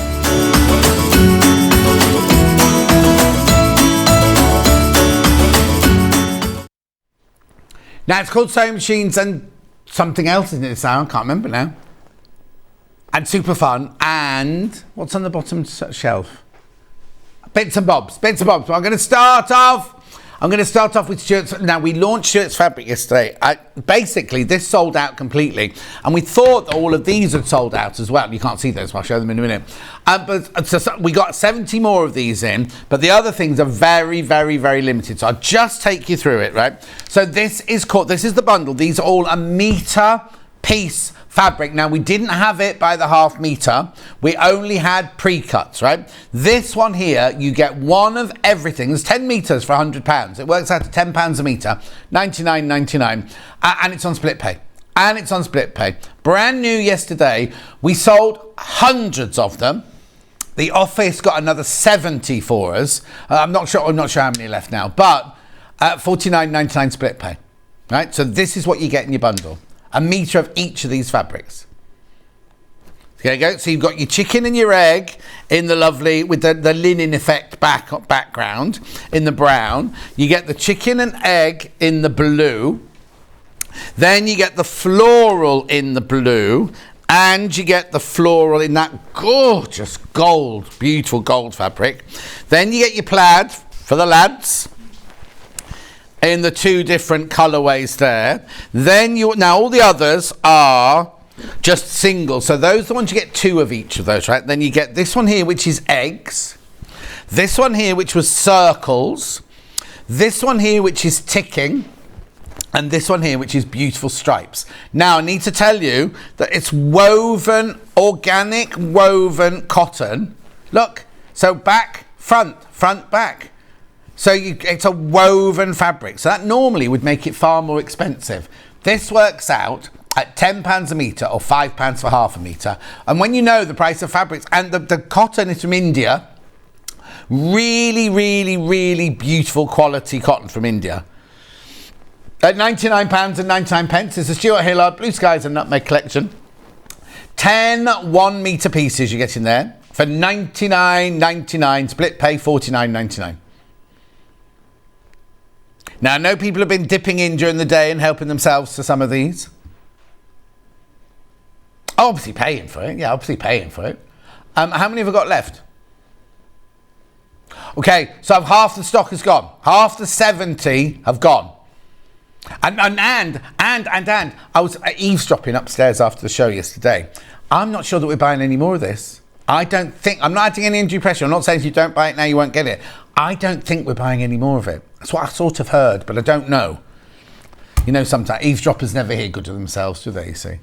S6: Now it's called Sewing Machines and something else, isn't it, Sarah? I can't remember now. And super fun. And what's on the bottom shelf? Bits and bobs. Bits and bobs. So I'm going to start off with Stuart's. Now, we launched Stuart's Fabric yesterday. Basically, this sold out completely. And we thought that all of these had sold out as well. You can't see those, so I'll show them in a minute. So we got 70 more of these in, but the other things are very, very, very limited. So I'll just take you through it, right? So this is the bundle. These are all a metre piece fabric. Now, we didn't have it by the half metre. We only had pre-cuts, right? This one here, you get one of everything. There's 10 metres for £100. It works out to £10 a metre, $99.99. And it's on split pay. Brand new yesterday. We sold hundreds of them. The office got another 70 for us. I'm not sure how many left now, but $49.99 split pay, right? So this is what you get in your bundle. A metre of each of these fabrics. There you go. So you've got your chicken and your egg in the lovely, with the linen effect background in the brown. You get the chicken and egg in the blue. Then you get the floral in the blue. And you get the floral in that gorgeous gold, beautiful gold fabric. Then you get your plaid for the lads in the two different colourways there. Then now all the others are Just single. So those are the ones you get 2 of each of those, right? Then you get this one here, which is eggs. This one here, which was circles. This one here, which is ticking. And this one here, which is beautiful stripes. Now, I need to tell you that it's woven, organic woven cotton. Look, so back, front, front, back. So it's a woven fabric. So that normally would make it far more expensive. This works out at £10 a metre or £5 for half a metre. And when you know the price of fabrics, and the cotton is from India, really, really, really beautiful quality cotton from India. At £99.99 is the Stuart Hillard Blue Skies and Nutmeg collection. 10 1 metre pieces you get in there for £99.99. Split pay £49.99. Now, I know people have been dipping in during the day and helping themselves to some of these. Obviously paying for it. Yeah, obviously paying for it. How many have I got left? Okay, so half the stock is gone. Half the 70 have gone. And I was eavesdropping upstairs after the show yesterday. I'm not sure that we're buying any more of this. I'm not adding any undue pressure. I'm not saying if you don't buy it now, you won't get it. I don't think we're buying any more of it. That's what I sort of heard, but I don't know. You know, sometimes eavesdroppers never hear good of themselves, do they, you see?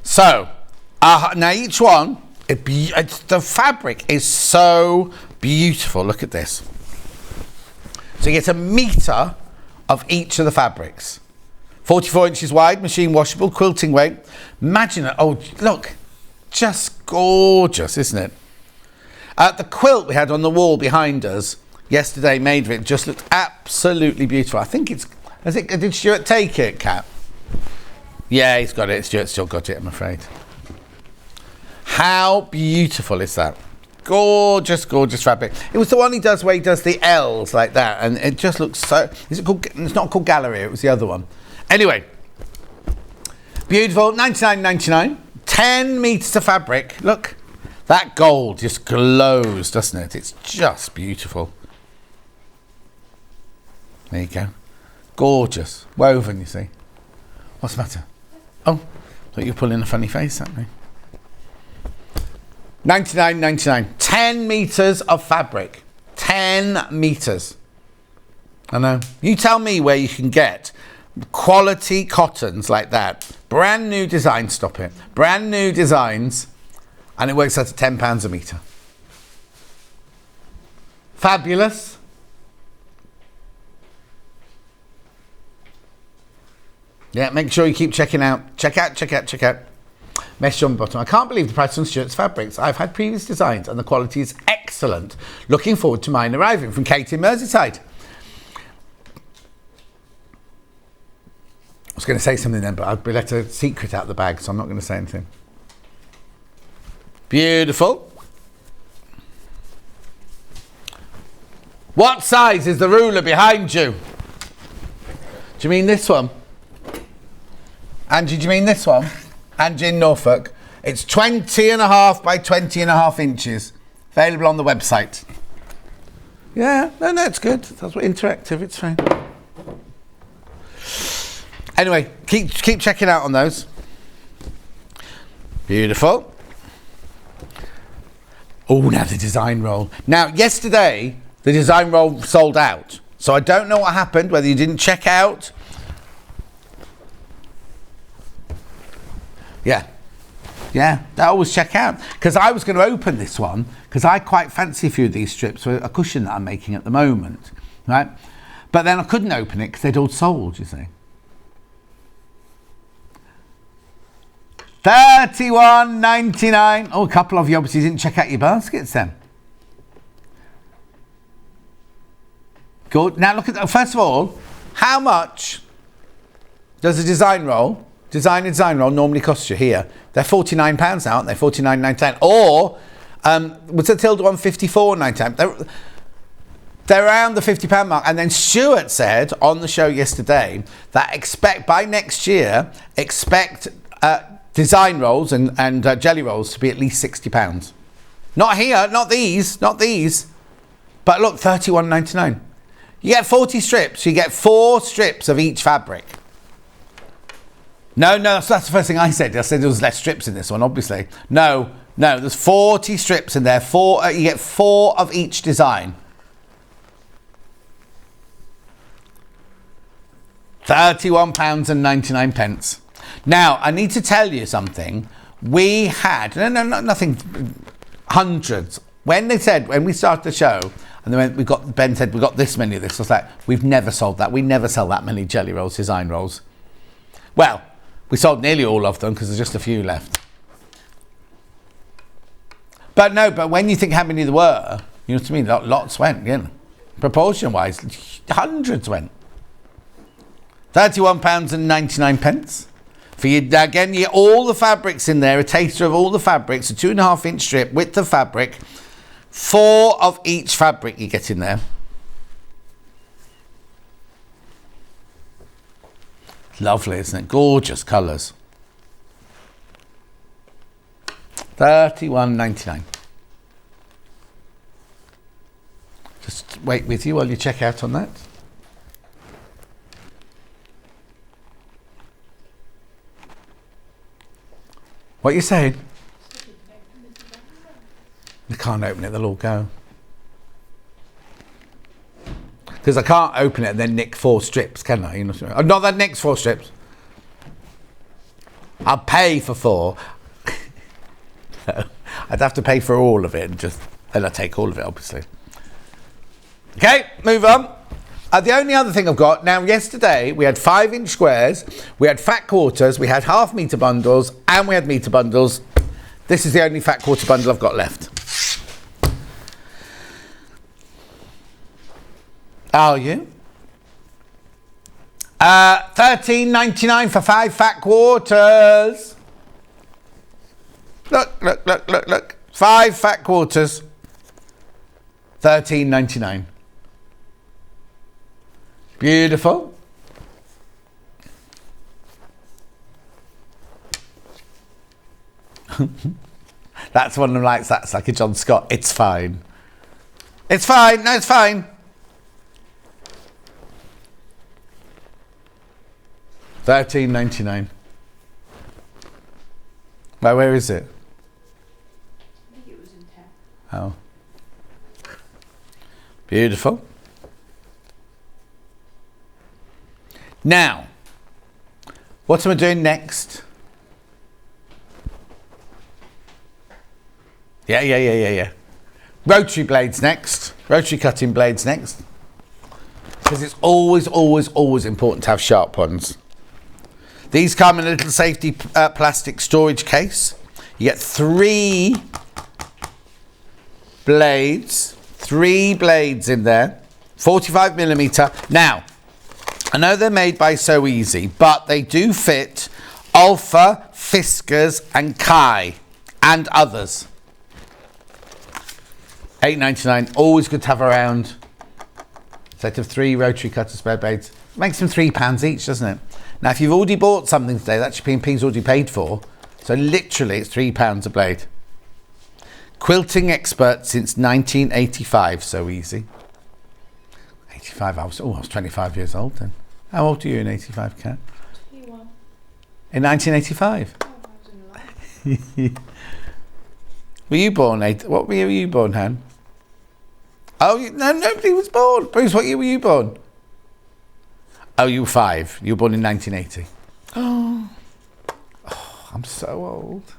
S6: So, now each one, the fabric is so beautiful. Look at this. So you get a metre of each of the fabrics. 44 inches wide, machine washable, quilting weight. Imagine it. Oh, look. Just gorgeous, isn't it? The quilt we had on the wall behind us yesterday, made of it, just looked absolutely beautiful. I think it's... Did Stuart take it, Kat? Yeah, he's got it. Stuart's still got it, I'm afraid. How beautiful is that? Gorgeous, gorgeous fabric. It was the one he does where he does the L's like that, and it just looks so... It's not called Gallery, it was the other one. Anyway, beautiful, £99.99. 10 metres of fabric. Look, that gold just glows, doesn't it? It's just beautiful. There you go. Gorgeous. Woven, you see. What's the matter? Oh, thought you were pulling a funny face at me. £99.99. 10 metres of fabric. 10 metres. I know. You tell me where you can get quality cottons like that. Brand new designs, stop it. Brand new designs, and it works out at £10 a metre. Fabulous. Yeah, make sure you keep checking out. Check out. Message on the bottom. I can't believe the price on Stuart's fabrics. I've had previous designs and the quality is excellent. Looking forward to mine arriving. From Katie in Merseyside. I was going to say something then, but I'd be let a secret out of the bag, so I'm not going to say anything. Beautiful. What size is the ruler behind you? Do you mean this one? Angie, do you mean this one? Angie in Norfolk. It's 20.5 by 20.5 inches. Available on the website. Yeah, no, it's good. That's what interactive, it's fine. Anyway, keep checking out on those. Beautiful. Oh, now the design roll. Now, yesterday, the design roll sold out. So I don't know what happened, whether you didn't check out. Yeah, I always check out. Because I was going to open this one, because I quite fancy a few of these strips for a cushion that I'm making at the moment. Right? But then I couldn't open it because they'd all sold, you see. £31.99. Oh, a couple of you obviously didn't check out your baskets then. Good. Now look at that. First of all, how much does a design roll normally cost you here? They're £49 now, aren't they? £49.99. Or was the Tilda one £54.99? They're around the £50 mark. And then Stuart said on the show yesterday that by next year, expect design rolls and jelly rolls to be at least £60. Not here, not these. But look, £31.99. You get 40 strips, you get 4 strips of each fabric. No, that's the first thing I said. I said there was less strips in this one, obviously. No, there's 40 strips in there. You get 4 of each design. £31.99. Now, I need to tell you something. We had, nothing, hundreds. When we started the show, and Ben said, we got this many of this. I was like, we've never sold that. We never sell that many jelly rolls, design rolls. Well, we sold nearly all of them because there's just a few left. But when you think how many there were, you know what I mean? Lots went, proportion-wise, hundreds went. £31.99. For you, again, you get all the fabrics in there, a taster of all the fabrics, a 2.5-inch strip width of fabric, 4 of each fabric you get in there. Lovely, isn't it? Gorgeous colours. £31.99. Just wait with you while you check out on that. What are you saying? You can't open it, they'll all go. Because I can't open it and then nick 4 strips, can I? You know what I mean? Oh, not that nicks 4 strips. I'll pay for 4. No, I'd have to pay for all of it and then I'd take all of it, obviously. Okay, move on. The only other thing I've got, now yesterday we had 5-inch squares, we had fat quarters, we had half-metre bundles, and we had metre bundles. This is the only fat quarter bundle I've got left. Are you? £13.99 for 5 fat quarters. Look. 5 fat quarters. £13.99. Beautiful. That's one of them likes. That's like a John Scott. It's fine. It's fine. No, it's fine. £13.99. Well, where is it?
S12: I think it was in 10.
S6: Oh. Beautiful. Now, what am I doing next? Yeah. Rotary blades next. Rotary cutting blades next. Because it's always important to have sharp ones. These come in a little safety plastic storage case. You get 3 blades. 3 blades in there. 45mm. Now, I know they're made by So Easy, but they do fit Alpha, Fiskars and Kai and others. £8.99, always good to have around. Set of 3 rotary cutter spare blades. Makes them £3 each, doesn't it? Now, if you've already bought something today, that shipping's already paid for. So literally, it's £3 a blade. Quilting expert since 1985, So Easy. 85, I was 25 years old then. How old are you in 85, Kat?
S12: 21.
S6: In 1985?
S12: Oh, I was in life.
S6: Were you born, what year were you born, Han? Oh, no, nobody was born. Bruce, what year were you born? Oh, you were 5. You were born in 1980. Oh, I'm so old.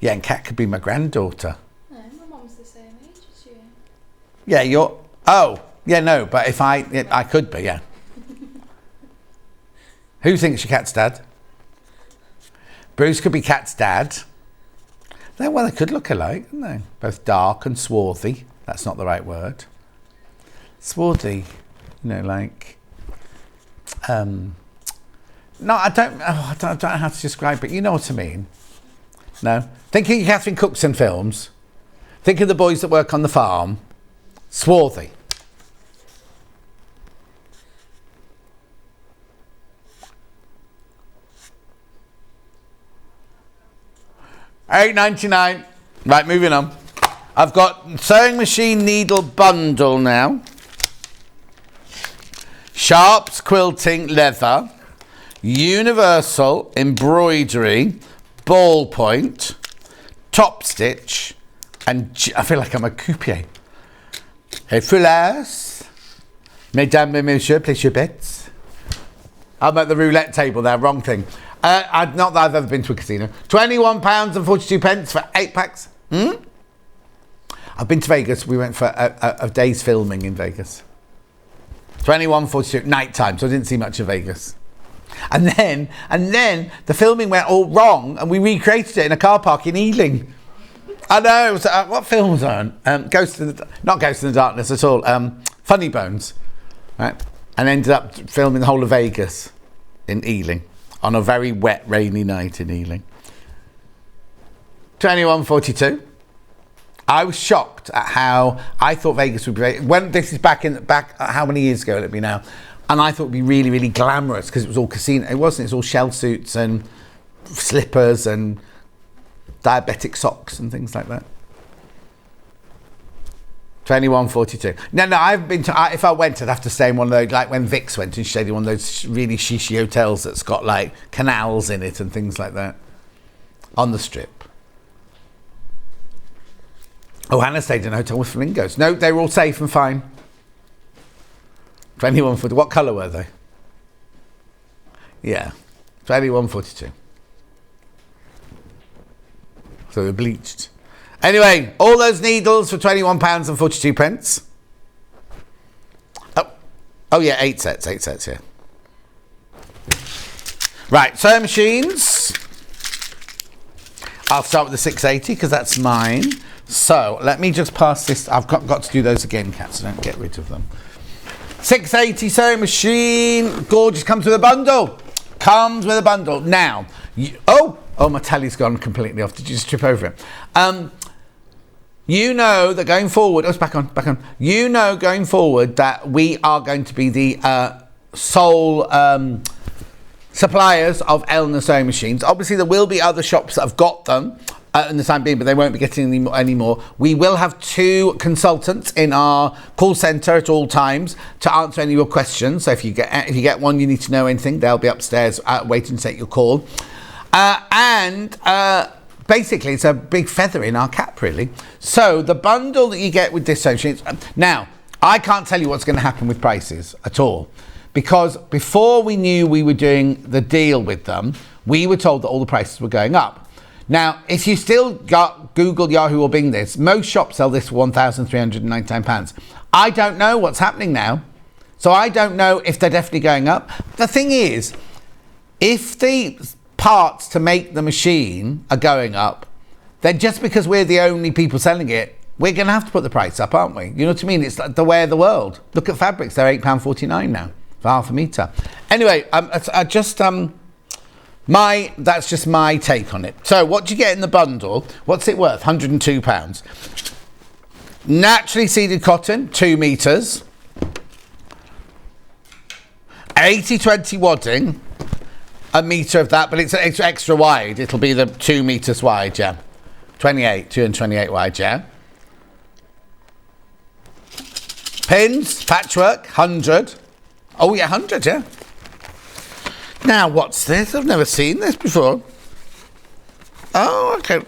S6: Yeah, and Kat could be my granddaughter.
S12: No, my mum's the same age as you.
S6: Yeah, you're... Oh, yeah, no, but if I could be, yeah. Who thinks you're Kat's dad? Bruce could be Kat's dad. Well, they could look alike, couldn't they? Both dark and swarthy. That's not the right word. Swarthy, like... No, I don't know how to describe it. You know what I mean? No? Think of Catherine Cookson films. Think of the boys that work on the farm. Swarthy. £8.99. Right, moving on. I've got sewing machine needle bundle now. Sharps Quilting Leather, Universal Embroidery, Ballpoint, Top Stitch, and I feel like I'm a coupier. Et Foulas, Mesdames et Messieurs, place your bets. I'm at the roulette table now, wrong thing. Not that I've ever been to a casino. £21.42 for 8 packs. I've been to Vegas. We went for a day's filming in Vegas. £21.42, night time, so I didn't see much of Vegas. And then the filming went all wrong, and we recreated it in a car park in Ealing. I know. It was, what film was I on? Not Ghost in the Darkness at all. Funny Bones, right? And ended up filming the whole of Vegas in Ealing on a very wet, rainy night in Ealing. £21.42. I was shocked at how I thought Vegas would be. When this is back how many years ago will it be now? And I thought it would be really, really glamorous because it was all casino. It wasn't. It's all shell suits and slippers and diabetic socks and things like that. £21.42. No, I've been to. If I went, I'd have to stay in one of those, like when Vix went, and she stayed in one of those really shishy hotels that's got like canals in it and things like that on the Strip. Oh, Hannah stayed in a hotel with flamingos. No, they were all safe and fine. £21.42. What colour were they? Yeah, £21.42. So they're bleached. Anyway, all those needles for £21.42. Oh yeah, 8 sets, yeah. Right, sewing machines. I'll start with the 680 because that's mine. So let me just pass this. I've got to do those again, Kat, so don't get rid of them. 680 sewing machine, gorgeous. Comes with a bundle. Now, oh, my tally's gone completely off. Did you just trip over it? You know that going forward, it's back on. You know going forward that we are going to be the sole suppliers of Elna sewing machines. Obviously, there will be other shops that have got them in the time being, but they won't be getting any more. We will have 2 consultants in our call centre at all times to answer any of your questions. So if you get one, you need to know anything, they'll be upstairs waiting to take your call. Basically, it's a big feather in our cap, really. So the bundle that you get with this sewing machine. Now, I can't tell you what's going to happen with prices at all, because before we knew we were doing the deal with them, we were told that all the prices were going up. Now, if you still got Google, Yahoo or Bing this, most shops sell this for £1,399. I don't know what's happening now. So I don't know if they're definitely going up. The thing is, if the parts to make the machine are going up, then just because we're the only people selling it, we're going to have to put the price up, aren't we? You know what I mean? It's like the way of the world. Look at fabrics. They're £8.49 now for half a metre. Anyway, that's just my take on it. So what do you get in the bundle? What's it worth? £102. Naturally seeded cotton, 2 metres. 80/20 wadding, a metre of that, but it's extra wide. It'll be the 2 metres wide, yeah. 228 wide, yeah. Pins, patchwork, 100. Oh yeah, 100, yeah. Now, what's this? I've never seen this before. Oh, okay.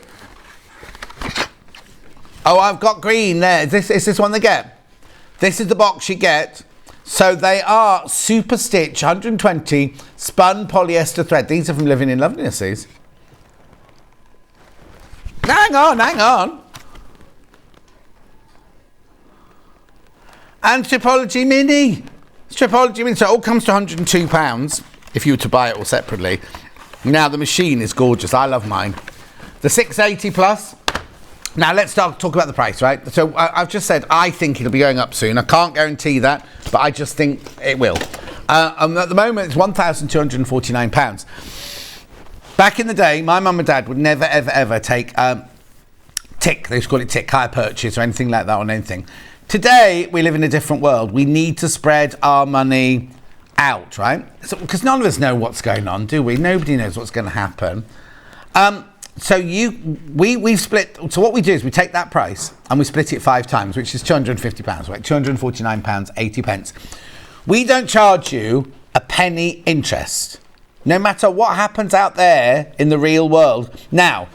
S6: Oh, I've got green there. Is this one they get? This is the box you get. So they are Super Stitch 120 spun polyester thread. These are from Living in Loveliness, these. Hang on. And Stripology Mini. So it all comes to £102 if you were to buy it all separately. Now, the machine is gorgeous. I love mine. The 680 plus. Now, let's talk about the price, right? So I've just said I think it'll be going up soon. I can't guarantee that, but I just think it will. At the moment, it's £1,249. Back in the day, my mum and dad would never, ever, ever take TIC. They used to call it TIC, hire purchase or anything like that on anything. Today, we live in a different world. We need to spread our money out, right? Because none of us know what's going on, do we? Nobody knows what's going to happen. We've split. So what we do is we take that price and we split it 5 times, which is £250, right? £249.80. We don't charge you a penny interest, no matter what happens out there in the real world. Now,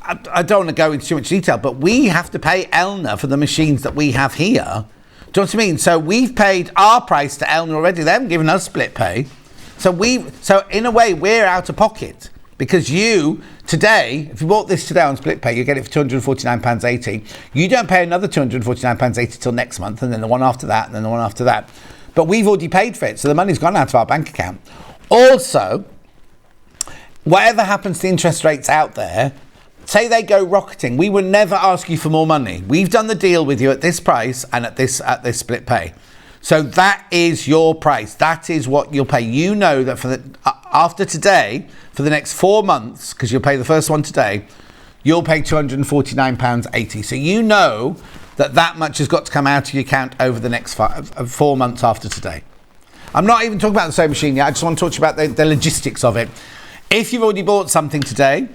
S6: I don't want to go into too much detail, but we have to pay Elna for the machines that we have here. Do you know what I mean? So we've paid our price to Elna already. They haven't given us split pay. So in a way, we're out of pocket. Because you, today, if you bought this today on split pay, you get it for £249.80. You don't pay another £249.80 till next month, and then the one after that, and then the one after that. But we've already paid for it, so the money's gone out of our bank account. Also, whatever happens to the interest rates out there, say they go rocketing, we would never ask you for more money. We've done the deal with you at this price and at this split pay. So that is your price. That is what you'll pay. You know that after today, for the next 4 months, because you'll pay the first one today, you'll pay £249.80. So you know that much has got to come out of your account over the next 4 months after today. I'm not even talking about the sewing machine yet. I just want to talk to you about the logistics of it. If you've already bought something today,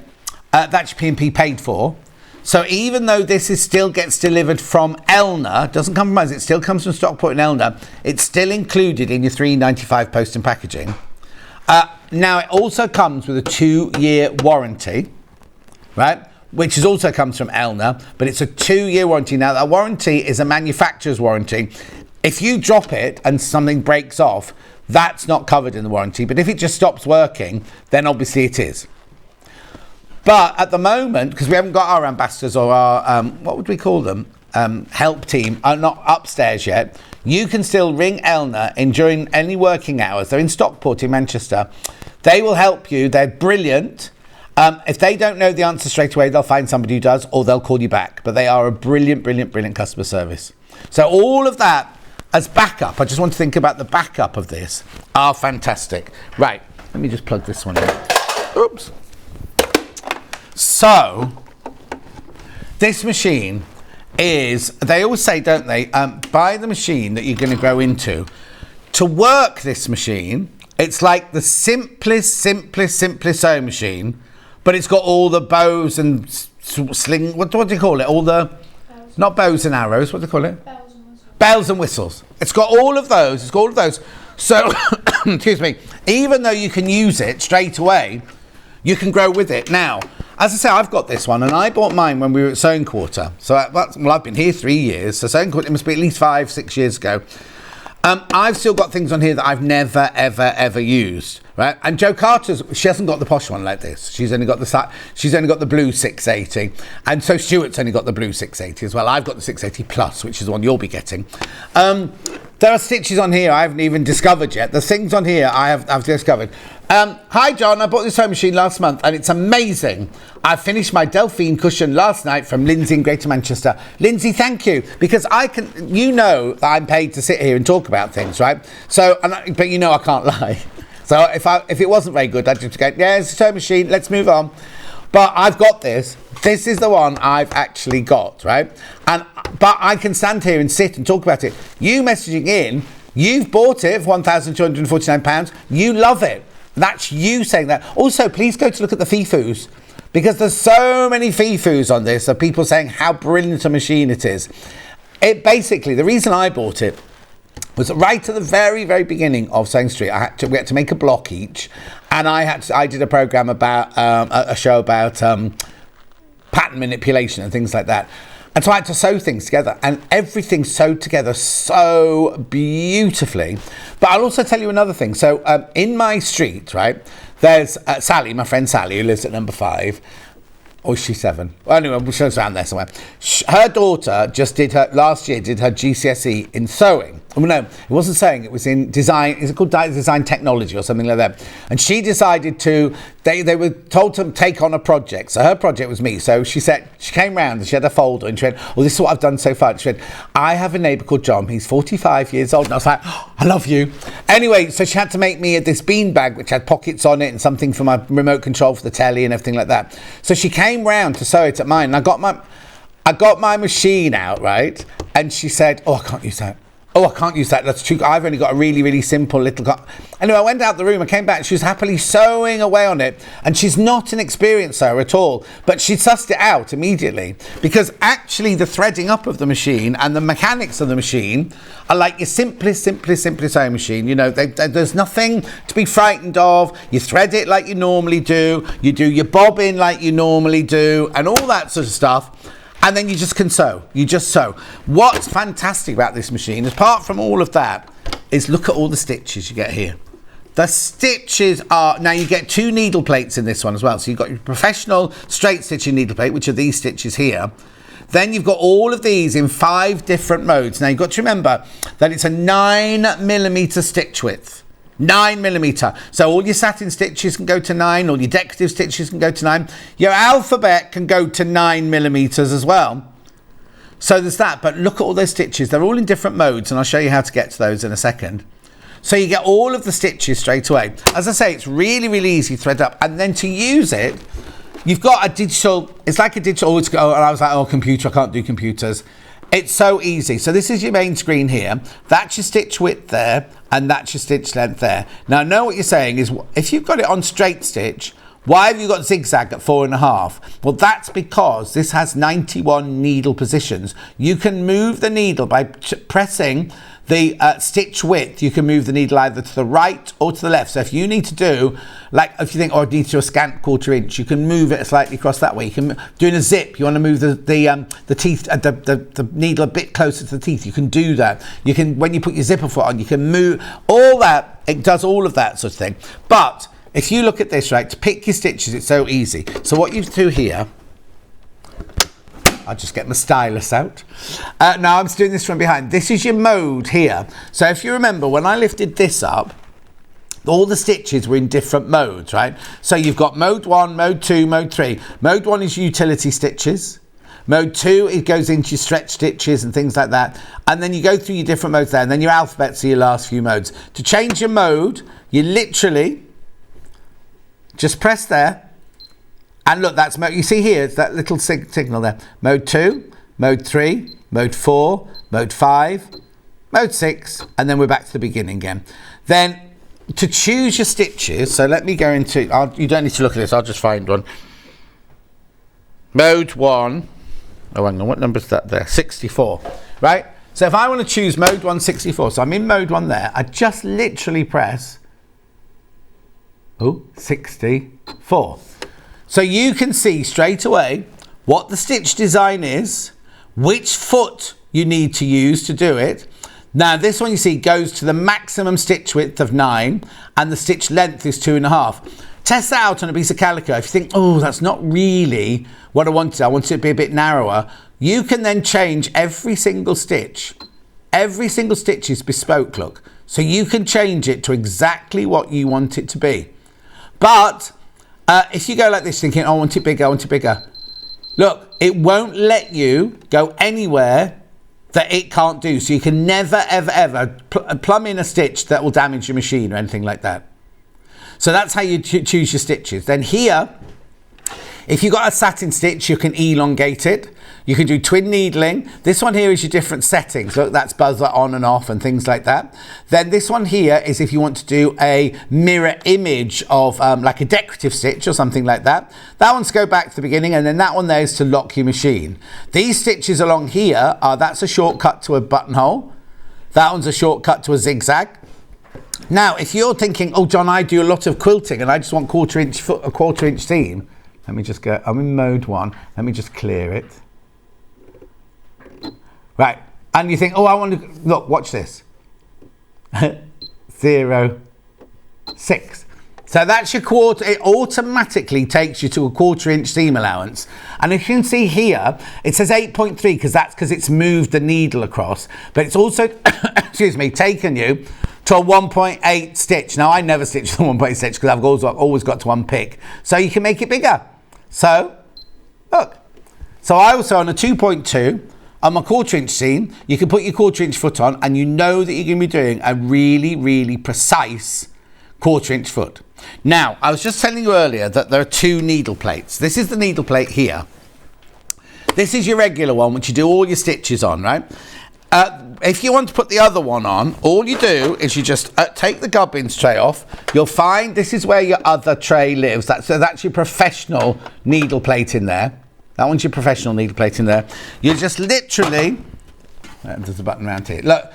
S6: that's your P&P paid for. So even though this still gets delivered from Elna, doesn't come from us, it still comes from Stockport and Elna, it's still included in your £3.95 post and packaging. Now it also comes with a 2-year warranty, right? Which also comes from Elna, but it's a 2-year warranty. Now that warranty is a manufacturer's warranty. If you drop it and something breaks off, that's not covered in the warranty. But if it just stops working, then obviously it is. But at the moment, because we haven't got our ambassadors or our, what would we call them? Help team are not upstairs yet. You can still ring Elna during any working hours. They're in Stockport in Manchester. They will help you. They're brilliant. If they don't know the answer straight away, they'll find somebody who does, or they'll call you back. But they are a brilliant, brilliant, brilliant customer service. So all of that as backup, I just want to think about the backup of this, are fantastic. Right, let me just plug this one in. Oops. So, this machine is, they always say, don't they, buy the machine that you're going to grow into. To work this machine, it's like the simplest sewing machine, but it's got all the bows and sling, what do you call it? All the, not bows and arrows, what do you call it? Bells and whistles. It's got all of those, So, excuse me, even though you can use it straight away, you can grow with it. Now, as I say, I've got this one, and I bought mine when we were at Sewing Quarter. So, I've been here 3 years, so Sewing Quarter, it must be at least 5-6 years ago. I've still got things on here that I've never, ever used, right? And Jo Carter's, she hasn't got the posh one like this. She's only got the blue 680, and so Stuart's only got the blue 680 as well. I've got the 680 Plus, which is the one you'll be getting. There are stitches on here I haven't even discovered yet. The things on here I've discovered. Hi John, I bought this sewing machine last month and it's amazing. I finished my Delphine cushion last night from Lindsay in Greater Manchester. Lindsay, thank you, because you know that I'm paid to sit here and talk about things, right? So, but you know I can't lie. So if it wasn't very good, I'd just go, yeah, it's a sewing machine, let's move on. But I've got this. This is the one I've actually got, right? But I can stand here and sit and talk about it. You messaging in, you've bought it for £1,249. You love it. That's you saying that. Also, please go to look at the FIFUs, because there's so many FIFUs on this of people saying how brilliant a machine it is. It basically, the reason I bought it was right at the very, very beginning of Sewing Street. We had to make a block each, and I did a program about a show about pattern manipulation and things like that. And so I had to sew things together, and everything sewed together so beautifully. But I'll also tell you another thing. So in my street, right, there's Sally, my friend Sally, who lives at number 5. Or is she 7? Well, anyway, she's around there somewhere. Her daughter last year did her GCSE in sewing. Oh, no, it wasn't sewing, it was in design. Is it called design technology or something like that? And she decided they were told to take on a project. So her project was me. So she came round and she had a folder and she went, well, this is what I've done so far. She went, I have a neighbour called John. He's 45 years old. And I was like, oh, I love you. Anyway, so she had to make me this bean bag, which had pockets on it and something for my remote control for the telly and everything like that. So she came round to sew it at mine. And I got my machine out, right? And she said, oh, I can't use that. Oh, I can't use that. That's too. I've only got a really, really simple little. Anyway, I went out the room. I came back. She was happily sewing away on it, and she's not an experienced sewer at all. But she sussed it out immediately because actually the threading up of the machine and the mechanics of the machine are like your simplest sewing machine. You know, there's nothing to be frightened of. You thread it like you normally do. You do your bobbin like you normally do, and all that sort of stuff. And then you just can sew. You just sew. What's fantastic about this machine, apart from all of that, is look at all the stitches you get here. The stitches are, now you get 2 needle plates in this one as well. So you've got your professional straight stitching needle plate, which are these stitches here. Then you've got all of these in 5 different modes. Now you've got to remember that it's a 9mm stitch width. 9mm. So all your satin stitches can go to 9, all your decorative stitches can go to 9. Your alphabet can go to 9mm as well. So there's that, but look at all those stitches. They're all in different modes, and I'll show you how to get to those in a second. So you get all of the stitches straight away. As I say, it's really, really easy to thread up, and then to use it, you've got a digital, it's like a digital, and I was like, oh, computer, I can't do computers. It's so easy. So this is your main screen here. That's your stitch width there, and that's your stitch length there. Now, I know what you're saying is, if you've got it on straight stitch, why have you got zigzag at 4.5? Well, that's because this has 91 needle positions. You can move the needle by pressing the stitch width. You can move the needle either to the right or to the left. So if you need to do, like if you think, oh, I need to do a scant 1/4 inch, you can move it slightly across that way. You can do in a zip. You want to move the teeth, the needle a bit closer to the teeth. You can do that. You can, when you put your zipper foot on, you can move all that. It does all of that sort of thing. But if you look at this, right, to pick your stitches, it's so easy. So what you do here, I'll just get my stylus out. Now I'm doing this from behind. This is your mode here. So if you remember, when I lifted this up, all the stitches were in different modes, right? So you've got mode 1, mode 2, mode 3. Mode 1 is utility stitches. Mode 2, it goes into your stretch stitches and things like that. And then you go through your different modes there, and then your alphabets are your last few modes. To change your mode, you literally just press there. And look, that's mode, you see here, it's that little signal there. Mode 2, mode 3, mode 4, mode 5, mode 6, and then we're back to the beginning again. Then to choose your stitches, so let me go into, you don't need to look at this, I'll just find one. Mode 1, oh hang on, what number is that there? 64, right? So if I want to choose mode 1, 64, so I'm in mode 1 there, I just literally press, 64. So you can see straight away what the stitch design is, which foot you need to use to do it. Now this one you see goes to the maximum stitch width of 9 and the stitch length is 2.5. Test that out on a piece of calico. If you think, oh, that's not really what I wanted it to be a bit narrower, you can then change every single stitch. Every single stitch is bespoke, look. So you can change it to exactly what you want it to be. But if you go like this thinking, oh, I want it bigger, I want it bigger. Look, it won't let you go anywhere that it can't do. So you can never, ever, ever plumb in a stitch that will damage your machine or anything like that. So that's how you choose your stitches. Then here, if you've got a satin stitch, you can elongate it. You can do twin needling. This one here is your different settings. Look, that's buzzer on and off and things like that. Then this one here is if you want to do a mirror image of like a decorative stitch or something like that. That one's to go back to the beginning, and then that one there is to lock your machine. These stitches along here that's a shortcut to a buttonhole. That one's a shortcut to a zigzag. Now, if you're thinking, oh, John, I do a lot of quilting and I just want 1/4 inch seam. Let me just go, I'm in mode 1. Let me just clear it. Right, and you think, oh, I want to, look, watch this. 0, 6. So that's your quarter, it automatically takes you to a 1/4 inch seam allowance. And if you can see here, it says 8.3 because it's moved the needle across, but it's also, excuse me, taken you to a 1.8 stitch. Now I never stitch the 1.8 stitch because I've always got to unpick. So you can make it bigger. So, look. So I also on a 2.2, on my 1/4 inch seam, you can put your 1/4 inch foot on and you know that you're going to be doing a really, really precise 1/4 inch foot. Now, I was just telling you earlier that there are 2 needle plates. This is the needle plate here. This is your regular one, which you do all your stitches on, right? If you want to put the other one on, all you do is you just take the gubbins tray off. You'll find this is where your other tray lives. That's your professional needle plate in there. That one's your professional needle plate in there. You just literally, there's a button around here. Look,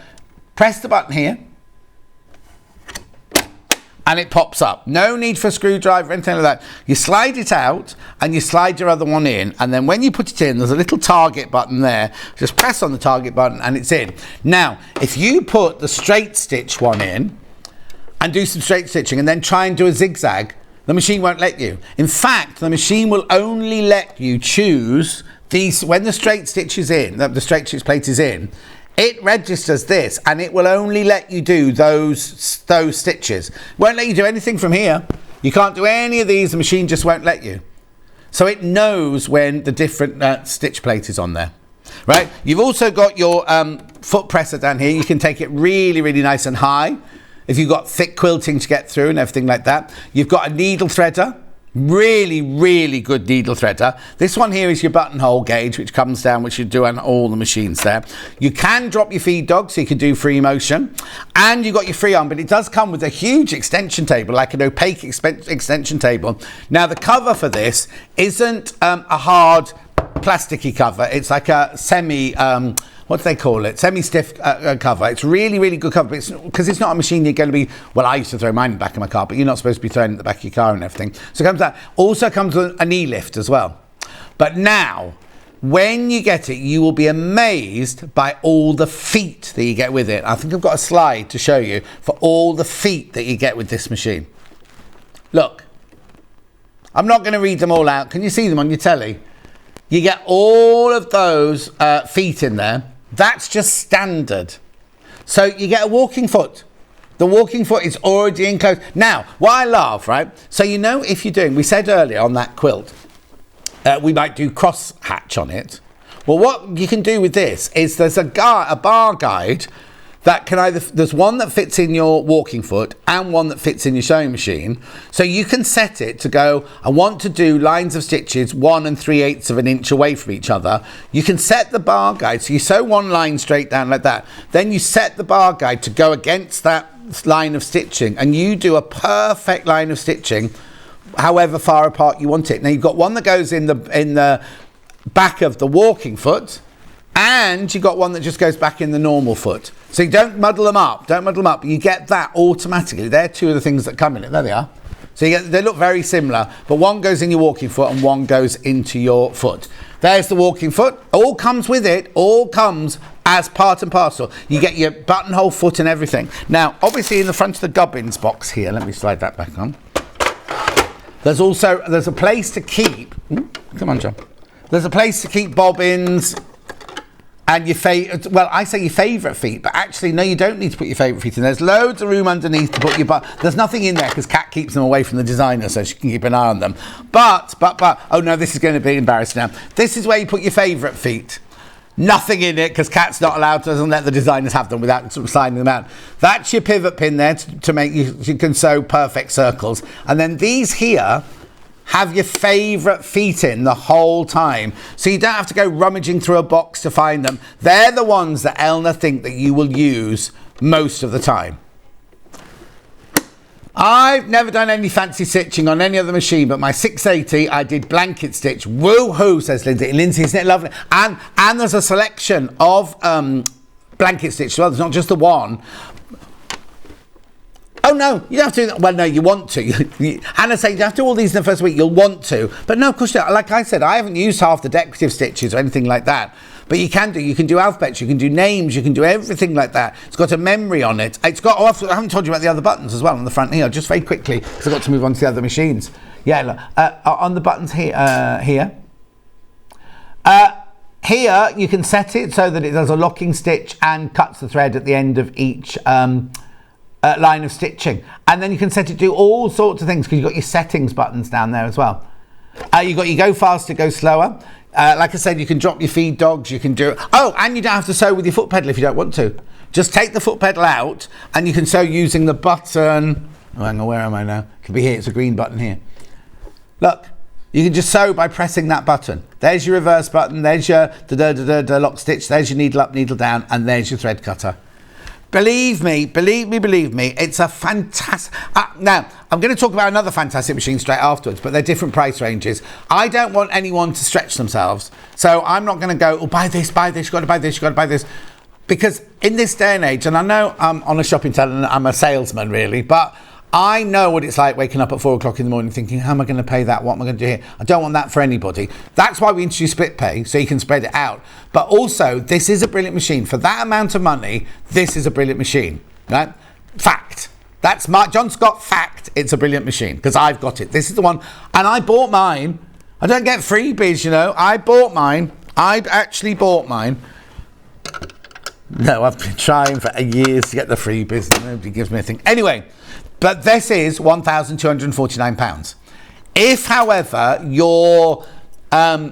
S6: press the button here. And it pops up. No need for a screwdriver or anything like that. You slide it out and you slide your other one in, and then when you put it in, there's a little target button there. Just press on the target button and it's in. Now, if you put the straight stitch one in and do some straight stitching and then try and do a zigzag, the machine won't let you. In fact, the machine will only let you choose these when the straight stitch is in, the straight stitch plate is in. It registers this and it will only let you do those stitches. Won't let you do anything from here. You can't do any of these, the machine just won't let you. So it knows when the different stitch plate is on there. Right? You've also got your foot presser down here. You can take it really, really nice and high if you've got thick quilting to get through and everything like that. You've got a needle threader. Really, really good needle threader. This one here is your buttonhole gauge, which comes down, which you do on all the machines there. You can drop your feed dog, so you can do free motion. And you've got your free arm, but it does come with a huge extension table, like an opaque extension table. Now, the cover for this isn't a hard plasticky cover. It's like a semi... what do they call it? Semi-stiff cover. It's really, really good cover because it's not a machine you're going to be... Well, I used to throw mine in the back of my car, but you're not supposed to be throwing it in the back of your car and everything. So it comes out. Also comes with a knee lift as well. But now, when you get it, you will be amazed by all the feet that you get with it. I think I've got a slide to show you for all the feet that you get with this machine. Look. I'm not going to read them all out. Can you see them on your telly? You get all of those feet in there. That's just standard. So you get a walking foot. The walking foot is already enclosed. Now, what I love, right? So you know if you're doing, we said earlier on that quilt, we might do cross hatch on it. Well, what you can do with this is there's a bar guide that can either, there's one that fits in your walking foot and one that fits in your sewing machine. So you can set it to go, I want to do lines of stitches 1 3/8 of an inch away from each other. You can set the bar guide, so you sew one line straight down like that. Then you set the bar guide to go against that line of stitching, and you do a perfect line of stitching however far apart you want it. Now you've got one that goes in the back of the walking foot, and you've got one that just goes back in the normal foot. So you don't muddle them up, you get that automatically. They're two of the things that come in it. There they are. So they look very similar, but one goes in your walking foot and one goes into your foot. There's the walking foot. All comes with it, all comes as part and parcel. You get your buttonhole foot and everything. Now, obviously in the front of the gubbins box here, let me slide that back on. There's a place to keep, come on John. There's a place to keep bobbins, and your I say your favourite feet, but actually, no, you don't need to put your favourite feet in. There's loads of room underneath to put your there's nothing in there because Kat keeps them away from the designer so she can keep an eye on them. But, oh no, this is going to be embarrassing now. This is where you put your favourite feet. Nothing in it because Kat's not allowed to, doesn't let the designers have them without sort of signing them out. That's your pivot pin there to make you can sew perfect circles. And then these here have your favourite feet in the whole time. So you don't have to go rummaging through a box to find them. They're the ones that Elna think that you will use most of the time. I've never done any fancy stitching on any other machine, but my 680, I did blanket stitch. Woohoo, says Lindsay. Lindsay, isn't it lovely? And there's a selection of blanket stitch as well. There's not just the one. Oh no, you don't have to do that. Well, no, you want to. Hannah's saying you have to do all these in the first week. You'll want to. But no, of course you don't. Like I said, I haven't used half the decorative stitches or anything like that. But you can do alphabets, you can do names, you can do everything like that. It's got a memory on it. It's got, I haven't told you about the other buttons as well on the front here, just very quickly, because I've got to move on to the other machines. Yeah, look, on the buttons here, here you can set it so that it does a locking stitch and cuts the thread at the end of each line of stitching. And then you can set it to do all sorts of things because you've got your settings buttons down there as well. You've got your go faster, go slower. Like I said, you can drop your feed dogs, you can do... Oh, and you don't have to sew with your foot pedal if you don't want to. Just take the foot pedal out and you can sew using the button... Oh, hang on, where am I now? It could be here, it's a green button here. Look, You can just sew by pressing that button. There's your reverse button, there's your lock stitch, there's your needle up, needle down, and there's your thread cutter. Believe me, it's a fantastic... now, I'm going to talk about another fantastic machine straight afterwards, but they're different price ranges. I don't want anyone to stretch themselves, so I'm not going to go, oh, buy this, you've got to buy this, you've got to buy this. Because in this day and age, and I know I'm on a shopping table and I'm a salesman really, but I know what it's like waking up at 4 o'clock in the morning thinking, how am I going to pay that? What am I going to do here? I don't want that for anybody. That's why we introduced split pay, so you can spread it out. But also, this is a brilliant machine. For that amount of money, this is a brilliant machine, right? Fact. That's John Scott fact. It's a brilliant machine because I've got it. This is the one. And I bought mine. I don't get freebies, you know. I bought mine. I actually bought mine. No, I've been trying for years to get the freebies. Nobody gives me a thing. Anyway, but this is £1,249. If, however, your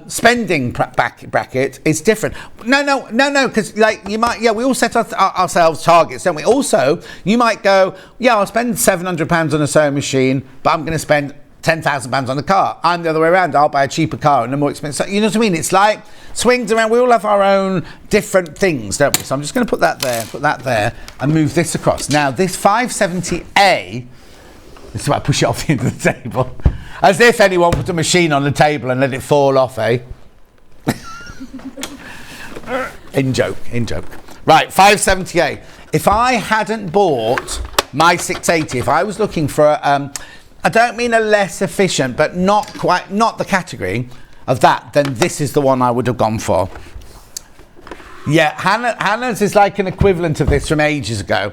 S6: spending bracket is different. No, because like you might, we all set ourselves targets, don't we? Also, you might go, I'll spend £700 on a sewing machine, but I'm going to spend £10,000 on a car. I'm the other way around. I'll buy a cheaper car and a more expensive. You know what I mean? It's like swings around. We all have our own different things, don't we? So I'm just going to put that there, and move this across. Now, this 570A, this is why I push it off the end of the table. As if anyone put a machine on the table and let it fall off, eh? In joke. Right, 570A. If I hadn't bought my 680, if I was looking for I don't mean a less efficient, but not the category of that, then this is the one I would have gone for. Yeah, Hannah's is like an equivalent of this from ages ago.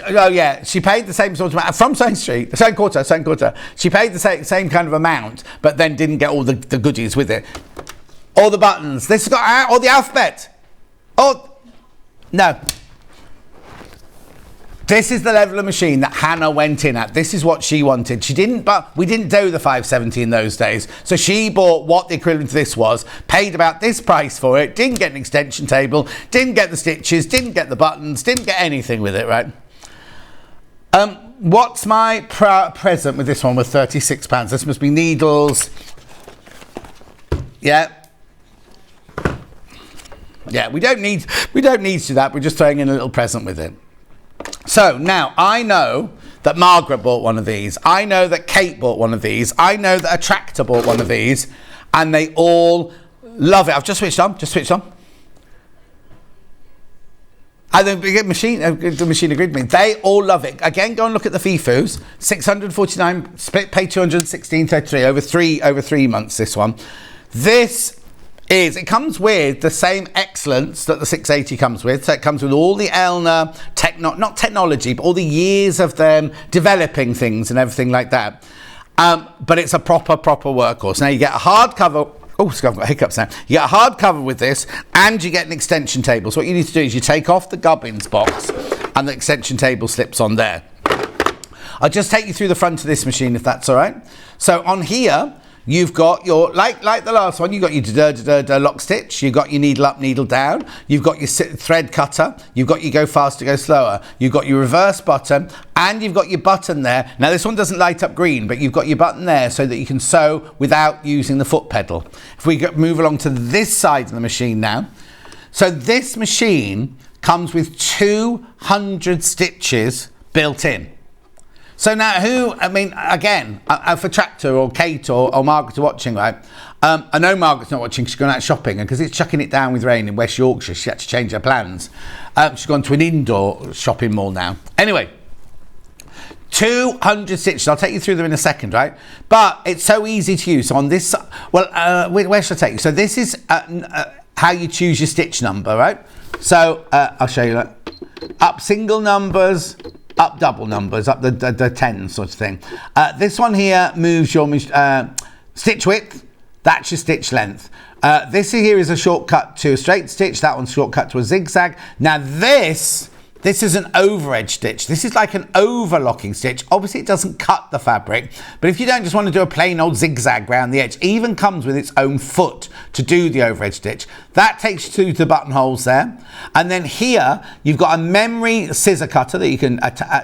S6: Oh yeah, she paid the same sort of amount from Same Street, same quarter. She paid the same kind of amount, but then didn't get all the goodies with it. All the buttons. This has got all the alphabet. Oh no. This is the level of machine that Hannah went in at. This is what she wanted. She didn't, but we didn't do the 570 in those days. So she bought what the equivalent to this was, paid about this price for it, didn't get an extension table, didn't get the stitches, didn't get the buttons, didn't get anything with it, right? What's my present with this one with £36? This must be needles. Yeah, we don't need to do that. We're just throwing in a little present with it. So now I know that Margaret bought one of these. I know that Kate bought one of these. I know that a tractor bought one of these, and they all love it. I've just switched on. And the machine agreed with me. They all love it. Again, go and look at the FIFUs. 649, split pay 216.33 over 3 months. This one. It comes with the same excellence that the 680 comes with. So it comes with all the Elna, not technology, but all the years of them developing things and everything like that. But it's a proper workhorse. Now you get a hardcover. Oh, I've got hiccups now. You get a hardcover with this, and you get an extension table. So what you need to do is you take off the gubbins box, and the extension table slips on there. I'll just take you through the front of this machine, if that's all right. So on here, you've got your, like the last one, you've got your lock stitch, you've got your needle up, needle down, you've got your thread cutter, you've got your go faster, go slower, you've got your reverse button, and you've got your button there. Now this one doesn't light up green, but you've got your button there so that you can sew without using the foot pedal. If we move along to this side of the machine now. So this machine comes with 200 stitches built in. So now again, for Tractor or Kate or Margaret are watching, right? I know Margaret's not watching, she's gone out shopping, and because it's chucking it down with rain in West Yorkshire, she had to change her plans. She's gone to an indoor shopping mall now. Anyway, 200 stitches. I'll take you through them in a second, right? But it's so easy to use. So on this, where should I take you? So this is how you choose your stitch number, right? So I'll show you that. Up single numbers, up double numbers, up the 10 sort of thing. This one here moves your stitch width. That's your stitch length. This here is a shortcut to a straight stitch. That one's shortcut to a zigzag. Now this This is an over edge stitch. This is like an overlocking stitch. Obviously it doesn't cut the fabric, but if you don't just want to do a plain old zigzag around the edge, it even comes with its own foot to do the over edge stitch. That takes you to the buttonholes there. And then here, you've got a memory scissor cutter that you can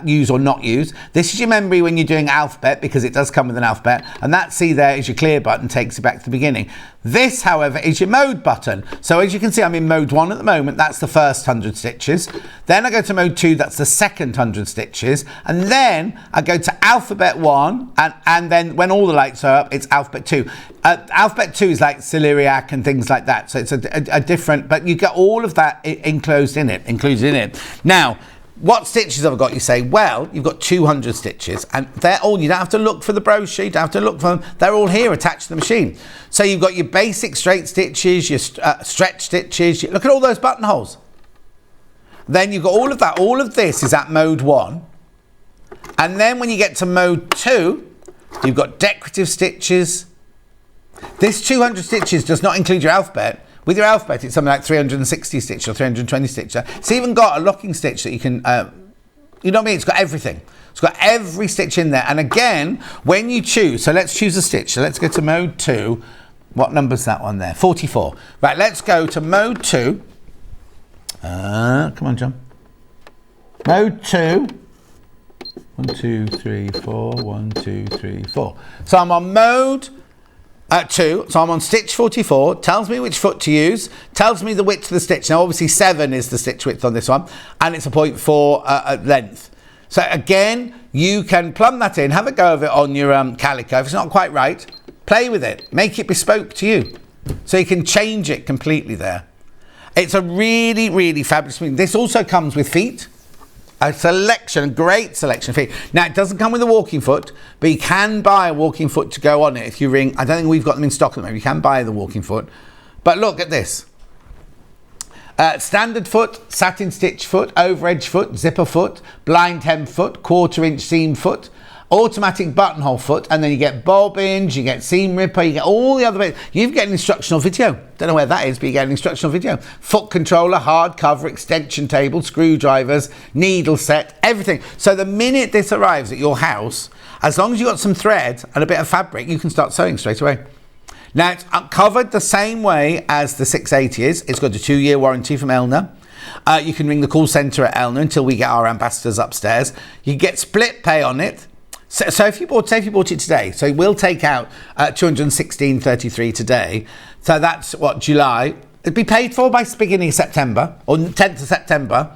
S6: use or not use. This is your memory when you're doing alphabet, because it does come with an alphabet. And that, see there, is your clear button, takes you back to the beginning. This, however, is your mode button. So as you can see, I'm in mode 1 at the moment. That's the first 100 stitches. Then I go to mode 2, that's the second 100 stitches. And then I go to alphabet 1, and then when all the lights are up, it's alphabet 2. Alphabet 2 is like celeriac and things like that. So it's a different, but you get all of that included in it. Now, what stitches have I got? You say, well, you've got 200 stitches, and they're all, you don't have to look for the brochure, you don't have to look for them, they're all here attached to the machine. So you've got your basic straight stitches, your stretch stitches, look at all those buttonholes. Then you've got all of that, all of this is at mode 1. And then when you get to mode 2, you've got decorative stitches. This 200 stitches does not include your alphabet. With your alphabet, it's something like 360 stitches or 320 stitches. It's even got a locking stitch that you can, you know what I mean? It's got everything. It's got every stitch in there. And again, when you choose, so let's choose a stitch. So let's go to mode 2. What number's that one there? 44. Right, let's go to mode 2. Come on, John. Mode 2. 1, 2, 3, 4. 1, 2, 3, 4. So I'm on mode 2, so I'm on stitch 44, tells me which foot to use, tells me the width of the stitch. Now obviously 7 is the stitch width on this one, and it's a 0.4 length. So again, you can plumb that in, have a go of it on your calico. If it's not quite right, play with it, make it bespoke to you. So you can change it completely there. It's a really, really fabulous machine. This also comes with feet. A great selection of feet. Now, it doesn't come with a walking foot, but you can buy a walking foot to go on it if you ring. I don't think we've got them in stock at the moment. You can buy the walking foot. But look at this. Standard foot, satin stitch foot, over edge foot, zipper foot, blind hem foot, 1/4 inch seam foot, automatic buttonhole foot, and then you get bobbins, you get seam ripper, you get all the other bits. You get an instructional video. Don't know where that is, but you get an instructional video. Foot controller, hard cover, extension table, screwdrivers, needle set, everything. So the minute this arrives at your house, as long as you've got some thread and a bit of fabric, you can start sewing straight away. Now, it's covered the same way as the 680 is. It's got a 2-year warranty from Elna. You can ring the call centre at Elna until we get our ambassadors upstairs. You get split pay on it. So if you bought it today, so we'll take out 216.33 today. So that's what, July. It'd be paid for by beginning of September or 10th of September.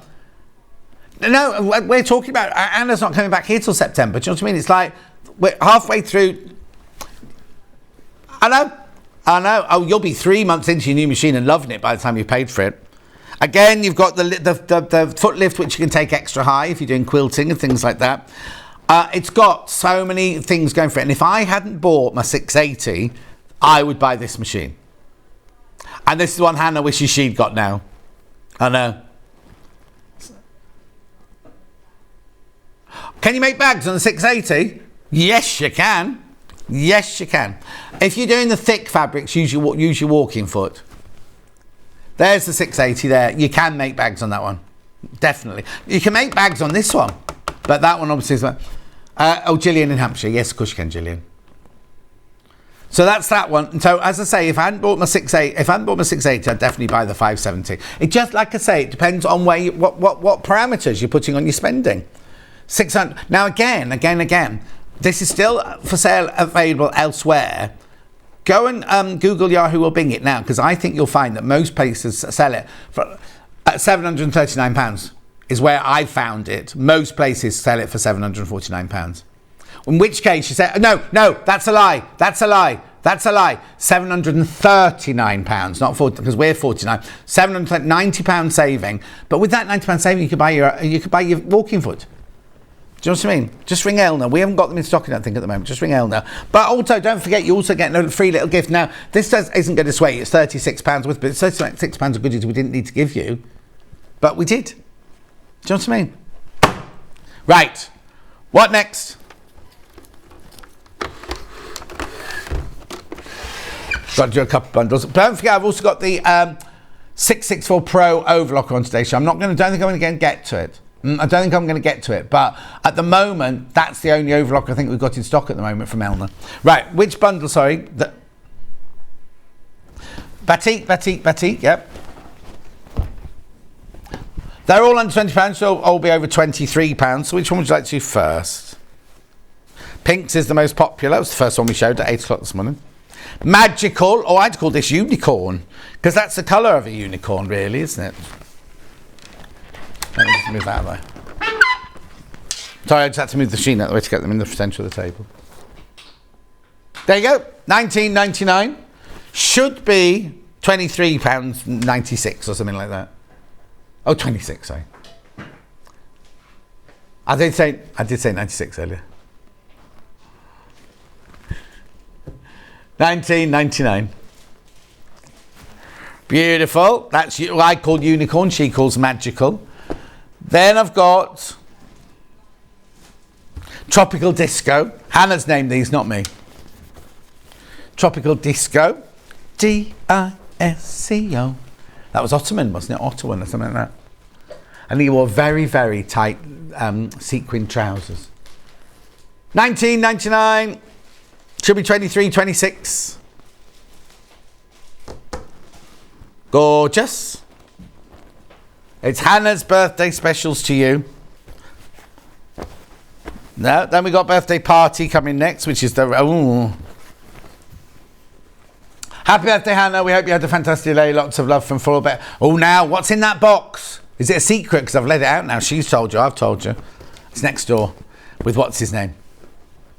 S6: No, we're talking about Anna's not coming back here till September. Do you know what I mean? It's like we're halfway through. I know. Oh, you'll be 3 months into your new machine and loving it by the time you've paid for it. Again, you've got the foot lift, which you can take extra high if you're doing quilting and things like that. It's got so many things going for it. And if I hadn't bought my 680, I would buy this machine. And this is one Hannah wishes she'd got now. I know. Can you make bags on the 680? Yes, you can. Yes, you can. If you're doing the thick fabrics, use your walking foot. There's the 680 there. You can make bags on that one. Definitely. You can make bags on this one. But that one obviously is... Gillian in Hampshire. Yes, of course you can, Gillian. So that's that one. And so, as I say, if I hadn't bought my 680, I'd definitely buy the 570. It just, like I say, it depends on where what parameters you're putting on your spending. 600. Now, again, this is still for sale available elsewhere. Go and Google Yahoo or Bing it now, because I think you'll find that most places sell it for at £739 is where I found it. Most places sell it for £749. In which case you say, no, that's a lie. £739, not 40, because we're 49. £790 saving. But with that £90 saving, you could buy your walking foot. Do you know what I mean? Just ring Elna. We haven't got them in stock, I don't think, at the moment. Just ring Elna. But also, don't forget, you also get a free little gift. Now, this isn't going to sway you. It's £36 worth, but it's £36 of goodies we didn't need to give you. But we did. Do you know what I mean? Right. What next? Got to do a couple of bundles. Don't forget, I've also got the 664 Pro overlocker on today, so don't think I'm going to get to it. I don't think I'm going to get to it, but at the moment, that's the only overlock I think we've got in stock at the moment from Elna. Right, which bundle, sorry? Batik, yep. They're all under £20, so I'll be over £23. So which one would you like to do first? Pinks is the most popular. It was the first one we showed at 8 o'clock this morning. Magical, I'd call this unicorn, because that's the colour of a unicorn, really, isn't it? Let me just move out of there. Sorry, I just had to move the machine out of the way to get them in the centre of the table. There you go, £19.99. Should be £23.96 or something like that. Oh, 26, sorry. I did say 96 earlier. £19.99. Beautiful. That's what I call unicorn. She calls magical. Then I've got Tropical Disco. Hannah's named these, not me. Tropical Disco. D-I-S-C-O. That was Ottoman, wasn't it? Ottoman or something like that. And he wore very, very tight sequin trousers. £19.99. Should be 23, 26. Gorgeous. It's Hannah's birthday specials to you. No, then we got birthday party coming next, which is the... Ooh. Happy birthday, Hannah. We hope you had a fantastic day. Lots of love from Full Bear. Oh, now, what's in that box? Is it a secret? Because I've let it out now. She's told you. I've told you. It's next door with what's his name?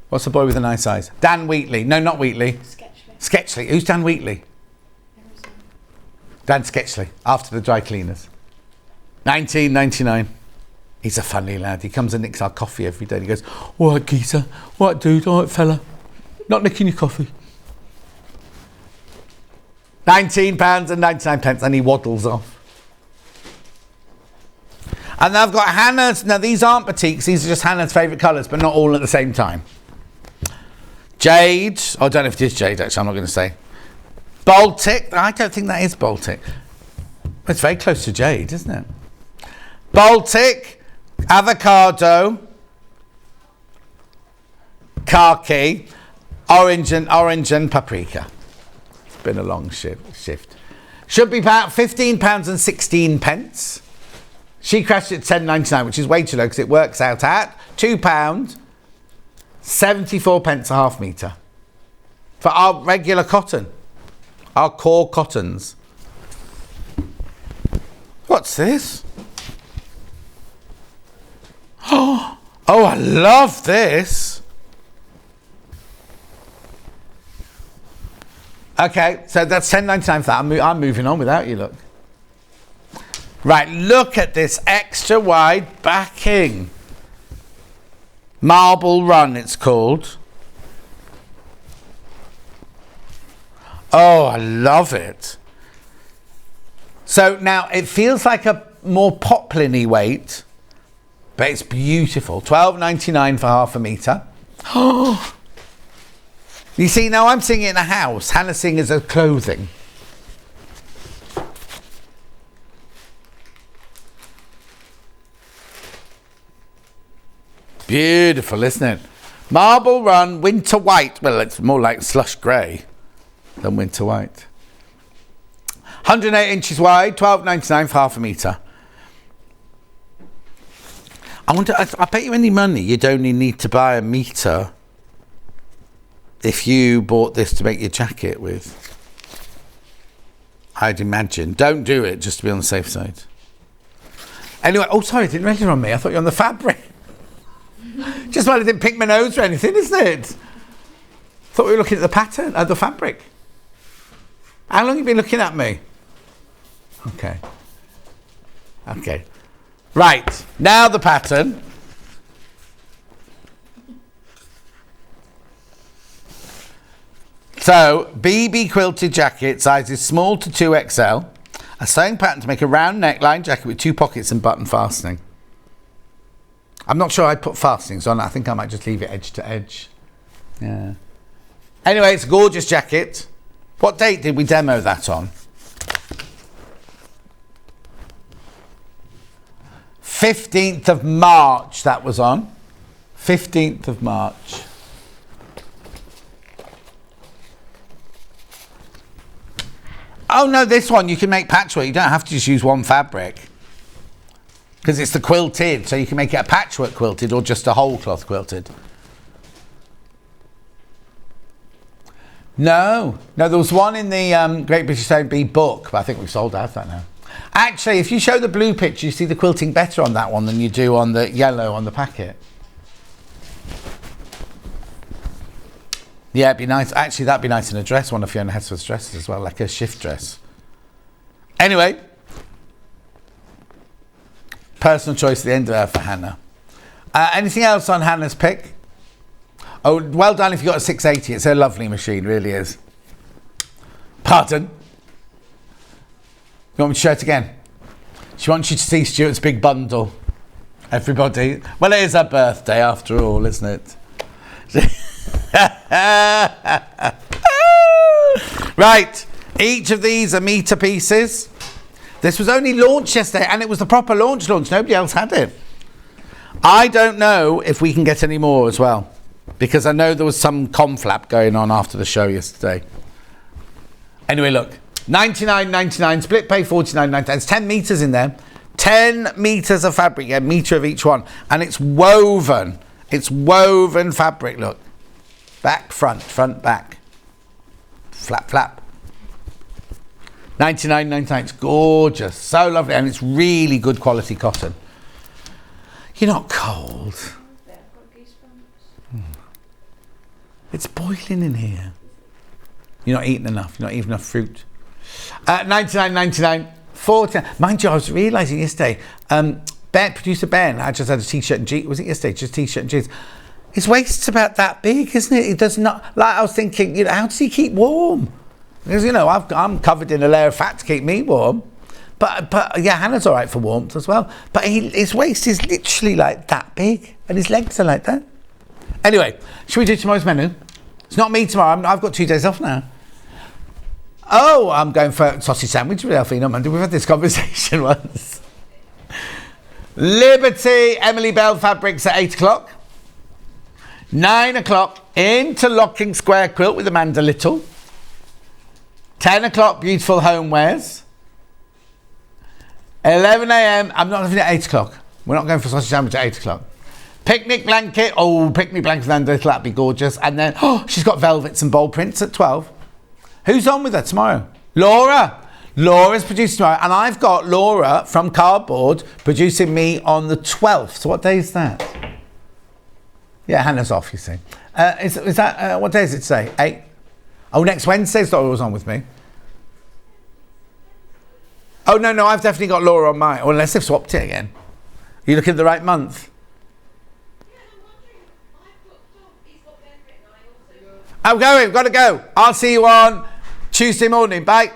S6: What's the boy with the nice eyes? Dan Wheatley. No, not Wheatley. Sketchley. Who's Dan Wheatley? Dan Sketchley. After the dry cleaners. £19.99. He's a funny lad. He comes and nicks our coffee every day. He goes, all right, geezer. All right, dude. All right, fella. Not nicking your coffee. £19.99, and he waddles off. And then I've got Hannah's. Now, these aren't batiks. These are just Hannah's favourite colours, but not all at the same time. Jade. Oh, I don't know if it is jade, actually. I'm not going to say. Baltic. I don't think that is Baltic. It's very close to jade, isn't it? Baltic. Avocado. Khaki. Orange and paprika. It's been a long shift. Should be about £15.16. She crashed it at £10.99, which is way too low because it works out at £2.74 a half metre for our regular cotton, our core cottons. What's this? Oh, I love this. Okay, so that's £10.99 for that. I'm moving on without you, look. Right, look at this extra wide backing. Marble Run, it's called. Oh, I love it. So now it feels like a more poplin-y weight, but it's beautiful. £12.99 for half a metre. Oh. You see, now I'm seeing it in a house. Hannah's seeing it as a clothing. Beautiful, isn't it? Marble Run, winter white. Well, it's more like slush grey than winter white. 108 inches wide, £12.99 for half a metre. I bet you any money you'd only need to buy a metre if you bought this to make your jacket with. I'd imagine. Don't do it, just to be on the safe side. Anyway, oh, sorry, it didn't register on me. I thought you were on the fabric. Just while I didn't pick my nose or anything, isn't it? Thought we were looking at the pattern, the fabric. How long have you been looking at me? Okay. Right, now the pattern. So, BB quilted jacket, sizes small to 2XL. A sewing pattern to make a round neckline jacket with 2 pockets and button fastening. I'm not sure I'd put fastenings on. I think I might just leave it edge to edge. Yeah. Anyway, it's a gorgeous jacket. What date did we demo that on? 15th of March that was on. 15th of March. Oh no, this one you can make patchwork. You don't have to just use one fabric. Because it's the quilted, so you can make it a patchwork quilted or just a whole cloth quilted. No, there was one in the Great British Stone Bee book, but I think we've sold out of that now. Actually, if you show the blue picture, you see the quilting better on that one than you do on the yellow on the packet. Yeah, it'd be nice. Actually, that'd be nice in a dress, one of Fiona Hesworth's dresses as well, like a shift dress. Anyway, personal choice at the end of there for Hannah. Anything else on Hannah's pick? Oh, well done if you got a 680. It's a lovely machine, really is. Pardon? You want me to show it again? She wants you to see Stuart's big bundle. Everybody. Well, it is her birthday after all, isn't it? Right. Each of these are metre pieces. This was only launched yesterday, and it was the proper launch. Nobody else had it. I don't know if we can get any more as well, because I know there was some conflap going on after the show yesterday. Anyway, look, $99.99, split pay $49.99. It's 10 metres in there. 10 metres of fabric, a metre of each one. And it's woven. It's woven fabric, look. Back, front, back. Flap, flap. $99.99. It's gorgeous. So lovely. And it's really good quality cotton. You're not cold. It's boiling in here. You're not eating enough. You're not eating enough fruit. $99.99. $40. Mind you, I was realising yesterday, producer Ben, I just had a t-shirt and jeans. Was it yesterday? Just t-shirt and jeans. His waist's about that big, isn't it? He does not, like I was thinking, how does he keep warm? Because, I'm covered in a layer of fat to keep me warm. But yeah, Hannah's all right for warmth as well. But his waist is literally like that big. And his legs are like that. Anyway, should we do tomorrow's menu? It's not me tomorrow. I've got 2 days off now. Oh, I'm going for sausage sandwich with Alfina Monday. We've had this conversation once. Liberty Emily Bell Fabrics at 8 o'clock. 9 o'clock, Interlocking Square Quilt with Amanda Little. 10 o'clock, Beautiful Homewares. 11 a.m, I'm not having it at 8 o'clock. We're not going for sausage sandwich at 8 o'clock. Picnic blanket. Oh, picnic blanket with Amanda Little, that'd be gorgeous. And then, she's got velvets and bold prints at 12. Who's on with her tomorrow? Laura. Laura's producing tomorrow. And I've got Laura from Cardboard producing me on the 12th. So what day is that? Yeah, Hannah's off, you see. Is that, what day is it today? 8? Oh, next Wednesday's Laura was on with me. Oh, no, I've definitely got Laura on mine. Or unless they've swapped it again. Are you looking at the right month? I'm going, got to go. I'll see you on Tuesday morning. Bye.